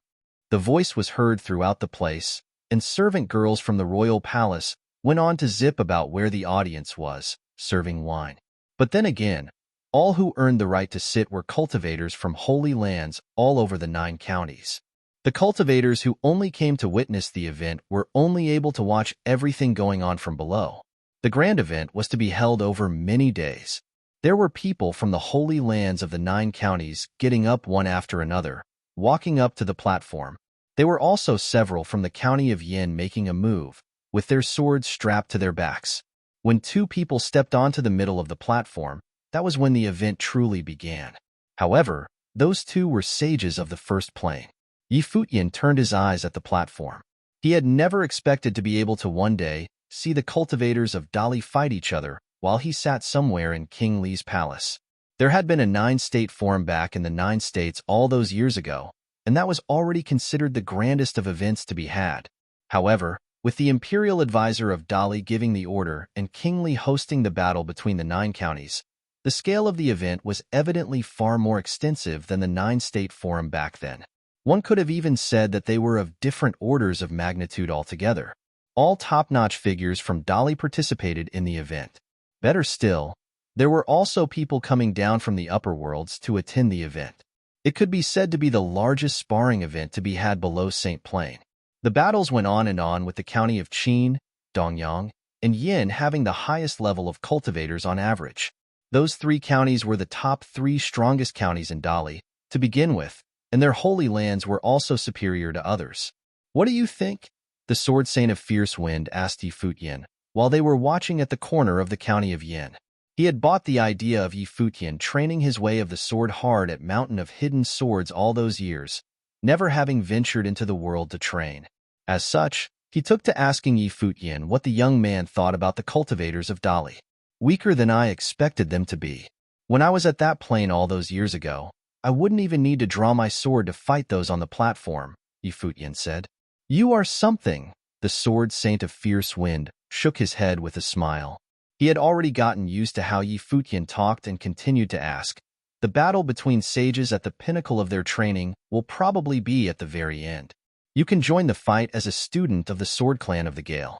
The voice was heard throughout the place, and servant girls from the royal palace went on to zip about where the audience was, serving wine. But then again, all who earned the right to sit were cultivators from holy lands all over the 9 counties. The cultivators who only came to witness the event were only able to watch everything going on from below. The grand event was to be held over many days. There were people from the holy lands of the 9 counties getting up one after another, walking up to the platform. There were also several from the county of Yin making a move, with their swords strapped to their backs. When 2 people stepped onto the middle of the platform, that was when the event truly began. However, those 2 were sages of the first plane. Futian turned his eyes at the platform. He had never expected to be able to one day see the cultivators of Dali fight each other while he sat somewhere in King Li's palace. There had been a nine-state forum back in the nine states all those years ago, and that was already considered the grandest of events to be had. However, with the imperial advisor of Dali giving the order and King Li hosting the battle between the nine counties, the scale of the event was evidently far more extensive than the nine-state forum back then. One could have even said that they were of different orders of magnitude altogether. All top-notch figures from Dali participated in the event. Better still, there were also people coming down from the upper worlds to attend the event. It could be said to be the largest sparring event to be had below St. Plain. The battles went on with the county of Qin, Dongyang, and Yin having the highest level of cultivators on average. Those three counties were the top three strongest counties in Dali, to begin with, and their holy lands were also superior to others. "What do you think?" the Sword Saint of Fierce Wind asked Yi Futian, while they were watching at the corner of the county of Yin. He had bought the idea of Yi Futian training his way of the sword hard at Mountain of Hidden Swords all those years, never having ventured into the world to train. As such, he took to asking Yi Futian what the young man thought about the cultivators of Dali. "Weaker than I expected them to be. When I was at that plane all those years ago, I wouldn't even need to draw my sword to fight those on the platform," Yi Futian said. "You are something," the Sword Saint of Fierce Wind shook his head with a smile. He had already gotten used to how Yi Futian talked and continued to ask. "The battle between sages at the pinnacle of their training will probably be at the very end. You can join the fight as a student of the Sword Clan of the Gale."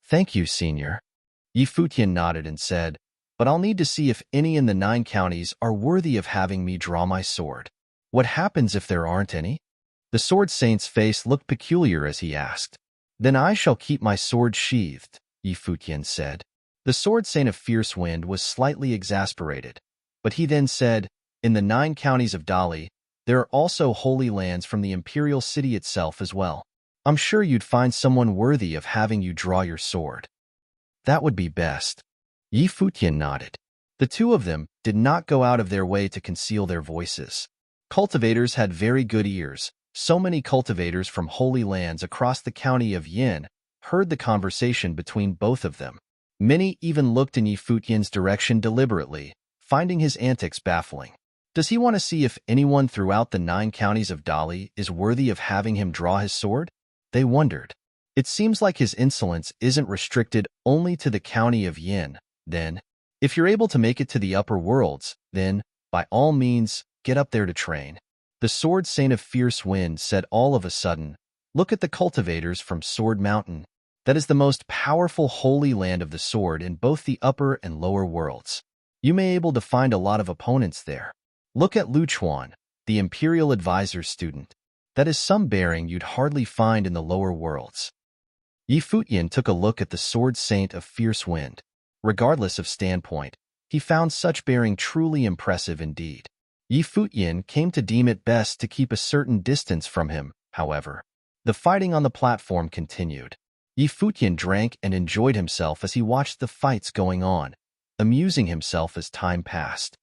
"Thank you, Senior." Yi Futian nodded and said, "But I'll need to see if any in the nine counties are worthy of having me draw my sword." "What happens if there aren't any?" The Sword Saint's face looked peculiar as he asked. "Then I shall keep my sword sheathed," Yi Futian said. The Sword Saint of Fierce Wind was slightly exasperated, but he then said, "In the nine counties of Dali, there are also holy lands from the imperial city itself as well. I'm sure you'd find someone worthy of having you draw your sword." "That would be best." Yi Futian nodded. The two of them did not go out of their way to conceal their voices. Cultivators had very good ears. So many cultivators from holy lands across the county of Yin heard the conversation between both of them. Many even looked in Yi Futian's direction deliberately, finding his antics baffling. Does he want to see if anyone throughout the nine counties of Dali is worthy of having him draw his sword? They wondered. It seems like his insolence isn't restricted only to the county of Yin, then. If you're able to make it to the upper worlds, then, by all means, get up there to train. The Sword Saint of Fierce Wind said all of a sudden, "Look at the cultivators from Sword Mountain. That is the most powerful holy land of the sword in both the upper and lower worlds. You may be able to find a lot of opponents there. Look at Luchuan, the Imperial Advisor's student. That is some bearing you'd hardly find in the lower worlds." Yi Futian took a look at the Sword Saint of Fierce Wind. Regardless of standpoint, he found such bearing truly impressive indeed. Yi Futian came to deem it best to keep a certain distance from him, however. The fighting on the platform continued. Yi Futian drank and enjoyed himself as he watched the fights going on, amusing himself as time passed.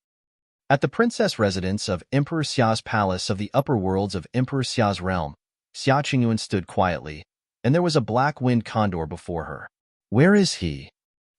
At the princess residence of Emperor Xia's palace of the upper worlds of Emperor Xia's realm, Xia Qingyuan stood quietly, and there was a black-winged condor before her. "Where is he?"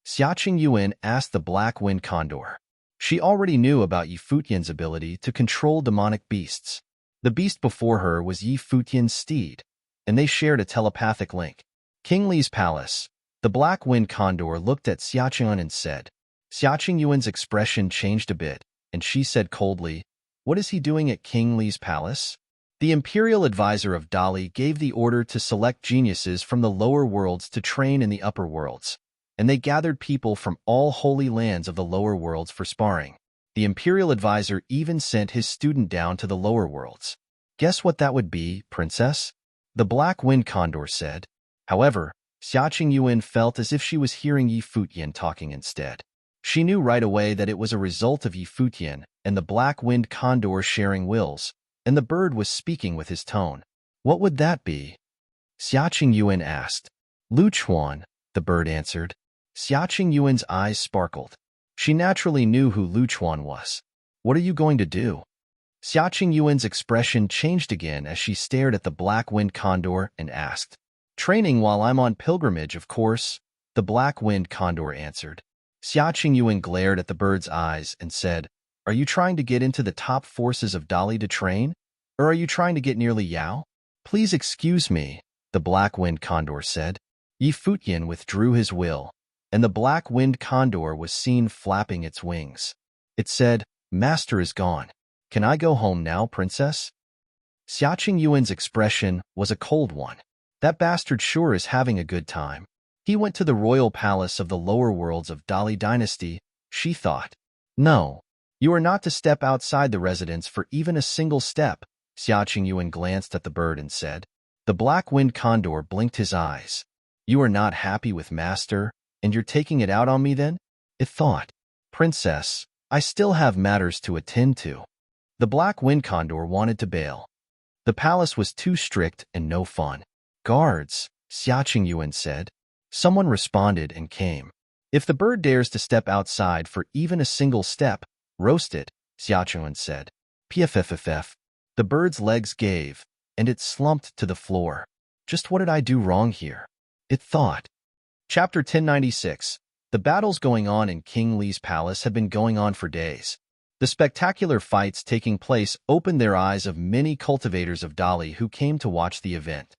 Xia Qingyuan asked the black-winged condor. She already knew about Yi Futian's ability to control demonic beasts. The beast before her was Yi Futian's steed, and they shared a telepathic link. King Li's palace. The black-winged condor looked at Xia Qingyuan and said. Xia Qingyuan's expression changed a bit, and she said coldly, "What is he doing at King Li's palace?" The imperial advisor of Dali gave the order to select geniuses from the lower worlds to train in the upper worlds, and they gathered people from all holy lands of the lower worlds for sparring. The imperial advisor even sent his student down to the lower worlds. "Guess what that would be, princess?" the black-winged condor said. However, Xia Qingyuan felt as if she was hearing Yi Futian talking instead. She knew right away that it was a result of Yi Futian and the black-winged condor sharing wills, and the bird was speaking with his tone. "What would that be?" Xia Qingyuan asked. "Luchuan," the bird answered. Xia Qingyuan's eyes sparkled. She naturally knew who Luchuan was. "What are you going to do?" Xia Qingyuan's expression changed again as she stared at the black-winged condor and asked. "Training while I'm on pilgrimage, of course," the black-winged condor answered. Xia Qingyuan glared at the bird's eyes and said, "Are you trying to get into the top forces of Dali to train? Or are you trying to get near Li Yao?" "Please excuse me," the black-winged condor said. Yi Futian withdrew his will, and the black-winged condor was seen flapping its wings. It said, "Master is gone. Can I go home now, princess?" Xia Qingyuan's expression was a cold one. That bastard sure is having a good time. He went to the royal palace of the lower worlds of Dali dynasty, she thought. "No, you are not to step outside the residence for even a single step," Xia Qingyuan glanced at the bird and said. The black-winged condor blinked his eyes. "You are not happy with master, and you're taking it out on me then?" it thought. "Princess, I still have matters to attend to." The black-winged condor wanted to bail. The palace was too strict and no fun. "Guards," Xia Qingyuan said. Someone responded and came. "If the bird dares to step outside for even a single step, roast it," Xia Qingyuan said. Pfff. The bird's legs gave, and it slumped to the floor. "Just what did I do wrong here?" it thought. Chapter 1096. The battles going on in King Li's palace had been going on for days. The spectacular fights taking place opened their eyes of many cultivators of Dali who came to watch the event.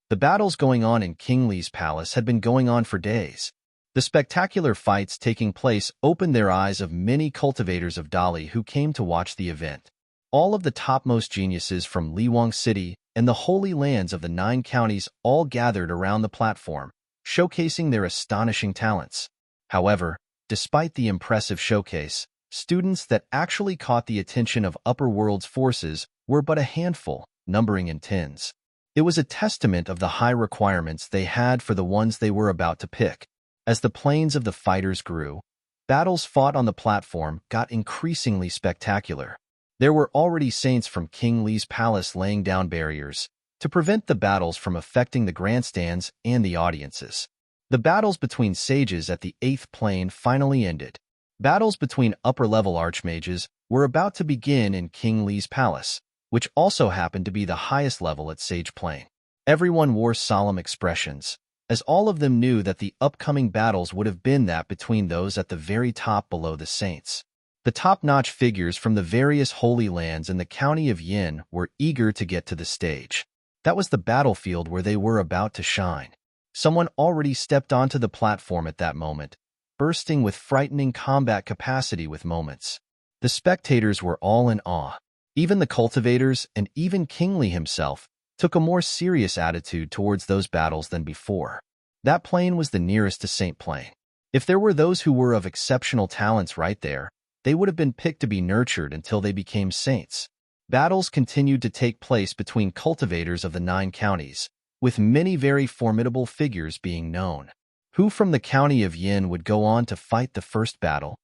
The battles going on in King Li's palace had been going on for days. The spectacular fights taking place opened their eyes of many cultivators of Dali who came to watch the event. All of the topmost geniuses from Liwang City and the Holy Lands of the 9 counties all gathered around the platform, showcasing their astonishing talents. However, despite the impressive showcase, students that actually caught the attention of Upper World's forces were but a handful, numbering in tens. It was a testament of the high requirements they had for the ones they were about to pick. As the planes of the fighters grew, battles fought on the platform got increasingly spectacular. There were already saints from King Li's palace laying down barriers to prevent the battles from affecting the grandstands and the audiences. The battles between sages at the 8th plane finally ended. Battles between upper-level archmages were about to begin in King Li's palace, which also happened to be the highest level at Sage Plane. Everyone wore solemn expressions, as all of them knew that the upcoming battles would have been that between those at the very top below the saints. The top-notch figures from the various holy lands in the county of Yin were eager to get to the stage. That was the battlefield where they were about to shine. Someone already stepped onto the platform at that moment, bursting with frightening combat capacity with moments. The spectators were all in awe. Even the cultivators and even King Li himself took a more serious attitude towards those battles than before. That plane was the nearest to Saint Plane. If there were those who were of exceptional talents right there, they would have been picked to be nurtured until they became saints. Battles continued to take place between cultivators of the 9 counties, with many very formidable figures being known. Who from the county of Yin would go on to fight the first battle?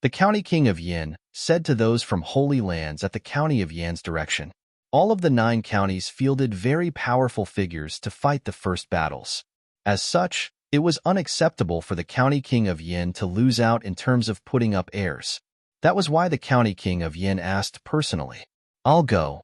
The county king of Yin said to those from Holy Lands at the county of Yan's direction. All of the 9 counties fielded very powerful figures to fight the first battles. As such, it was unacceptable for the county king of Yin to lose out in terms of putting up heirs. That was why the county king of Yin asked personally, "I'll go."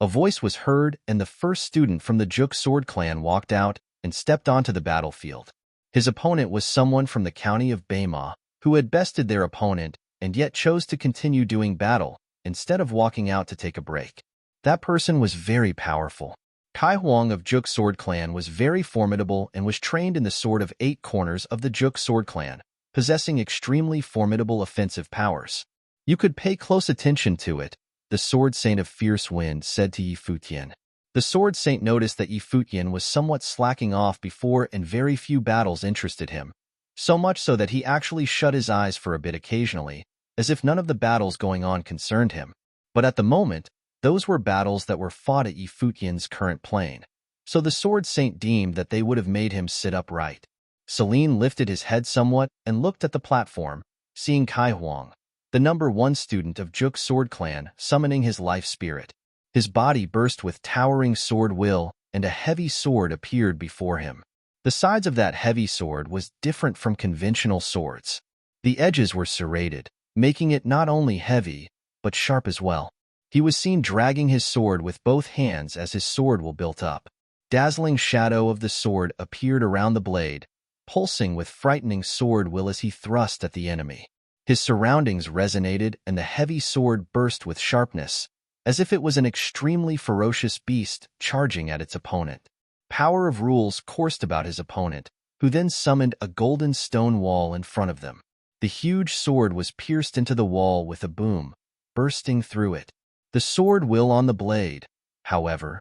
A voice was heard, and the first student from the Juk Sword clan walked out and stepped onto the battlefield. His opponent was someone from the county of Baima, who had bested their opponent and yet chose to continue doing battle instead of walking out to take a break. That person was very powerful. Kai Huang of Juk Sword clan was very formidable and was trained in the Sword of 8 Corners of the Juk Sword clan, possessing extremely formidable offensive powers. "You could pay close attention to it," the Sword Saint of Fierce Wind said to Yi Futian. The Sword Saint noticed that Yi Futian was somewhat slacking off before and very few battles interested him. So much so that he actually shut his eyes for a bit occasionally, as if none of the battles going on concerned him. But at the moment, those were battles that were fought at Yi Futian's current plane, so the Sword Saint deemed that they would have made him sit upright. Serene lifted his head somewhat and looked at the platform, seeing Kai Huang, the number 1 student of Juk Sword clan, summoning his life spirit. His body burst with towering sword will, and a heavy sword appeared before him. The sides of that heavy sword was different from conventional swords. The edges were serrated, making it not only heavy, but sharp as well. He was seen dragging his sword with both hands as his sword will built up. Dazzling shadow of the sword appeared around the blade, pulsing with frightening sword will as he thrust at the enemy. His surroundings resonated, and the heavy sword burst with sharpness, as if it was an extremely ferocious beast charging at its opponent. Power of rules coursed about his opponent, who then summoned a golden stone wall in front of them. The huge sword was pierced into the wall with a boom, bursting through it. The sword will on the blade, however,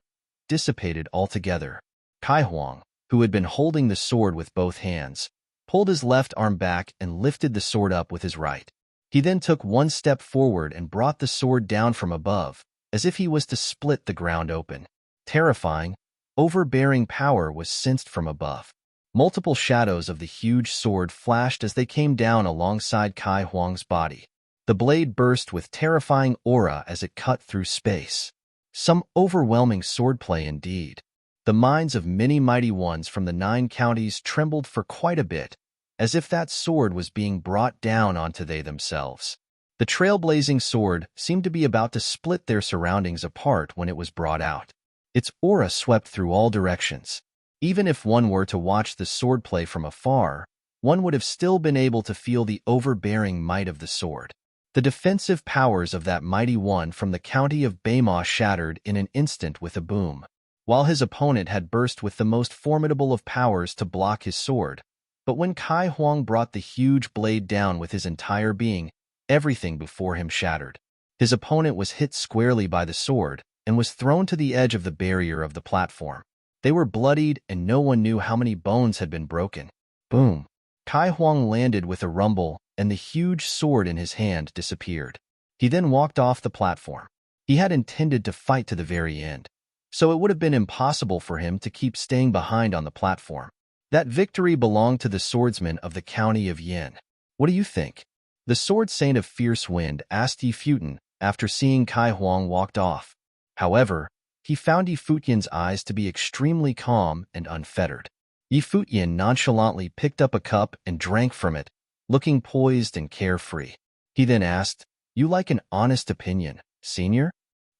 dissipated altogether. Kai Huang, who had been holding the sword with both hands, pulled his left arm back and lifted the sword up with his right. He then took one step forward and brought the sword down from above, as if he was to split the ground open. Terrifying, overbearing power was sensed from above. Multiple shadows of the huge sword flashed as they came down alongside Kai Huang's body. The blade burst with terrifying aura as it cut through space. Some overwhelming swordplay indeed. The minds of many mighty ones from the 9 counties trembled for quite a bit, as if that sword was being brought down onto they themselves. The trailblazing sword seemed to be about to split their surroundings apart when it was brought out. Its aura swept through all directions. Even if one were to watch the swordplay from afar, one would have still been able to feel the overbearing might of the sword. The defensive powers of that mighty one from the county of Baima shattered in an instant with a boom. While his opponent had burst with the most formidable of powers to block his sword, but when Kai Huang brought the huge blade down with his entire being, everything before him shattered. His opponent was hit squarely by the sword and was thrown to the edge of the barrier of the platform. They were bloodied, and no one knew how many bones had been broken. Boom! Kai Huang landed with a rumble, and the huge sword in his hand disappeared. He then walked off the platform. He had intended to fight to the very end, so it would have been impossible for him to keep staying behind on the platform. That victory belonged to the swordsman of the county of Yin. What do you think? The sword saint of fierce wind asked Yi Futian after seeing Kai Huang walked off. However, he found Yi Futian's eyes to be extremely calm and unfettered. Yi Futian nonchalantly picked up a cup and drank from it, looking poised and carefree. He then asked, "You like an honest opinion, senior?"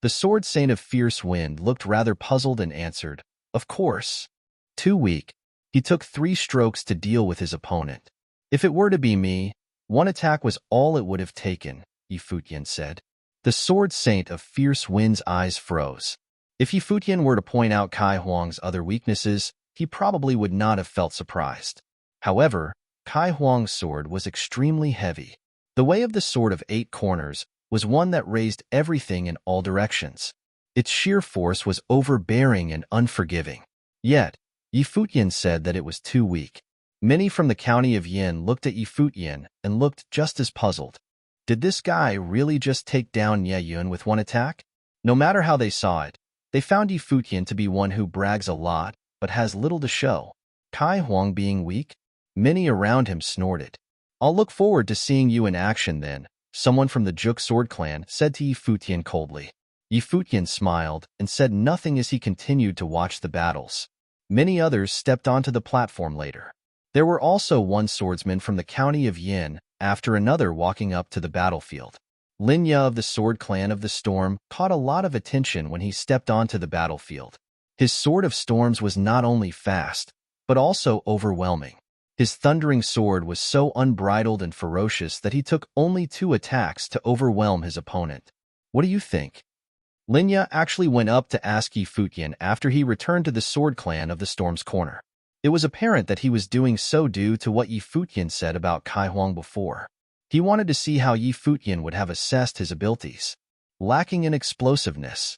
The sword saint of fierce wind looked rather puzzled and answered, "Of course." Too weak, he took 3 strokes to deal with his opponent. "If it were to be me, one attack was all it would have taken," Yi Futian said. The sword saint of fierce wind's eyes froze. If Yi Futian were to point out Kai Huang's other weaknesses, he probably would not have felt surprised. However, Kai Huang's sword was extremely heavy. The way of the sword of 8 corners was one that raised everything in all directions. Its sheer force was overbearing and unforgiving. Yet, Yi Futian said that it was too weak. Many from the county of Yin looked at Yi Futian and looked just as puzzled. Did this guy really just take down Ye Yun with one attack? No matter how they saw it, they found Yi Futian to be one who brags a lot but has little to show. Kai Huang being weak? Many around him snorted. "I'll look forward to seeing you in action then," someone from the Juk sword clan said to Yi Futian coldly. Yi Futian smiled and said nothing as he continued to watch the battles. Many others stepped onto the platform later. There were also one swordsman from the county of Yin after another walking up to the battlefield. Lin Ya of the Sword Clan of the Storm caught a lot of attention when he stepped onto the battlefield. His Sword of Storms was not only fast, but also overwhelming. His thundering sword was so unbridled and ferocious that he took only 2 attacks to overwhelm his opponent. What do you think? Lin Ya actually went up to ask Yi Futian after he returned to the Sword Clan of the Storm's corner. It was apparent that he was doing so due to what Yi Futian said about Kai Huang before. He wanted to see how Yi Futian would have assessed his abilities. Lacking in explosiveness,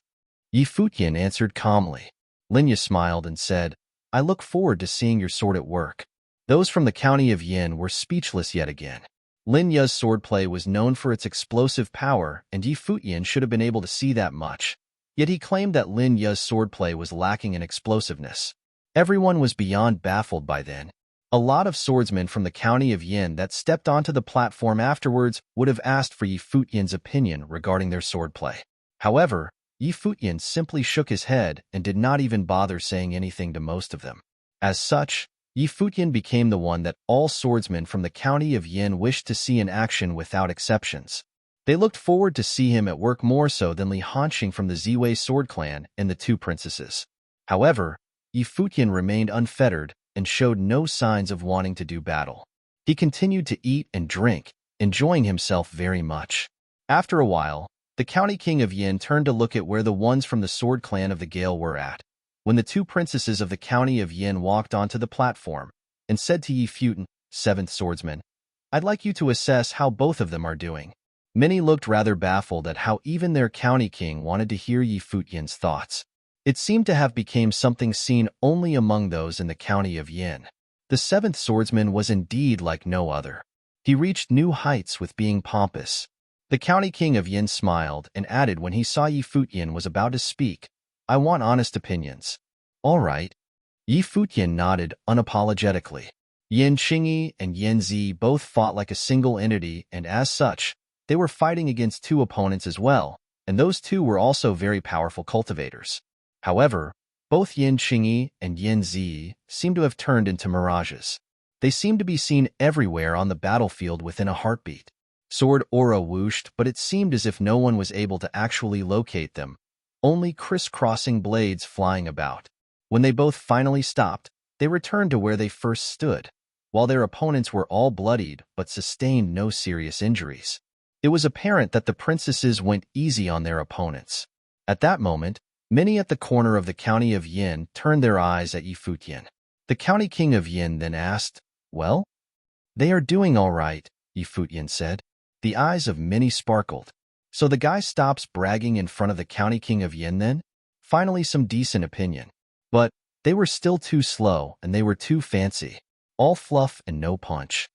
Yi Futian answered calmly. Lin Ya smiled and said, "I look forward to seeing your sword at work." Those from the county of Yin were speechless yet again. Lin Ya's swordplay was known for its explosive power, and Yi Futian should have been able to see that much. Yet he claimed that Lin Ya's swordplay was lacking in explosiveness. Everyone was beyond baffled by then. A lot of swordsmen from the county of Yin that stepped onto the platform afterwards would have asked for Yi Futian's opinion regarding their swordplay. However, Yi Futian simply shook his head and did not even bother saying anything to most of them. As such, Yi Futian became the one that all swordsmen from the county of Yin wished to see in action without exceptions. They looked forward to see him at work more so than Li Hanqing from the Ziwei sword clan and the 2 princesses. However, Yi Futian remained unfettered and showed no signs of wanting to do battle. He continued to eat and drink, enjoying himself very much. After a while, the county king of Yin turned to look at where the ones from the sword clan of the Gale were at. When the two princesses of the county of Yin walked onto the platform and said to Yi Futian, seventh swordsman, "I'd like you to assess how both of them are doing." Many looked rather baffled at how even their county king wanted to hear Yi Futian's thoughts. It seemed to have become something seen only among those in the county of Yin. The seventh swordsman was indeed like no other. He reached new heights with being pompous. The county king of Yin smiled and added when he saw Yi Futian was about to speak, "I want honest opinions." "All right." Yi Futian nodded unapologetically. Yin Qingyi and Yin Zi both fought like a single entity, and as such, they were fighting against two opponents as well, and those two were also very powerful cultivators. However, both Yin Qingyi and Yin Zi seemed to have turned into mirages. They seemed to be seen everywhere on the battlefield within a heartbeat. Sword aura whooshed, but it seemed as if no one was able to actually locate them, only crisscrossing blades flying about. When they both finally stopped, they returned to where they first stood, while their opponents were all bloodied but sustained no serious injuries. It was apparent that the princesses went easy on their opponents. At that moment, many at the corner of the county of Yin turned their eyes at Yi Futian. The county king of Yin then asked, "Well?" "They are doing all right," Yi Futian said. The eyes of many sparkled. "So the guy stops bragging in front of the county king of Yin then?" Finally some decent opinion. But they were still too slow and they were too fancy. All fluff and no punch.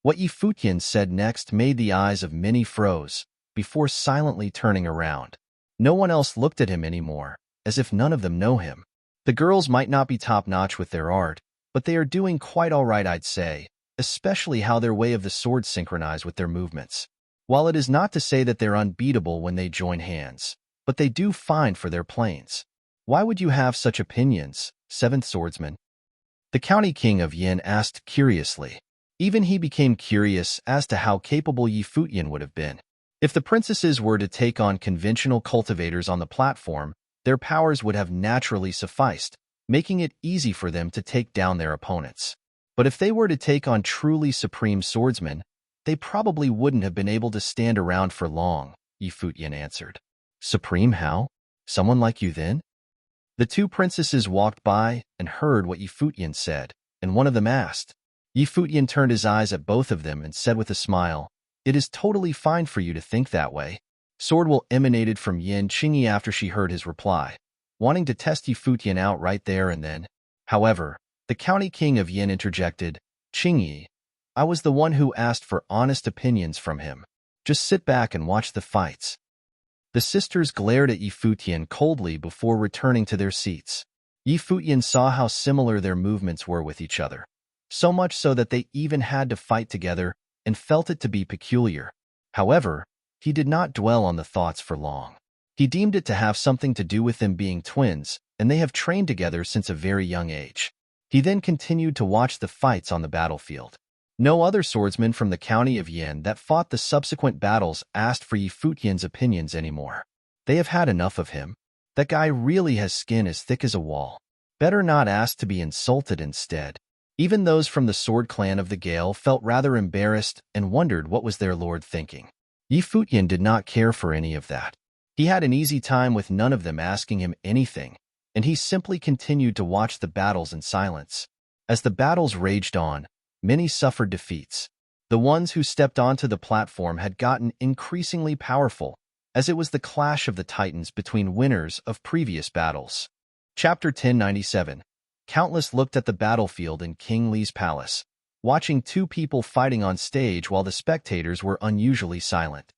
What Yi Futian said next made the eyes of many froze, before silently turning around. No one else looked at him anymore, as if none of them know him. The girls might not be top-notch with their art, but they are doing quite all right, I'd say, especially how their way of the sword synchronize with their movements. While it is not to say that they're unbeatable when they join hands, but they do fine for their planes. Why would you have such opinions, seventh swordsman? The county king of Yin asked curiously. Even he became curious as to how capable Yi Futian would have been. If the princesses were to take on conventional cultivators on the platform, their powers would have naturally sufficed, making it easy for them to take down their opponents. But if they were to take on truly supreme swordsmen, they probably wouldn't have been able to stand around for long, Yi Futian answered. Supreme how? Someone like you then? The two princesses walked by and heard what Yi Futian said, and one of them asked. Yi Futian turned his eyes at both of them and said with a smile, "It is totally fine for you to think that way." Swordwell emanated from Yin Qingyi after she heard his reply, wanting to test Yi Futian out right there and then. However, the county king of Yin interjected, "Qingyi, I was the one who asked for honest opinions from him. Just sit back and watch the fights." The sisters glared at Yi Futian coldly before returning to their seats. Yi Futian saw how similar their movements were with each other, so much so that they even had to fight together and felt it to be peculiar. However, he did not dwell on the thoughts for long. He deemed it to have something to do with them being twins, and they have trained together since a very young age. He then continued to watch the fights on the battlefield. No other swordsman from the county of Yin that fought the subsequent battles asked for Yi Futian's opinions anymore. They have had enough of him. That guy really has skin as thick as a wall. Better not ask to be insulted instead. Even those from the sword clan of the Gale felt rather embarrassed and wondered what was their lord thinking. Yi Futian did not care for any of that. He had an easy time with none of them asking him anything, and he simply continued to watch the battles in silence. As the battles raged on, many suffered defeats. The ones who stepped onto the platform had gotten increasingly powerful, as it was the clash of the titans between winners of previous battles. Chapter 1097. Countless looked at the battlefield in King Li's palace, watching two people fighting on stage while the spectators were unusually silent.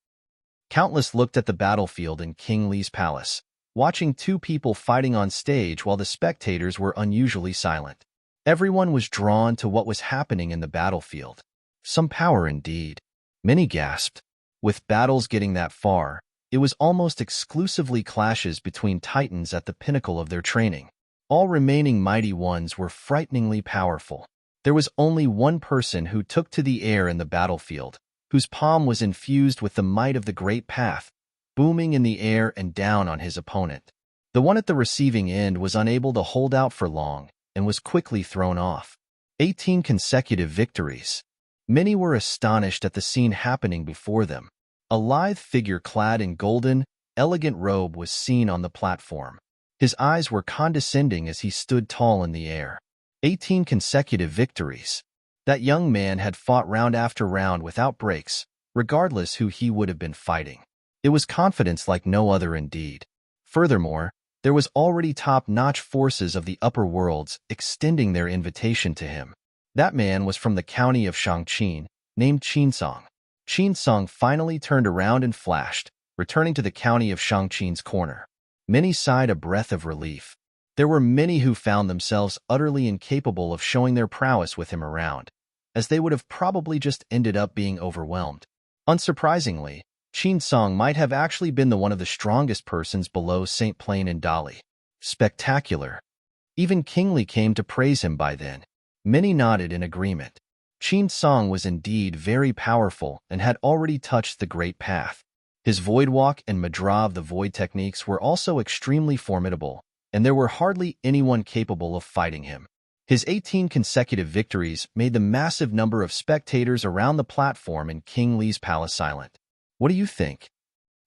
Countless looked at the battlefield in King Li's palace, watching two people fighting on stage while the spectators were unusually silent. Everyone was drawn to what was happening in the battlefield. Some power indeed. Many gasped. With battles getting that far, it was almost exclusively clashes between titans at the pinnacle of their training. All remaining mighty ones were frighteningly powerful. There was only one person who took to the air in the battlefield, whose palm was infused with the might of the great path, booming in the air and down on his opponent. The one at the receiving end was unable to hold out for long, and was quickly thrown off. 18 consecutive victories. Many were astonished at the scene happening before them. A lithe figure clad in golden, elegant robe was seen on the platform. His eyes were condescending as he stood tall in the air. 18 consecutive victories. That young man had fought round after round without breaks, regardless who he would have been fighting. It was confidence like no other indeed. Furthermore, there was already top-notch forces of the upper worlds extending their invitation to him. That man was from the county of Shangqin, named Qinsong. Qinsong finally turned around and flashed, returning to the county of Shangqin's corner. Many sighed a breath of relief. There were many who found themselves utterly incapable of showing their prowess with him around, as they would have probably just ended up being overwhelmed. Unsurprisingly, Qinsong might have actually been one of the strongest persons below St. Plain and Dali. Spectacular. Even King Li came to praise him by then. Many nodded in agreement. Qinsong was indeed very powerful and had already touched the Great Path. His Void Walk and Madra of the Void techniques were also extremely formidable, and there were hardly anyone capable of fighting him. His 18 consecutive victories made the massive number of spectators around the platform in King Li's palace silent. What do you think?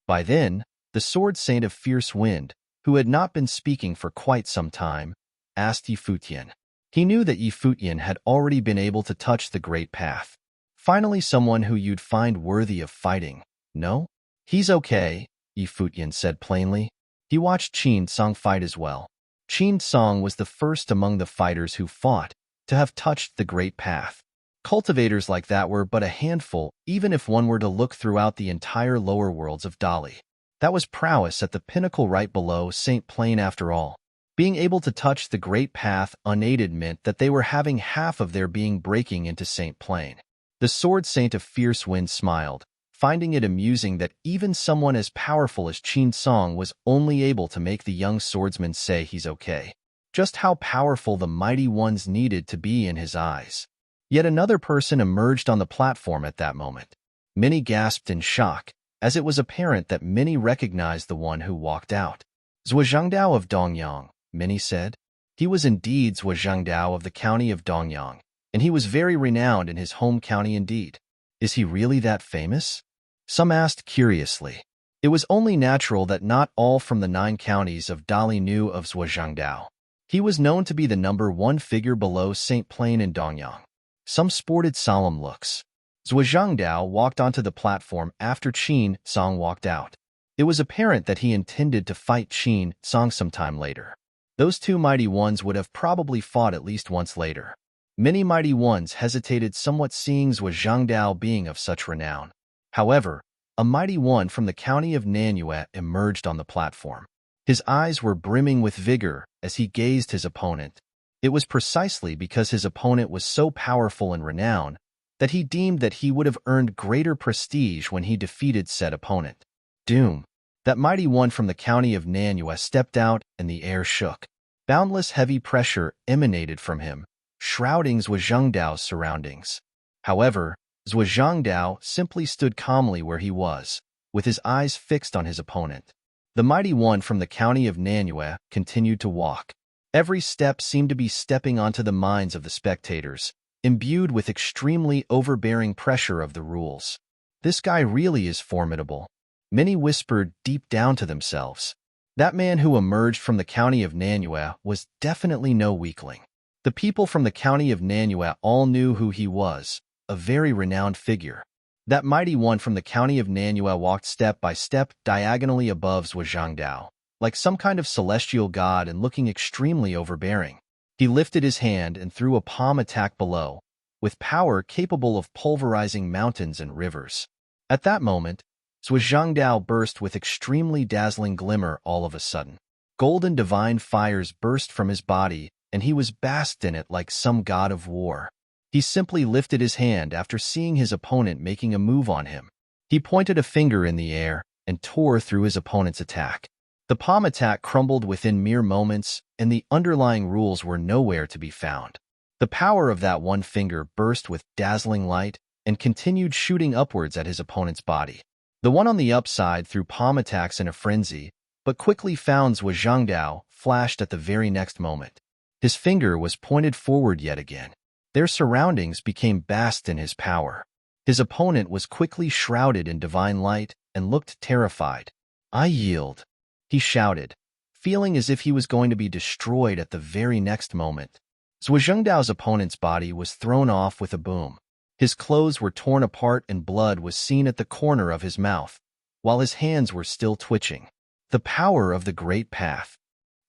By then, the Sword Saint of Fierce Wind, who had not been speaking for quite some time, asked Futian. He knew that Futian had already been able to touch the Great Path. Finally, someone who you'd find worthy of fighting, no? He's okay, Futian said plainly. He watched Qinsong fight as well. Qinsong was the first among the fighters who fought to have touched the Great Path. Cultivators like that were but a handful, even if one were to look throughout the entire lower worlds of Dali. That was prowess at the pinnacle right below St. Plain after all. Being able to touch the Great Path unaided meant that they were having half of their being breaking into St. Plain. The Sword Saint of Fierce Wind smiled, finding it amusing that even someone as powerful as Qinsong was only able to make the young swordsman say he's okay. Just how powerful the mighty ones needed to be in his eyes. Yet another person emerged on the platform at that moment. Many gasped in shock, as it was apparent that many recognized the one who walked out. Zhuozhangdao of Dongyang, many said. He was indeed Zhuozhangdao of the county of Dongyang, and he was very renowned in his home county indeed. Is he really that famous? Some asked curiously. It was only natural that not all from the 9 counties of Dali knew of Zhuozhangdao. He was known to be the #1 figure below St. Plain and Dongyang. Some sported solemn looks. Zhuozhangdao walked onto the platform after Qinsong walked out. It was apparent that he intended to fight Qinsong sometime later. Those two mighty ones would have probably fought at least once later. Many mighty ones hesitated somewhat seeing Zhuozhangdao being of such renown. However, a mighty one from the county of Nanyue emerged on the platform. His eyes were brimming with vigor as he gazed his opponent. It was precisely because his opponent was so powerful and renowned that he deemed that he would have earned greater prestige when he defeated said opponent. Doom. That mighty one from the county of Nanyue stepped out and the air shook. Boundless heavy pressure emanated from him, shrouding Zhuozhangdao's surroundings. However, Zhuozhangdao simply stood calmly where he was, with his eyes fixed on his opponent. The mighty one from the county of Nanyue continued to walk. Every step seemed to be stepping onto the minds of the spectators, imbued with extremely overbearing pressure of the rules. This guy really is formidable. Many whispered deep down to themselves. That man who emerged from the county of Nanyue was definitely no weakling. The people from the county of Nanyue all knew who he was, a very renowned figure. That mighty one from the county of Nanyue walked step by step diagonally above Zhuozhangdao, like some kind of celestial god and looking extremely overbearing. He lifted his hand and threw a palm attack below, with power capable of pulverizing mountains and rivers. At that moment, Zhuozhangdao burst with extremely dazzling glimmer all of a sudden. Golden divine fires burst from his body, and he was basked in it like some god of war. He simply lifted his hand after seeing his opponent making a move on him. He pointed a finger in the air and tore through his opponent's attack. The palm attack crumbled within mere moments, and the underlying rules were nowhere to be found. The power of that one finger burst with dazzling light and continued shooting upwards at his opponent's body. The one on the upside threw palm attacks in a frenzy, but quickly found Zhuozhangdao flashed at the very next moment. His finger was pointed forward yet again. Their surroundings became bathed in his power. His opponent was quickly shrouded in divine light and looked terrified. "I yield," he shouted, feeling as if he was going to be destroyed at the very next moment. Zhuangdao's opponent's body was thrown off with a boom. His clothes were torn apart and blood was seen at the corner of his mouth, while his hands were still twitching. The power of the Great Path.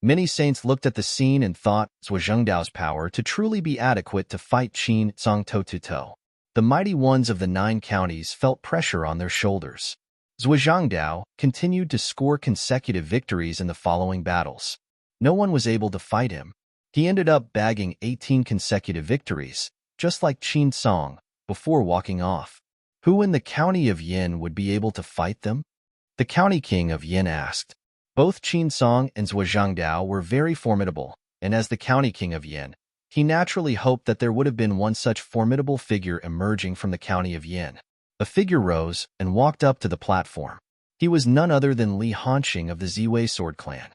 Many saints looked at the scene and thought Zhuangdao's power to truly be adequate to fight Qin Zhang toe-to-toe. The mighty ones of the 9 counties felt pressure on their shoulders. Zhuangdao continued to score consecutive victories in the following battles. No one was able to fight him. He ended up bagging 18 consecutive victories, just like Qin Song, before walking off. Who in the county of Yin would be able to fight them? The county king of Yin asked. Both Qin Song and Zhuangdao were very formidable, and as the county king of Yin, he naturally hoped that there would have been one such formidable figure emerging from the county of Yin. A figure rose and walked up to the platform. He was none other than Li Hanqing of the Ziwei Sword Clan.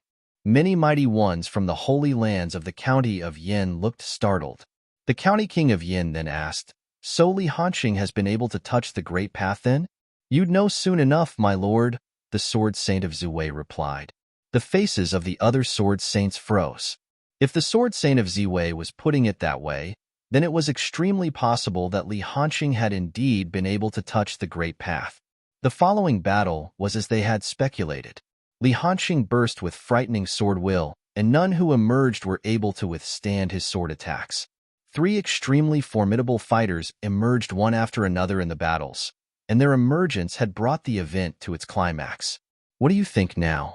Many mighty ones from the holy lands of the county of Yin looked startled. The county king of Yin then asked, "So Li Hanqing has been able to touch the Great Path then?" "You'd know soon enough, my lord," the Sword Saint of Ziwei replied. The faces of the other Sword Saints froze. If the Sword Saint of Ziwei was putting it that way, then it was extremely possible that Li Hanqing had indeed been able to touch the Great Path. The following battle was as they had speculated. Li Hanqing burst with frightening sword will, and none who emerged were able to withstand his sword attacks. 3 extremely formidable fighters emerged one after another in the battles, and their emergence had brought the event to its climax. "What do you think now?"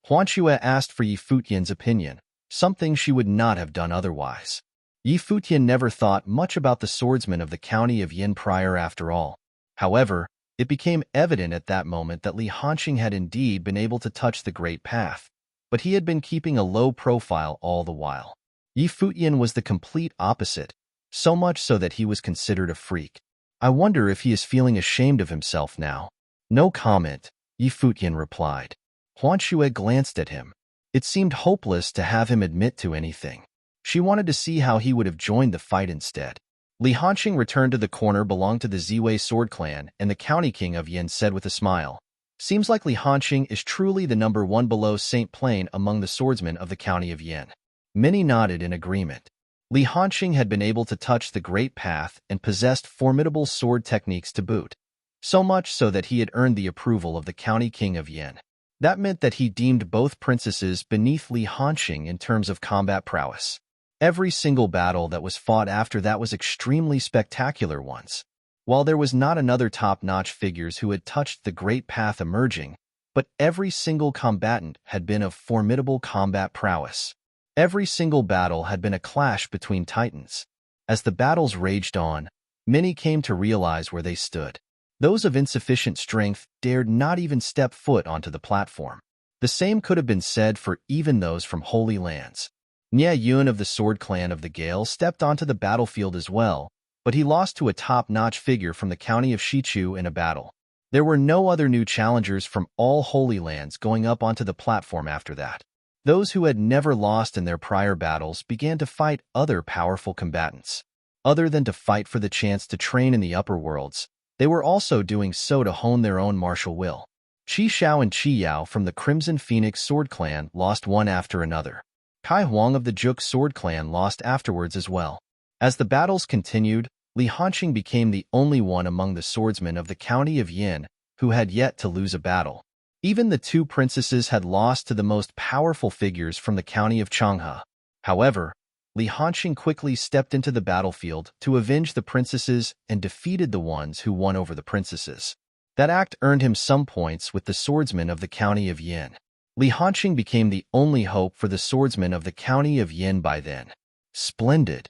Huan Xue asked for Yi Futian's opinion, something she would not have done otherwise. Yi Futian never thought much about the swordsmen of the county of Yin prior after all. However, it became evident at that moment that Li Hanqing had indeed been able to touch the Great Path, but he had been keeping a low profile all the while. Yi Futian was the complete opposite, so much so that he was considered a freak. "I wonder if he is feeling ashamed of himself now." "No comment," Yi Futian replied. Huan Xue glanced at him. It seemed hopeless to have him admit to anything. She wanted to see how he would have joined the fight instead. Li Hanqing returned to the corner belonged to the Ziwei Sword Clan, and the county king of Yin said with a smile, "Seems like Li Hanqing is truly the number 1 below Saint Plain among the swordsmen of the county of Yin." Many nodded in agreement. Li Hanqing had been able to touch the Great Path and possessed formidable sword techniques to boot, so much so that he had earned the approval of the county king of Yin. That meant that he deemed both princesses beneath Li Hanqing in terms of combat prowess. Every single battle that was fought after that was extremely spectacular ones. While there was not another top-notch figures who had touched the Great Path emerging, but every single combatant had been of formidable combat prowess. Every single battle had been a clash between titans. As the battles raged on, many came to realize where they stood. Those of insufficient strength dared not even step foot onto the platform. The same could have been said for even those from Holy Lands. Nie Yun of the Sword Clan of the Gale stepped onto the battlefield as well, but he lost to a top-notch figure from the county of Shichu in a battle. There were no other new challengers from all Holy Lands going up onto the platform after that. Those who had never lost in their prior battles began to fight other powerful combatants. Other than to fight for the chance to train in the upper worlds, they were also doing so to hone their own martial will. Qi Xiao and Qi Yao from the Crimson Phoenix Sword Clan lost one after another. Kai Huang of the Juk Sword Clan lost afterwards as well. As the battles continued, Li Hanqing became the only one among the swordsmen of the county of Yin who had yet to lose a battle. Even the 2 princesses had lost to the most powerful figures from the county of Changhe. However, Li Hanqing quickly stepped into the battlefield to avenge the princesses and defeated the ones who won over the princesses. That act earned him some points with the swordsmen of the county of Yin. Li Hanqing became the only hope for the swordsmen of the county of Yin by then. "Splendid,"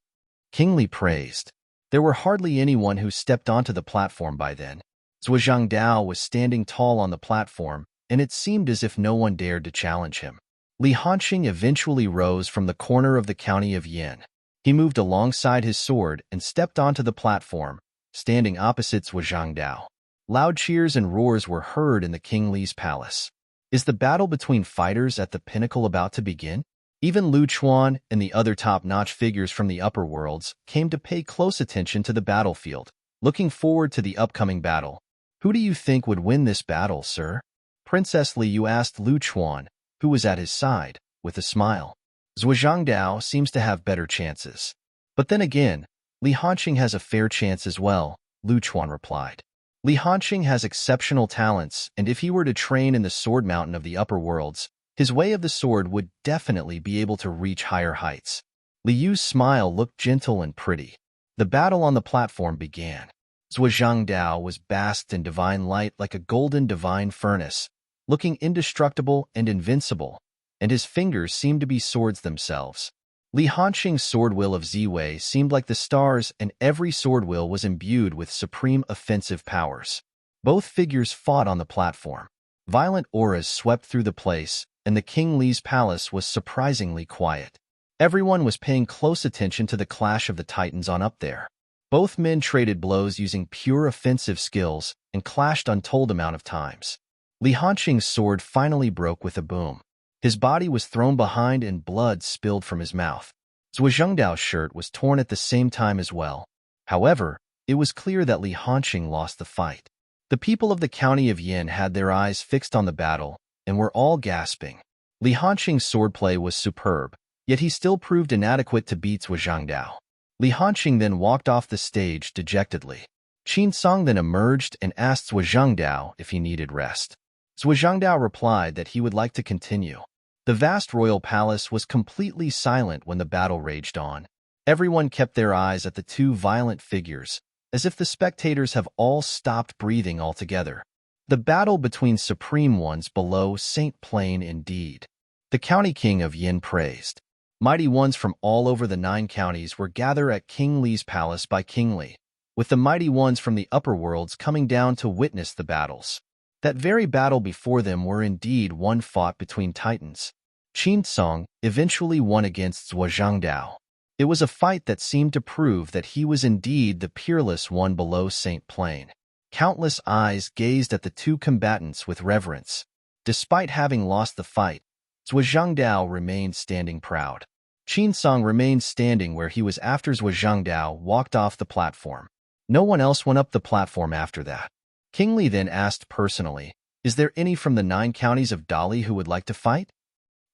King Li praised. There were hardly anyone who stepped onto the platform by then. Zhuangdao was standing tall on the platform, and it seemed as if no one dared to challenge him. Li Hanqing eventually rose from the corner of the county of Yin. He moved alongside his sword and stepped onto the platform, standing opposite Zhuangdao. Loud cheers and roars were heard in the King Li's palace. Is the battle between fighters at the pinnacle about to begin? Even Lu Chuan and the other top-notch figures from the upper worlds came to pay close attention to the battlefield, looking forward to the upcoming battle. Who do you think would win this battle, sir? Princess Liu asked Lu Chuan, who was at his side, with a smile. Zhuangdao seems to have better chances. But then again, Li Hanqing has a fair chance as well, Lu Chuan replied. Li Hanqing has exceptional talents, and if he were to train in the sword mountain of the upper worlds, his way of the sword would definitely be able to reach higher heights. Liu's smile looked gentle and pretty. The battle on the platform began. Zhuangdao was basked in divine light like a golden divine furnace, looking indestructible and invincible, and his fingers seemed to be swords themselves. Li Hanqing's sword will of Ziwei seemed like the stars, and every sword will was imbued with supreme offensive powers. Both figures fought on the platform. Violent auras swept through the place, and the King Li's palace was surprisingly quiet. Everyone was paying close attention to the clash of the titans on up there. Both men traded blows using pure offensive skills and clashed untold amount of times. Li Hanqing's sword finally broke with a boom. His body was thrown behind and blood spilled from his mouth. Zhuangdao's shirt was torn at the same time as well. However, it was clear that Li Hanqing lost the fight. The people of the county of Yin had their eyes fixed on the battle, and were all gasping. Li Hanqing's swordplay was superb, yet he still proved inadequate to beat Zhuangdao. Li Hanqing then walked off the stage dejectedly. Qin Song then emerged and asked Zhuangdao if he needed rest. Zhuangdao replied that he would like to continue. The vast royal palace was completely silent when the battle raged on. Everyone kept their eyes at the two violent figures, as if the spectators have all stopped breathing altogether. The battle between supreme ones below Saint Plain indeed. The county king of Yin praised. Mighty ones from all over the 9 counties were gathered at King Li's palace by King Li, with the mighty ones from the upper worlds coming down to witness the battles. That very battle before them were indeed one fought between titans. Qin Song eventually won against Zhuangdao. It was a fight that seemed to prove that he was indeed the peerless one below Saint Plain. Countless eyes gazed at the two combatants with reverence. Despite having lost the fight, Zhuangdao remained standing proud. Qin Song remained standing where he was after Zhuangdao walked off the platform. No one else went up the platform after that. King Li then asked personally, "Is there any from the 9 counties of Dali who would like to fight?"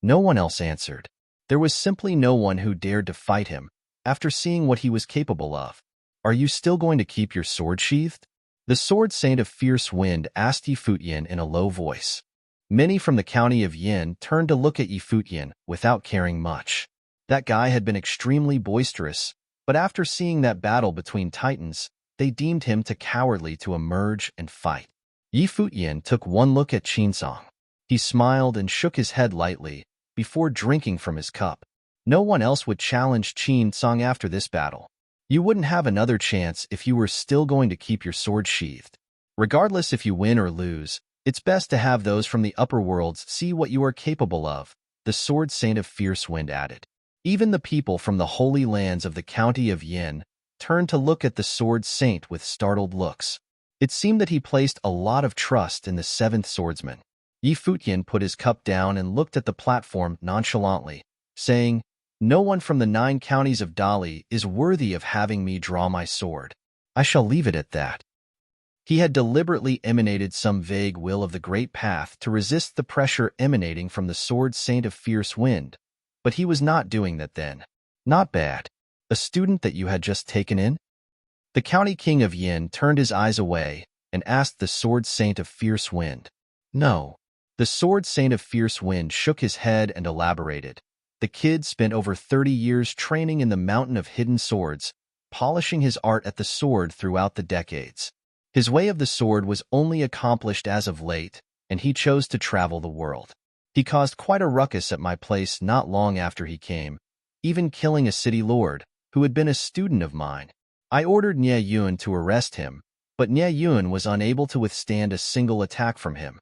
No one else answered. There was simply no one who dared to fight him, after seeing what he was capable of. "Are you still going to keep your sword sheathed?" The sword saint of fierce wind asked Futian in a low voice. Many from the county of Yin turned to look at Futian without caring much. That guy had been extremely boisterous, but after seeing that battle between titans, they deemed him too cowardly to emerge and fight. Futian took one look at Qin Song. He smiled and shook his head lightly, before drinking from his cup. No one else would challenge Qin Song after this battle. You wouldn't have another chance if you were still going to keep your sword sheathed. Regardless if you win or lose, it's best to have those from the upper worlds see what you are capable of, the sword saint of fierce wind added. Even the people from the holy lands of the county of Yin turned to look at the sword saint with startled looks. It seemed that he placed a lot of trust in the 7th swordsman. Futian put his cup down and looked at the platform nonchalantly, saying, "No one from the 9 counties of Dali is worthy of having me draw my sword. I shall leave it at that." He had deliberately emanated some vague will of the great path to resist the pressure emanating from the sword saint of fierce wind, but he was not doing that then. Not bad. A student that you had just taken in? The county king of Yin turned his eyes away and asked the sword saint of fierce wind. No. The sword saint of fierce wind shook his head and elaborated. The kid spent over 30 years training in the mountain of hidden swords, polishing his art at the sword throughout the decades. His way of the sword was only accomplished as of late, and he chose to travel the world. He caused quite a ruckus at my place not long after he came, even killing a city lord, who had been a student of mine. I ordered Nie Yun to arrest him, but Nie Yun was unable to withstand a single attack from him.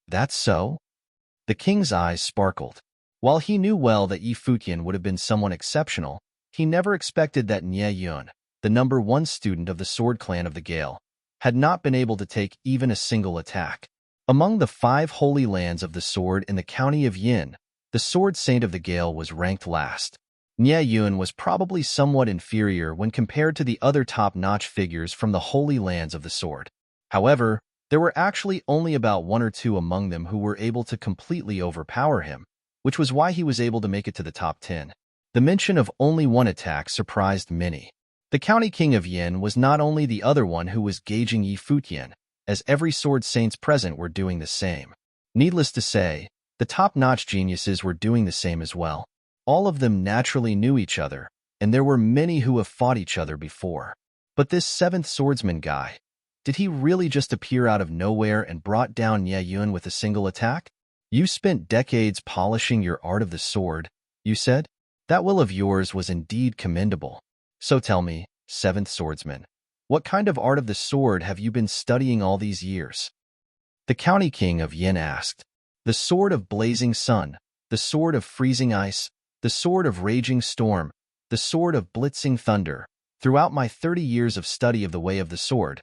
That's so? The king's eyes sparkled. While he knew well that Futian would have been someone exceptional, he never expected that Nie Yun, the #1 student of the sword clan of the Gale, had not been able to take even a single attack. Among the 5 holy lands of the sword in the county of Yin, The sword saint of the Gale was ranked last. Nie Yun was probably somewhat inferior when compared to the other top-notch figures from the Holy Lands of the Sword. However, there were actually only about one or two among them who were able to completely overpower him, which was why he was able to make it to the top 10. The mention of only one attack surprised many. The County King of Yin was not only the other one who was gauging Yi Futian, as every sword saints present were doing the same. Needless to say, the top-notch geniuses were doing the same as well. All of them naturally knew each other, and there were many who have fought each other before. But this seventh swordsman guy, did he really just appear out of nowhere and brought down Nie Yun with a single attack? You spent decades polishing your art of the sword, you said? That will of yours was indeed commendable. So tell me, seventh swordsman, what kind of art of the sword have you been studying all these years? The County King of Yin asked. The sword of blazing sun, the sword of freezing ice, the sword of raging storm, the sword of blitzing thunder. Throughout my 30 years of study of the way of the sword,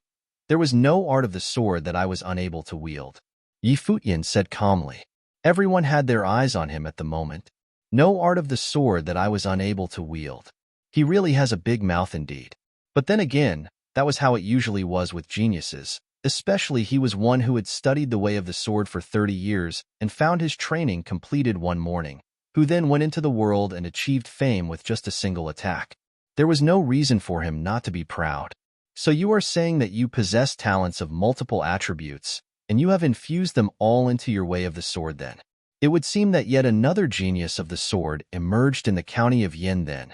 there was no art of the sword that I was unable to wield. Yi Futian said calmly. Everyone had their eyes on him at the moment. No art of the sword that I was unable to wield. He really has a big mouth indeed. But then again, that was how it usually was with geniuses. Especially he was one who had studied the way of the sword for 30 years and found his training completed one morning, who then went into the world and achieved fame with just a single attack. There was no reason for him not to be proud. So you are saying that you possess talents of multiple attributes, and you have infused them all into your way of the sword then. It would seem that yet another genius of the sword emerged in the county of Yin then.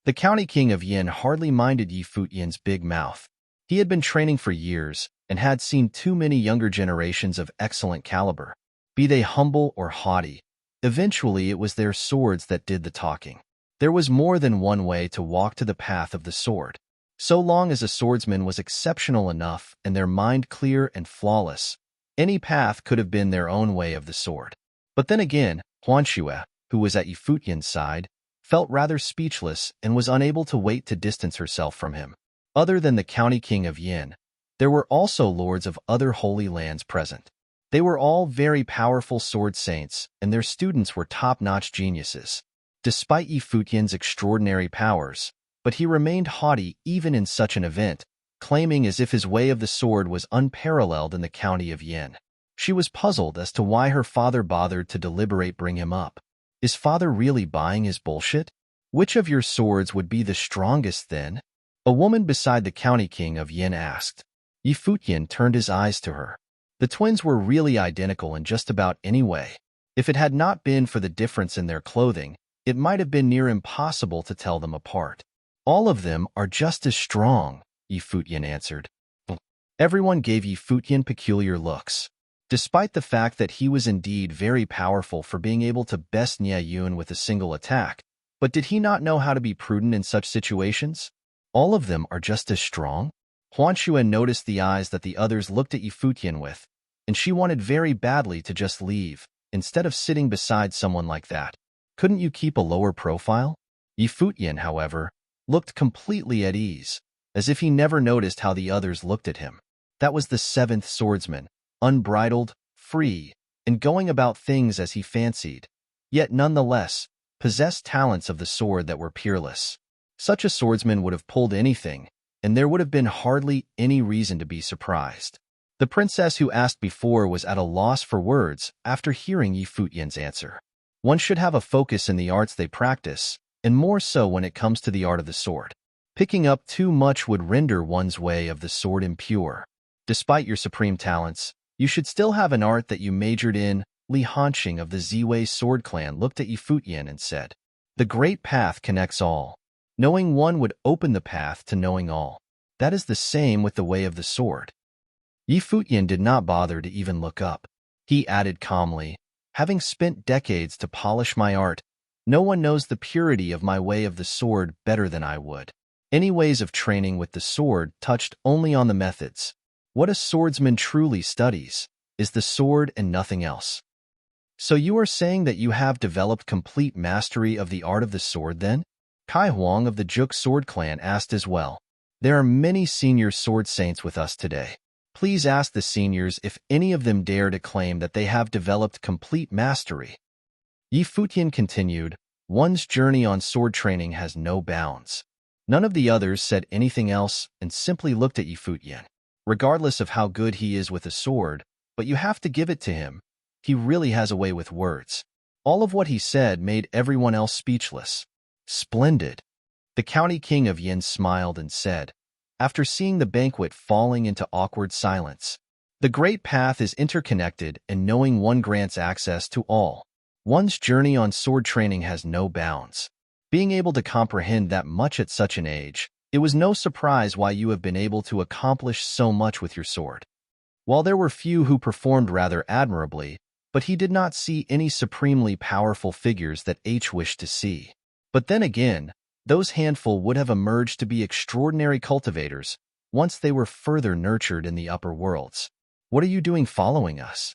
The County King of Yin hardly minded Yi Futian's big mouth. He had been training for years and had seen too many younger generations of excellent caliber. Be they humble or haughty, eventually it was their swords that did the talking. There was more than one way to walk to the path of the sword. So long as a swordsman was exceptional enough and their mind clear and flawless, any path could have been their own way of the sword. But then again, Huanxue, who was at Yi Futian's side, felt rather speechless and was unable to wait to distance herself from him. Other than the County King of Yin, there were also lords of other holy lands present. They were all very powerful sword saints, and their students were top-notch geniuses. Despite Yi Futian's extraordinary powers, but he remained haughty even in such an event, claiming as if his way of the sword was unparalleled in the county of Yin. She was puzzled as to why her father bothered to deliberate bring him up. Is father really buying his bullshit? Which of your swords would be the strongest then? A woman beside the County King of Yin asked. Yi Futian turned his eyes to her. The twins were really identical in just about any way. If it had not been for the difference in their clothing, it might have been near impossible to tell them apart. All of them are just as strong, Yi Futian answered. Everyone gave Yi Futian peculiar looks. Despite the fact that he was indeed very powerful for being able to best Nie Yun with a single attack, but did he not know how to be prudent in such situations? All of them are just as strong? Huanxue noticed the eyes that the others looked at Yi Futian with, and she wanted very badly to just leave, instead of sitting beside someone like that. Couldn't you keep a lower profile? Yi Futian, however, looked completely at ease, as if he never noticed how the others looked at him. That was the seventh swordsman, unbridled, free, and going about things as he fancied, yet nonetheless possessed talents of the sword that were peerless. Such a swordsman would have pulled anything, and there would have been hardly any reason to be surprised. The princess who asked before was at a loss for words after hearing Yi Futian's answer. One should have a focus in the arts they practice, and more so when it comes to the art of the sword. Picking up too much would render one's way of the sword impure. Despite your supreme talents, you should still have an art that you majored in. Li Hanqing of the Ziwei sword clan looked at Yi Futian and said, The great path connects all. Knowing one would open the path to knowing all. That is the same with the way of the sword. Yi Futian did not bother to even look up. He added calmly, Having spent decades to polish my art, no one knows the purity of my way of the sword better than I would. Any ways of training with the sword touched only on the methods. What a swordsman truly studies is the sword and nothing else. So you are saying that you have developed complete mastery of the art of the sword then? Kai Huang of the Juk sword clan asked as well. There are many senior sword saints with us today. Please ask the seniors if any of them dare to claim that they have developed complete mastery. Yi Futian continued, one's journey on sword training has no bounds. None of the others said anything else and simply looked at Yi Futian. Regardless of how good he is with a sword, but you have to give it to him. He really has a way with words. All of what he said made everyone else speechless. Splendid. The county king of Yin smiled and said, after seeing the banquet falling into awkward silence, the great path is interconnected and knowing one grants access to all. One's journey on sword training has no bounds. Being able to comprehend that much at such an age, it was no surprise why you have been able to accomplish so much with your sword. While there were few who performed rather admirably, but he did not see any supremely powerful figures that H wished to see. But then again, those handful would have emerged to be extraordinary cultivators once they were further nurtured in the upper worlds. What are you doing following us?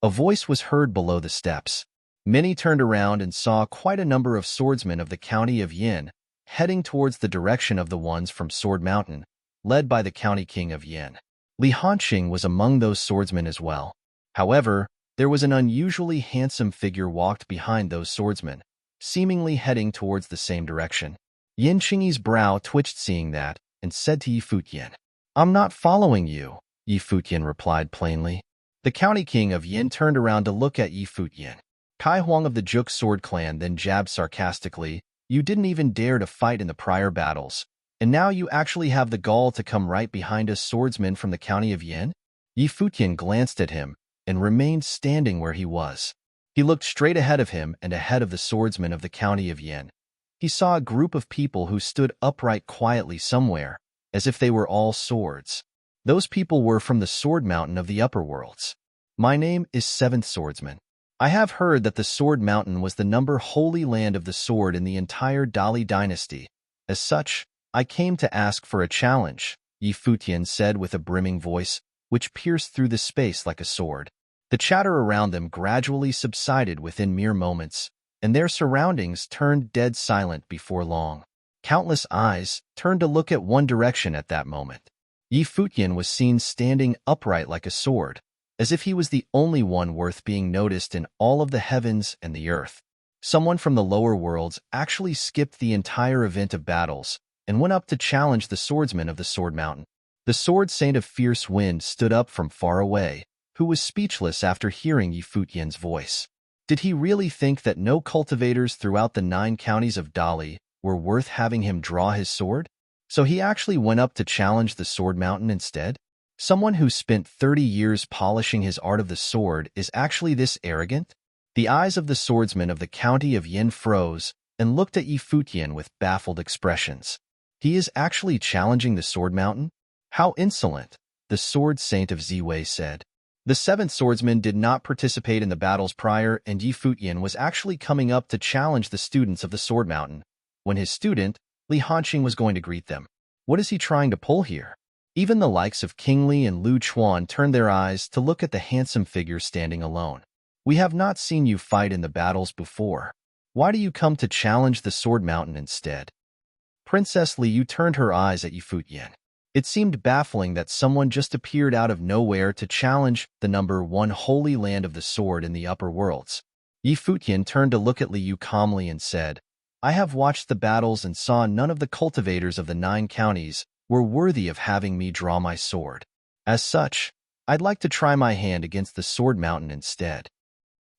A voice was heard below the steps. Many turned around and saw quite a number of swordsmen of the county of Yin heading towards the direction of the ones from Sword Mountain, led by the county king of Yin. Li Hanqing was among those swordsmen as well. However, there was an unusually handsome figure walked behind those swordsmen, seemingly heading towards the same direction. Yin Qingyi's brow twitched seeing that, and said to Yi Futian, I'm not following you, Yi Futian replied plainly. The county king of Yin turned around to look at Yi Futian. Kai Huang of the Juk sword clan then jabbed sarcastically, you didn't even dare to fight in the prior battles, and now you actually have the gall to come right behind us swordsmen from the county of Yin? Yi Futian glanced at him and remained standing where he was. He looked straight ahead of him and ahead of the swordsmen of the county of Yin. He saw a group of people who stood upright quietly somewhere, as if they were all swords. Those people were from the Sword Mountain of the upper worlds. My name is Seventh Swordsman. I have heard that the Sword Mountain was the holy land of the sword in the entire Dali dynasty. As such, I came to ask for a challenge, Yi Futian said with a brimming voice, which pierced through the space like a sword. The chatter around them gradually subsided within mere moments, and their surroundings turned dead silent before long. Countless eyes turned to look at one direction at that moment. Yi Futian was seen standing upright like a sword, as if he was the only one worth being noticed in all of the heavens and the earth. Someone from the lower worlds actually skipped the entire event of battles and went up to challenge the swordsman of the Sword Mountain. The Sword Saint of Fierce Wind stood up from far away, who was speechless after hearing Yi Futian's voice. Did he really think that no cultivators throughout the 9 counties of Dali were worth having him draw his sword? So he actually went up to challenge the Sword Mountain instead? Someone who spent 30 years polishing his art of the sword is actually this arrogant? The eyes of the swordsman of the county of Yin froze and looked at Yi Futian with baffled expressions. He is actually challenging the Sword Mountain? How insolent, the Sword Saint of Ziwei said. The 7th swordsman did not participate in the battles prior, and Yi Futian was actually coming up to challenge the students of the Sword Mountain, when his student, Li Hanqing, was going to greet them. What is he trying to pull here? Even the likes of King Li and Lu Chuan turned their eyes to look at the handsome figure standing alone. We have not seen you fight in the battles before. Why do you come to challenge the Sword Mountain instead? Princess Liu turned her eyes at Yi Futian. It seemed baffling that someone just appeared out of nowhere to challenge the #1 holy land of the sword in the upper worlds. Yi Futian turned to look at Liu calmly and said, I have watched the battles and saw none of the cultivators of the 9 counties were worthy of having me draw my sword. As such, I'd like to try my hand against the Sword Mountain instead.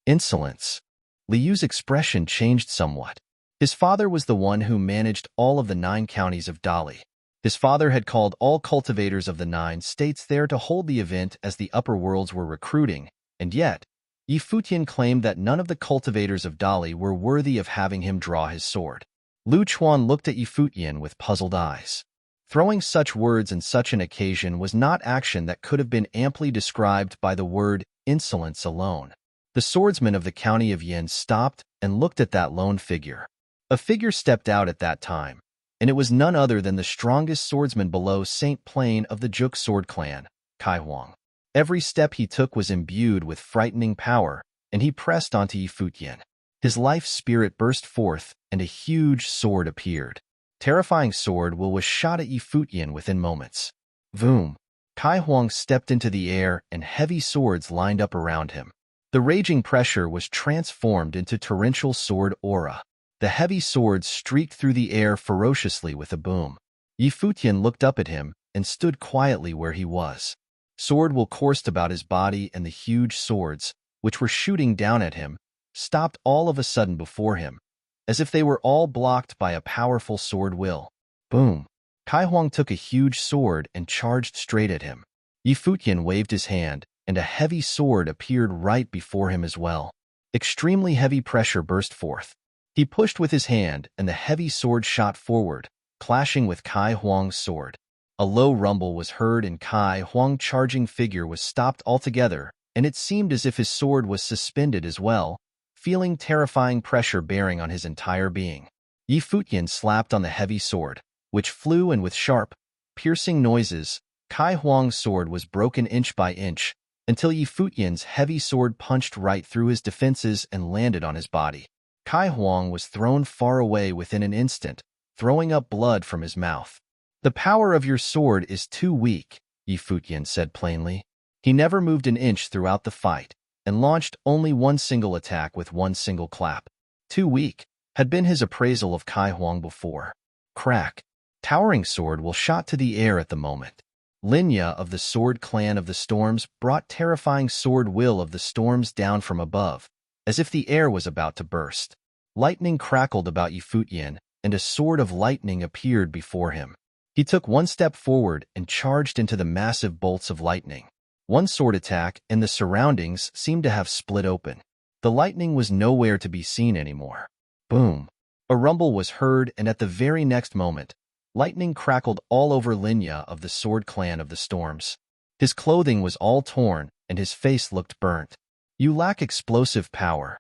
Insolence. Liu's expression changed somewhat. His father was the one who managed all of the 9 counties of Dali. His father had called all cultivators of the 9 states there to hold the event as the upper worlds were recruiting, and yet, Yi Futian claimed that none of the cultivators of Dali were worthy of having him draw his sword. Lu Chuan looked at Yi Futian with puzzled eyes. Throwing such words in such an occasion was not action that could have been amply described by the word insolence alone. The swordsman of the county of Yin stopped and looked at that lone figure. A figure stepped out at that time, and it was none other than the strongest swordsman below Saint Plain of the Juk sword clan, Kai Huang. Every step he took was imbued with frightening power, and he pressed onto Yi Futian. His life spirit burst forth, and a huge sword appeared. Terrifying sword was shot at Yi Futian within moments. Voom! Kai Huang stepped into the air, and heavy swords lined up around him. The raging pressure was transformed into torrential sword aura. The heavy sword streaked through the air ferociously with a boom. Futian looked up at him and stood quietly where he was. Sword will coursed about his body, and the huge swords, which were shooting down at him, stopped all of a sudden before him, as if they were all blocked by a powerful sword will. Boom! Kai Huang took a huge sword and charged straight at him. Futian waved his hand, and a heavy sword appeared right before him as well. Extremely heavy pressure burst forth. He pushed with his hand, and the heavy sword shot forward, clashing with Kai Huang's sword. A low rumble was heard, and Kai Huang's charging figure was stopped altogether, and it seemed as if his sword was suspended as well, feeling terrifying pressure bearing on his entire being. Futian slapped on the heavy sword, which flew, and with sharp, piercing noises, Kai Huang's sword was broken inch by inch, until Futian's heavy sword punched right through his defenses and landed on his body. Kai Huang was thrown far away within an instant, throwing up blood from his mouth. "The power of your sword is too weak," Futian said plainly. He never moved an inch throughout the fight, and launched only one single attack with one single clap. "Too weak," had been his appraisal of Kai Huang before. Crack! Towering sword will shot to the air at the moment. Linya of the Sword Clan of the Storms brought terrifying sword will of the storms down from above, as if the air was about to burst. Lightning crackled about Futian, and a sword of lightning appeared before him. He took one step forward and charged into the massive bolts of lightning. One sword attack, and the surroundings seemed to have split open. The lightning was nowhere to be seen anymore. Boom! A rumble was heard, and at the very next moment, lightning crackled all over Linya of the Sword Clan of the Storms. His clothing was all torn, and his face looked burnt. "You lack explosive power."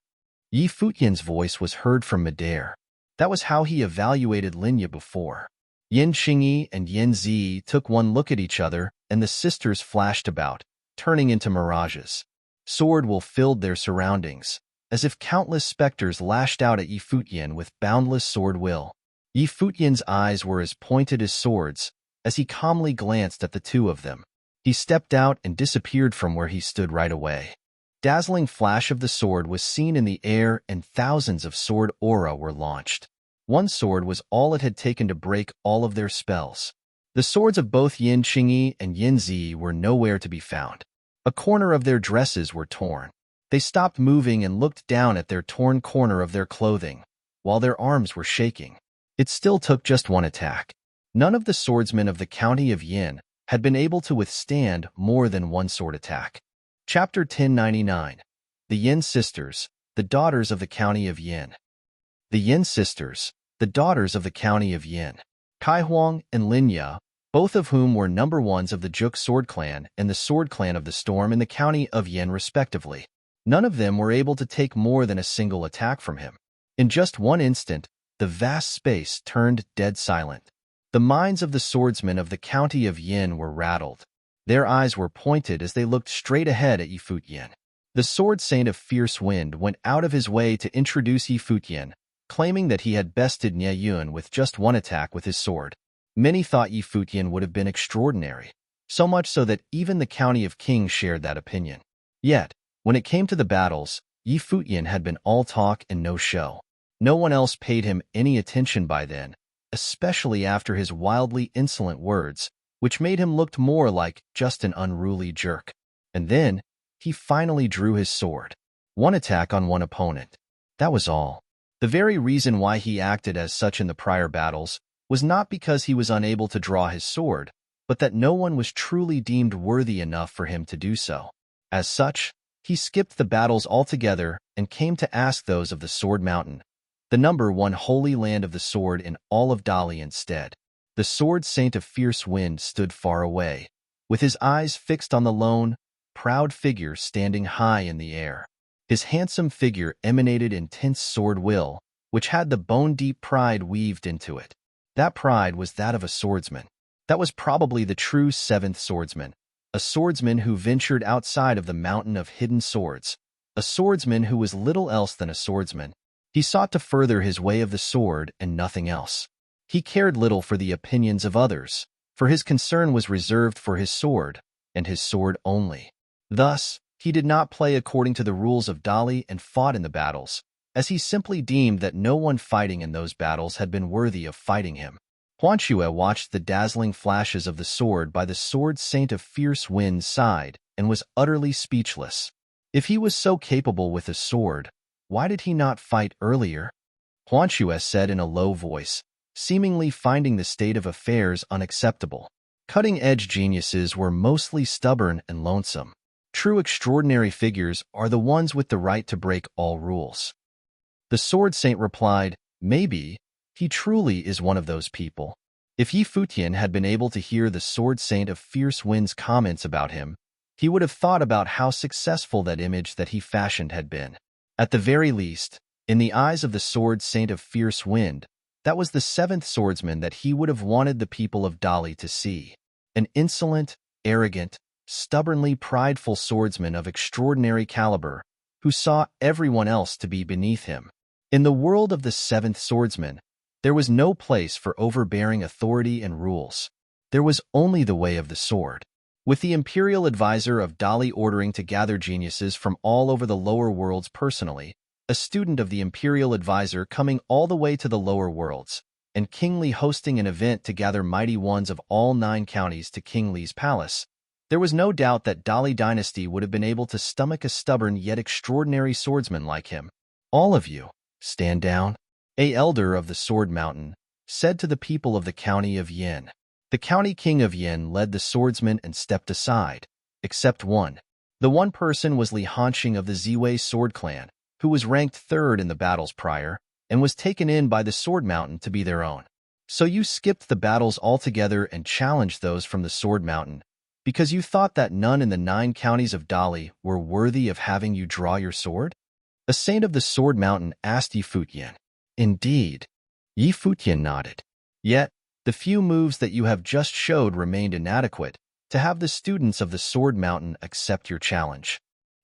Futian's voice was heard from midair. That was how he evaluated Linya before. Yin Qingyi and Yin Zi took one look at each other, and the sisters flashed about, turning into mirages. Sword will filled their surroundings, as if countless specters lashed out at Futian with boundless sword will. Futian's eyes were as pointed as swords, as he calmly glanced at the two of them. He stepped out and disappeared from where he stood right away. Dazzling flash of the sword was seen in the air, and thousands of sword aura were launched. One sword was all it had taken to break all of their spells. The swords of both Yin Qingyi and Yin Zi were nowhere to be found. A corner of their dresses were torn. They stopped moving and looked down at their torn corner of their clothing, while their arms were shaking. It still took just one attack. None of the swordsmen of the county of Yin had been able to withstand more than one sword attack. Chapter 1099. The Yin Sisters, the Daughters of the County of Yin. The Yin Sisters, the Daughters of the County of Yin. Kai Huang and Linya, both of whom were number ones of the Juk Sword Clan and the Sword Clan of the Storm in the county of Yin respectively. None of them were able to take more than a single attack from him. In just one instant, the vast space turned dead silent. The minds of the swordsmen of the county of Yin were rattled. Their eyes were pointed as they looked straight ahead at Futian. The sword saint of fierce wind went out of his way to introduce Futian, claiming that he had bested Nie Yun with just one attack with his sword. Many thought Futian would have been extraordinary, so much so that even the county of Kings shared that opinion. Yet, when it came to the battles, Futian had been all talk and no show. No one else paid him any attention by then, especially after his wildly insolent words, which made him look more like just an unruly jerk. And then, he finally drew his sword. One attack on one opponent. That was all. The very reason why he acted as such in the prior battles was not because he was unable to draw his sword, but that no one was truly deemed worthy enough for him to do so. As such, he skipped the battles altogether and came to ask those of the Sword Mountain, the number one holy land of the sword in all of Dali instead. The sword saint of fierce wind stood far away, with his eyes fixed on the lone, proud figure standing high in the air. His handsome figure emanated intense sword will, which had the bone-deep pride weaved into it. That pride was that of a swordsman. That was probably the true seventh swordsman, a swordsman who ventured outside of the mountain of hidden swords, a swordsman who was little else than a swordsman. He sought to further his way of the sword and nothing else. He cared little for the opinions of others, for his concern was reserved for his sword, and his sword only. Thus, He did not play according to the rules of Dali and fought in the battles, as he simply deemed that no one fighting in those battles had been worthy of fighting him. Huanxue watched the dazzling flashes of the sword by the sword saint of fierce wind's side and was utterly speechless. If he was so capable with a sword, why did he not fight earlier? Huanxue said in a low voice, seemingly finding the state of affairs unacceptable. Cutting-edge geniuses were mostly stubborn and lonesome. True extraordinary figures are the ones with the right to break all rules. The sword saint replied, maybe, he truly is one of those people. If Yi Futian had been able to hear the sword saint of fierce wind's comments about him, he would have thought about how successful that image that he fashioned had been. At the very least, in the eyes of the sword saint of fierce wind, that was the seventh swordsman that he would have wanted the people of Dali to see. An insolent, arrogant, stubbornly prideful swordsman of extraordinary caliber, who saw everyone else to be beneath him. In the world of the seventh swordsman, there was no place for overbearing authority and rules. There was only the way of the sword. With the imperial advisor of Dali ordering to gather geniuses from all over the lower worlds personally, a student of the imperial advisor coming all the way to the lower worlds, and King Li hosting an event to gather mighty ones of all 9 counties to King Li's palace, there was no doubt that Dali dynasty would have been able to stomach a stubborn yet extraordinary swordsman like him. All of you, stand down. A elder of the Sword Mountain said to the people of the county of Yin. The county king of Yin led the swordsmen and stepped aside, except one. The one person was Li Hanxing of the Ziwei sword clan, who was ranked 3rd in the battles prior, and was taken in by the Sword Mountain to be their own. So you skipped the battles altogether and challenged those from the Sword Mountain, because you thought that none in the 9 counties of Dali were worthy of having you draw your sword? A saint of the Sword Mountain asked Yi Futian. Indeed. Yi Futian nodded. Yet, the few moves that you have just showed remained inadequate to have the students of the Sword Mountain accept your challenge.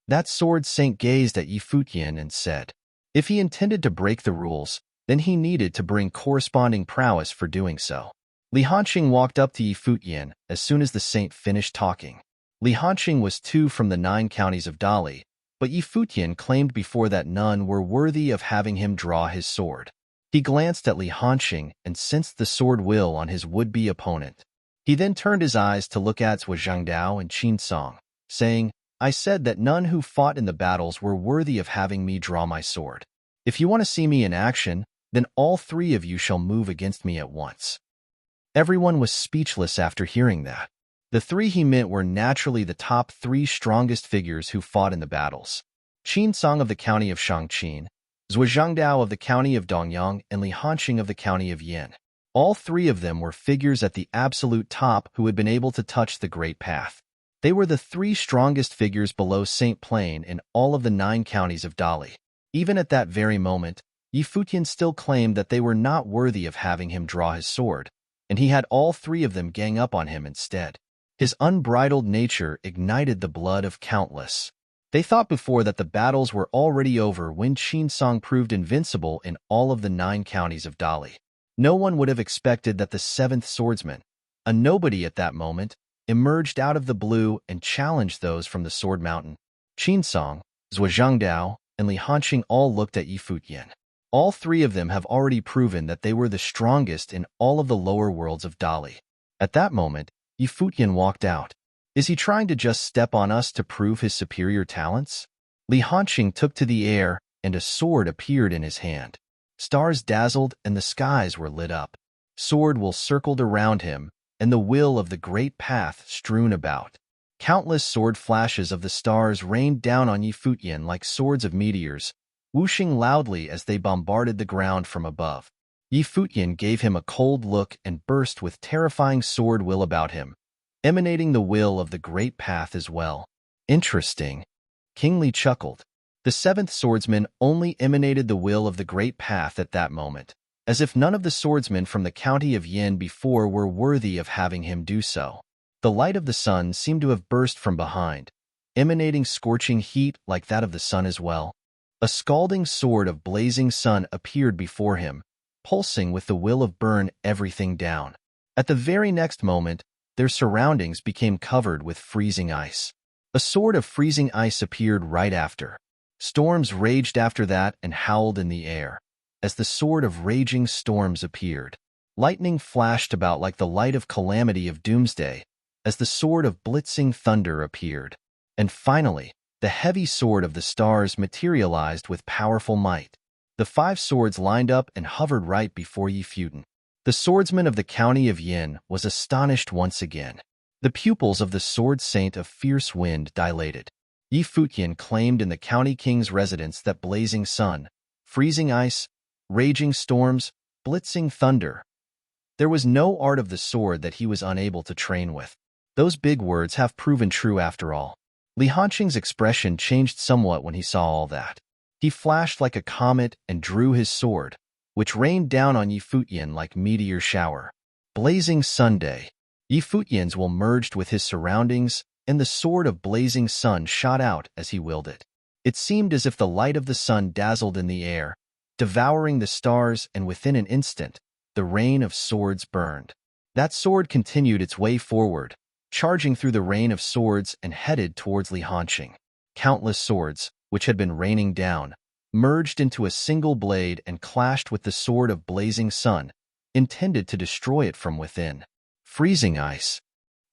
That sword saint gazed at Yi Futian and said, if he intended to break the rules, then he needed to bring corresponding prowess for doing so. Li Hanxing walked up to Yi Futian as soon as the saint finished talking. Li Hanxing was 2 from the 9 counties of Dali, but Yi Futian claimed before that none were worthy of having him draw his sword. He glanced at Li Hanxing and sensed the sword will on his would-be opponent. He then turned his eyes to look at Zhuo Zhangdao and Qin Song, saying, I said that none who fought in the battles were worthy of having me draw my sword. If you want to see me in action, then all 3 of you shall move against me at once. Everyone was speechless after hearing that. The 3 he meant were naturally the top 3 strongest figures who fought in the battles. Qin Song of the county of Shangqin, Zhuo Zhangdao of the county of Dongyang, and Li Hanxing of the county of Yin. All 3 of them were figures at the absolute top who had been able to touch the Great Path. They were the 3 strongest figures below St. Plain in all of the 9 counties of Dali. Even at that very moment, Yi Futian still claimed that they were not worthy of having him draw his sword, and he had all 3 of them gang up on him instead. His unbridled nature ignited the blood of countless. They thought before that the battles were already over when Qin Song proved invincible in all of the 9 counties of Dali. No one would have expected that the 7th swordsman, a nobody at that moment, emerged out of the blue and challenged those from the Sword Mountain. Qin Song, Zhuo Zhangdao, and Li Hanxing all looked at Yi Futian. All 3 of them have already proven that they were the strongest in all of the lower worlds of Dali. At that moment, Yi Futian walked out. Is he trying to just step on us to prove his superior talents? Li Hanxing took to the air, and a sword appeared in his hand. Stars dazzled and the skies were lit up. Sword will circled around him, and the will of the great path strewn about. Countless sword flashes of the stars rained down on Yi Futian like swords of meteors, whooshing loudly as they bombarded the ground from above. Yi Futian gave him a cold look and burst with terrifying sword will about him, emanating the will of the great path as well. Interesting. King Li chuckled. The 7th swordsman only emanated the will of the great path at that moment, as if none of the swordsmen from the county of Yin before were worthy of having him do so. The light of the sun seemed to have burst from behind, emanating scorching heat like that of the sun as well. A scalding sword of blazing sun appeared before him, pulsing with the will of burn everything down. At the very next moment, their surroundings became covered with freezing ice. A sword of freezing ice appeared right after. Storms raged after that and howled in the air. As the sword of raging storms appeared, lightning flashed about like the light of calamity of doomsday, as the sword of blitzing thunder appeared. And finally, the heavy sword of the stars materialized with powerful might. The 5 swords lined up and hovered right before Futian. The swordsman of the county of Yin was astonished once again. The pupils of the sword saint of fierce wind dilated. Futian claimed in the county king's residence that blazing sun, freezing ice, raging storms, blitzing thunder. There was no art of the sword that he was unable to train with. Those big words have proven true after all. Li Hanqing's expression changed somewhat when he saw all that. He flashed like a comet and drew his sword, which rained down on Futian like meteor shower. Blazing Sunday. Futian's will merged with his surroundings, and the sword of blazing sun shot out as he willed it. It seemed as if the light of the sun dazzled in the air, devouring the stars, and within an instant, the rain of swords burned. That sword continued its way forward, charging through the rain of swords and headed towards Li Hanqing. Countless swords, which had been raining down, merged into a single blade and clashed with the sword of blazing sun, intended to destroy it from within. Freezing ice.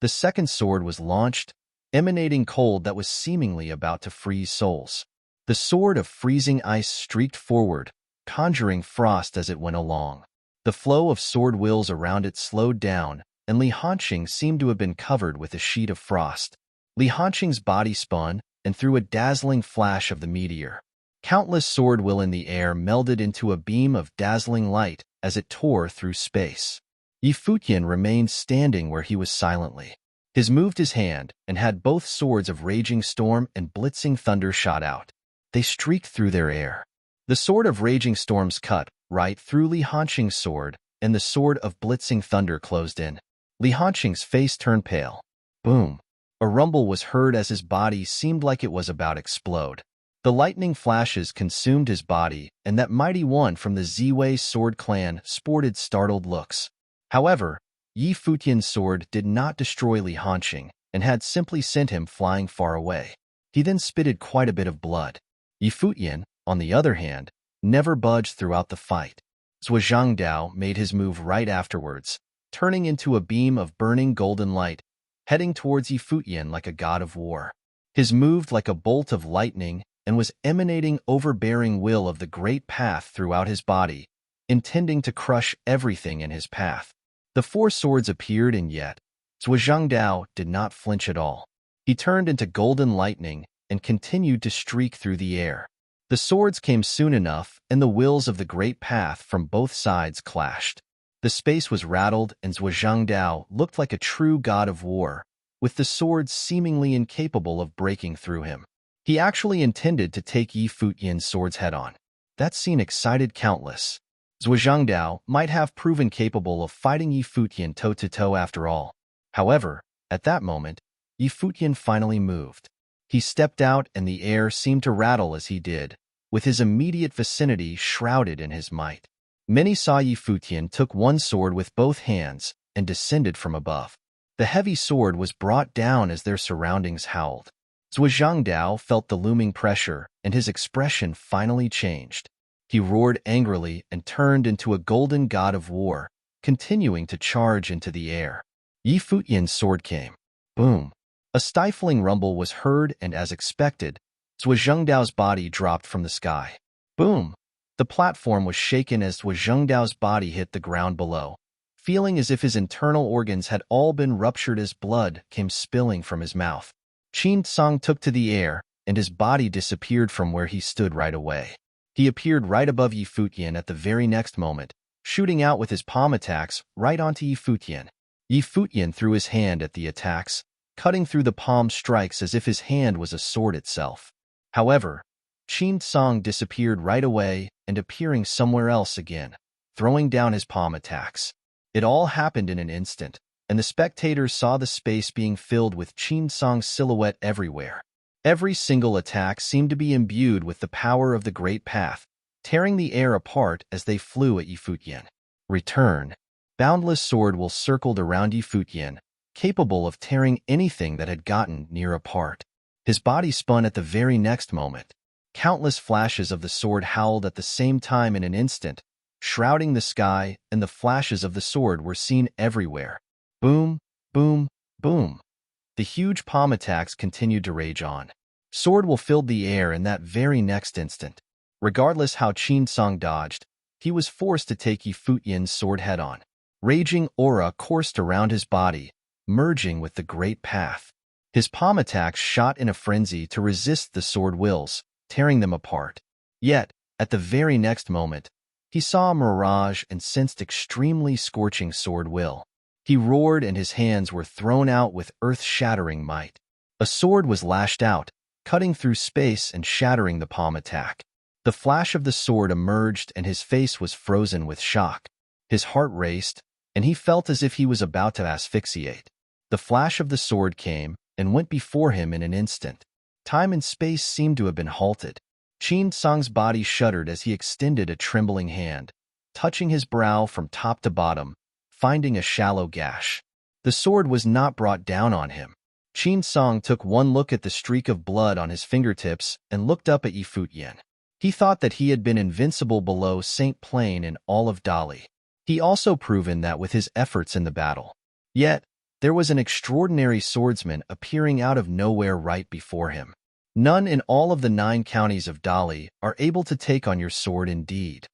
The second sword was launched, emanating cold that was seemingly about to freeze souls. The sword of freezing ice streaked forward, conjuring frost as it went along. The flow of sword wheels around it slowed down, and Li Hanqing seemed to have been covered with a sheet of frost. Li Hanqing's body spun, and through a dazzling flash of the meteor, countless sword will in the air melded into a beam of dazzling light as it tore through space. Futian remained standing where he was silently. He moved his hand and had both swords of raging storm and blitzing thunder shot out. They streaked through their air. The sword of raging storms cut right through Li Hanqing's sword, and the sword of blitzing thunder closed in. Li Hanqing's face turned pale. Boom! A rumble was heard as his body seemed like it was about to explode. The lightning flashes consumed his body, and that mighty one from the Ziwei sword clan sported startled looks. However, Futian's sword did not destroy Li Hanqing, and had simply sent him flying far away. He then spitted quite a bit of blood. Futian, on the other hand, never budged throughout the fight. Zhuangdao made his move right afterwards, turning into a beam of burning golden light, heading towards Futian like a god of war. His moved like a bolt of lightning and was emanating overbearing will of the great path throughout his body, intending to crush everything in his path. The 4 swords appeared, and yet Zhuangdao did not flinch at all. He turned into golden lightning and continued to streak through the air. The swords came soon enough, and the wills of the great path from both sides clashed. The space was rattled, and Zhuangdao looked like a true god of war, with the swords seemingly incapable of breaking through him. He actually intended to take Futian's swords head-on. That scene excited countless. Zhuangdao might have proven capable of fighting Futian toe-to-toe after all. However, at that moment, Futian finally moved. He stepped out, and the air seemed to rattle as he did, with his immediate vicinity shrouded in his might. Many saw Futian took one sword with both hands and descended from above. The heavy sword was brought down as their surroundings howled. Zhuangdao felt the looming pressure, and his expression finally changed. He roared angrily and turned into a golden god of war, continuing to charge into the air. Futian's sword came. Boom! A stifling rumble was heard, and as expected, Zhuangdao's body dropped from the sky. Boom! The platform was shaken as Zhuangdao's body hit the ground below, feeling as if his internal organs had all been ruptured as blood came spilling from his mouth. Qin Tsang took to the air, and his body disappeared from where he stood right away. He appeared right above Futian at the very next moment, shooting out with his palm attacks right onto Futian. Futian threw his hand at the attacks, cutting through the palm strikes as if his hand was a sword itself. However, Qin Tsang disappeared right away and appearing somewhere else again, throwing down his palm attacks. It all happened in an instant, and the spectators saw the space being filled with Qin Tsang's silhouette everywhere. Every single attack seemed to be imbued with the power of the Great Path, tearing the air apart as they flew at Futian. Return. Boundless sword will circled around Futian, capable of tearing anything that had gotten near apart. His body spun at the very next moment. Countless flashes of the sword howled at the same time in an instant, shrouding the sky, and the flashes of the sword were seen everywhere. Boom, boom, boom. The huge palm attacks continued to rage on. Sword will filled the air in that very next instant. Regardless how Qin Song dodged, he was forced to take Futian's sword head-on. Raging aura coursed around his body, merging with the great path. His palm attacks shot in a frenzy to resist the sword wills, tearing them apart. Yet, at the very next moment, he saw a mirage and sensed extremely scorching sword will. He roared and his hands were thrown out with earth-shattering might. A sword was lashed out, cutting through space and shattering the palm attack. The flash of the sword emerged and his face was frozen with shock. His heart raced, and he felt as if he was about to asphyxiate. The flash of the sword came and went before him in an instant. Time and space seemed to have been halted. Qin Song's body shuddered as he extended a trembling hand, touching his brow from top to bottom, finding a shallow gash. The sword was not brought down on him. Qin Song took one look at the streak of blood on his fingertips and looked up at Futian. He thought that he had been invincible below St. Plain in all of Dali. He also proven that with his efforts in the battle. Yet, there was an extraordinary swordsman appearing out of nowhere right before him. None in all of the 9 counties of Dali are able to take on your sword indeed.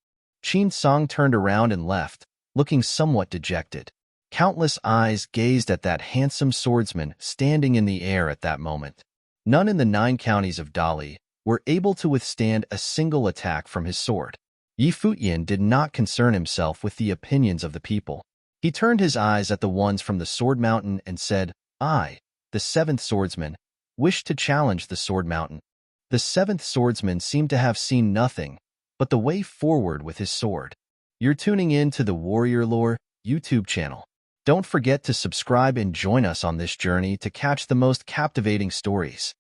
Qin Song turned around and left, looking somewhat dejected. Countless eyes gazed at that handsome swordsman standing in the air at that moment. None in the 9 counties of Dali were able to withstand a single attack from his sword. Futian did not concern himself with the opinions of the people. He turned his eyes at the ones from the Sword Mountain and said, I, the 7th swordsman, wish to challenge the Sword Mountain. The 7th swordsman seemed to have seen nothing but the way forward with his sword. You're tuning in to the Warrior Lore YouTube channel. Don't forget to subscribe and join us on this journey to catch the most captivating stories.